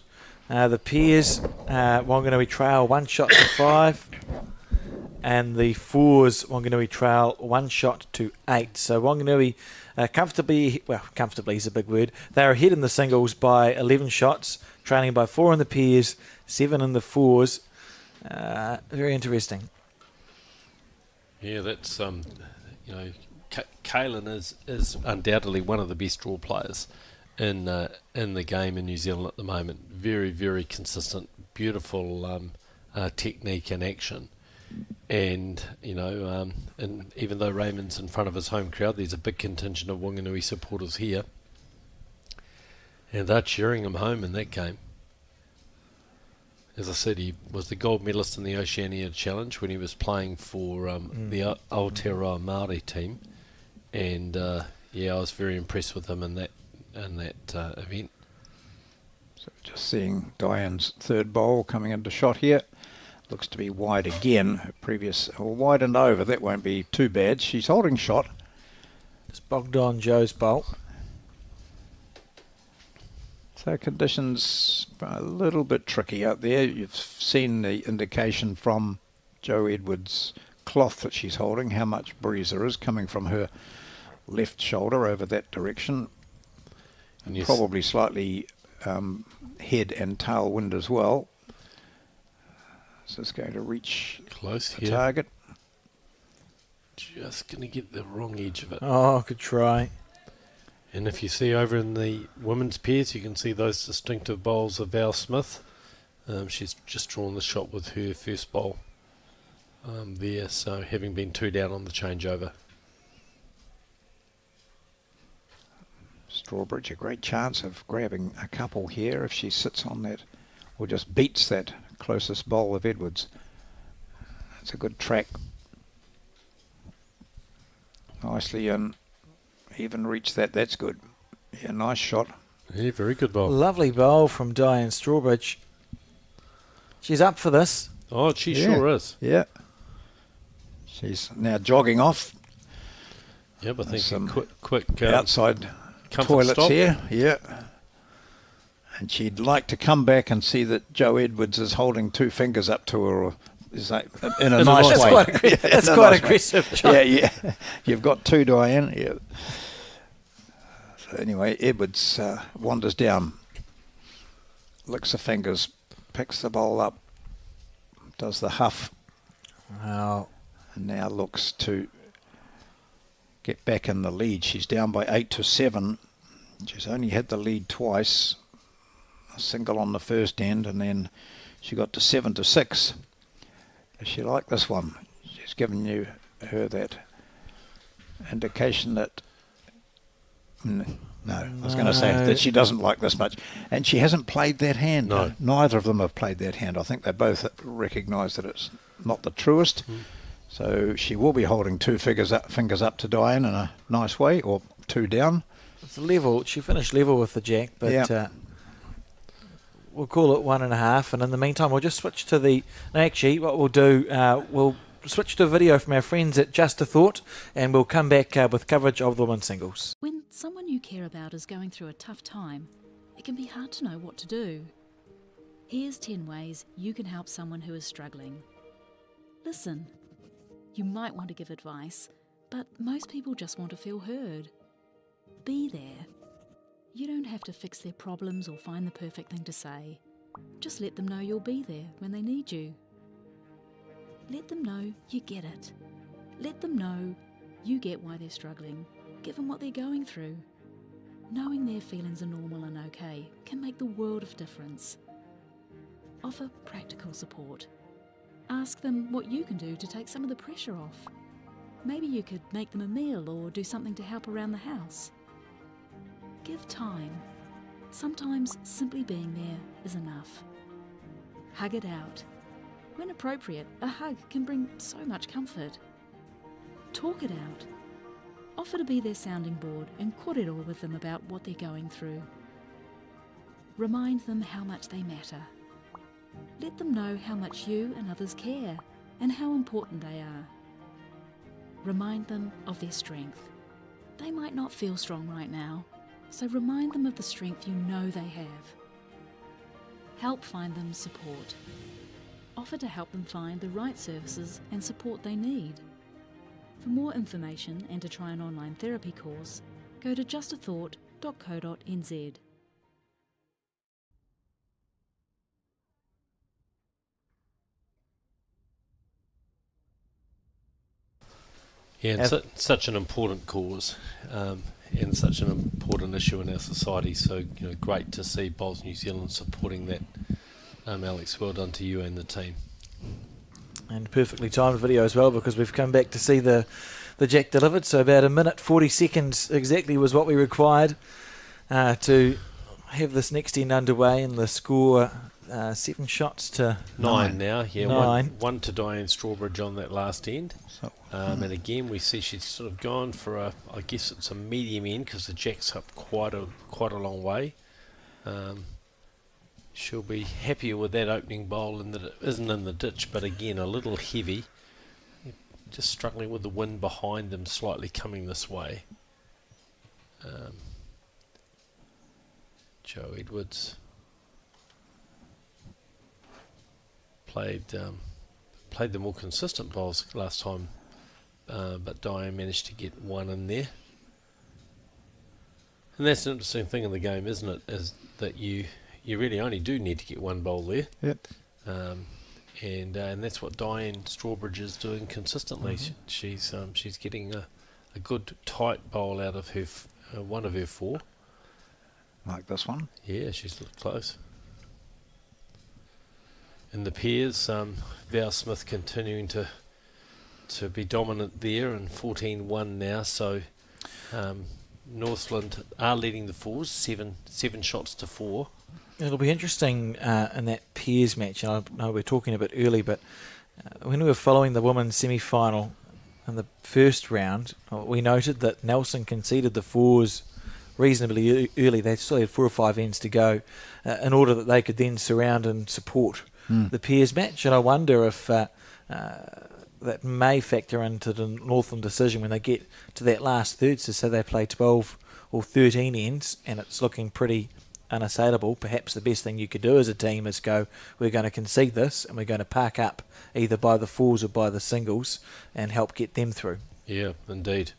S1: The pairs, Wanganui Trail 1 shot to 5, and the fours, Wanganui Trail 1 shot to 8. So Wanganui comfortably is a big word. They're ahead in the singles by 11 shots, trailing by 4 in the pairs, 7 in the fours. Very interesting.
S11: Yeah, that's Kaylin is undoubtedly one of the best draw players in the game in New Zealand at the moment. Very, very consistent, beautiful technique and action. And and even though Raymond's in front of his home crowd, there's a big contingent of Wanganui supporters here, and they're cheering him home in that game. As I said, he was the gold medalist in the Oceania Challenge when he was playing for the Aotearoa Māori team, and I was very impressed with him in that event.
S2: So just seeing Diane's third bowl coming into shot here. Looks to be wide again. Her previous wide and over. That won't be too bad. She's holding shot.
S1: Just bogged on Joe's bowl.
S2: So conditions a little bit tricky out there. You've seen the indication from Joe Edwards' cloth that she's holding, how much breeze there is coming from her left shoulder over that direction. And
S11: yes,
S2: probably slightly head and tailwind as well. So it's going to reach
S11: close
S2: the
S11: here.
S2: target.
S11: Just going to get the wrong edge of it.
S1: Oh, good try.
S11: And if you see over in the women's pairs, you can see those distinctive bowls of Val Smith. She's just drawn the shot with her first bowl there, so having been 2 down on the changeover.
S2: Strawbridge, a great chance of grabbing a couple here if she sits on that or just beats that closest bowl of Edwards. It's a good track. Nicely and even reached that. That's good. Yeah, nice shot.
S11: Yeah, very good bowl.
S1: Lovely bowl from Diane Strawbridge. She's up for this.
S11: Oh, she sure is.
S2: Yeah. She's now jogging off.
S11: Yeah, but I think
S2: Some
S11: quick
S2: outside
S11: comfort
S2: toilets
S11: stop.
S2: here. Yeah. And she'd like to come back and see that Joe Edwards is holding 2 fingers up to her, or is that in a nice way.
S1: That's quite aggressive. John.
S2: Yeah. You've got 2, Diane. Yeah. So anyway, Edwards wanders down, licks the fingers, picks the bowl up, does the huff.
S1: Wow.
S2: And now looks to get back in the lead. She's down by 8-7. She's only had the lead twice. A single on the first end, and then she got to 7-6. Does she like this one? She's given her that indication that no, I was going to say that she doesn't like this much, and she hasn't played that hand.
S11: No.
S2: Neither of them have played that hand. I think they both recognise that it's not the truest. So she will be holding 2 fingers up to Diane in a nice way, or 2 down.
S1: It's level. She finished level with the jack, but we'll call it 1.5. And in the meantime, we'll just switch to the. No, actually, what we'll do, we'll switch to a video from our friends at Just a Thought, and we'll come back with coverage of the women's singles.
S4: When someone you care about is going through a tough time, it can be hard to know what to do. Here's 10 ways you can help someone who is struggling. Listen. You might want to give advice, but most people just want to feel heard. Be there. You don't have to fix their problems or find the perfect thing to say. Just let them know you'll be there when they need you. Let them know you get it. Let them know you get why they're struggling, given what they're going through. Knowing their feelings are normal and okay can make the world of difference. Offer practical support. Ask them what you can do to take some of the pressure off. Maybe you could make them a meal or do something to help around the house. Give time. Sometimes simply being there is enough. Hug it out. When appropriate, a hug can bring so much comfort. Talk it out. Offer to be their sounding board and kōrero with them about what they're going through. Remind them how much they matter. Let them know how much you and others care and how important they are. Remind them of their strength. They might not feel strong right now, so remind them of the strength you know they have. Help find them support. Offer to help them find the right services and support they need. For more information and to try an online therapy course, go to justathought.co.nz.
S11: Yeah, it's such an important cause and such an important issue in our society. So, great to see Bowls New Zealand supporting that. Alex, well done to you and the team.
S1: And perfectly timed video as well, because we've come back to see the jack delivered. So about 1:40 exactly was what we required to have this next end underway, and the score 7 shots to
S11: 9 now. Yeah,
S1: 9.
S11: One to Diane Strawbridge on that last end. And again, we see she's sort of gone for I guess it's a medium end, because the jack's up quite a long way. She'll be happier with that opening bowl in that it isn't in the ditch, but again a little heavy. Just struggling with the wind behind them, slightly coming this way. Joe Edwards played the more consistent bowls last time. But Diane managed to get one in there. And that's an interesting thing in the game, isn't it? Is that you really only do need to get one bowl there.
S2: Yep.
S11: And that's what Diane Strawbridge is doing consistently. Mm-hmm. She's getting a good tight bowl out of her one of her 4.
S2: Like this one?
S11: Yeah, she's looked close. In the pairs, Val Smith continuing to be dominant there, and 14-1 now. So Northland are leading the 4s, 7 shots to 4.
S1: It'll be interesting in that pairs match. And I know we're talking a bit early, but when we were following the women's semi-final in the first round, we noted that Nelson conceded the fours reasonably early. They still had 4 or 5 ends to go in order that they could then surround and support the pairs match. And I wonder if that may factor into the Northland decision when they get to that last third. So say they play 12 or 13 ends and it's looking pretty unassailable. Perhaps the best thing you could do as a team is go, we're going to concede this and we're going to park up either by the fours or by the singles and help get them through.
S11: Yeah, indeed.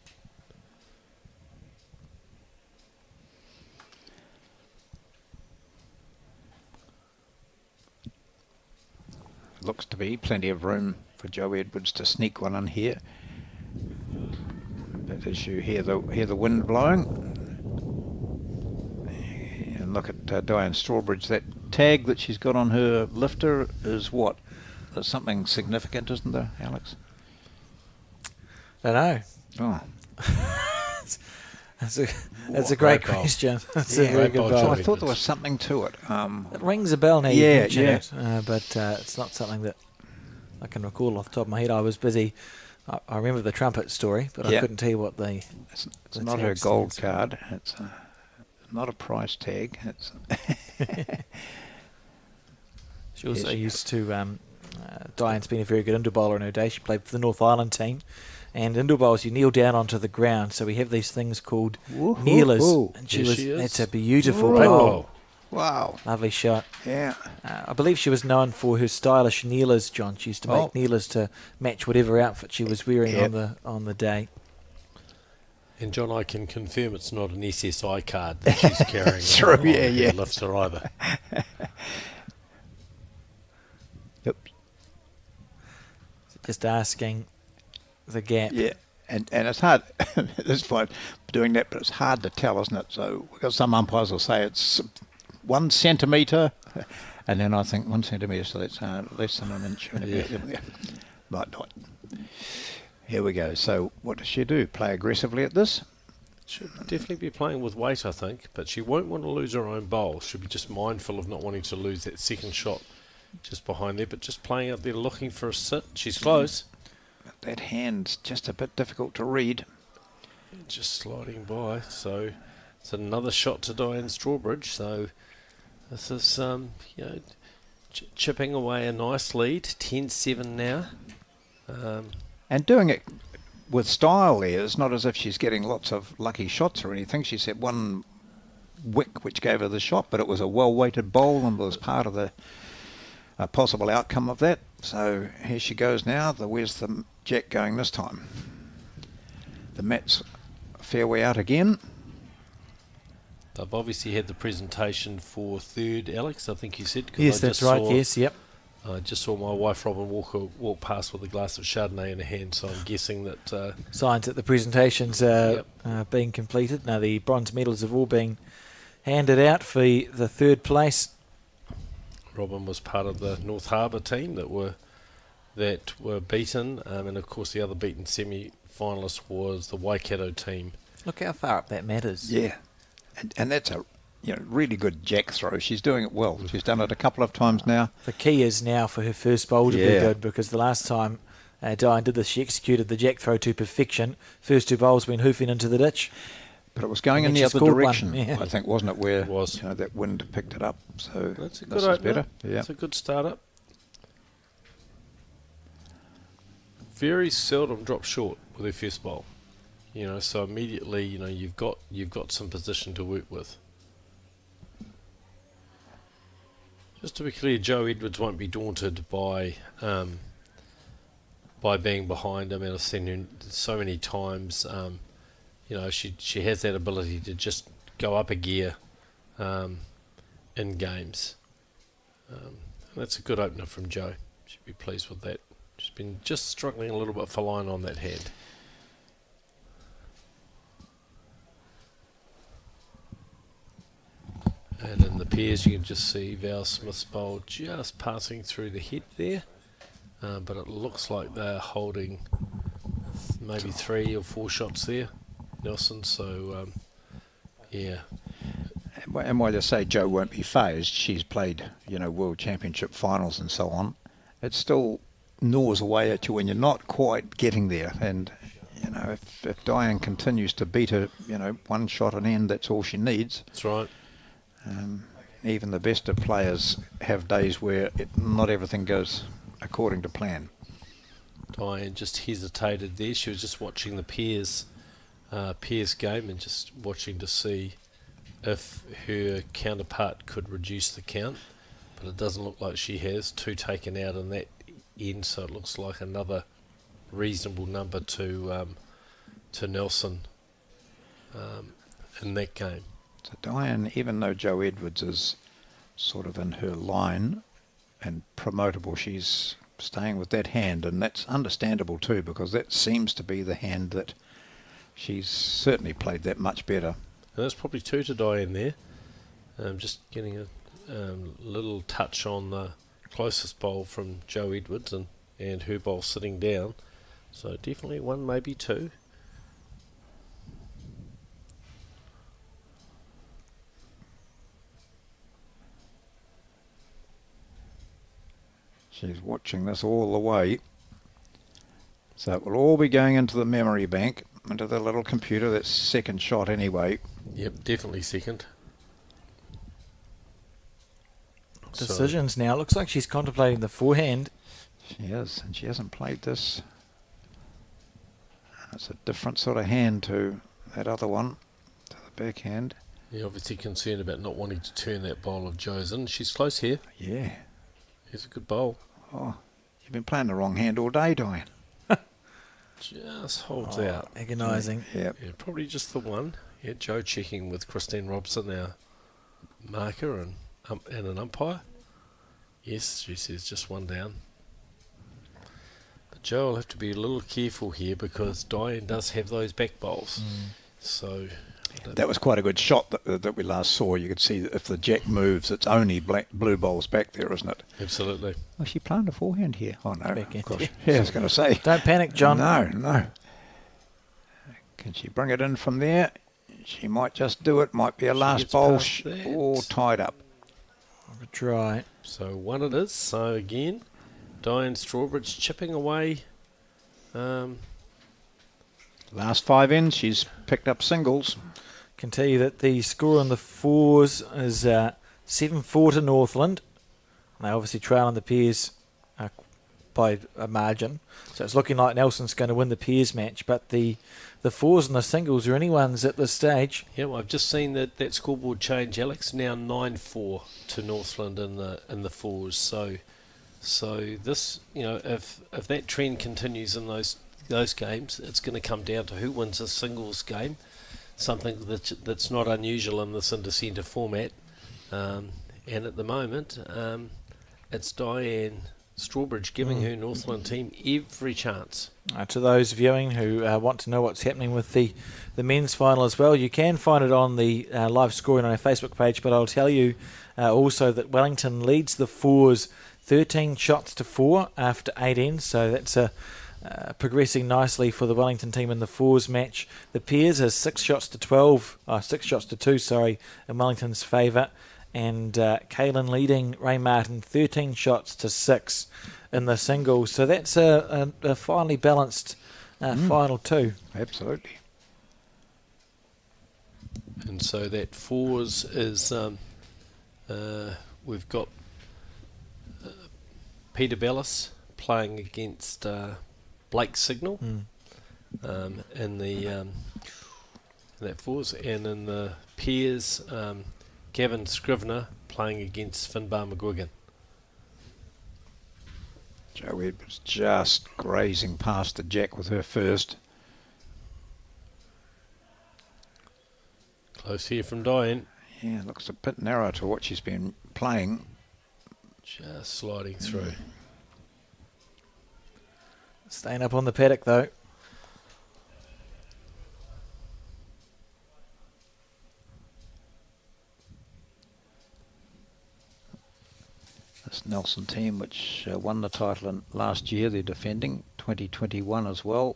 S2: Looks to be plenty of room for Joe Edwards to sneak one in here. But as you hear the wind blowing, and look at Diane Strawbridge, that tag that she's got on her lifter is what? There's something significant, isn't there, Alex?
S1: I know.
S2: Oh.
S1: That's a great question. That's a very good
S2: So
S1: bowl.
S2: I thought there was something to it.
S1: It rings a bell now you mention it, but it's not something that I can recall off the top of my head. I was busy. I remember the trumpet story, but I couldn't tell you what the...
S2: It's not her gold card. It's not a price tag. It's
S1: She also used to... Diane's been a very good indoor bowler in her day. She played for the North Island team. And indoor bowls, you kneel down onto the ground. So we have these things called kneelers. And that's a beautiful bowl.
S2: Wow.
S1: Lovely shot.
S2: Yeah.
S1: I believe she was known for her stylish kneelers, John. She used to make kneelers to match whatever outfit she was wearing on the day.
S11: And John, I can confirm it's not an SSI card that she's carrying.
S2: True,
S11: yeah. Lifter either.
S2: Yep.
S1: Just asking the gap.
S2: Yeah, and it's hard. It's fine doing that, but it's hard to tell, isn't it? So because some umpires will say it's 1 centimetre, and then I think 1 centimetre, so that's less than an inch. Might not. Here we go. So what does she do? Play aggressively at this?
S11: Should definitely be playing with weight, I think, but she won't want to lose her own bowl. She'll be just mindful of not wanting to lose that second shot just behind there, but just playing up there looking for a sit. She's close.
S2: That hand's just a bit difficult to read.
S11: Just sliding by, so it's another shot to Diane Strawbridge. So this is, chipping away a nice lead, 10-7 now.
S2: And doing it with style there. It's not as if she's getting lots of lucky shots or anything. She's had one wick which gave her the shot, but it was a well-weighted bowl and was part of the possible outcome of that. So here she goes now. Where's the jack going this time? The mat's a fair way out again.
S11: They've obviously had the presentation for third, Alex, I think you said.
S1: Yes, that's right. Yes, yep.
S11: I just saw my wife Robin walk past with a glass of Chardonnay in her hand, so I'm guessing that...
S1: signs that the presentations are being completed. Now the bronze medals have all been handed out for the third place.
S11: Robin was part of the North Harbour team that were beaten, and of course the other beaten semi-finalist was the Waikato team.
S1: Look how far up that matters.
S2: Yeah, and that's a really good jack throw. She's doing it well. She's done it a couple of times now.
S1: The key is now for her first bowl to be good, because the last time Diane did this, she executed the jack throw to perfection. First 2 bowls went hoofing into the ditch.
S2: But it was going in the other direction, I think, wasn't it? Where
S11: it was.
S2: That wind picked it up. So
S11: that's a good
S2: this is better. Yeah,
S11: it's a good start up. Very seldom drop short with her first bowl. So immediately, you've got some position to work with. Just to be clear, Joe Edwards won't be daunted by being behind. I mean, I've seen her so many times. She has that ability to just go up a gear in games. And that's a good opener from Joe. She'd be pleased with that. She's been just struggling a little bit for line on that hand. And in the pairs, you can just see Val Smith's bowl just passing through the head there. But it looks like they're holding maybe 3 or 4 shots there, Nelson. So, yeah.
S2: And while you say Joe won't be phased, she's played, World Championship finals and so on. It's still gnaws away at you when you're not quite getting there. And you know, if Diane continues to beat her, you know, one shot an end, that's all she needs.
S11: That's right.
S2: Even the best of players have days where not everything goes according to plan.
S11: Diane just hesitated there. She was just watching the Piers game and just watching to see if her counterpart could reduce the count. But it doesn't look like she has. 2 taken out in that end, so it looks like another reasonable number to Nelson in that game.
S2: So Diane, even though Joe Edwards is sort of in her line and promotable, she's staying with that hand, and that's understandable too, because that seems to be the hand that she's certainly played that much better.
S11: And that's probably 2 to Diane there. Just getting a little touch on the closest bowl from Joe Edwards and her bowl sitting down. So definitely 1, maybe 2.
S2: She's watching this all the way. So it will all be going into the memory bank, into the little computer. That's second shot anyway.
S11: Yep, definitely second.
S1: Decisions now. Looks like she's contemplating the forehand.
S2: She is, and she hasn't played this. It's a different sort of hand to that other one, to the backhand.
S11: Yeah, obviously concerned about not wanting to turn that bowl of Joe's in. She's close here.
S2: Yeah.
S11: Here's a good bowl.
S2: Oh, you've been playing the wrong hand all day, Diane.
S11: Just holds out.
S1: Agonising.
S2: Yep.
S11: Yeah, probably just the one. Yeah, Joe checking with Christine Robson, our marker and an umpire. Yes, she says just 1 down. But Joe will have to be a little careful here because Diane does have those back bowls. So
S2: that was quite a good shot that we last saw. You could see that if the jack moves, it's only blue bowls back there, isn't it?
S11: Absolutely.
S2: Oh, she playing the forehand here. Oh no,
S1: Backhand.
S2: of course. Yeah, I was going to say.
S1: Don't panic, John.
S2: No. Can she bring it in from there? She might just do it. Might be a last bowl all tied up.
S1: I'll try.
S11: So 1 it is. So again, Diane Strawbridge chipping away.
S2: Last 5 ends, she's picked up singles.
S1: Can tell you that the score on the fours is 7-4 to Northland. They obviously trailing the Piers by a margin, so it's looking like Nelson's going to win the Piers match. But the fours and the singles are anyone's at this stage.
S11: Yeah, well, I've just seen that scoreboard change, Alex. Now 9-4 to Northland in the fours. So this, you know, if that trend continues in those games, it's going to come down to who wins a singles game. Something that's not unusual in this Intercentre format, and at the moment it's Diane Strawbridge giving her Northland team every chance.
S1: To those viewing who want to know what's happening with the men's final as well, you can find it on the live scoring on our Facebook page, but I'll tell you also that Wellington leads the fours 13 shots to 4 after 8 ends, so that's progressing nicely for the Wellington team in the fours match. The Piers has 6 shots to 2, in Wellington's favour, and Kaylin leading Ray Martin 13 shots to 6 in the singles. So that's a finely balanced final too.
S2: Absolutely.
S11: And so that fours is we've got Peter Bellis playing against Blake Signal in the that fours, and in the Piers Gavin Scrivener playing against Finbar McGuigan.
S2: Joe Edwards just grazing past the jack with her first.
S11: Close here from Diane.
S2: Yeah, looks a bit narrow to what she's been playing.
S11: Just sliding through.
S1: Staying up on the paddock though.
S2: This Nelson team, which won the title last year, they're defending 2021 as well.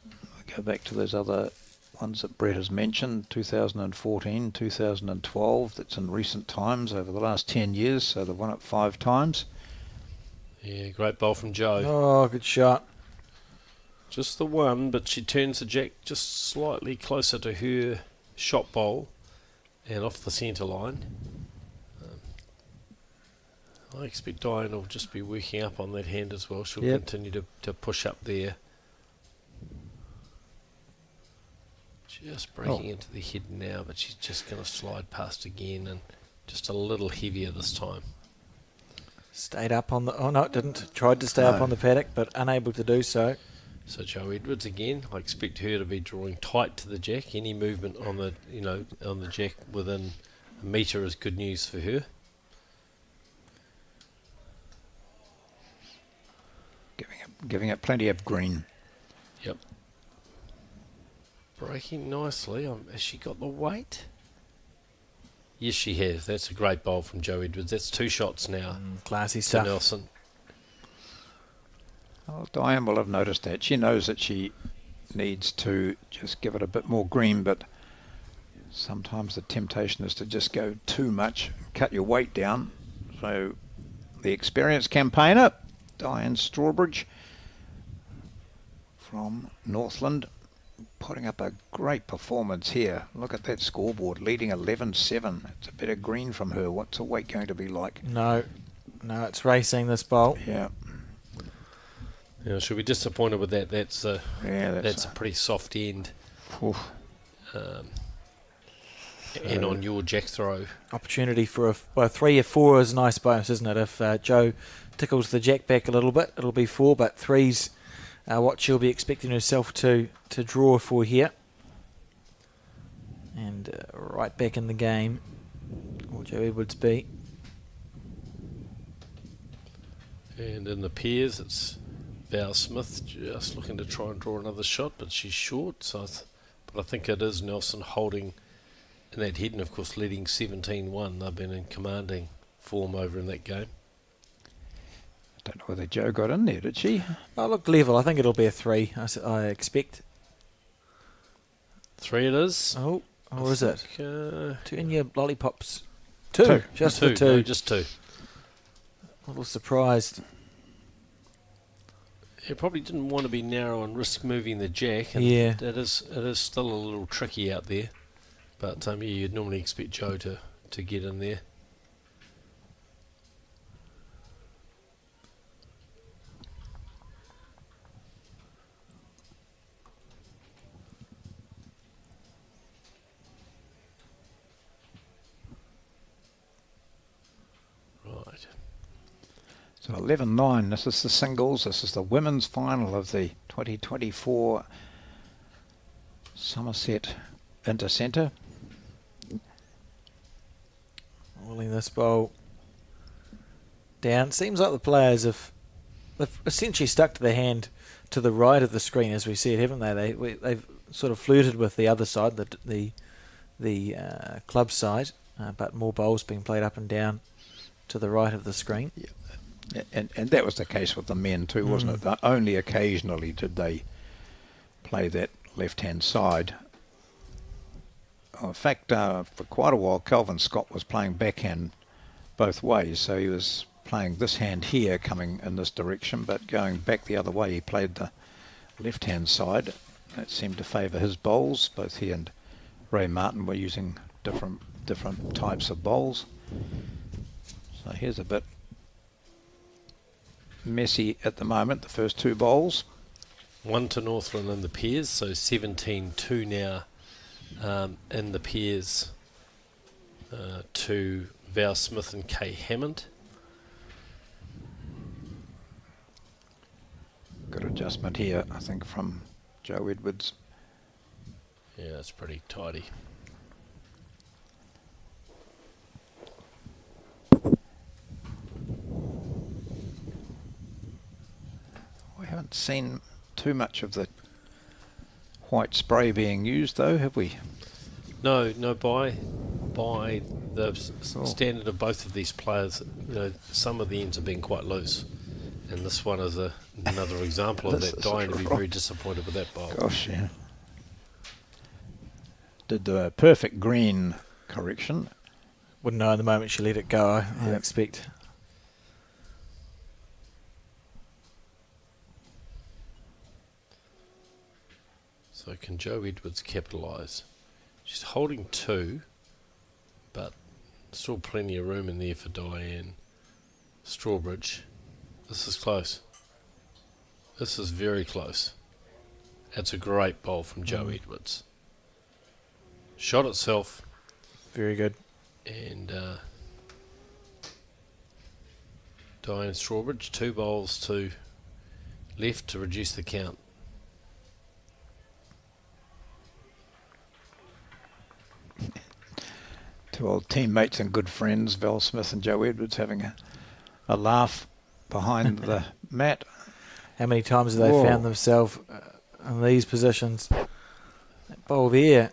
S2: We'll go back to those other ones that Brett has mentioned, 2014, 2012. That's in recent times over the last 10 years, so they've won it 5 times.
S11: Yeah, great bowl from Joe.
S1: Oh, good shot.
S11: Just the one, but she turns the jack just slightly closer to her shot bowl and off the centre line. I expect Diane will just be working up on that hand as well. She'll continue to push up there. Just breaking into the head now, but she's just going to slide past again and just a little heavier this time.
S1: Stayed up on the... Oh, no, it didn't. Tried to stay up on the paddock, but unable to do so.
S11: So Joe Edwards again. I expect her to be drawing tight to the jack. Any movement on the on the jack within a metre is good news for her.
S2: Giving it plenty of green.
S11: Yep. Breaking nicely. Has she got the weight? Yes, she has. That's a great bowl from Joe Edwards. That's 2 shots now.
S1: Classy
S11: to
S1: stuff.
S11: Nelson.
S2: Well, Diane will have noticed that. She knows that she needs to just give it a bit more green, but sometimes the temptation is to just go too much, cut your weight down. So the experienced campaigner, Diane Strawbridge from Northland, putting up a great performance here. Look at that scoreboard, leading 11-7. It's a bit of green from her. What's the weight going to be like?
S1: No, it's racing this bowl.
S2: Yeah.
S11: Yeah, she'll be disappointed with that. That's a pretty soft end. And on your jack throw.
S1: Opportunity for a 3 or 4 is a nice bonus, isn't it? If Joe tickles the jack back a little bit, it'll be 4, but 3's what she'll be expecting herself to draw for here. And right back in the game, will Joe Edwards be?
S11: And in the pairs, it's Val Smith just looking to try and draw another shot, but she's short. So, but I think it is Nelson holding in that head, and of course leading 17-1. They've been in commanding form over in that game.
S2: I don't know whether Joe got in there, did she?
S1: Oh, look, level. I think it'll be a 3, I expect.
S11: 3 it is.
S1: Oh, or is it? 2 in your lollipops. 2. Just
S11: 2.
S1: the 2.
S11: No, just 2.
S1: A little surprised.
S11: You probably didn't want to be narrow and risk moving the jack. And
S1: yeah.
S11: It is still a little tricky out there. But you'd normally expect Joe to get in there. Right.
S2: So 11-9, this is the singles, this is the women's final of the 2024 Somerset Intercentre.
S1: Rolling this bowl down. Seems like the players they've essentially stuck to their hand to the right of the screen as we see it, haven't they? They've sort of flirted with the other side, the club side, but more bowls being played up and down to the right of the screen.
S2: Yeah. And that was the case with the men too, wasn't it? That only occasionally did they play that left-hand side. In fact, for quite a while, Calvin Scott was playing backhand both ways. So he was playing this hand here, coming in this direction, but going back the other way, he played the left-hand side. That seemed to favour his bowls. Both he and Ray Martin were using different types of bowls. So here's a bit messy at the moment, the first 2 bowls.
S11: 1 to Northland in the pairs, so 17-2 now in the pairs to Val Smith and Kay Hammond.
S2: Good adjustment here, I think, from Joe Edwards.
S11: Yeah, it's pretty tidy.
S2: We haven't seen too much of the white spray being used, though, have we?
S11: No. By the standard of both of these players, some of the ends have been quite loose, and this one is another example of that. Diane to be very disappointed with that bowl.
S2: Gosh, yeah. Did the perfect green correction.
S1: Wouldn't know in the moment she let it go, I expect.
S11: So can Joe Edwards capitalise? She's holding 2, but still plenty of room in there for Diane. Strawbridge. This is close. This is very close. That's a great bowl from Joe Edwards. Shot itself.
S1: Very good.
S11: And Diane Strawbridge, 2 bowls to left to reduce the count.
S2: Two old teammates and good friends, Val Smith and Joe Edwards, having a laugh behind the mat.
S1: How many times have they
S2: Whoa.
S1: found themselves in these positions? That ball there.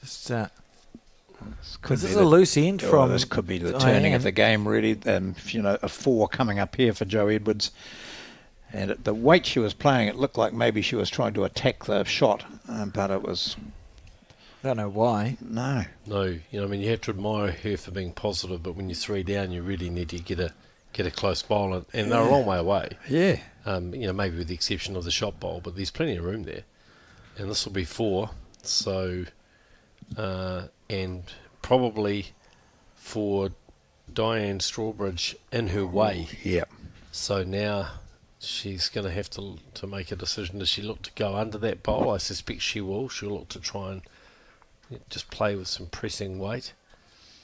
S1: Just, this is a loose end from.
S2: This could be the turning
S1: Diane.
S2: of the game, really. A 4 coming up here for Joe Edwards. And at the weight she was playing, it looked like maybe she was trying to attack the shot, but it was.
S1: I don't know why.
S2: No.
S11: No, you have to admire her for being positive, but when you're 3 down, you really need to get a close bowl, and they're a long way away.
S2: Yeah.
S11: Maybe with the exception of the shot bowl, but there's plenty of room there, and this will be 4. So, and probably for Diane Strawbridge in her way.
S2: Yeah.
S11: So now she's going to have to make a decision. Does she look to go under that bowl? I suspect she will. She'll look to try and just play with some pressing weight.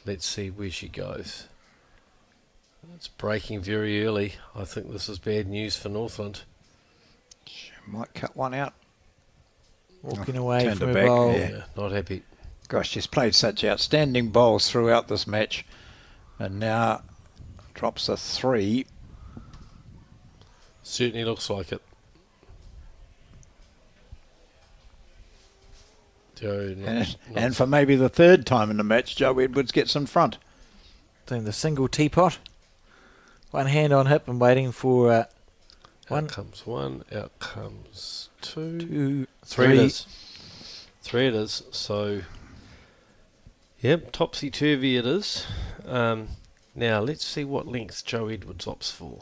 S11: Let's see where she goes. It's breaking very early. I think this is bad news for Northland.
S2: She might cut one out.
S1: Walking away
S2: Turned
S1: from
S2: her
S1: her
S2: back,
S1: bowl.
S2: yeah.
S11: Not happy.
S2: Gosh, she's played such outstanding bowls throughout this match, and now drops a 3.
S11: Certainly looks like it.
S2: And for maybe the 3rd time in the match, Joe Edwards gets in front.
S1: Doing the single teapot. One hand on hip and waiting for one.
S11: Out comes 1, out comes 2.
S1: 2,
S11: 3
S1: 3.
S11: it is. 3 it is. So, yep, topsy-turvy it is. Now, let's see what length Joe Edwards opts for.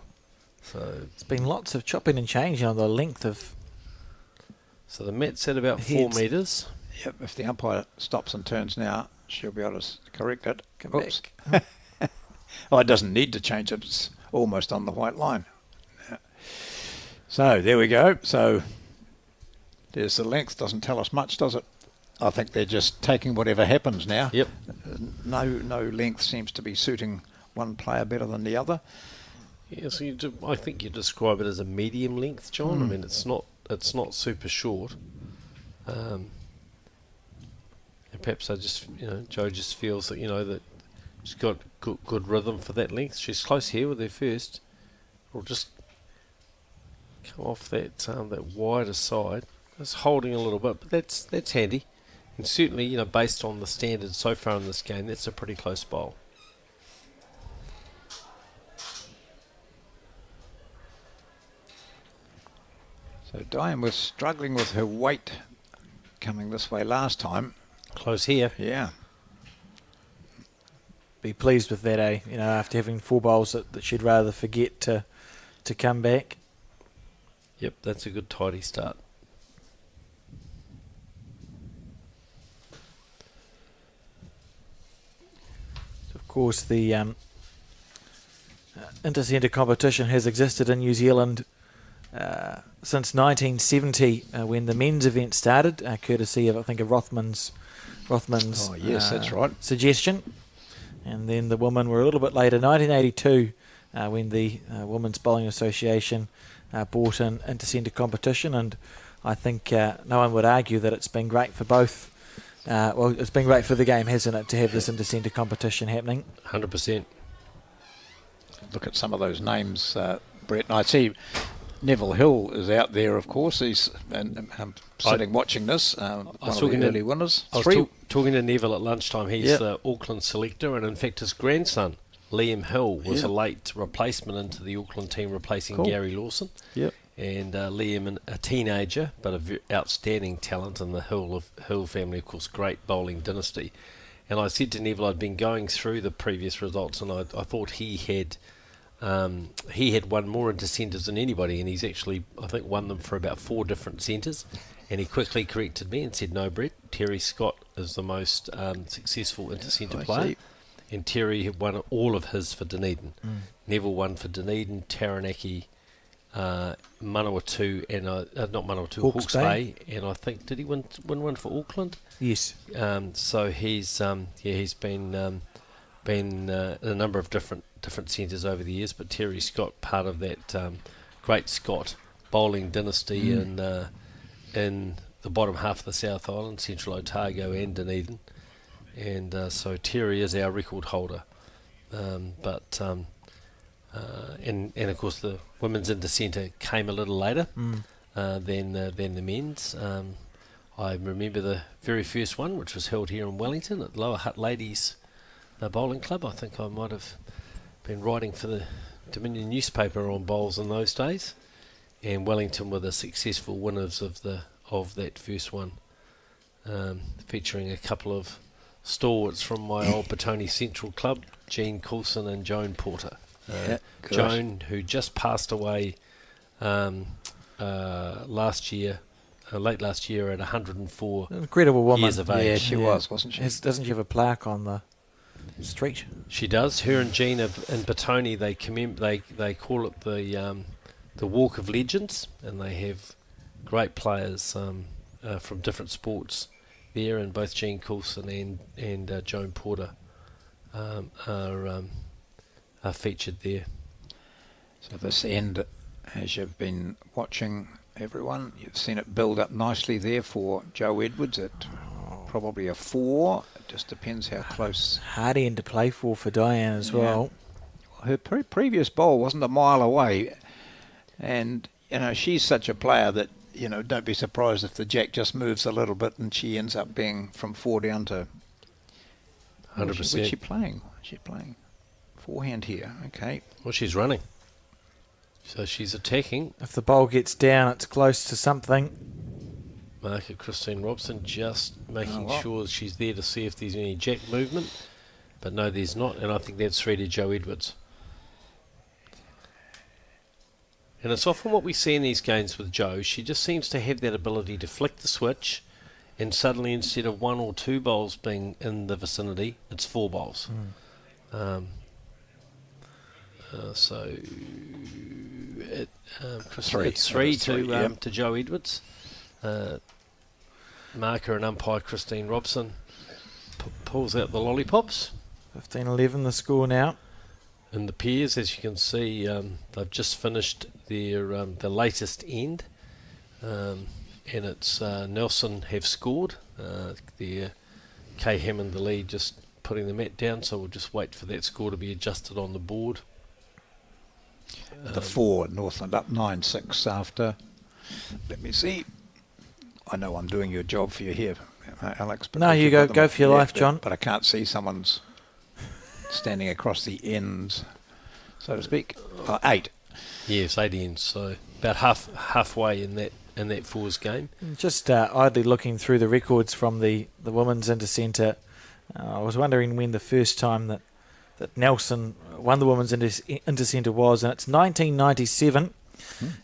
S11: So
S1: It's been lots of chopping and changing on the length of.
S11: So the mat's at about 4
S1: Heads.
S11: metres.
S2: Yep, if the umpire stops and turns now, she'll be able to correct it.
S1: Come
S2: Oops.
S1: back.
S2: Oh, it doesn't need to change it. It's almost on the white line. Yeah. So there we go. So there's the length. Doesn't tell us much, does it? I think they're just taking whatever happens now.
S11: Yep.
S2: No length seems to be suiting one player better than the other.
S11: Yeah, so I think you describe it as a medium length, John. I mean, it's not super short. And perhaps Joe just feels that that she's got good rhythm for that length. She's close here with her first. We'll just come off that wider side. Just holding a little bit, but that's handy. And certainly, based on the standards so far in this game, that's a pretty close bowl.
S2: So Diane was struggling with her weight coming this way last time.
S11: Close here.
S2: Yeah.
S1: Be pleased with that, after having 4 bowls that she'd rather forget to come back.
S11: Yep, that's a good tidy start.
S1: Of course, the Intercentre competition has existed in New Zealand since 1970, when the men's event started, courtesy of, I think, of Rothman's
S2: Oh, yes, that's right.
S1: suggestion. And then the women were a little bit later, 1982, when the Women's Bowling Association brought in Intercentre competition. And I think no one would argue that it's been great for both. It's been great for the game, hasn't it, to have this Intercentre competition happening?
S11: 100%.
S2: Look at some of those names, Brett. And I see Neville Hill is out there, of course. He's sitting watching this. One of the early winners.
S11: I was talking to Neville at lunchtime. He's the Auckland selector, and in fact his grandson, Liam Hill, was a late replacement into the Auckland team, replacing Gary Lawson.
S2: Yep.
S11: And Liam, a teenager, but outstanding talent in the Hill family, of course, great bowling dynasty. And I said to Neville, I'd been going through the previous results, and I thought he had he had won more intercenters than anybody, and he's actually, I think, won them for about 4 different centres. And he quickly corrected me and said, "No, Brett, Terry Scott is the most successful intercentre player."
S2: see.
S11: And Terry had won all of his for Dunedin. Neville won for Dunedin, Taranaki, Manawatu, and not Manawatu,
S1: Hawke's Bay.
S11: and I think, did he win one for Auckland?
S1: Yes.
S11: So he's been in a number of different centres over the years, but Terry Scott, part of that great Scott bowling dynasty in the bottom half of the South Island, Central Otago and Dunedin, and so Terry is our record holder. And of course the women's intercentre came a little later than the men's. I remember the very first one, which was held here in Wellington at Lower Hutt Ladies Bowling Club. I think I might have been writing for the Dominion newspaper on bowls in those days, and Wellington were the successful winners of that first one, featuring a couple of stalwarts from my old Petone Central club, Jean Coulson and Joan Porter. Joan, who just passed away last year, late last year at 104
S1: Incredible woman.
S11: years of age.
S2: Yeah, she was, wasn't she?
S1: Doesn't she have a plaque on the street?
S11: She does. Her and Jean in Petone, they call it the Walk of Legends, and they have great players from different sports there, and both Jean Coulson and Joan Porter are featured there.
S2: So this end, as you've been watching everyone, you've seen it build up nicely there for Joe Edwards at probably a 4. It just depends how close.
S1: Hard end to play for Diane as well.
S2: Her previous bowl wasn't a mile away, and she's such a player that don't be surprised if the jack just moves a little bit and she ends up being from 4 down to
S11: 100%.
S2: What's she playing? Forehand here, okay.
S11: Well, she's running, so she's attacking.
S1: If the bowl gets down, it's close to something.
S11: Marker Christine Robson just making sure she's there to see if there's any jack movement, but no, there's not, and I think that's 3 to Joe Edwards. And it's often what we see in these games with Jo. She just seems to have that ability to flick the switch, and suddenly instead of 1 or 2 bowls being in the vicinity, it's 4 bowls. So it's 3 to Joe Edwards. Marker and umpire Christine Robson pulls out the lollipops.
S1: 15-11 the score now.
S11: In the pairs, as you can see, they've just finished their latest end, and it's Nelson have scored. Their Kay Hammond, the lead, just putting the mat down, so we'll just wait for that score to be adjusted on the board.
S2: The 4, Northland up 9-6 after. Let me see. I know I'm doing your job for you here, Alex.
S1: No, you go for your life, John.
S2: But I can't see someone's standing across the ends, so to speak. 8.
S11: Yes, 8 ends. So about halfway in that fours game.
S1: Just idly looking through the records from the women's intercentre, I was wondering when the first time that Nelson won the women's intercentre was, and it's 1997.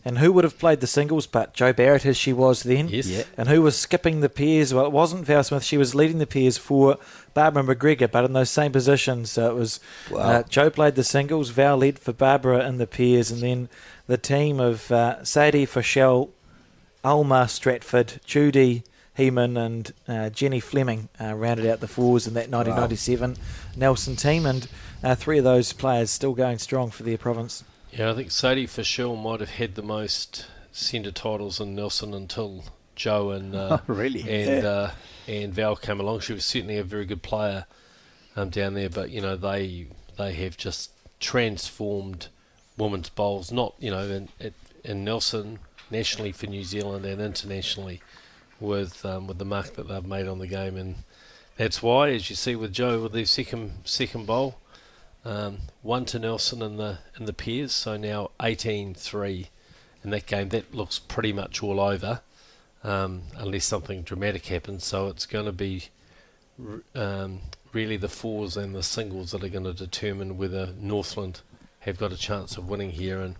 S1: And who would have played the singles but Jo Barrett, as she was then?
S11: Yes. Yeah.
S1: And who was skipping the pairs? Well, it wasn't Val Smith. She was leading the pairs for Barbara McGregor, but in those same positions. So it was Jo played the singles, Val led for Barbara in the pairs, and then the team of Sadie Fischel, Alma Stratford, Judy Heeman and Jenny Fleming rounded out the fours in that 1997 Nelson team, and 3 of those players still going strong for their province.
S11: Yeah, I think Sadie Fischel might have had the most centre titles in Nelson until Jo and and Val came along. She was certainly a very good player down there, but they have just transformed women's bowls. Not in Nelson, nationally for New Zealand and internationally with the mark that they've made on the game, and that's why, as you see with Jo with the second bowl. 1 to Nelson in the pairs, so now 18-3 in that game. That looks pretty much all over, unless something dramatic happens. So it's going to be really the fours and the singles that are going to determine whether Northland have got a chance of winning here. And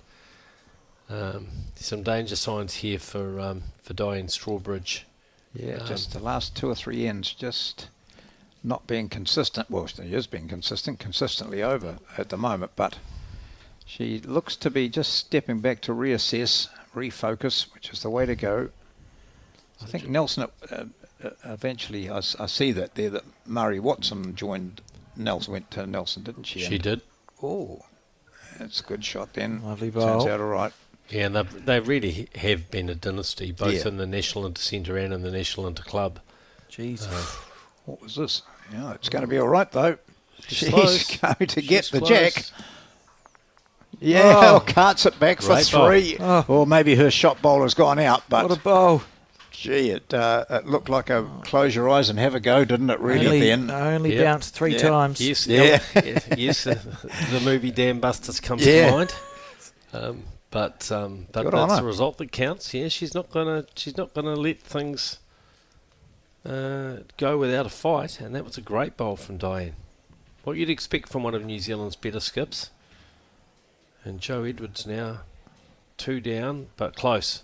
S11: some danger signs here for Diane Strawbridge.
S2: Yeah, just the last 2 or 3 ends, just not being consistent. Well, she is being consistently over at the moment, but she looks to be just stepping back to reassess, refocus, which is the way to go. I think Nelson, eventually, I see that there, that Murray Watson joined Nelson, went to Nelson, didn't she?
S11: She did.
S2: Oh, that's a good shot then.
S1: Lovely bowl.
S2: Turns out all right.
S11: Yeah, and they really have been a dynasty, both in the National Intercentre and in the National Interclub.
S1: Jeez.
S2: What was this? Yeah, it's going to be all right, though. She's
S11: close.
S2: going to get the
S11: close.
S2: jack. Yeah, carts it back for
S11: Great
S2: 3. Or maybe her shot bowler's gone out. But
S1: what a bowl.
S2: Gee, it looked like a close your eyes and have a go, didn't it, really, at the end?
S1: Only bounced 3 times.
S11: Yes,
S2: Yeah.
S11: yes. The movie Dam Busters comes to mind. But that's the result that counts. Yeah, she's not gonna let things go without a fight, and that was a great bowl from Diane. What you'd expect from one of New Zealand's better skips. And Joe Edwards now 2 down, but close.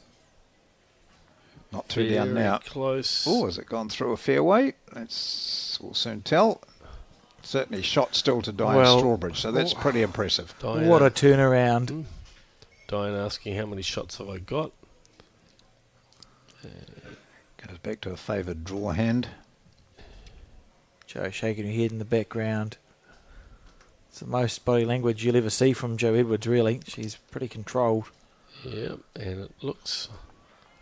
S2: Not 2 down now.
S11: Close.
S2: Oh, has it gone through a fairway? We'll soon tell. Certainly shot still to Diane Strawbridge, so that's pretty impressive.
S1: Diane, what a turnaround.
S11: Diane asking how many shots have I got.
S2: Goes back to a favoured draw hand.
S1: Joe shaking her head in the background. It's the most body language you'll ever see from Joe Edwards, really. She's pretty controlled.
S11: Yeah, and it looks...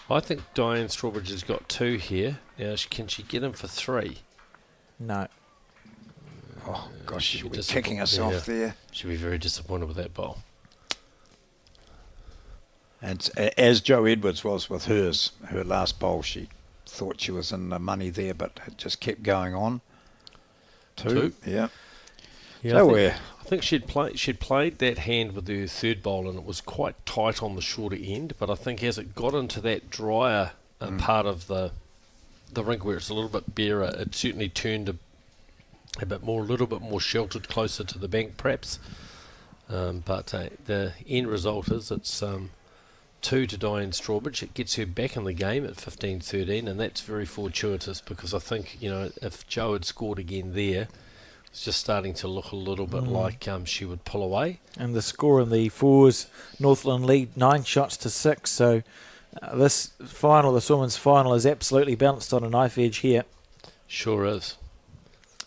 S11: I think Diane Strawbridge has got 2 here. Now, can she get him for 3?
S1: No.
S2: Oh, gosh, she'll be kicking herself there.
S11: She'll be very disappointed with that bowl.
S2: And as Joe Edwards was with her last bowl, she thought she was in the money there, but it just kept going on. 2. Yeah. So
S11: I think she'd played that hand with her 3rd bowl, and it was quite tight on the shorter end. But I think as it got into that drier part of the rink where it's a little bit barer, it certainly turned a little bit more sheltered, closer to the bank perhaps. But the end result is it's 2 to Diane Strawbridge. It gets her back in the game at 15-13, and that's very fortuitous because I think, if Joe had scored again there, it's just starting to look a little bit like she would pull away.
S1: And the score in the 4s, Northland lead 9 shots to 6. So this women's final, is absolutely balanced on a knife edge here.
S11: Sure is.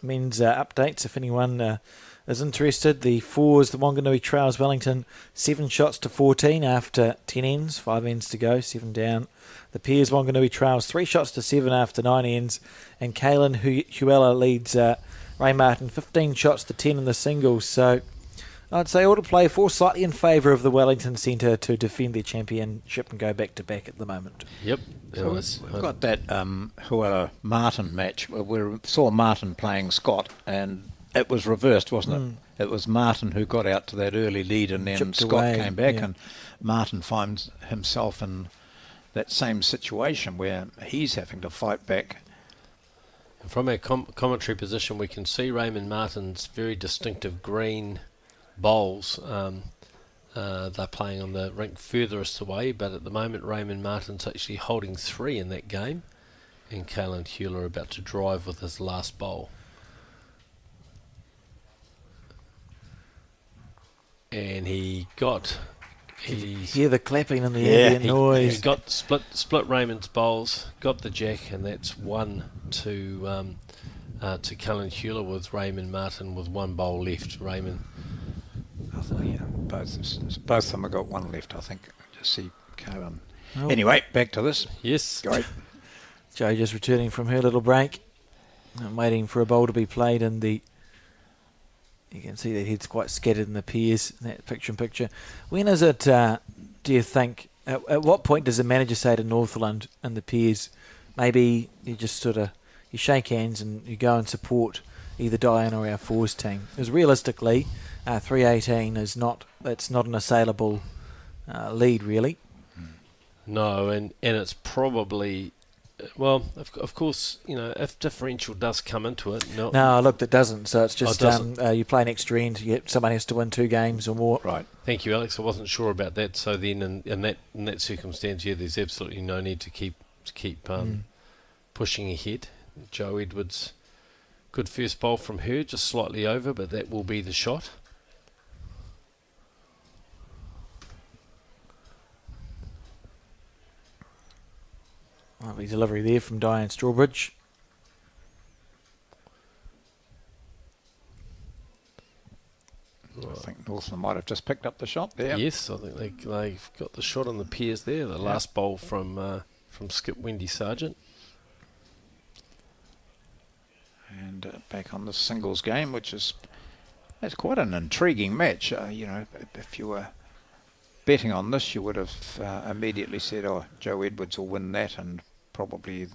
S1: Men's updates, if anyone is interested. The 4s, the Wanganui Trails Wellington, 7 shots to 14 after 10 ends, 5 ends to go, 7 down. The pairs, Wanganui Trails, 3 shots to 7 after 9 ends. And Kaylin Huela leads Ray Martin, 15 shots to 10 in the singles. So I'd say all to play for, slightly in favour of the Wellington Centre to defend their championship and go back-to-back at the moment.
S11: Yep.
S2: So we've got that Huela Martin match. We saw Martin playing Scott, and it was reversed, wasn't it? It was Martin who got out to that early lead, and then Scott came back, and Martin finds himself in that same situation where he's having to fight back.
S11: From our commentary position, we can see Raymond Martin's very distinctive green bowls. They're playing on the rink furthest away, but at the moment Raymond Martin's actually holding 3 in that game, and Kaylin Huela about to drive with his last bowl. And he
S1: hear the clapping and the ambient noise.
S11: He got split Raymond's bowls, got the jack, and that's 1 to Kaylin Huela, with Raymond Martin with 1 bowl left. Raymond,
S2: both of them have got 1 left, I think. Just see Kaylin. Anyway, back to this.
S11: Yes,
S2: great.
S1: Jo just returning from her little break, and waiting for a bowl to be played in the. You can see that head's quite scattered in the pairs in that picture-in-picture. When is it, do you think, at what point does the manager say to Northland and the pairs, maybe you just you shake hands and you go and support either Diane or our 4s team? Because realistically, 318 it's not an assailable lead, really.
S11: No, and it's probably well, of course, if differential does come into it,
S1: No, look, it doesn't. So it's just
S11: doesn't.
S1: you play next end. Somebody has to win 2 games or more.
S2: Right.
S11: Thank you, Alex. I wasn't sure about that. So then, in that circumstance, there's absolutely no need to keep pushing ahead. Joe Edwards, good first bowl from her, just slightly over, but that will be the shot.
S1: Lovely delivery there from Diane Strawbridge.
S2: I think Northland might have just picked up the shot there.
S11: Yes, I think they've got the shot on the pairs there. The last bowl from skip Wendy Sargent.
S2: And back on the singles game, it's quite an intriguing match. If you were betting on this, you would have immediately said, "Oh, Joe Edwards will win that, and probably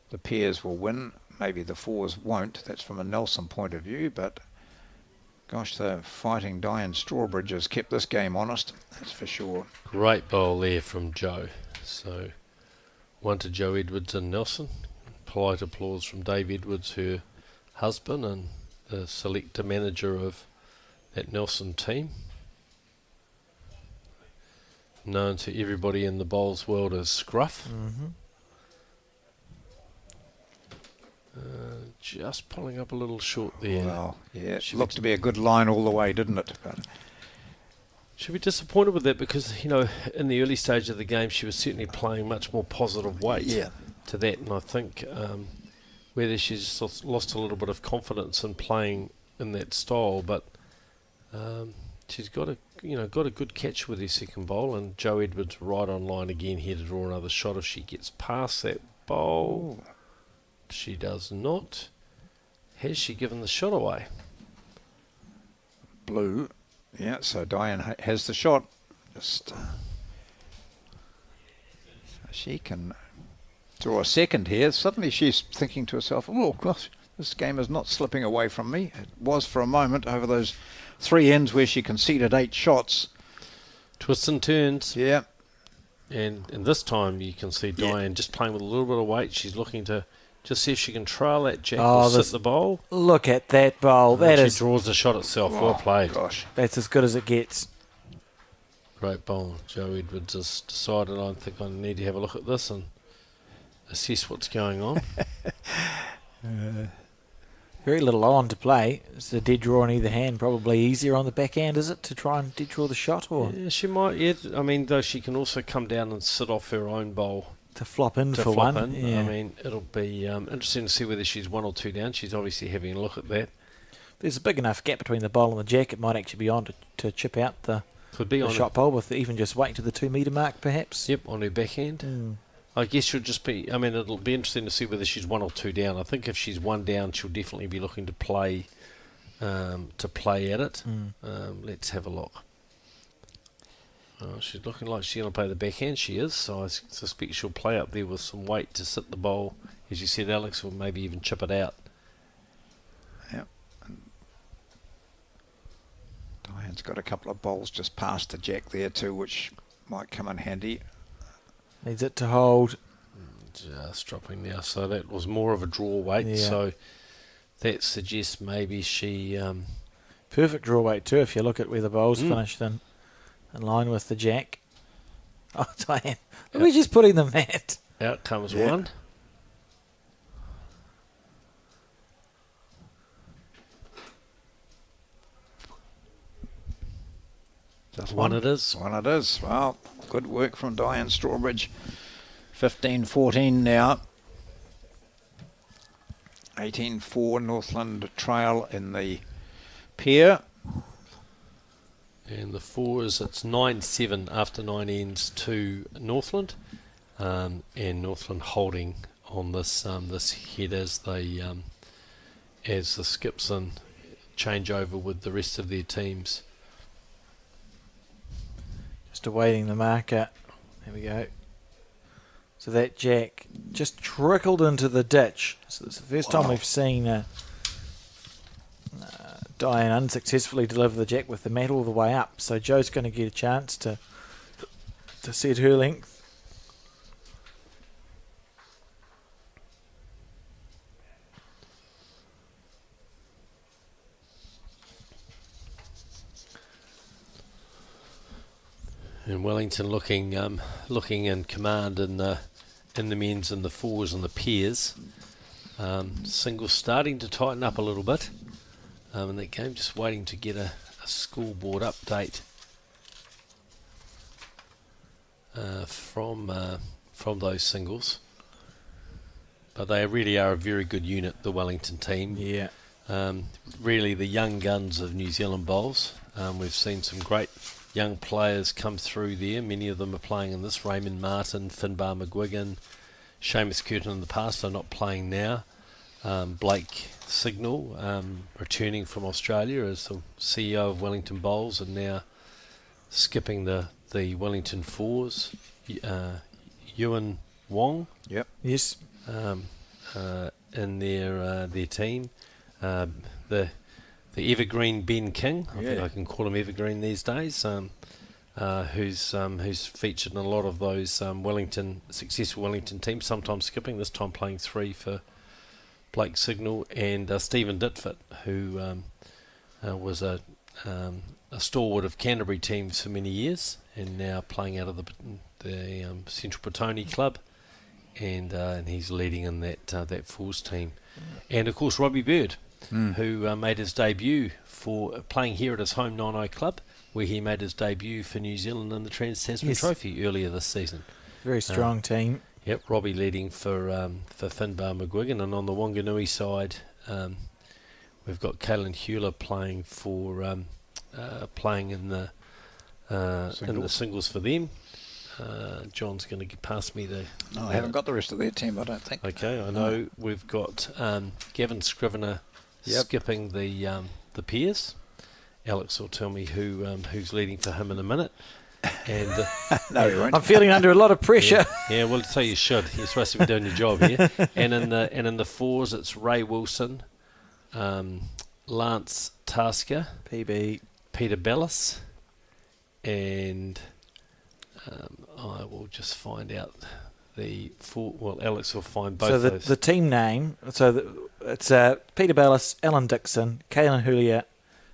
S2: the pairs will win. Maybe the fours won't." That's from a Nelson point of view, but gosh, the fighting Diane Strawbridge has kept this game honest. That's for sure.
S11: Great bowl there from Joe. So, one to Joe Edwards and Nelson. Polite applause from Dave Edwards, her husband, and the selector manager of that Nelson team. Known to everybody in the bowls world as Scruff.
S1: Mm-hmm.
S11: Just pulling up a little short there.
S2: Well, yeah, it looked to be a good line all the way, didn't it? But
S11: should be disappointed with that because, in the early stage of the game, she was certainly playing much more positive weight to that. And I think whether she's just lost a little bit of confidence in playing in that style, but she's got a good catch with her second bowl, and Joe Edwards right on line again here to draw another shot if she gets past that bowl. Ooh. She does not. Has she given the shot away?
S2: Blue. Yeah, so Diane has the shot. Just she can draw a second here. Suddenly she's thinking to herself, "Oh gosh, this game is not slipping away from me." It was for a moment over those 3 ends where she conceded 8 shots.
S11: Twists and turns.
S2: Yeah.
S11: And this time you can see Diane just playing with a little bit of weight. She's looking to just see if she can trail that jack or sit the bowl.
S1: Look at that bowl.
S11: She draws the shot itself. Well played.
S2: Gosh.
S1: That's as good as it gets.
S11: Great bowl. Joe Edwards has decided, I think I need to have a look at this and assess what's going on.
S1: Very little on to play. It's a dead draw on either hand. Probably easier on the backhand, is it, to try and dead draw the shot? Or
S11: yeah, she might. Yeah, I mean, though she can also come down and sit off her own bowl.
S1: To flop in for one. Yeah.
S11: I mean, it'll be interesting to see whether she's 1 or 2 down. She's obviously having a look at that.
S1: There's a big enough gap between the bowl and the jack. It might actually be on to chip out the shot bowl with even just waiting to the 2 metre mark, perhaps.
S11: Yep, on her backhand. I guess she'll just be. I mean, it'll be interesting to see whether she's 1 or 2 down. I think if she's 1 down, she'll definitely be looking to play at it. Let's have a look. She's looking like she's going to play the backhand. She is, so I suspect she'll play up there with some weight to sit the bowl, as you said, Alex, or maybe even chip it out.
S2: Yep. Diane's got a couple of bowls just past the jack there too, which might come in handy.
S1: Needs it to hold.
S11: Just dropping now, so that was more of a draw weight, so that suggests maybe she...
S1: perfect draw weight too, if you look at where the bowl's finished in line with the jack. Oh, Diane. We're just putting the mat.
S11: Out comes one.
S2: Just
S11: one it is.
S2: One it is. Well, good work from Diane Strawbridge. 15-14 now. 18-4 Northland Trail in the pair.
S11: And the 4s, it's 9-7 after 9 ends to Northland, and Northland holding on this head as they as the skips and change over with the rest of their teams.
S1: Just awaiting the marker. There we go. So that jack just trickled into the ditch. So it's the first time we've seen Diane unsuccessfully deliver the jack with the mat all the way up. So Joe's going to get a chance to set her length.
S11: And Wellington looking in command in the men's and the fours and the pairs. Singles starting to tighten up a little bit in that game, just waiting to get a scoreboard update from those singles. But they really are a very good unit, the Wellington team.
S1: Yeah.
S11: Really the young guns of New Zealand bowls. We've seen some great young players come through there. Many of them are playing in this. Raymond Martin, Finbar McGuigan, Seamus Curtin in the past are not playing now. Blake Signal, returning from Australia as the CEO of Wellington Bowls and now skipping the Wellington Fours. Ewan Wong.
S2: Yep.
S1: Yes.
S11: In their team. The evergreen Ben King, I think I can call him evergreen these days, who's featured in a lot of those successful Wellington teams, sometimes skipping, this time playing 3 for Blake Signal, and Stephen Ditford, who was a stalwart of Canterbury teams for many years, and now playing out of the Central Petone Club, and he's leading in that Fours team. And of course Robbie Bird, who made his debut for playing here at his home Naenae club, where he made his debut for New Zealand in the Trans-Tasman Trophy earlier this season.
S1: Very strong team.
S11: Yep, Robbie leading for Finbar McGuigan, and on the Wanganui side, we've got Caelan Hewler playing playing in the singles for them. John's going to pass me the...
S2: No, I haven't got the rest of their team, I don't think.
S11: Okay, I know we've got Gavin Scrivener skipping the pairs. Alex will tell me who's leading for him in a minute. And
S2: no, he won't.
S1: I'm feeling under a lot of pressure.
S11: Yeah, well, so you should. You're supposed to be doing your job here. And in the fours, it's Ray Wilson, Lance Tasker,
S1: PB,
S11: Peter Bellis, and I will just find out the four. Well, Alex will find both those.
S1: So the team name. So it's Peter Bellis, Alan Dixon, Caelan Hewler,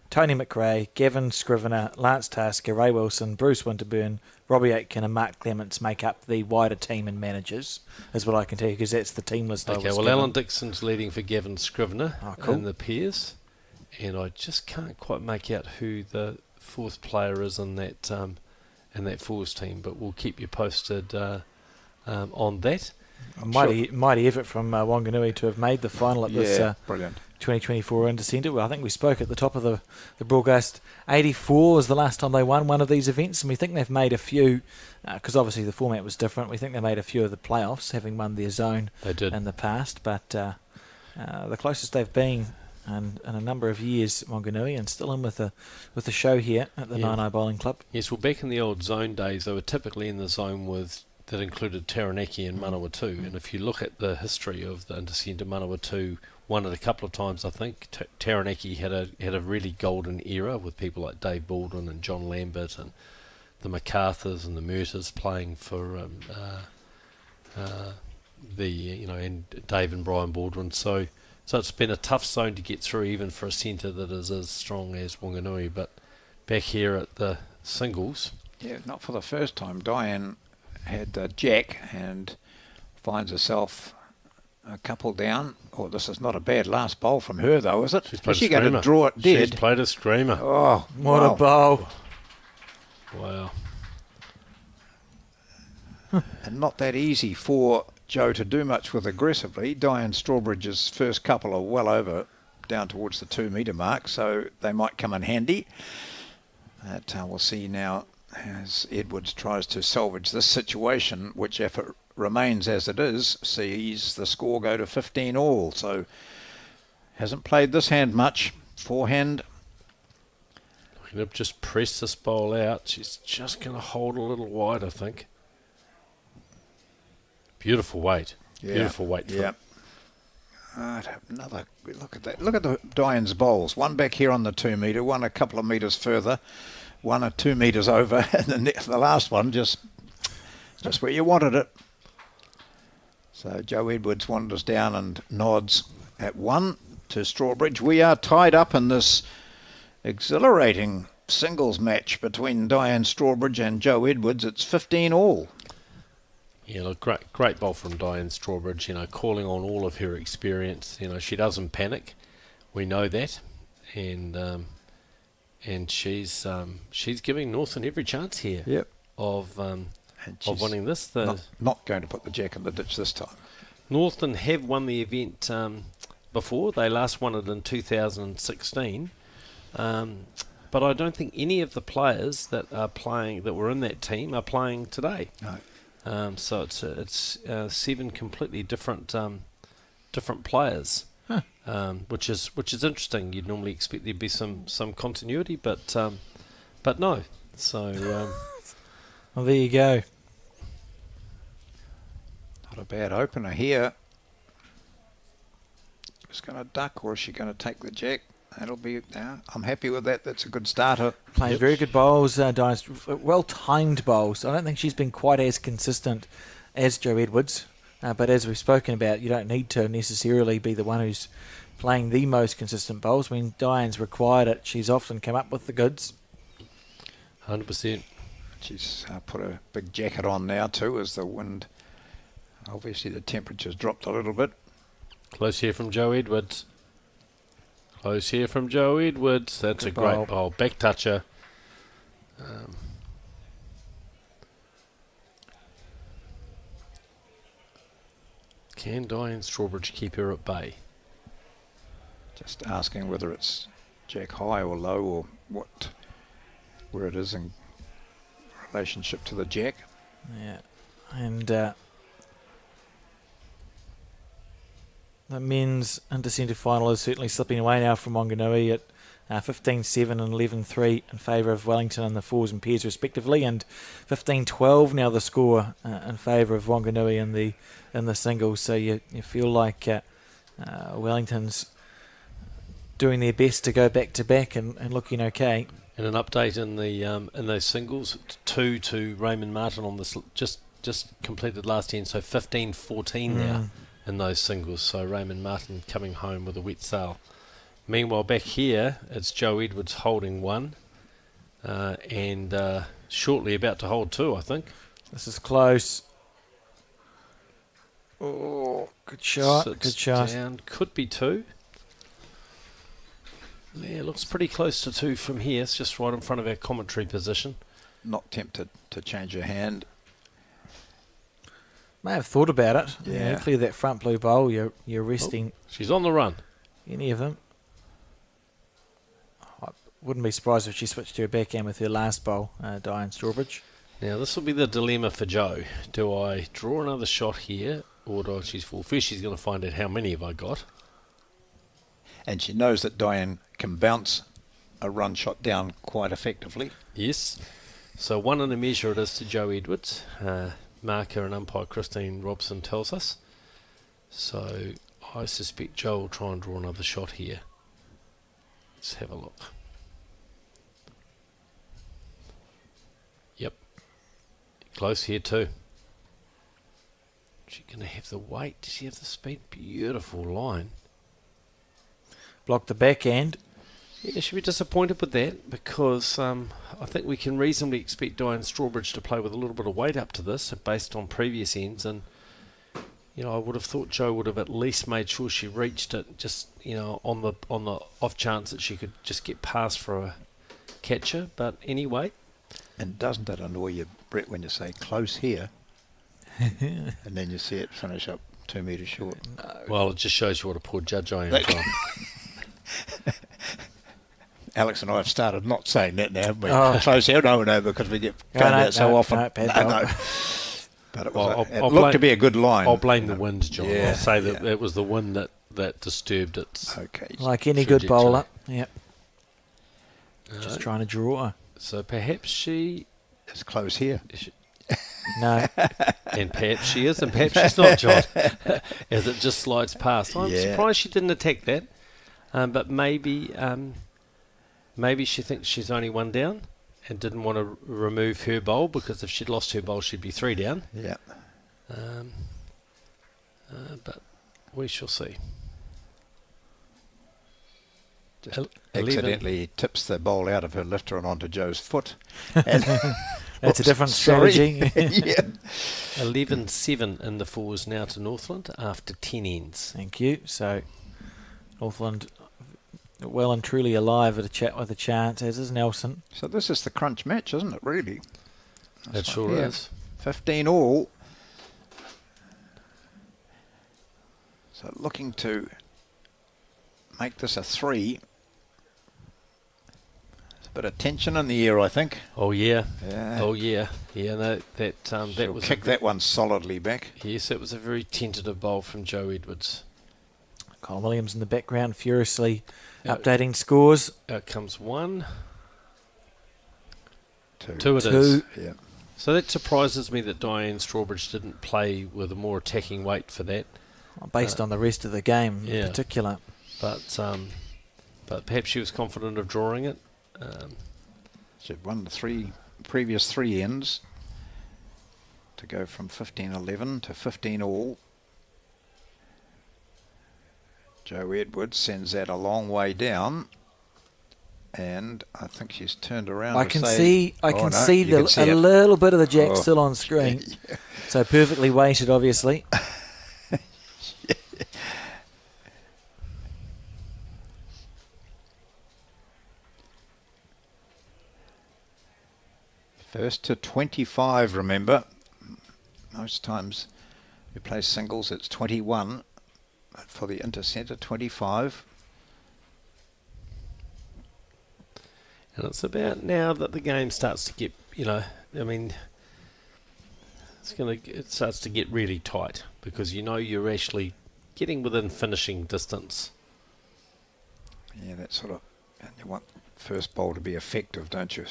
S1: Tony McRae, Gavin Scrivener, Lance Tasker, Ray Wilson, Bruce Winterburn, Robbie Aitken and Mark Clements make up the wider team and managers, is what I can tell you, because that's the team list.
S11: Okay, well, Alan Dixon's leading for Gavin Scrivener
S1: cool.
S11: in the pairs, and I just can't quite make out who the fourth player is in that fours team, but we'll keep you posted on that.
S1: Mighty effort from Wanganui to have made the final at this
S2: brilliant
S1: 2024 Intercentre. Well, I think we spoke at the top of the broadcast. 84 was the last time they won one of these events, and we think they've made a few, because obviously the format was different. We think they made a few of the playoffs, having won their zone in the past. But the closest they've been in a number of years, Wanganui, and still in with the show here at the Naenae Bowling Club.
S11: Yes, well, back in the old zone days, they were typically in the zone that included Taranaki and Manawatu. And if you look at the history of the Intercentre, Manawatu won it a couple of times, I think. Taranaki had a really golden era with people like Dave Baldwin and John Lambert and the MacArthurs and the Murters playing for and Dave and Brian Baldwin. So it's been a tough zone to get through, even for a centre that is as strong as Wanganui. But back here at the singles,
S2: not for the first time. Diane had Jack and finds herself a couple down. Oh, this is not a bad last bowl from her, though, is it?
S11: Is she going
S2: to draw it dead?
S11: She's played a screamer.
S2: Oh,
S1: what a bowl!
S11: Wow.
S2: And not that easy for Joe to do much with aggressively. Diane Strawbridge's first couple are well over, down towards the 2 metre mark, so they might come in handy. We'll see now as Edwards tries to salvage this situation, which, if it remains as it is, sees the score go to 15 all. So hasn't played this hand much. Forehand.
S11: Looking to just press this bowl out. She's just going to hold a little wide, I think. Beautiful weight.
S2: Yeah.
S11: Beautiful weight.
S2: Yeah. Another look at that. Look at the Diane's bowls. One back here on the 2 metre, one a couple of metres further, one or 2 metres over, and the last one just where you wanted it. So Joe Edwards wanders down and nods at 1 to Strawbridge. We are tied up in this exhilarating singles match between Diane Strawbridge and Joe Edwards. It's 15 all.
S11: Yeah, look, great bowl from Diane Strawbridge, calling on all of her experience. She doesn't panic. We know that. And she's giving Northern every chance here.
S2: Yep.
S11: Of winning this.
S2: Not going to put the jack in the ditch this time.
S11: Northern have won the event before. They last won it in 2016. But I don't think any of the players that were in that team are playing today.
S2: No.
S11: So it's 7 completely different players, which is interesting. You'd normally expect there'd be some continuity, but no. So
S1: well, there you go.
S2: Not a bad opener here. Just going to duck, or is she going to take the jack? That'll be. I'm happy with that. That's a good starter.
S1: Playing very good bowls, Diane, well-timed bowls. I don't think she's been quite as consistent as Joe Edwards, but as we've spoken about, you don't need to necessarily be the one who's playing the most consistent bowls. When Diane's required it, she's often come up with the goods.
S11: 100%.
S2: She's put a big jacket on now too, as the wind. Obviously, the temperature's dropped a little bit.
S11: Close here from Joe Edwards. Close here from Joe Edwards. That's a great bowl. Back toucher. Can Diane Strawbridge keep her at bay?
S2: Just asking whether it's jack high or low, or where it is in relationship to the jack.
S1: Yeah, and the men's Intercentre final is certainly slipping away now from Wanganui at 15-7 and 11-3 in favour of Wellington and the fours and pairs respectively, and 15-12 now the score in favour of Wanganui in the singles. So you feel like Wellington's doing their best to go back to back and looking okay.
S11: And an update in the in those singles, 2 to Raymond Martin on this just completed last end, so 15-14 now in those singles. So Raymond Martin coming home with a wet sail. Meanwhile, back here, it's Joe Edwards holding 1 and shortly about to hold 2, I think.
S1: This is close. Oh, good shot.
S11: Sits
S1: good shot.
S11: Down. Could be 2. Yeah, looks pretty close to 2 from here. It's just right in front of our commentary position.
S2: Not tempted to change her hand.
S1: May have thought about it.
S2: Yeah.
S1: Clear that front blue bowl. You're resting.
S11: She's on the run.
S1: Any of them. I wouldn't be surprised if she switched to her backhand with her last bowl, Diane Strawbridge.
S11: Now, this will be the dilemma for Joe. Do I draw another shot here, or do I choose 4? First, she's going to find out how many have I got.
S2: And she knows that Diane can bounce a run shot down quite effectively.
S11: Yes. So 1 and a measure it is to Joe Edwards. Marker and umpire Christine Robson tells us. So I suspect Joe will try and draw another shot here. Let's have a look. Yep. Close here too. She's going to have the weight. Does she have the speed? Beautiful line.
S1: Block the backhand.
S11: Yeah, she'll be disappointed with that because I think we can reasonably expect Diane Strawbridge to play with a little bit of weight up to this based on previous ends, and I would have thought Joe would have at least made sure she reached it, just on the off chance that she could just get past for a catcher. But anyway.
S2: And doesn't that annoy you, Brett, when you say close here, and then you see it finish up 2 metres short?
S1: No.
S11: Well, it just shows you what a poor judge I am, John.
S2: Alex and I have started not saying that now, haven't we? Close here, no, because we get found out so often.
S1: No.
S2: But it,
S11: it
S2: looked to be a good line.
S11: I'll blame the wind, John.
S2: Yeah,
S11: I'll say that it was the wind that disturbed it.
S2: Okay.
S1: Like any good bowler. Yep. Just trying to draw her.
S11: So perhaps she
S2: is close here.
S1: No.
S11: And perhaps she is, and perhaps she's not, John. As it just slides past. I'm surprised she didn't attack that. But maybe she thinks she's only 1 down and didn't want to remove her bowl, because if she'd lost her bowl, she'd be 3 down.
S2: Yeah.
S11: But we shall see.
S2: Just
S11: 11.
S2: accidentally tips the bowl out of her lifter and onto Joe's foot. And
S1: That's a different
S2: sorry.
S1: strategy.
S2: Yeah.
S11: 11-7 in the fours now to Northland after 10 ends.
S1: Thank you. So Northland well and truly alive at a chat with a chance, as is Nelson.
S2: So this is the crunch match, isn't it, really?
S11: It sure is.
S2: 15 all. So looking to make this a 3. There's a bit of tension in the air, I think.
S11: Oh yeah.
S2: Yeah.
S11: Oh yeah. Yeah. No, that
S2: She'll
S11: was
S2: kick that one solidly back.
S11: Yes, it was a very tentative bowl from Joe Edwards.
S1: Colin Williams in the background furiously updating scores.
S11: Out comes 1.
S2: 2.
S11: 2 it is.
S2: Yeah.
S11: So that surprises me that Diane Strawbridge didn't play with a more attacking weight for that.
S1: Based on the rest of the game
S11: yeah.
S1: in particular.
S11: But perhaps she was confident of drawing it.
S2: She'd won the previous 3 ends to go from 15-11 to 15 all. Joe Edwards sends that a long way down, and I think she's turned around.
S1: I can see a little bit of the jack still on screen.
S2: Yeah.
S1: So perfectly weighted, obviously.
S2: First to 25, remember. Most times we play singles, it's 21. But for the Intercentre, 25.
S11: And it's about now that the game starts to get, I mean, it starts to get really tight because you're actually getting within finishing distance.
S2: Yeah, that sort of, and you want first bowl to be effective, don't you?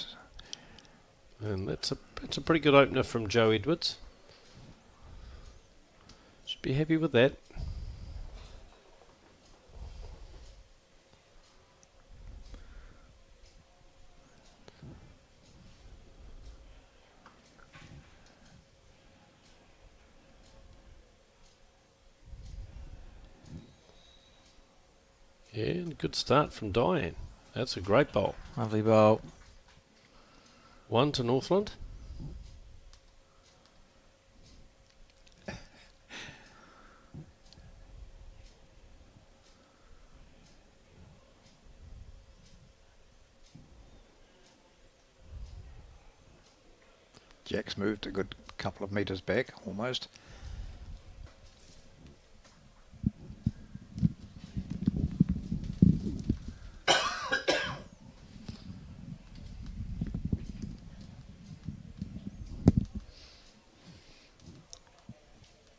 S11: And it's a pretty good opener from Joe Edwards. Should be happy with that. Yeah, and good start from Diane. That's a great bowl.
S1: Lovely bowl.
S11: 1 to Northland.
S2: Jack's moved a good couple of metres back, almost.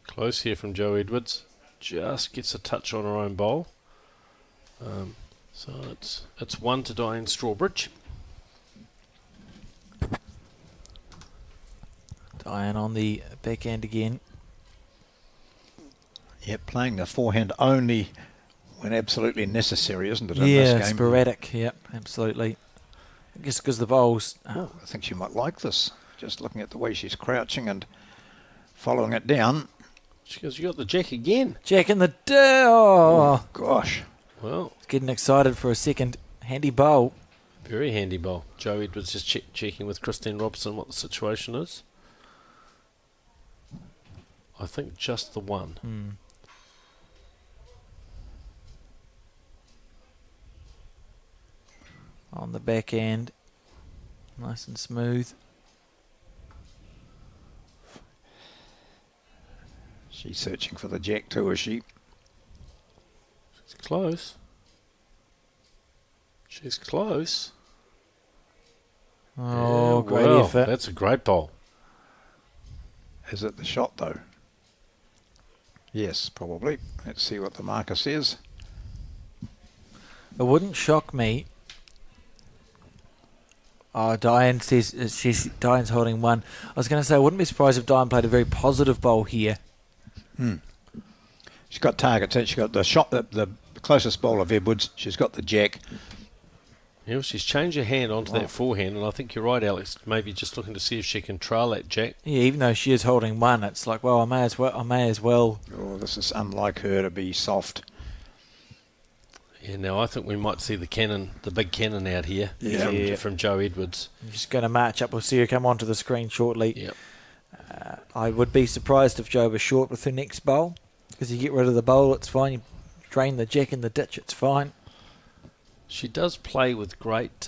S11: Close here from Joe Edwards. Just gets a touch on her own bowl. So it's 1 to Diane Strawbridge.
S1: Diane on the backhand again.
S2: Yep, playing the forehand only when absolutely necessary, isn't it, in
S1: Yeah,
S2: this game?
S1: sporadic. Yep, absolutely. I guess because the bowls...
S2: I think she might like this, just looking at the way she's crouching and following it down.
S11: She goes, you got the jack again.
S1: Jack in the... Oh,
S2: gosh.
S11: Well,
S1: getting excited for a second handy bowl.
S11: Very handy bowl. Joe Edwards just checking with Christine Robson what the situation is. I think just the 1.
S1: On the back end. Nice and smooth.
S2: She's searching for the jack too, is she?
S11: She's close. She's close.
S1: Oh,
S11: yeah,
S1: great
S11: well,
S1: effort.
S11: That's a great bowl.
S2: Is it the shot though? Yes, probably. Let's see what the marker says.
S1: It wouldn't shock me. Oh, Diane says Diane's holding 1. I was going to say I wouldn't be surprised if Diane played a very positive bowl here.
S2: She's got targets. She's got the shot, the closest bowl of Edwards. She's got the jack.
S11: Yeah, well, she's changed her hand onto that forehand, and I think you're right, Alex. Maybe just looking to see if she can trail that jack.
S1: Yeah, even though she is holding 1, it's like, well, I may as well.
S2: Oh, this is unlike her to be soft.
S11: Yeah, now I think we might see the big cannon out here from Joe Edwards.
S1: I'm just going to march up. We'll see her come onto the screen shortly.
S11: Yep.
S1: I would be surprised if Joe was short with her next bowl, because you get rid of the bowl, it's fine. You drain the jack in the ditch, it's fine.
S11: She does play with great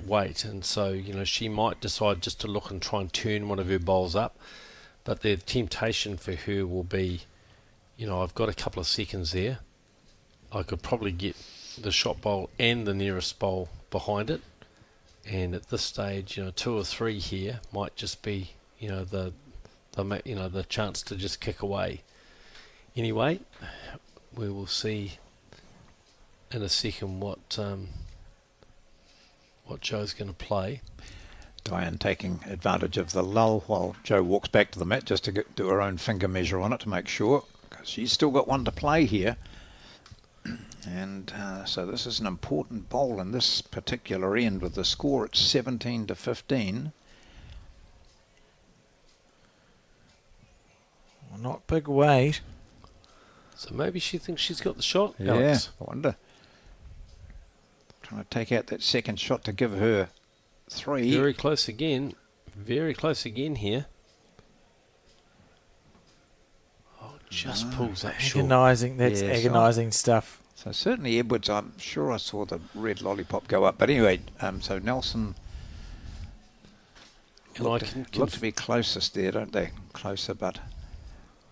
S11: weight, and so she might decide just to look and try and turn one of her bowls up. But the temptation for her will be, I've got a couple of seconds there. I could probably get the shot bowl and the nearest bowl behind it, and at this stage, 2 or 3 here might just be, the chance to just kick away. Anyway, we will see in a second what Joe's going to play.
S2: Diane taking advantage of the lull while Joe walks back to the mat just to do her own finger measure on it to make sure, because she's still got one to play here. And so this is an important bowl in this particular end with the score at 17-15.
S1: Well, not big weight.
S11: So maybe she thinks she's got the shot.
S2: Yeah,
S11: Alex.
S2: I wonder. Trying to take out that second shot to give her 3.
S11: Very close again. Very close again here. Oh, just pulls that short.
S1: Agonising. That's agonising stuff.
S2: So certainly Edwards, I'm sure I saw the red lollipop go up. But anyway, so Nelson look to be closest there, don't they? Closer, but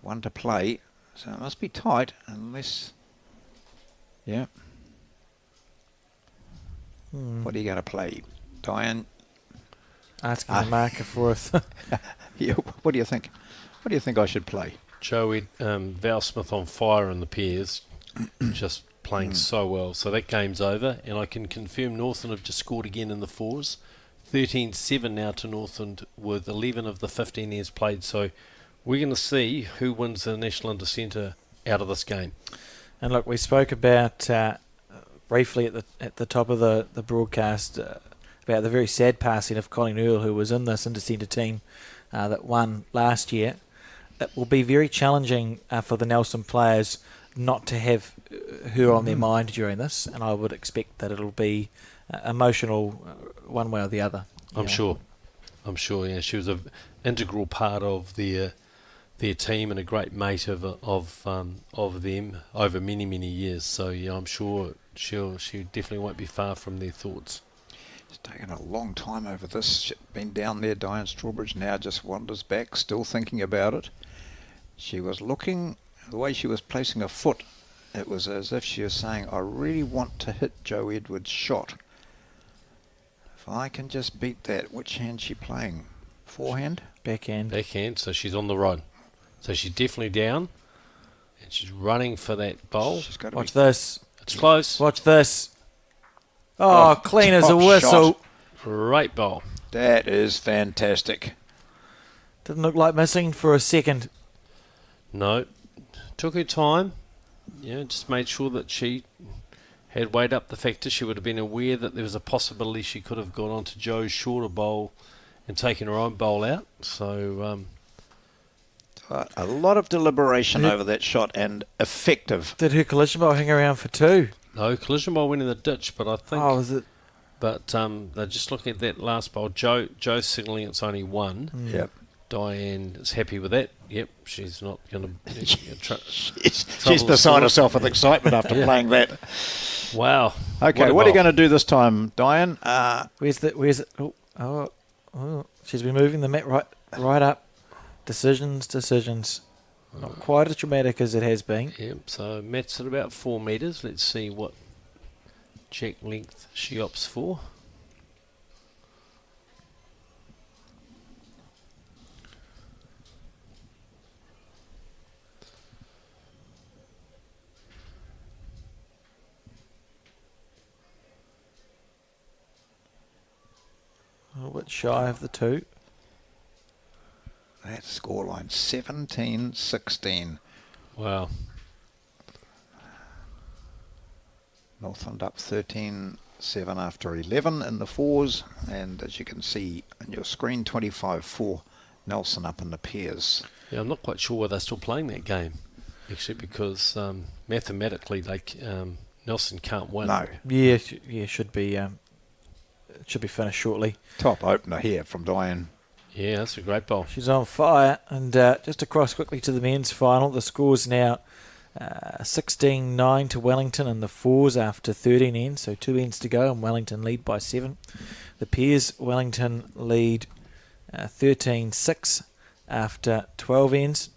S2: one to play. So it must be tight unless... Yeah. What are you going to play, Diane?
S1: Asking the marker for us.
S2: Yeah, what do you think? What do you think I should play?
S11: Joey, Val Smith on fire in the pairs, just playing so well. So that game's over, and I can confirm Northland have just scored again in the 4s. 13-7 now to Northland with 11 of the 15 airs played. So we're going to see who wins the National Intercentre out of this game.
S1: And look, we spoke about briefly at the top of the broadcast about the very sad passing of Colin Earl, who was in this Intercentre team that won last year. It will be very challenging for the Nelson players not to have her on their mind during this, and I would expect that it'll be emotional one way or the other.
S11: I'm sure. Yeah, she was an integral part of their team and a great mate of them over many years. So yeah, I'm sure she definitely won't be far from their thoughts.
S2: It's taken a long time over this. She's been down there. Diane Strawbridge now just wanders back, still thinking about it. She was looking, the way she was placing her foot, it was as if she was saying, I really want to hit Joe Edwards' shot. If I can just beat that, which hand's she playing? Forehand?
S1: Backhand.
S11: Backhand, so she's on the run. So she's definitely down, and she's running for that bowl.
S2: She's got to
S1: Watch this.
S11: It's close.
S1: Watch this. Oh, clean as a whistle.
S2: Shot.
S11: Great bowl.
S2: That is fantastic.
S1: Didn't look like missing for a second.
S11: No. Took her time. Yeah, just made sure that she had weighed up the factor. She would have been aware that there was a possibility she could have gone on to Joe's shorter bowl and taken her own bowl out. So
S2: a lot of deliberation over that shot and effective.
S1: Did her collision ball hang around for 2?
S11: No, collision ball went in the ditch, but I think...
S1: Oh, was it?
S11: But they're just looking at that last bowl. Joe's signalling it's only 1.
S2: Yep.
S11: Diane is happy with that. Yep, she's not going to...
S2: She's beside herself with excitement after playing that.
S11: Wow.
S2: Okay, what are you going to do this time, Diane?
S1: Where's it? Oh, she's been moving the mat right up. Decisions. Not quite as dramatic as it has been.
S11: Yep, so mat's at about 4 metres. Let's see what check length she opts for.
S1: A bit shy of the 2.
S2: That scoreline, 17-16.
S11: Wow.
S2: Northland up 13-7 after 11 in the 4s. And as you can see on your screen, 25-4. Nelson up in the pairs.
S11: Yeah, I'm not quite sure why they're still playing that game. actually, because mathematically, Nelson can't win.
S2: No.
S1: Yeah, should be finished shortly.
S2: Top opener here from Diane.
S11: Yeah, that's a great bowl.
S1: She's on fire. And just across quickly to the men's final, the score's now 16-9 to Wellington in the fours after 13 ends, so 2 ends to go, and Wellington lead by 7. The pairs, Wellington lead 13-6 after 12 ends.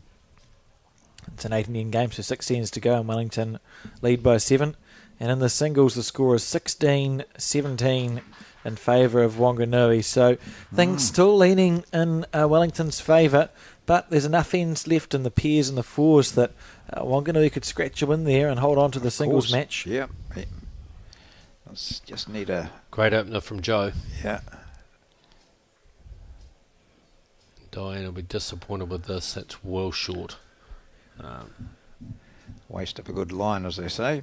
S1: It's an 18-end game, so 6 ends to go, and Wellington lead by 7. And in the singles, the score is 16-17 in favour of Wanganui. So things still leaning in Wellington's favour, but there's enough ends left in the pairs and the fours that Wanganui could scratch a win there and hold on to the singles match.
S2: Yeah. Just need a
S11: Great opener from Joe.
S2: Yeah.
S11: Diane will be disappointed with this. It's well short.
S2: Waste of a good line, as they say.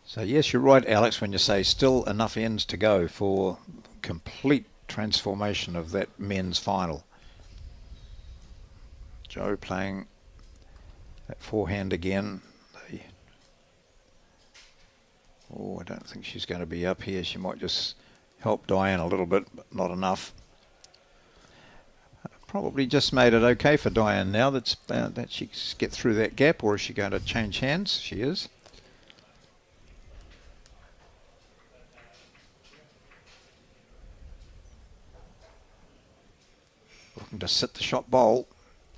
S2: So yes, you're right, Alex, when you say still enough ends to go for complete transformation of that men's final. Joe playing that forehand again. I don't think she's going to be up here. She might just help Diane a little bit, but not enough. Probably just made it okay for Diane now that she get through that gap, or is she going to change hands? She is. Looking to sit the shot bowl.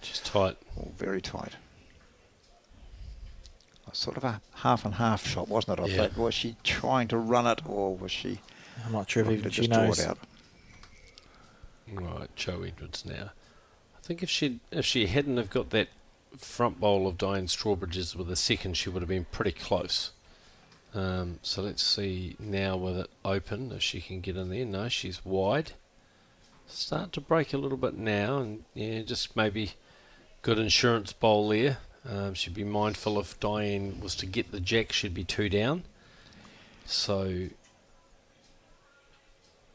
S11: Just tight.
S2: Oh, very tight. Sort of a half and half shot, wasn't it? I thought, was she trying to run it, or was she?
S1: I'm not sure if even she
S2: just draw
S1: knows.
S2: it out.
S11: Right, Joe Edwards now. I think if she hadn't have got that front bowl of Diane Strawbridge's with a second, she would have been pretty close. So let's see now with it open if she can get in there. No, she's wide. Start to break a little bit now, and just maybe good insurance bowl there. Should be mindful if Diane was to get the jack, she'd be 2 down. So,
S2: of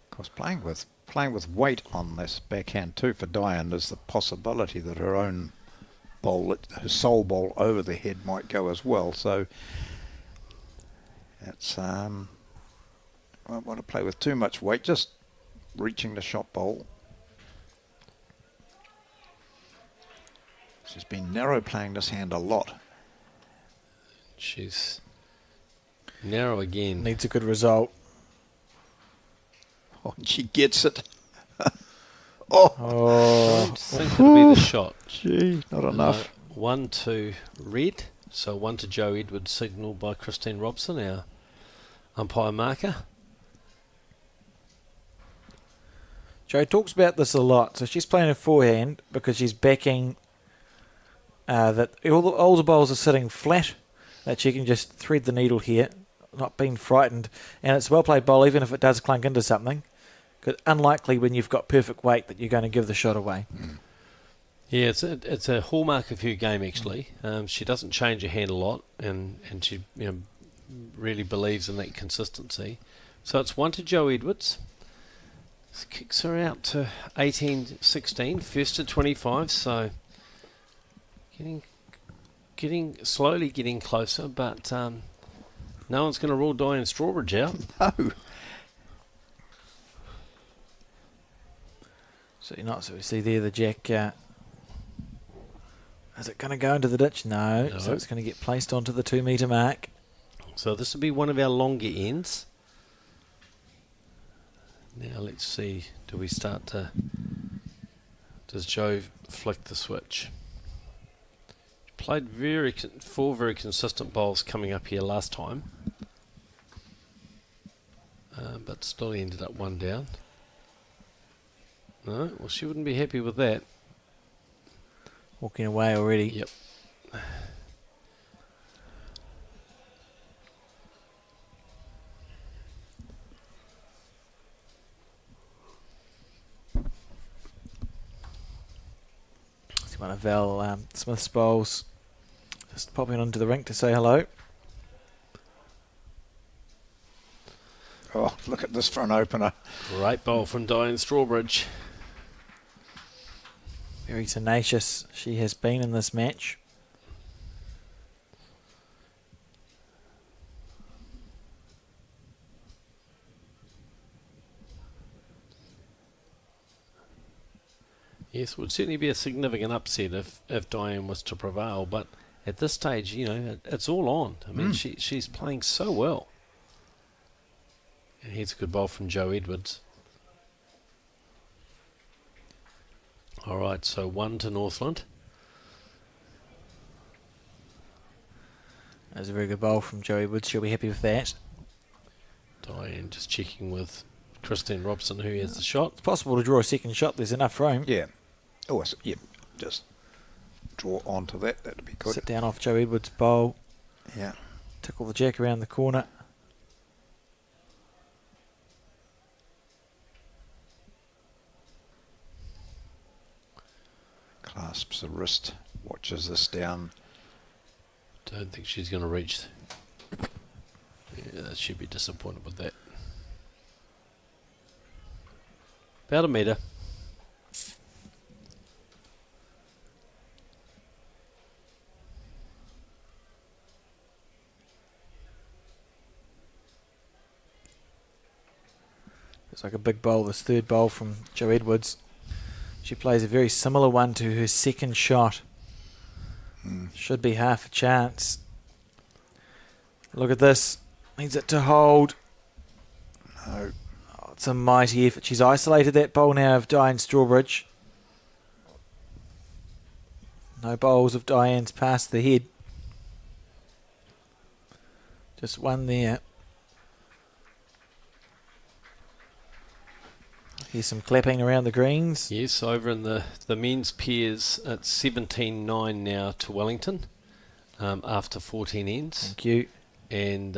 S2: course, playing with weight on this backhand too for Diane, there's the possibility that her own bowl, her sole bowl over the head, might go as well. So it's I don't want to play with too much weight, just reaching the shot bowl. She's been narrow playing this hand a lot.
S11: she's narrow again.
S1: Needs a good result.
S2: Oh, she gets it.
S11: I don't think it'll be the shot.
S2: Gee, not enough.
S11: 1 to red. So 1 to Joe Edwards, signalled by Christine Robson, our umpire marker.
S1: Joe talks about this a lot. So she's playing a forehand because she's backing that all the bowls are sitting flat, that she can just thread the needle here, not being frightened. And it's a well-played bowl, even if it does clunk into something. Because unlikely when you've got perfect weight that you're going to give the shot away.
S11: Yeah, it's a hallmark of her game, actually. She doesn't change her hand a lot, and she really believes in that consistency. So it's 1 to Joe Edwards. This kicks her out to 18-16, first to 25, so slowly getting closer, but no one's going to rule Diane Strawbridge out.
S2: No.
S1: So you're not. So we see there the jack. Is it going to go into the ditch? No. So it's going to get placed onto the 2 metre mark.
S11: So this will be one of our longer ends. Now let's see. Do we start to? Does Joe flick the switch? Played 4 very consistent bowls coming up here last time, but still ended up 1 down. No, well, she wouldn't be happy with that.
S1: Walking away already.
S11: Yep.
S1: It's one of Val Smith's bowls. Just popping onto the rink to say hello.
S2: Oh, look at this front opener.
S11: Great bowl from Diane Strawbridge.
S1: Very tenacious she has been in this match.
S11: Yes, it would certainly be a significant upset if Diane was to prevail, but at this stage, it's all on. I mean, she's playing so well. And here's a good bowl from Joe Edwards. All right, so 1 to Northland.
S1: That's a very good bowl from Joe Edwards. She'll be happy with that.
S11: Diane just checking with Christine Robson, who has the shot.
S1: It's possible to draw a second shot. There's enough room.
S2: Yeah. Oh, yeah. Just draw onto that. That'd be good.
S1: Sit down off Joe Edwards' bowl.
S2: Yeah.
S1: Tickle the jack around the corner.
S2: Clasps the wrist. Watches this down.
S11: Don't think she's going to reach. Yeah, she'd be disappointed with that. About a metre.
S1: It's like a big bowl, this third bowl from Joe Edwards. She plays a very similar one to her second shot. Should be half a chance. Look at this. Needs it to hold.
S2: No.
S1: Oh, it's a mighty effort. She's isolated that bowl now of Diane Strawbridge. No bowls of Diane's past the head. Just one there. Here's some clapping around the greens.
S11: Yes, over in the men's pairs, it's 17-9 now to Wellington after 14 ends.
S1: Thank you.
S11: And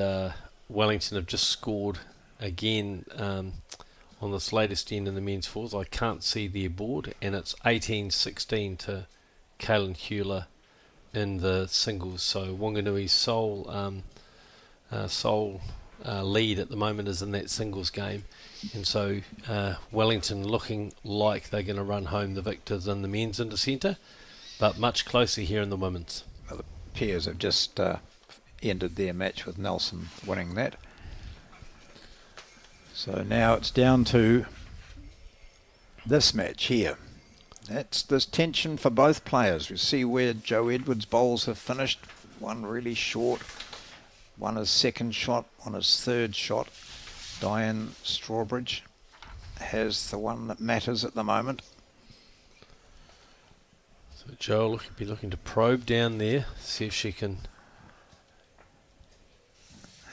S11: Wellington have just scored again on this latest end in the men's fours. I can't see their board, and it's 18-16 to Kaylin Hewler in the singles. So Wanganui's sole lead at the moment is in that singles game. And so Wellington looking like they're going to run home the victors in the men's Intercentre, but much closer here in the women's.
S2: Well, the pairs have just ended their match with Nelson winning that. So now it's down to this match here. That's this tension for both players. We see where Joe Edwards' bowls have finished. One really short, one is second shot, one is third shot. Diane Strawbridge has the one that matters at the moment.
S11: So Joe will be looking to probe down there, see if she can.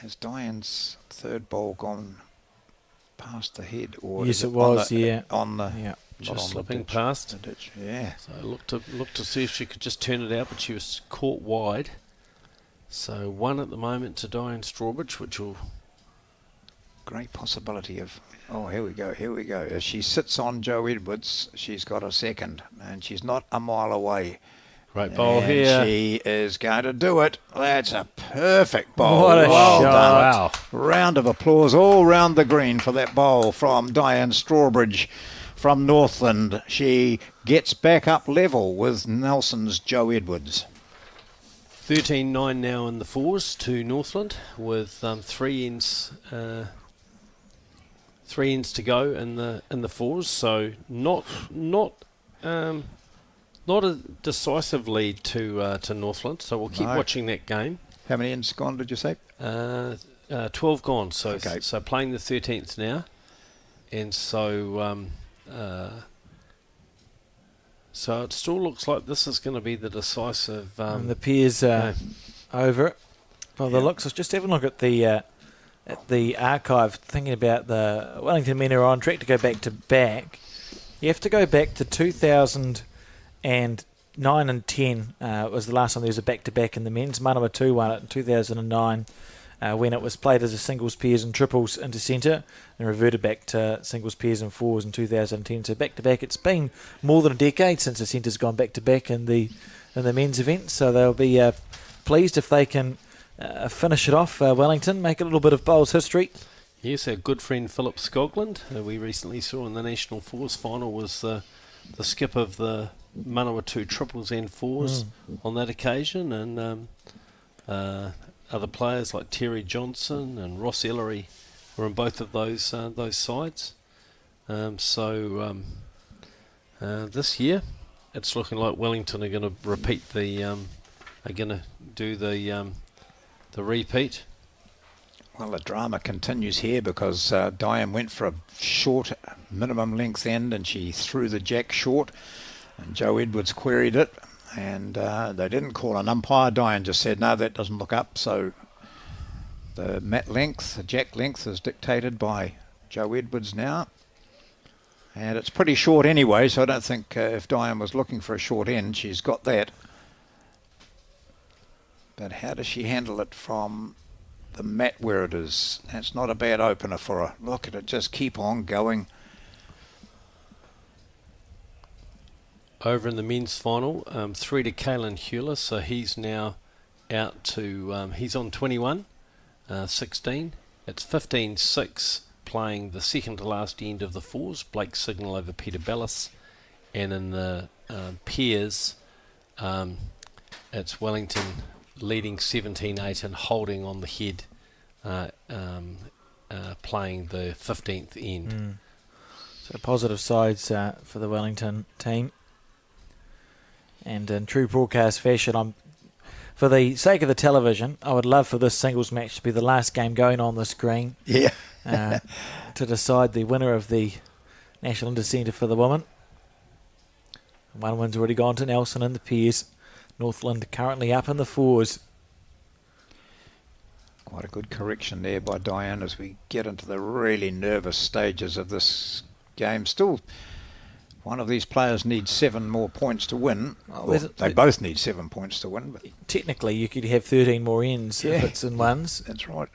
S2: Has Diane's third ball gone past the head, or
S1: yes,
S2: is
S1: it was.
S2: on the
S1: yeah,
S11: just slipping past
S2: the ditch? Yeah.
S11: So look to see if she could just turn it out, but she was caught wide. So one at the moment to Diane Strawbridge, which will.
S2: Great possibility of, oh, here we go. If she sits on Joe Edwards, she's got a second, and she's not a mile away.
S11: Great bowl
S2: and
S11: here.
S2: She is going to do it. That's a perfect bowl.
S1: What a
S2: well
S1: shot.
S2: done.
S11: Wow.
S2: Round of applause all round the green for that bowl from Diane Strawbridge from Northland. She gets back up level with Nelson's Joe Edwards.
S11: 13-9 now in the fours to Northland with 3 ends. 3 ends to go in the fours, so not a decisive lead to Northland. So we'll keep watching that game.
S2: How many ends gone did you say?
S11: 12 gone. So
S2: okay.
S11: So playing the 13th now, and so so it still looks like this is going to be the decisive.
S1: And the pairs over it. Well, the looks. Just having a look at the archive, thinking about the Wellington men are on track to go back to back. You have to go back to 2009 and 10 was the last time there was a back-to-back in the men's. Manawa 2 won it in 2009 when it was played as a singles, pairs and triples Intercentre and reverted back to singles, pairs and fours in 2010. So back-to-back, it's been more than a decade since the centre's gone back-to-back in the men's event. So they'll be pleased if they can finish it off, Wellington, make a little bit of bowls history.
S11: Yes, our good friend Philip Scogland, we recently saw in the National Fours final, was the skip of the Manawa 2 triples and fours on that occasion, and other players like Terry Johnson and Ross Ellery were in both of those sides. this year. It's looking like Wellington are going to repeat the repeat.
S2: Well, the drama continues here because Diane went for a short minimum length end and she threw the jack short, and Joe Edwards queried it, and they didn't call an umpire. Diane just said, no, that doesn't look up. So the mat length, the jack length, is dictated by Joe Edwards now. And it's pretty short anyway, so I don't think if Diane was looking for a short end, she's got that. But how does she handle it from the mat where it is? That's not a bad opener for her. Look at it, just keep on going.
S11: Over in the men's final, 3 to Caelan Hewler, so he's now out to, he's on 21, 16. It's 15-6 playing the second to last end of the fours. Blake Signal over Peter Bellis. And in the pairs, it's Wellington leading 17-8 and holding on the head, playing the 15th end.
S1: So positive sides for the Wellington team. And in true broadcast fashion, for the sake of the television, I would love for this singles match to be the last game going on the screen.
S2: Yeah.
S1: To decide the winner of the National Intercentre for the women. One win's already gone to Nelson in the pairs. Northland currently up in the fours.
S2: Quite a good correction there by Diane as we get into the really nervous stages of this game. Still, one of these players needs 7 more points to win. Well, they both need 7 points to win. But
S1: technically, you could have 13 more ends if it's in ones.
S2: That's right.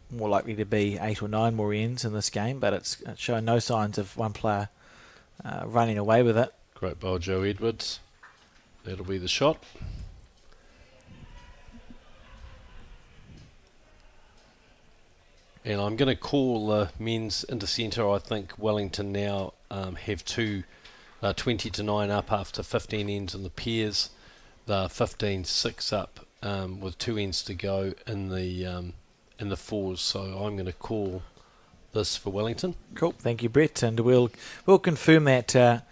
S1: More likely to be 8 or 9 more ends in this game, but it's showing no signs of one player running away with it.
S11: Great bowl, Joe Edwards. That'll be the shot. And I'm going to call the men's Intercentre. I think Wellington now have 20 to 9 up after 15 ends in the pairs. They're 15-6 up with 2 ends to go in the fours. So I'm going to call this for Wellington.
S1: Cool, thank you, Brett, and we'll confirm that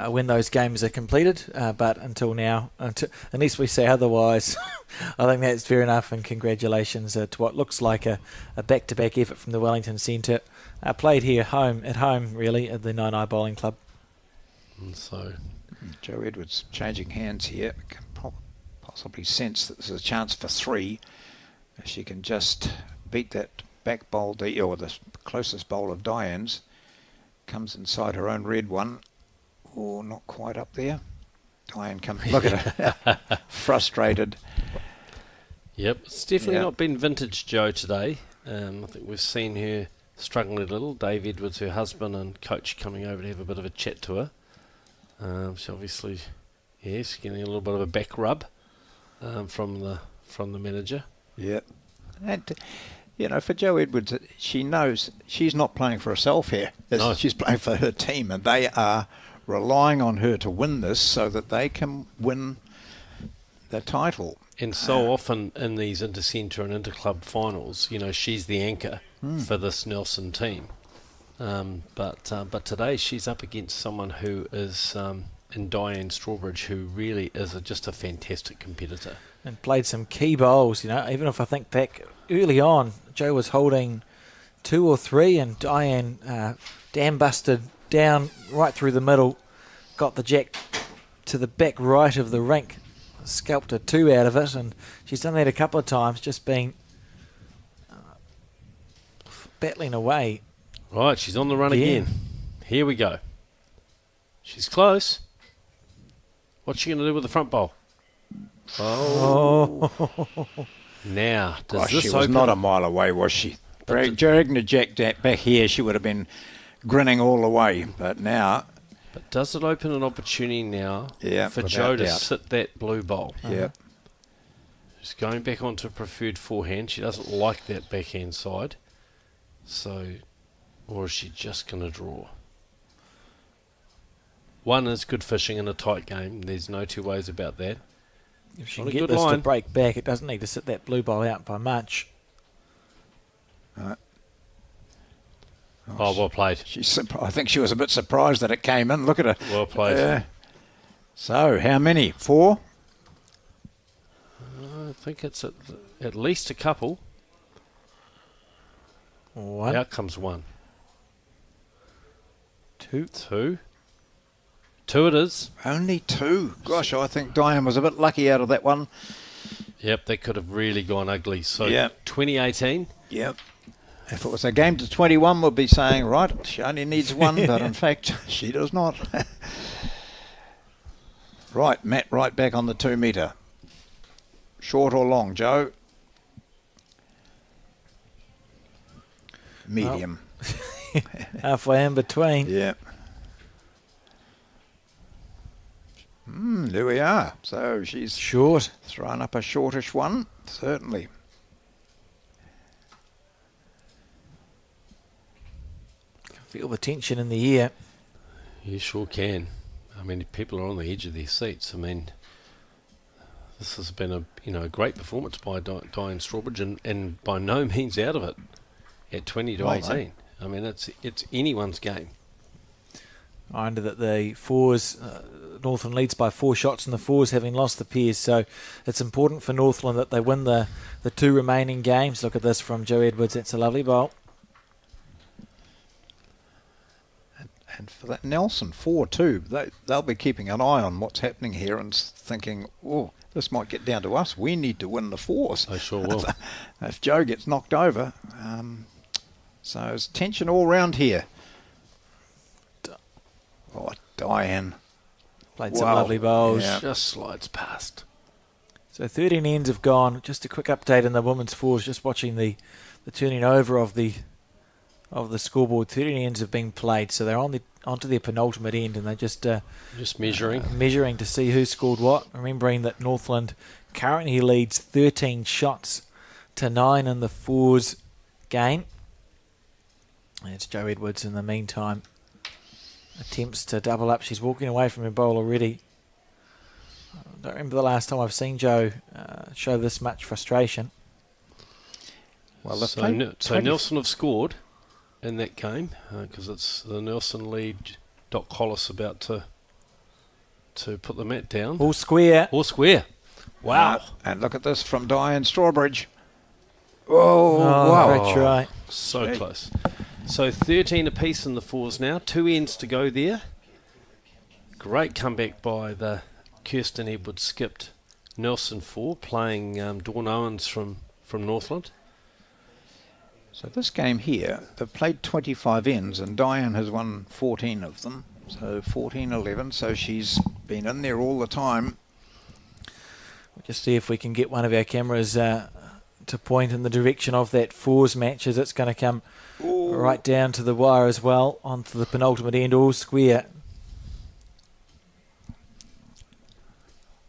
S1: when those games are completed. But until now, unless we say otherwise, I think that's fair enough. And congratulations to what looks like a back-to-back effort from the Wellington Centre, played here at home, really, at the Naenae Bowling Club.
S11: And so
S2: Joe Edwards changing hands here. Can possibly sense that there's a chance for 3. If she can just beat that back bowl, or the closest bowl of Diane's, comes inside her own red one. Oh, not quite up there. Diane comes. Look at her, frustrated.
S11: Yep, it's definitely not been vintage Joe today. I think we've seen her struggling a little. Dave Edwards, her husband and coach, coming over to have a bit of a chat to her. She obviously, yes, getting a little bit of a back rub from the manager.
S2: Yeah, and for Joe Edwards, she knows she's not playing for herself here.
S11: No.
S2: She's playing for her team, and they are relying on her to win this so that they can win the title.
S11: And so often in these Intercentre and Interclub finals, she's the anchor for this Nelson team. But today she's up against someone who is in Diane Strawbridge, who really is just a fantastic competitor.
S1: And played some key bowls, even if I think back early on, Joe was holding 2 or 3 and Diane dam busted down right through the middle, got the jack to the back right of the rink, scalped a 2 out of it, and she's done that a couple of times, just been battling away.
S11: Right, she's on the run again. Here we go. She's close. What's she going to do with the front bowl?
S1: Oh.
S11: Now, does
S2: She was not a mile away, was she? Dragging the jack back here, she would have been grinning all the way. But now...
S11: But does it open an opportunity now for
S2: without
S11: Joe to
S2: doubt.
S11: sit that blue bowl?
S2: Yeah.
S11: She's going back onto a preferred forehand. She doesn't like that backhand side. So, or is she just going to draw? One is good fishing in a tight game. There's no two ways about that.
S1: If she can get this to break back, it doesn't need to sit that blue bowl out by much.
S11: Oh, well played.
S2: I think she was a bit surprised that it came in. Look at her.
S11: Well played.
S2: So, how many? 4?
S11: I think it's at least a couple.
S1: 1.
S11: Out comes 1.
S1: 2.
S11: 2. 2 it is.
S2: Only 2. Gosh, I think Diane was a bit lucky out of that one.
S11: Yep, that could have really gone ugly. So,
S2: Yep.
S11: 2018.
S2: Yep. If it was a game to 21, we'd be saying, right, she only needs 1, but in fact, she does not. Right, Matt, right back on the 2 metre. Short or long, Joe? Medium.
S1: Halfway in between.
S2: Yeah. There we are. So she's
S1: Short.
S2: thrown up a shortish one, certainly.
S1: Feel the tension in the air.
S11: You sure can. I mean, people are on the edge of their seats. I mean, this has been a great performance by Diane Strawbridge, and by no means out of it at 20 to 18. I mean, it's anyone's game.
S1: Reminder that the fours, Northland leads by 4 shots in the fours, having lost the pairs. So it's important for Northland that they win the 2 remaining games. Look at this from Joe Edwards. That's a lovely bowl.
S2: And for that Nelson 4-2, they'll be keeping an eye on what's happening here and thinking, oh, this might get down to us. We need to win the fours.
S11: They sure will.
S2: If Joe gets knocked over. So there's tension all round here. Oh, Diane.
S1: Played some lovely bowls.
S2: Yeah.
S11: Just slides past.
S1: So 13 ends have gone. Just a quick update in the women's fours, just watching the turning over of the scoreboard. 13 ends have been played, so they're onto their penultimate end, and they're just measuring to see who scored what. Remembering that Northland currently leads 13 shots to 9 in the fours game. It's Joe Edwards in the meantime. Attempts to double up. She's walking away from her bowl already. I don't remember the last time I've seen Joe show this much frustration.
S2: Well,
S11: so Nelson have scored in that game because it's the Nelson lead. Doc Collis about to put the mat down.
S1: All square.
S11: All square. Wow.
S2: And look at this from Diane Strawbridge. Oh, wow.
S1: Great try.
S11: So close. So 13 apiece in the fours now. 2 ends to go there. Great comeback by the Kirsten Edwards skipped Nelson 4, playing Dawn Owens from Northland.
S2: So this game here, they've played 25 ends and Diane has won 14 of them. So 14-11, so she's been in there all the time.
S1: We'll just see if we can get one of our cameras to point in the direction of that fours match, as it's going to come right down to the wire as well, onto the penultimate end, all square.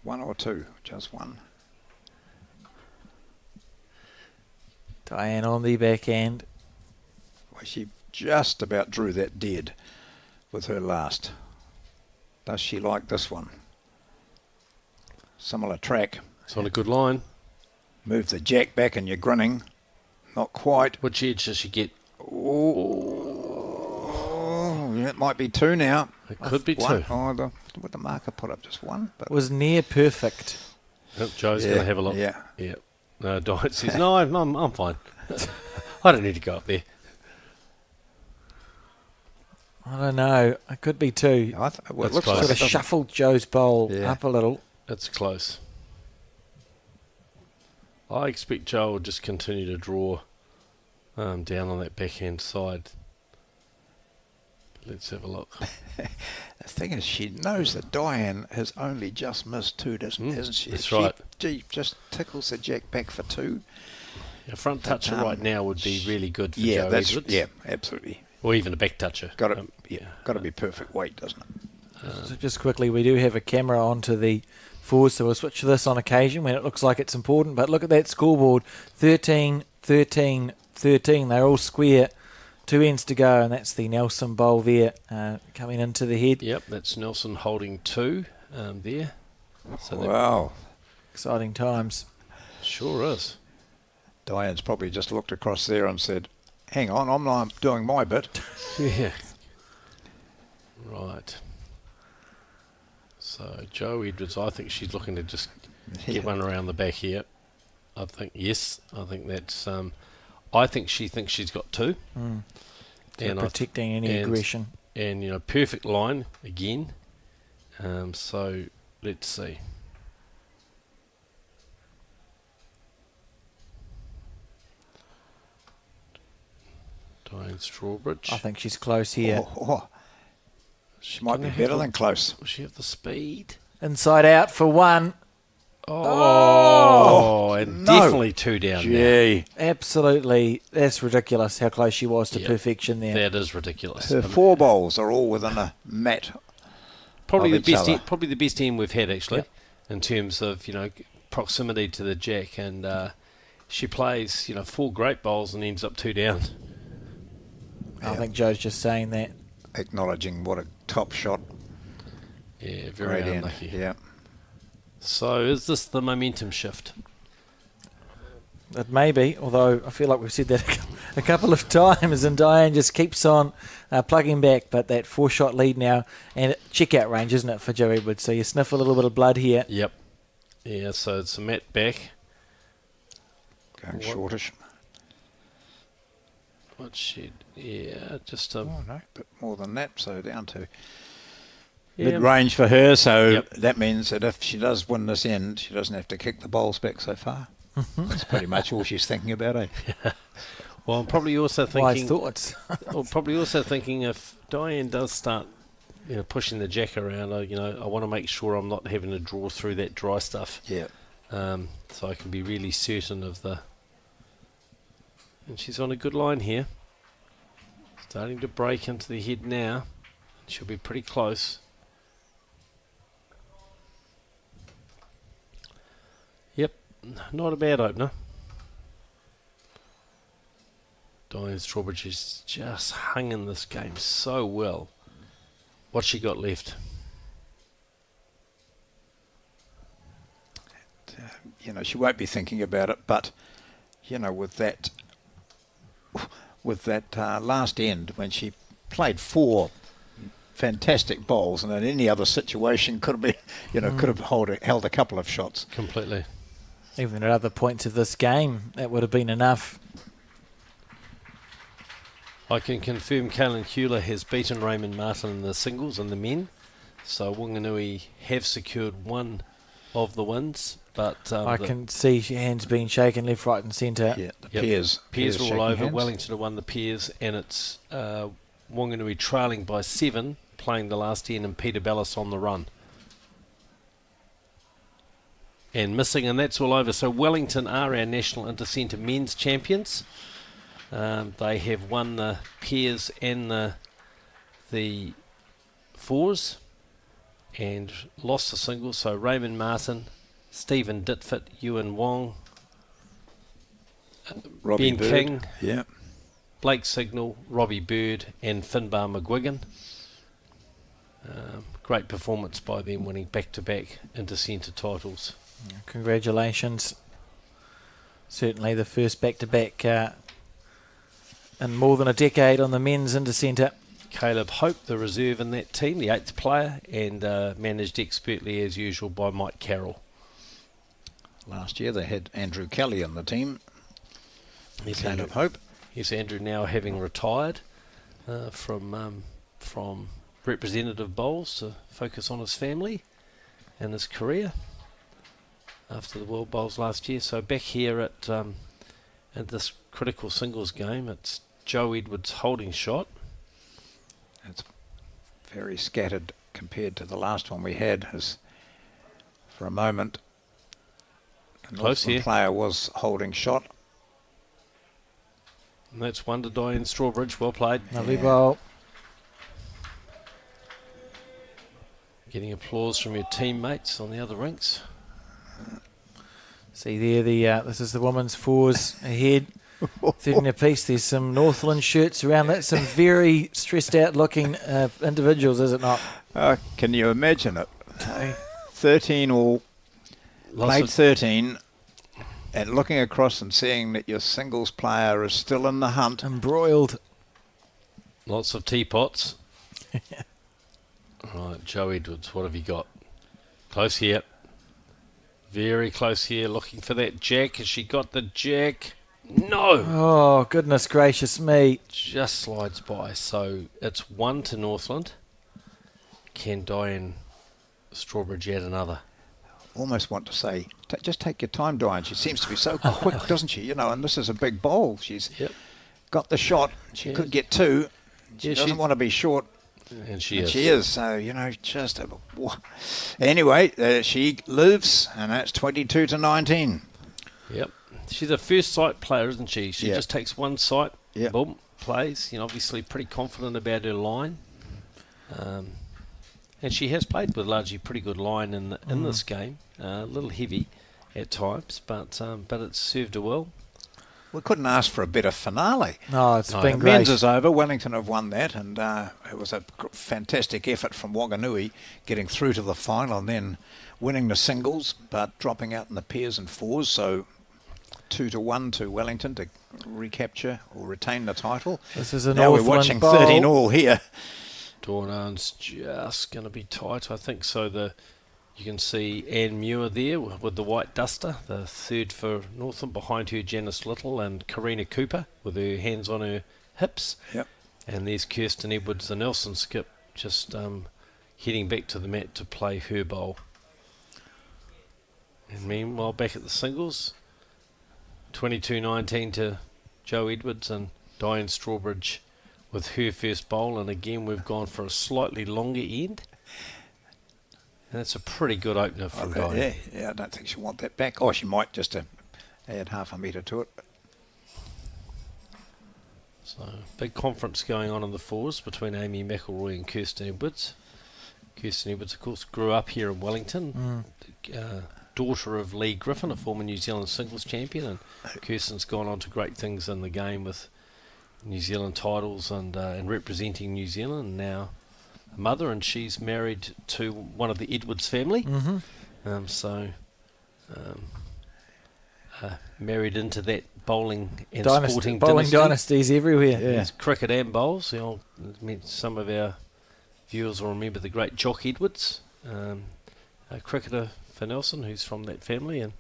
S2: 1 or 2, just 1.
S1: Diane on the backhand.
S2: Well, she just about drew that dead with her last. Does she like this one? Similar track.
S11: It's on a good line.
S2: Move the jack back and you're grinning. Not quite.
S11: Which edge does she get?
S2: Oh, yeah, it might be 2 now.
S11: It could be 2.
S2: Oh, with the marker put up just 1. But
S1: was near perfect.
S11: Oh, Joe's going to have a look.
S2: Yeah.
S11: No, Diane says, no, I'm fine. I don't need to go up there.
S1: I don't know. It could be 2.
S2: Well, it looks
S11: close.
S1: Sort of shuffled Joe's bowl up a little.
S11: It's close. I expect Joe will just continue to draw down on that backhand side. Let's have a look.
S2: The thing is, she knows that Diane has only just missed 2, isn't she?
S11: That's right.
S2: She just tickles the jack back for 2.
S11: A front toucher right now would be really good for Joe Edwards.
S2: Yeah, absolutely.
S11: Or even a back toucher.
S2: Got to be perfect weight, doesn't it?
S1: So just quickly, we do have a camera onto the fours, so we'll switch to this on occasion when it looks like it's important. But look at that scoreboard, 13, 13, 13. They're all square. 2 ends to go, and that's the Nelson bowl there coming into the head.
S11: Yep, that's Nelson holding 2 there. So
S2: wow.
S1: Exciting times.
S11: Sure is.
S2: Diane's probably just looked across there and said, hang on, I'm not doing my bit.
S11: Yeah. Right. So Jo Edwards, I think she's looking to just get one around the back here. I think that's. I think she thinks she's got two.
S1: And protecting any aggression.
S11: And perfect line again. So let's see. Diane Strawbridge.
S1: I think she's close here.
S2: She might be better than close.
S11: Does she have the speed?
S1: Inside out for one.
S11: And definitely two down there.
S1: Absolutely. That's ridiculous how close she was to perfection there.
S11: That is ridiculous.
S2: Her 4 bowls are all within a mat.
S11: Probably the best end we've had, actually, in terms of, proximity to the jack. And she plays, 4 great bowls and ends up 2 down.
S1: I think Joe's just saying that.
S2: Acknowledging what a top shot.
S11: Yeah, very unlucky.
S2: Yeah.
S11: So is this the momentum shift?
S1: It may be, although I feel like we've said that a couple of times, and Diane just keeps on plugging back. But that 4-shot lead now, and check-out range, isn't it, for Jo Edwards? So you sniff a little bit of blood here.
S11: Yep. Yeah, so it's a mat back.
S2: Going shortish.
S11: What she? Yeah, just
S2: no, a bit more than that. So down to
S11: Yeah.
S2: mid-range for her, so that means that if she does win this end, she doesn't have to kick the bowls back so far. That's pretty much all she's thinking about, eh?
S11: Well, I'm probably also thinking...
S1: Wise thoughts.
S11: Well, probably also thinking if Diane does start, pushing the jack around, I want to make sure I'm not having to draw through that dry stuff.
S2: Yeah.
S11: So I can be really certain of the... And she's on a good line here. Starting to break into the head now. She'll be pretty close. Yep, not a bad opener. Diane Strawbridge has just hung in this game so well. What's she got left?
S2: She won't be thinking about it, but, with that last end, when she played 4 fantastic bowls, and in any other situation could have been, could have held a couple of shots.
S11: Completely.
S1: Even at other points of this game, that would have been enough.
S11: I can confirm Kaylin Hewler has beaten Raymond Martin in the singles and the men. So Wanganui have secured one of the wins. But
S1: I can see hands being shaken left, right and centre.
S2: Yeah, the pairs.
S11: Pairs are all over.
S2: Hands.
S11: Wellington have won the pairs, and it's Wanganui trailing by 7, playing the last end, and Peter Bellis on the run. And missing, and that's all over. So Wellington are our National Intercentre men's champions. They have won the pairs and the fours, and lost the singles. So Raymond Martin, Stephen Ditfit, Ewan Wong,
S2: Robbie
S11: Ben
S2: Bird.
S11: King, Blake Signal, Robbie Bird, and Finbar McGuigan. Great performance by them, winning back-to-back Intercentre titles.
S1: Congratulations. Certainly the first back-to-back in more than a decade on the men's Intercentre.
S11: Caleb Hope, the reserve in that team, the 8th player, and managed expertly as usual by Mike Carroll.
S2: Last year they had Andrew Kelly in the team.
S11: Yes,
S2: Caleb Hope.
S11: Yes, Andrew now having retired from representative bowls to focus on his family and his career after the World Bowls last year. So back here at this critical singles game, it's Jo Edwards holding shot.
S2: It's very scattered compared to the last one we had. As for a moment, the
S11: Close here.
S2: player was holding shot.
S11: And that's one to Diane Strawbridge. Well played.
S1: Lovely bowl.
S11: Getting applause from your teammates on the other rinks.
S1: See there, this is the women's fours ahead. 13 apiece. There's some Northland shirts around that. Some very stressed out looking individuals, is it not?
S2: Can you imagine it? 13 all. Played 13. and looking across and seeing that your singles player is still in the hunt.
S1: Embroiled.
S11: Lots of teapots. Right, Joe Edwards, what have you got? Close here. Very close here, looking for that jack. Has she got the jack? No!
S1: Oh, goodness gracious me.
S11: Just slides by. So it's 1 to Northland. Can Diane Strawbridge add another?
S2: Almost want to say, just take your time, Diane. She seems to be so quick, doesn't she? You know, and this is a big bowl. She's got the shot. She could get 2. She doesn't want to be short.
S11: And she is.
S2: She is. So, you know, just... Anyway, she lives, and that's 22 to 19.
S11: Yep. She's a first sight player, isn't she? She just takes one sight, boom, plays. You know, obviously pretty confident about her line. And she has played with largely pretty good line in this game. A little heavy at times, but it's served her well.
S2: We couldn't ask for a better finale.
S1: Oh, it's been great.
S2: Men's is over. Wellington have won that, and it was a fantastic effort from Wanganui getting through to the final and then winning the singles, but dropping out in the pairs and fours. So 2 to 1 to Wellington to recapture or retain the title.
S1: This is a
S2: now we're
S1: Northland
S2: watching
S1: bowl.
S2: 13 all here.
S11: Dawn Owen's just going to be tight, I think. So you can see Anne Muir there with the white duster, the third for Northland. Behind her, Janice Little and Karina Cooper with her hands on her hips.
S2: Yep.
S11: And there's Kirsten Edwards, the Nelson skip, just heading back to the mat to play her bowl. And meanwhile, back at the singles, 22-19 to Joe Edwards and Diane Strawbridge with her first bowl. And again, we've gone for a slightly longer end. And that's a pretty good opener from Diane.
S2: Yeah, I don't think she'll want that back. Oh, she might just to add half a metre to it.
S11: So, big conference going on in the fours between Amy McElroy and Kirsten Edwards. Kirsten Edwards, of course, grew up here in Wellington. Daughter of Lee Griffin, a former New Zealand singles champion. And Kirsten's gone on to great things in the game with New Zealand titles and representing New Zealand. And now mother, and she's married to one of the Edwards family. Married into that bowling and sporting
S1: bowling
S11: dynasty.
S1: dynasties everywhere.
S11: There's cricket and bowls. You know, some of our viewers will remember the great Jock Edwards, a cricketer for Nelson, who's from that family. And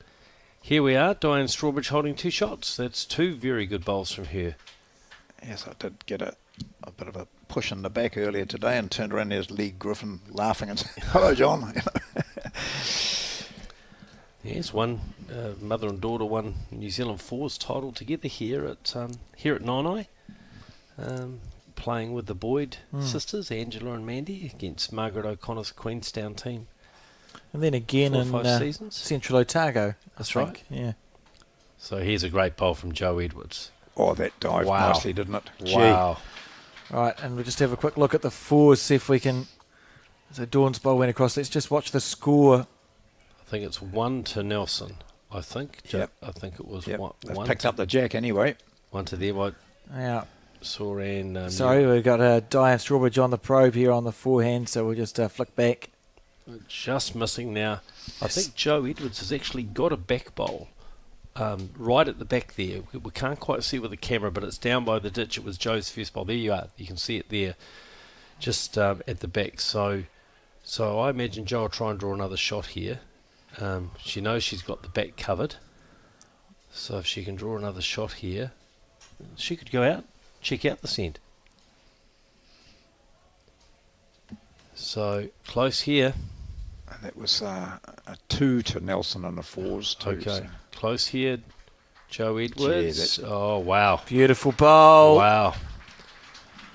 S11: here we are, Diane Strawbridge holding 2 shots. That's 2 very good bowls from her.
S2: Yes, I did get a bit of a push in the back earlier today and turned around, there's Lee Griffin laughing and saying, hello, John.
S11: Yes, one mother and daughter won New Zealand fours title together here at Naenae, playing with the Boyd sisters, Angela and Mandy, against Margaret O'Connor's Queenstown team.
S1: And then again
S11: 4 or
S1: in
S11: 5 seasons.
S1: Central Otago.
S11: That's
S1: right.
S11: right.
S1: Yeah.
S11: So here's a great bowl from Joe Edwards.
S2: Oh, that dived nicely, didn't it?
S11: Wow.
S2: Gee.
S1: Right, and we'll just have a quick look at the fours, see if we can... So Dawn's bowl went across. Let's just watch the score.
S11: I think it's 1 to Nelson. I think.
S2: Yep.
S11: I think it was
S2: Yep.
S11: one.
S2: They've
S11: one
S2: picked
S11: to,
S2: up the jack anyway.
S11: 1 to them. I
S1: Yeah.
S11: saw Anne.
S1: Sorry, we've got Diane Strawbridge on the probe here on the forehand, so we'll just flick back.
S11: Just missing now. I think Joe Edwards has actually got a back bowl right at the back there. We can't quite see it with the camera, but it's down by the ditch. It was Joe's first bowl. There you are. You can see it there, just at the back. So I imagine Joe will try and draw another shot here. She knows she's got the back covered. So if she can draw another shot here, she could go out, check out the send. So close here.
S2: And that was a 2 to Nelson on the fours too.
S11: Okay,
S2: So.
S11: close here, Joe Edwards. Oh, wow.
S1: Beautiful bowl.
S11: Wow.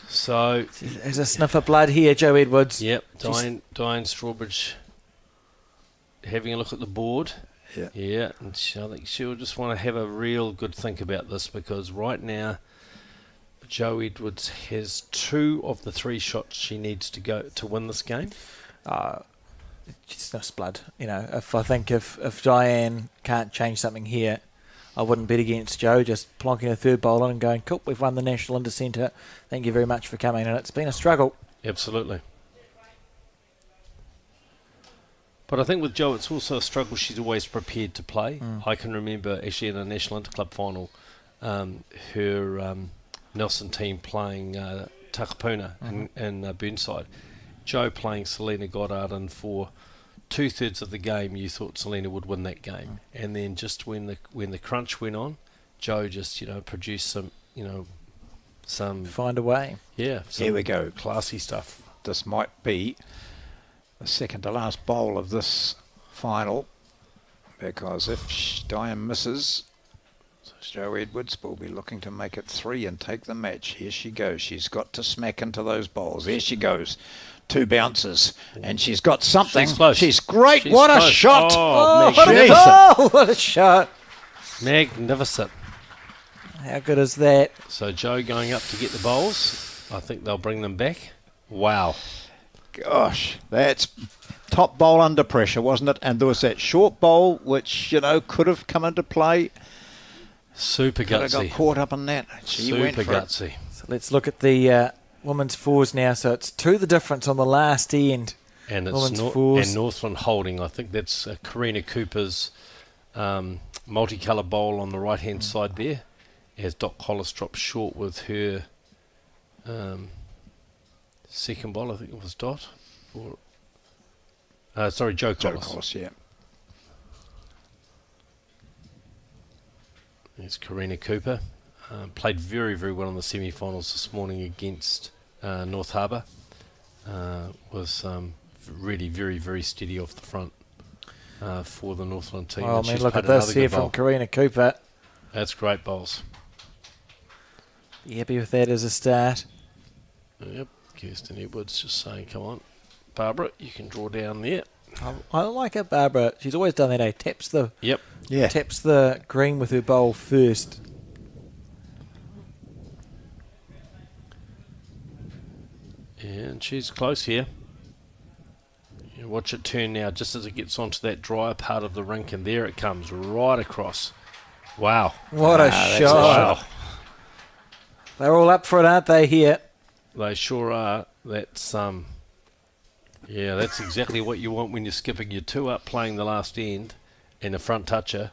S11: So...
S1: There's a sniff of blood here, Joe Edwards.
S11: Yep, Diane Strawbridge having a look at the board.
S2: Yeah.
S11: Yeah, and I think she'll just want to have a real good think about this, because right now Joe Edwards has 2 of the 3 shots she needs to go to win this game.
S1: It's sniffs blood. You know, if Diane can't change something here, I wouldn't bet against Joe. Just plonking a third bowl in and going, cool, we've won the National Intercentre. Thank you very much for coming. And it's been a struggle.
S11: Absolutely. But I think with Jo, it's also a struggle. She's always prepared to play. I can remember actually in a National Interclub final, her Nelson team playing Takapuna in Burnside. Jo playing Selena Goddard, and for 2/3 of the game, you thought Selena would win that game. And then just when the crunch went on, Jo just produced some
S1: Find a way.
S11: yeah.
S2: Here we go.
S11: Classy stuff.
S2: This might be the second to last bowl of this final, because if Diane misses, Jo Edwards will be looking to make it 3 and take the match. Here she goes. She's got to smack into those bowls. There she goes. 2 bounces, and she's got something.
S11: She's close.
S2: She's great.
S11: She's
S2: what
S11: close.
S2: a shot!
S11: Oh,
S2: magnificent.
S1: What a shot.
S11: Magnificent.
S1: How good is that?
S11: So Jo going up to get the bowls. I think they'll bring them back. Wow.
S2: Gosh, that's top bowl under pressure, wasn't it? And there was that short bowl, which, could have come into play.
S11: Super
S2: Could have got
S11: gutsy.
S2: caught up in that. She went
S11: Super
S2: for it.
S11: gutsy.
S1: So let's look at the women's fours now. So it's 2 the difference on the last end.
S11: And it's
S1: Women's fours.
S11: and Northland holding. I think that's Karina Cooper's multicolour bowl on the right hand side there. As Doc Collis dropped short with her second bowl, I think it was Dot. Or sorry, Jo Collis.
S2: Jo Collis, yeah.
S11: There's Karina Cooper. Played very, very well in the semi-finals this morning against North Harbour. Was really very, very steady off the front for the Northland team.
S1: Oh,
S11: And
S1: man,
S11: she's
S1: look
S11: played
S1: at this
S11: another
S1: here
S11: good
S1: from
S11: bowl.
S1: Karina Cooper.
S11: That's great bowls.
S1: You happy with that as a start?
S11: Yep. Kirsten Edwards just saying, come on, Barbara, you can draw down there.
S1: I like it, Barbara. She's always done that, eh? Taps the green with her bowl first.
S11: And she's close here. You watch it turn now just as it gets onto that drier part of the rink, and there it comes right across. Wow.
S1: What a shot.
S11: Wow.
S1: They're all up for it, aren't they, here?
S11: They sure are. That's that's exactly what you want when you're skipping your 2 up playing the last end and a front toucher.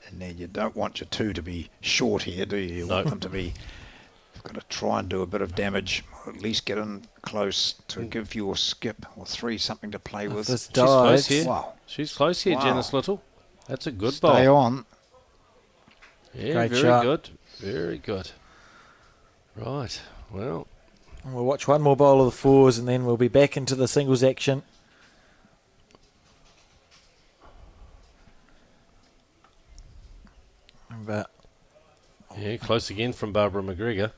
S2: And then you don't want your 2 to be short here, do you? You want them to be... You've got to try and do a bit of damage, or at least get in close to give your skip or 3 something to play with.
S1: This
S11: She's close here.
S2: Wow.
S11: She's close here,
S2: Wow.
S11: Janice Little. That's a good
S2: Stay
S11: bowl.
S2: on.
S11: Yeah,
S1: Great
S11: very
S1: shot.
S11: good. Very good. Right. Well,
S1: We'll watch one more bowl of the fours and then we'll be back into the singles action. But
S11: yeah, close again from Barbara McGregor.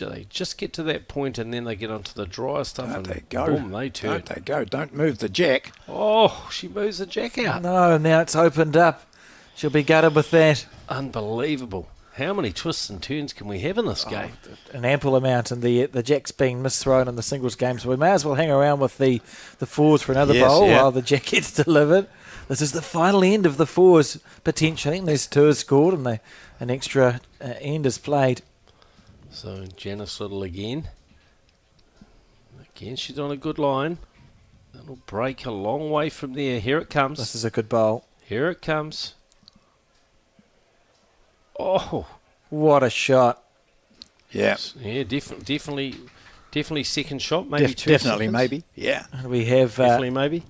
S11: They just get to that point and then they get onto the drier stuff
S2: Don't
S11: and
S2: they go?
S11: boom, they turn.
S2: Don't they go? Don't move the jack.
S11: Oh, she moves the jack out.
S1: no, now it's opened up. She'll be gutted with that.
S11: Unbelievable. How many twists and turns can we have in this game?
S1: An ample amount, and the jack's being misthrown in the singles game, so we may as well hang around with the fours for another
S2: Yes,
S1: bowl
S2: yeah.
S1: while the jack gets delivered. This is the final end of the fours, potentially. And there's 2 scored and an extra end is played.
S11: So Janice Little again. Again, she's on a good line. That'll break a long way from there. Here it comes.
S1: This is a good bowl.
S11: Here it comes. Oh,
S1: What a shot.
S2: Yeah.
S11: yeah, definitely second shot, maybe 2
S2: Definitely,
S11: seconds.
S2: maybe. Yeah.
S1: And we have
S11: Definitely, maybe.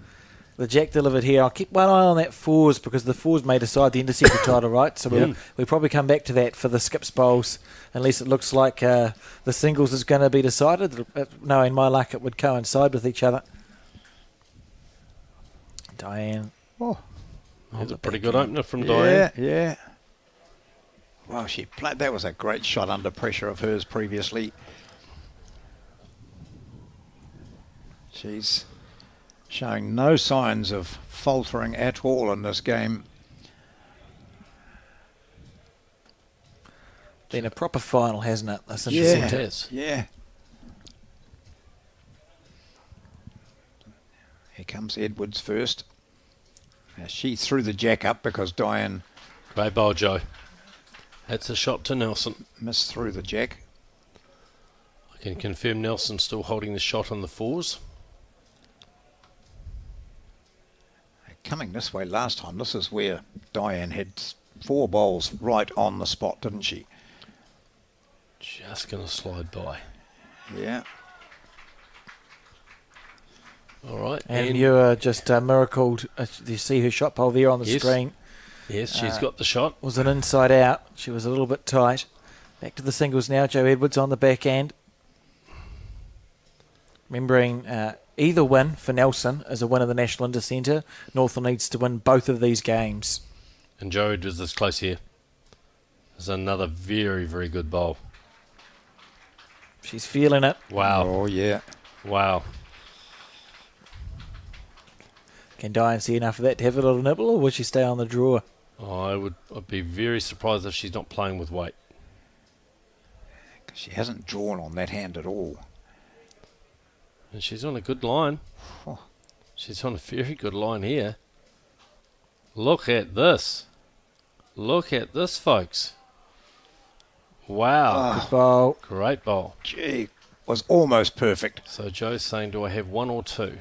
S1: the jack delivered here. I'll keep one eye on that fours because the fours may decide the Intercentre title, right? So we'll probably come back to that for the skips bowls, unless it looks like the singles is going to be decided. Knowing my luck, it would coincide with each other. Diane.
S2: Oh,
S11: That's a pretty good opener from Diane.
S2: yeah. Well, she played. That was a great shot under pressure of hers previously. She's showing no signs of faltering at all in this game.
S1: Been a proper final, hasn't it? This
S11: Yes,
S1: Intercentre.
S11: it has.
S2: Yeah. Here comes Edwards first. Now she threw the jack up because Diane
S11: Great bowl, Jo. That's a shot to Nelson.
S2: missed through the jack.
S11: I can confirm Nelson's still holding the shot on the fours.
S2: coming this way last time, this is where Diane had 4 bowls right on the spot, didn't she?
S11: Just going to slide by.
S2: Yeah.
S11: All right.
S1: And Muir just miracled. Do you see her shot pole there on the screen?
S11: Yes, she's got the shot.
S1: Was an inside out. She was a little bit tight. Back to the singles now. Joe Edwards on the backhand. Remembering either win for Nelson is a win of the National Intercentre. Northland needs to win both of these games.
S11: And Joe Edwards is close here. There's another very, very good bowl.
S1: She's feeling it.
S11: Wow.
S2: Oh, yeah.
S11: Wow.
S1: Can Diane see enough of that to have a little nibble, or would she stay on the draw?
S11: Oh, I'd be very surprised if she's not playing with weight.
S2: She hasn't drawn on that hand at all.
S11: And she's on a good line.
S2: Oh.
S11: She's on a very good line here. Look at this. Look at this, folks. Wow.
S1: Good bowl.
S11: Great bowl.
S2: Gee, was almost perfect.
S11: So Joe's saying, do I have 1 or 2?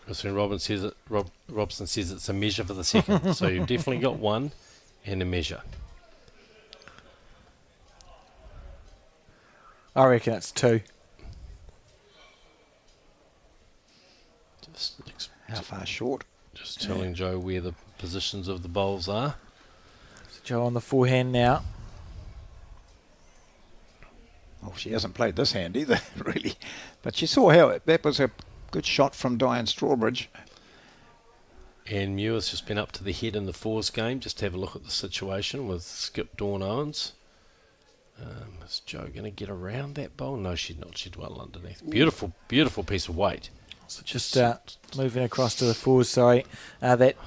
S11: Because when Robson says it's a measure for the second. So you've definitely got 1 and a measure.
S1: I reckon it's 2.
S2: How far short?
S11: Just telling Joe where the positions of the bowls are.
S1: So Joe on the forehand now.
S2: Well, she hasn't played this hand either, really. But she saw how that was a good shot from Diane Strawbridge.
S11: And Muir's just been up to the head in the 4s game. Just to have a look at the situation with Skip Dawn Owens. Is Joe going to get around that bowl? No, she's not. She's well underneath. Beautiful, beautiful piece of weight.
S1: So just moving across to the 4s, sorry. That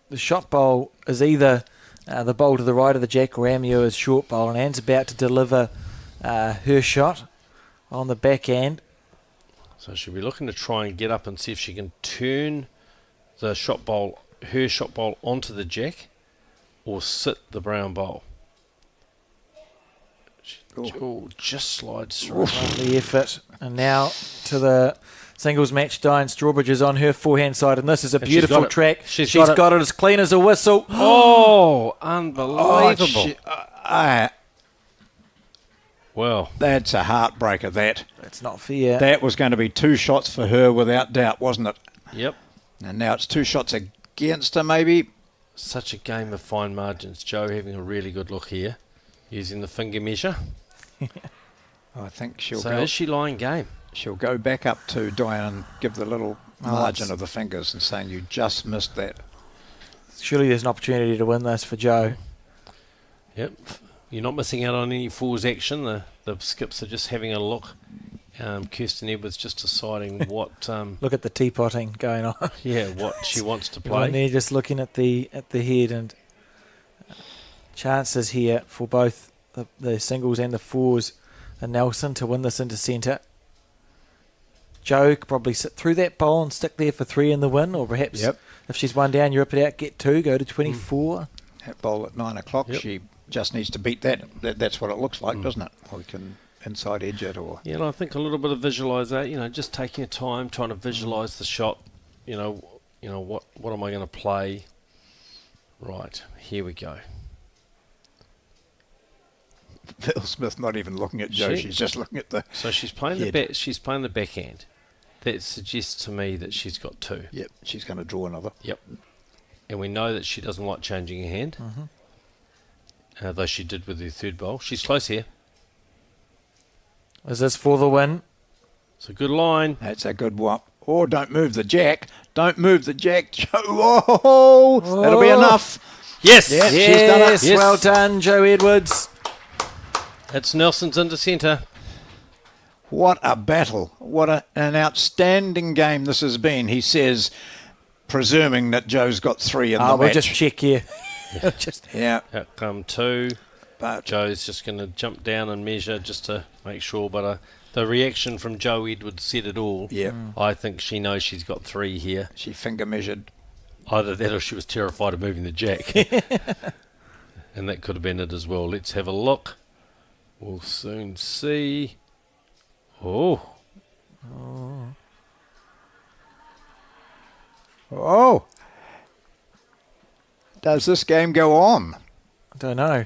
S1: the shot bowl is either the bowl to the right of the jack or Muir's short bowl, and Anne's about to deliver her shot on the backhand.
S11: So she'll be looking to try and get up and see if she can turn the shot bowl, her shot bowl, onto the jack, or sit the brown bowl. Oh, just slides through.
S1: The effort. And now to the singles match. Diane Strawbridge is on her forehand side, and this is a beautiful track. She's got it as clean as a whistle.
S11: Oh, unbelievable. Well,
S2: that's a heartbreaker, that.
S1: That's not fair.
S2: That was going to be 2 shots for her without doubt, wasn't it?
S11: Yep.
S2: And now it's 2 shots against her, maybe.
S11: Such a game of fine margins. Joe having a really good look here, using the finger measure.
S2: I think she'll
S11: so
S2: go.
S11: Is she lying game?
S2: She'll go back up to Diane and give the little margin of the fingers and saying, you just missed that.
S1: Surely there's an opportunity to win this for Joe.
S11: Yep. You're not missing out on any 4s action. The skips are just having a look. Kirsten Edwards just deciding what...
S1: Look at the teapotting going on.
S11: Yeah, what she wants to play.
S1: Everyone there just looking at the head, and chances here for both the singles and the 4s and Nelson to win this Intercentre. Joe could probably sit through that bowl and stick there for 3 in the win, or perhaps if she's 1 down, you rip it out, get 2, go to 24.
S2: That bowl at 9 o'clock, she just needs to beat that. That's what it looks like, doesn't it? Or we can inside edge it, or...
S11: Yeah, and I think a little bit of visualisation, just taking your time, trying to visualise the shot, what am I going to play? Right, here we go.
S2: Phil Smith not even looking at Joe, she's just looking at the...
S11: So she's playing
S2: head.
S11: She's playing the backhand. That suggests to me that she's got 2.
S2: Yep, she's going to draw another.
S11: Yep. And we know that she doesn't like changing her hand. Though she did with her 3rd bowl. She's close here.
S1: Is this for the win?
S11: It's a good line.
S2: That's a good one. Oh, don't move the jack. Don't move the jack, Joe. Oh, that'll be enough.
S11: Yes.
S2: Yes, she's done it.
S1: Yes. Well done, Joe Edwards.
S11: It's Nelson's Intercentre.
S2: What a battle. What an outstanding game this has been, he says, presuming that Joe's got 3 in the match.
S1: We'll just check here.
S11: Out come 2.
S2: But
S11: Joe's just going to jump down and measure just to make sure. But the reaction from Joe Edwards said it all.
S2: Yeah.
S11: I think she knows she's got 3 here.
S2: She finger measured.
S11: Either that or she was terrified of moving the jack. And that could have been it as well. Let's have a look. We'll soon see. Oh.
S2: Oh. Does this game go on?
S1: I don't know.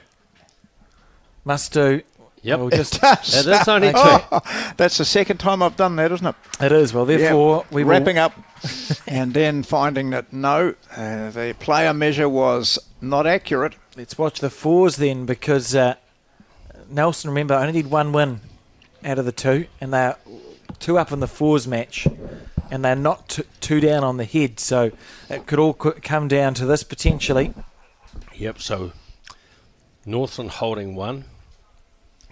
S1: Must do.
S11: Yep.
S1: We'll
S2: It
S1: just,
S2: does.
S11: It is only two.
S2: Oh, that's the second time I've done that, isn't it?
S1: it is. Well, therefore,
S2: Yep.
S1: we will
S2: wrapping up and then finding that no, the player measure was not accurate.
S1: Let's watch the fours then, because Nelson, remember, only need one win out of the two, and they're 2 up in the fours match, and they're not two down on the head, so it could all come down to this potentially.
S11: Yep, so Northland holding 1.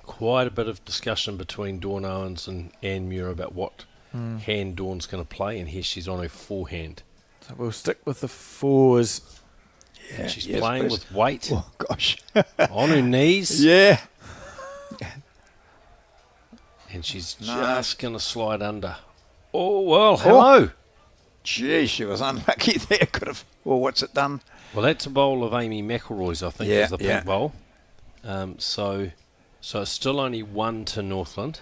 S11: Quite a bit of discussion between Dawn Owens and Anne Muir about what hand Dawn's going to play, and here she's on her forehand.
S1: So we'll stick with the fours.
S11: And she's playing with weight
S2: Oh, gosh.
S11: on her knees,
S2: Yeah.
S11: and she's just going to slide under. Oh, well, hello.
S2: Gee, she was unlucky there. Could have. Well, what's it done?
S11: Well, that's a bowl of Amy McElroy's, I think,
S2: Yeah,
S11: is the pink bowl. So it's still only 1 to Northland.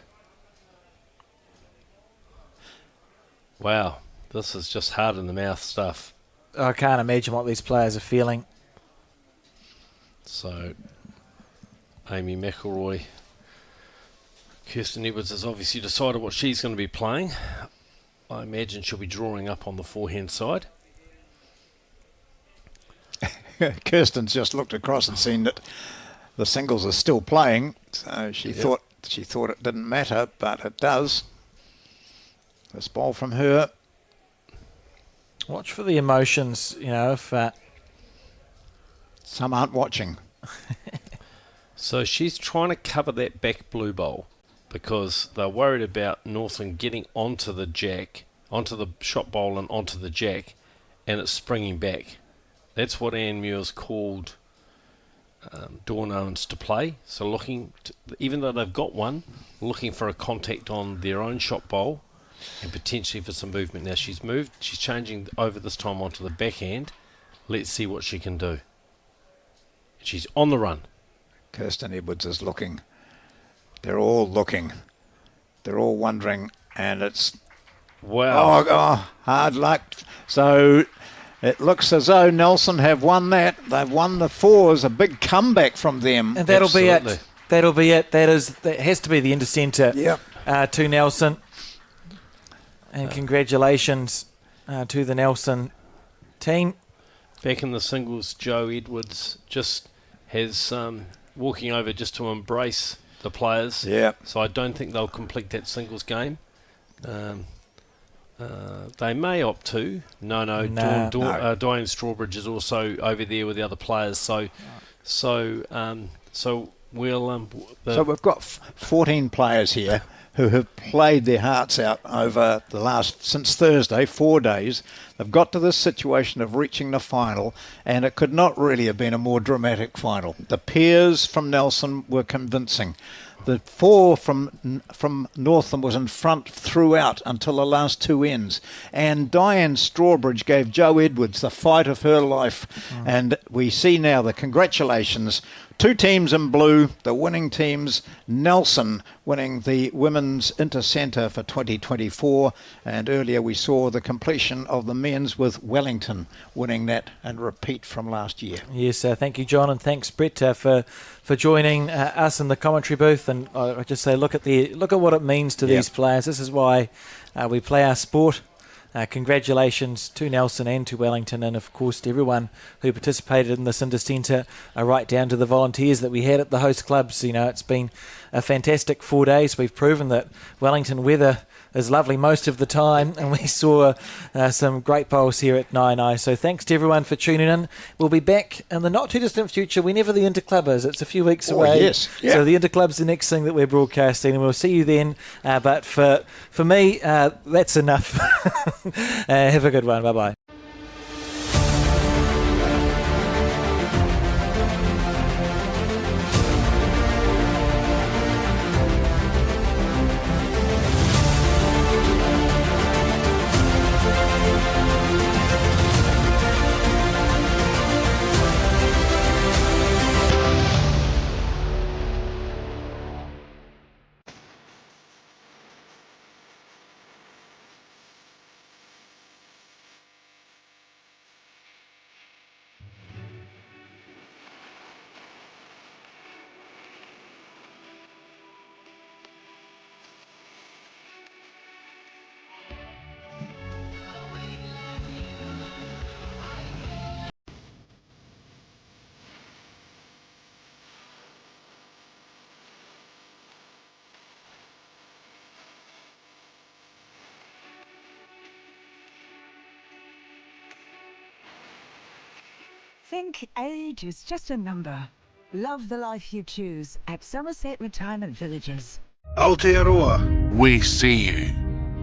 S11: Wow, this is just hard in the mouth stuff.
S1: I can't imagine what these players are feeling.
S11: So Amy McElroy, Kirsten Edwards has obviously decided what she's going to be playing. I imagine she'll be drawing up on the forehand side.
S2: Kirsten's just looked across and seen that the singles are still playing, so she thought it didn't matter, but it does. This ball from her.
S1: Watch for the emotions, if
S2: Some aren't watching.
S11: So she's trying to cover that back blue bowl because they're worried about Northland getting onto the jack, onto the shot bowl and onto the jack, and it's springing back. That's what Anne Muir's called Dawn Owens to play. So even though they've got one, looking for a contact on their own shot bowl and potentially for some movement. Now she's changing over this time onto the backhand. Let's see what she can do. She's on the run.
S2: Kirsten Edwards is looking. They're all looking. They're all wondering, and it's
S11: wow.
S2: Hard luck. So it looks as though Nelson have won that. They've won the fours. A big comeback from them.
S1: And that'll
S11: Absolutely.
S1: be it. That'll be it. That has to be the Intercentre to Nelson. And congratulations to the Nelson team.
S11: Back in the singles, Joe Edwards just has walking over just to embrace the players.
S2: Yeah.
S11: So I don't think they'll complete that singles game. They may opt to. No. Diane Strawbridge is also over there with the other players. So we'll.
S2: So we've got 14 players here who have played their hearts out over since Thursday, 4 days. They've got to this situation of reaching the final, and it could not really have been a more dramatic final. The pairs from Nelson were convincing. The 4 from Northland was in front throughout until the last 2 ends. And Diane Strawbridge gave Joe Edwards the fight of her life. And we see now the congratulations. 2 teams in blue, the winning teams. Nelson winning the Women's Intercentre for 2024. And earlier we saw the completion of the men's with Wellington winning that and repeat from last year.
S1: Yes, thank you, John, and thanks, Brett, for joining us in the commentary booth. And I just say, look at what it means to these players. This is why we play our sport. Congratulations to Nelson and to Wellington, and of course to everyone who participated in this Intercentre, right down to the volunteers that we had at the host clubs. It's been a fantastic 4 days. We've proven that Wellington weather is lovely most of the time, and we saw some great bowls here at Naenae. So thanks to everyone for tuning in. We'll be back in the not too distant future whenever the Interclub is. It's a few weeks away.
S2: Yes. Yeah.
S1: So the Interclub's the next thing that we're broadcasting, and we'll see you then. But for me, that's enough. Have a good one. Bye-bye.
S5: Think age is just a number. Love the life you choose at Somerset Retirement Villages.
S6: Aotearoa.
S9: We see you.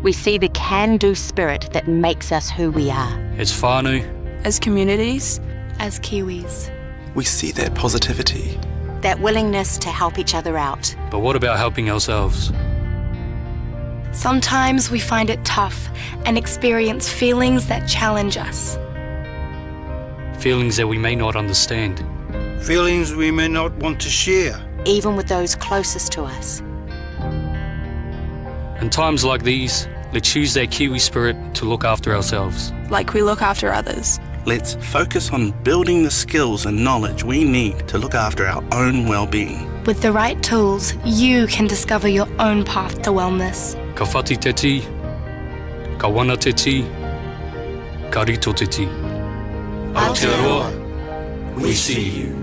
S8: We see the can-do spirit that makes us who we are.
S9: As whānau,
S10: As communities, as Kiwis.
S12: We see that positivity.
S8: That willingness to help each other out.
S9: but what about helping ourselves?
S10: Sometimes we find it tough and experience feelings that challenge us.
S9: Feelings that we may not understand.
S6: Feelings we may not want to share.
S8: Even with those closest to us.
S9: In times like these, let's use that Kiwi spirit to look after ourselves.
S10: Like we look after others.
S7: Let's focus on building the skills and knowledge we need to look after our own well-being.
S10: With the right tools, you can discover your own path to wellness.
S9: Ka whati te ti, ka wana te ti, ka rito te ti.
S8: Aotearoa.
S12: We see you.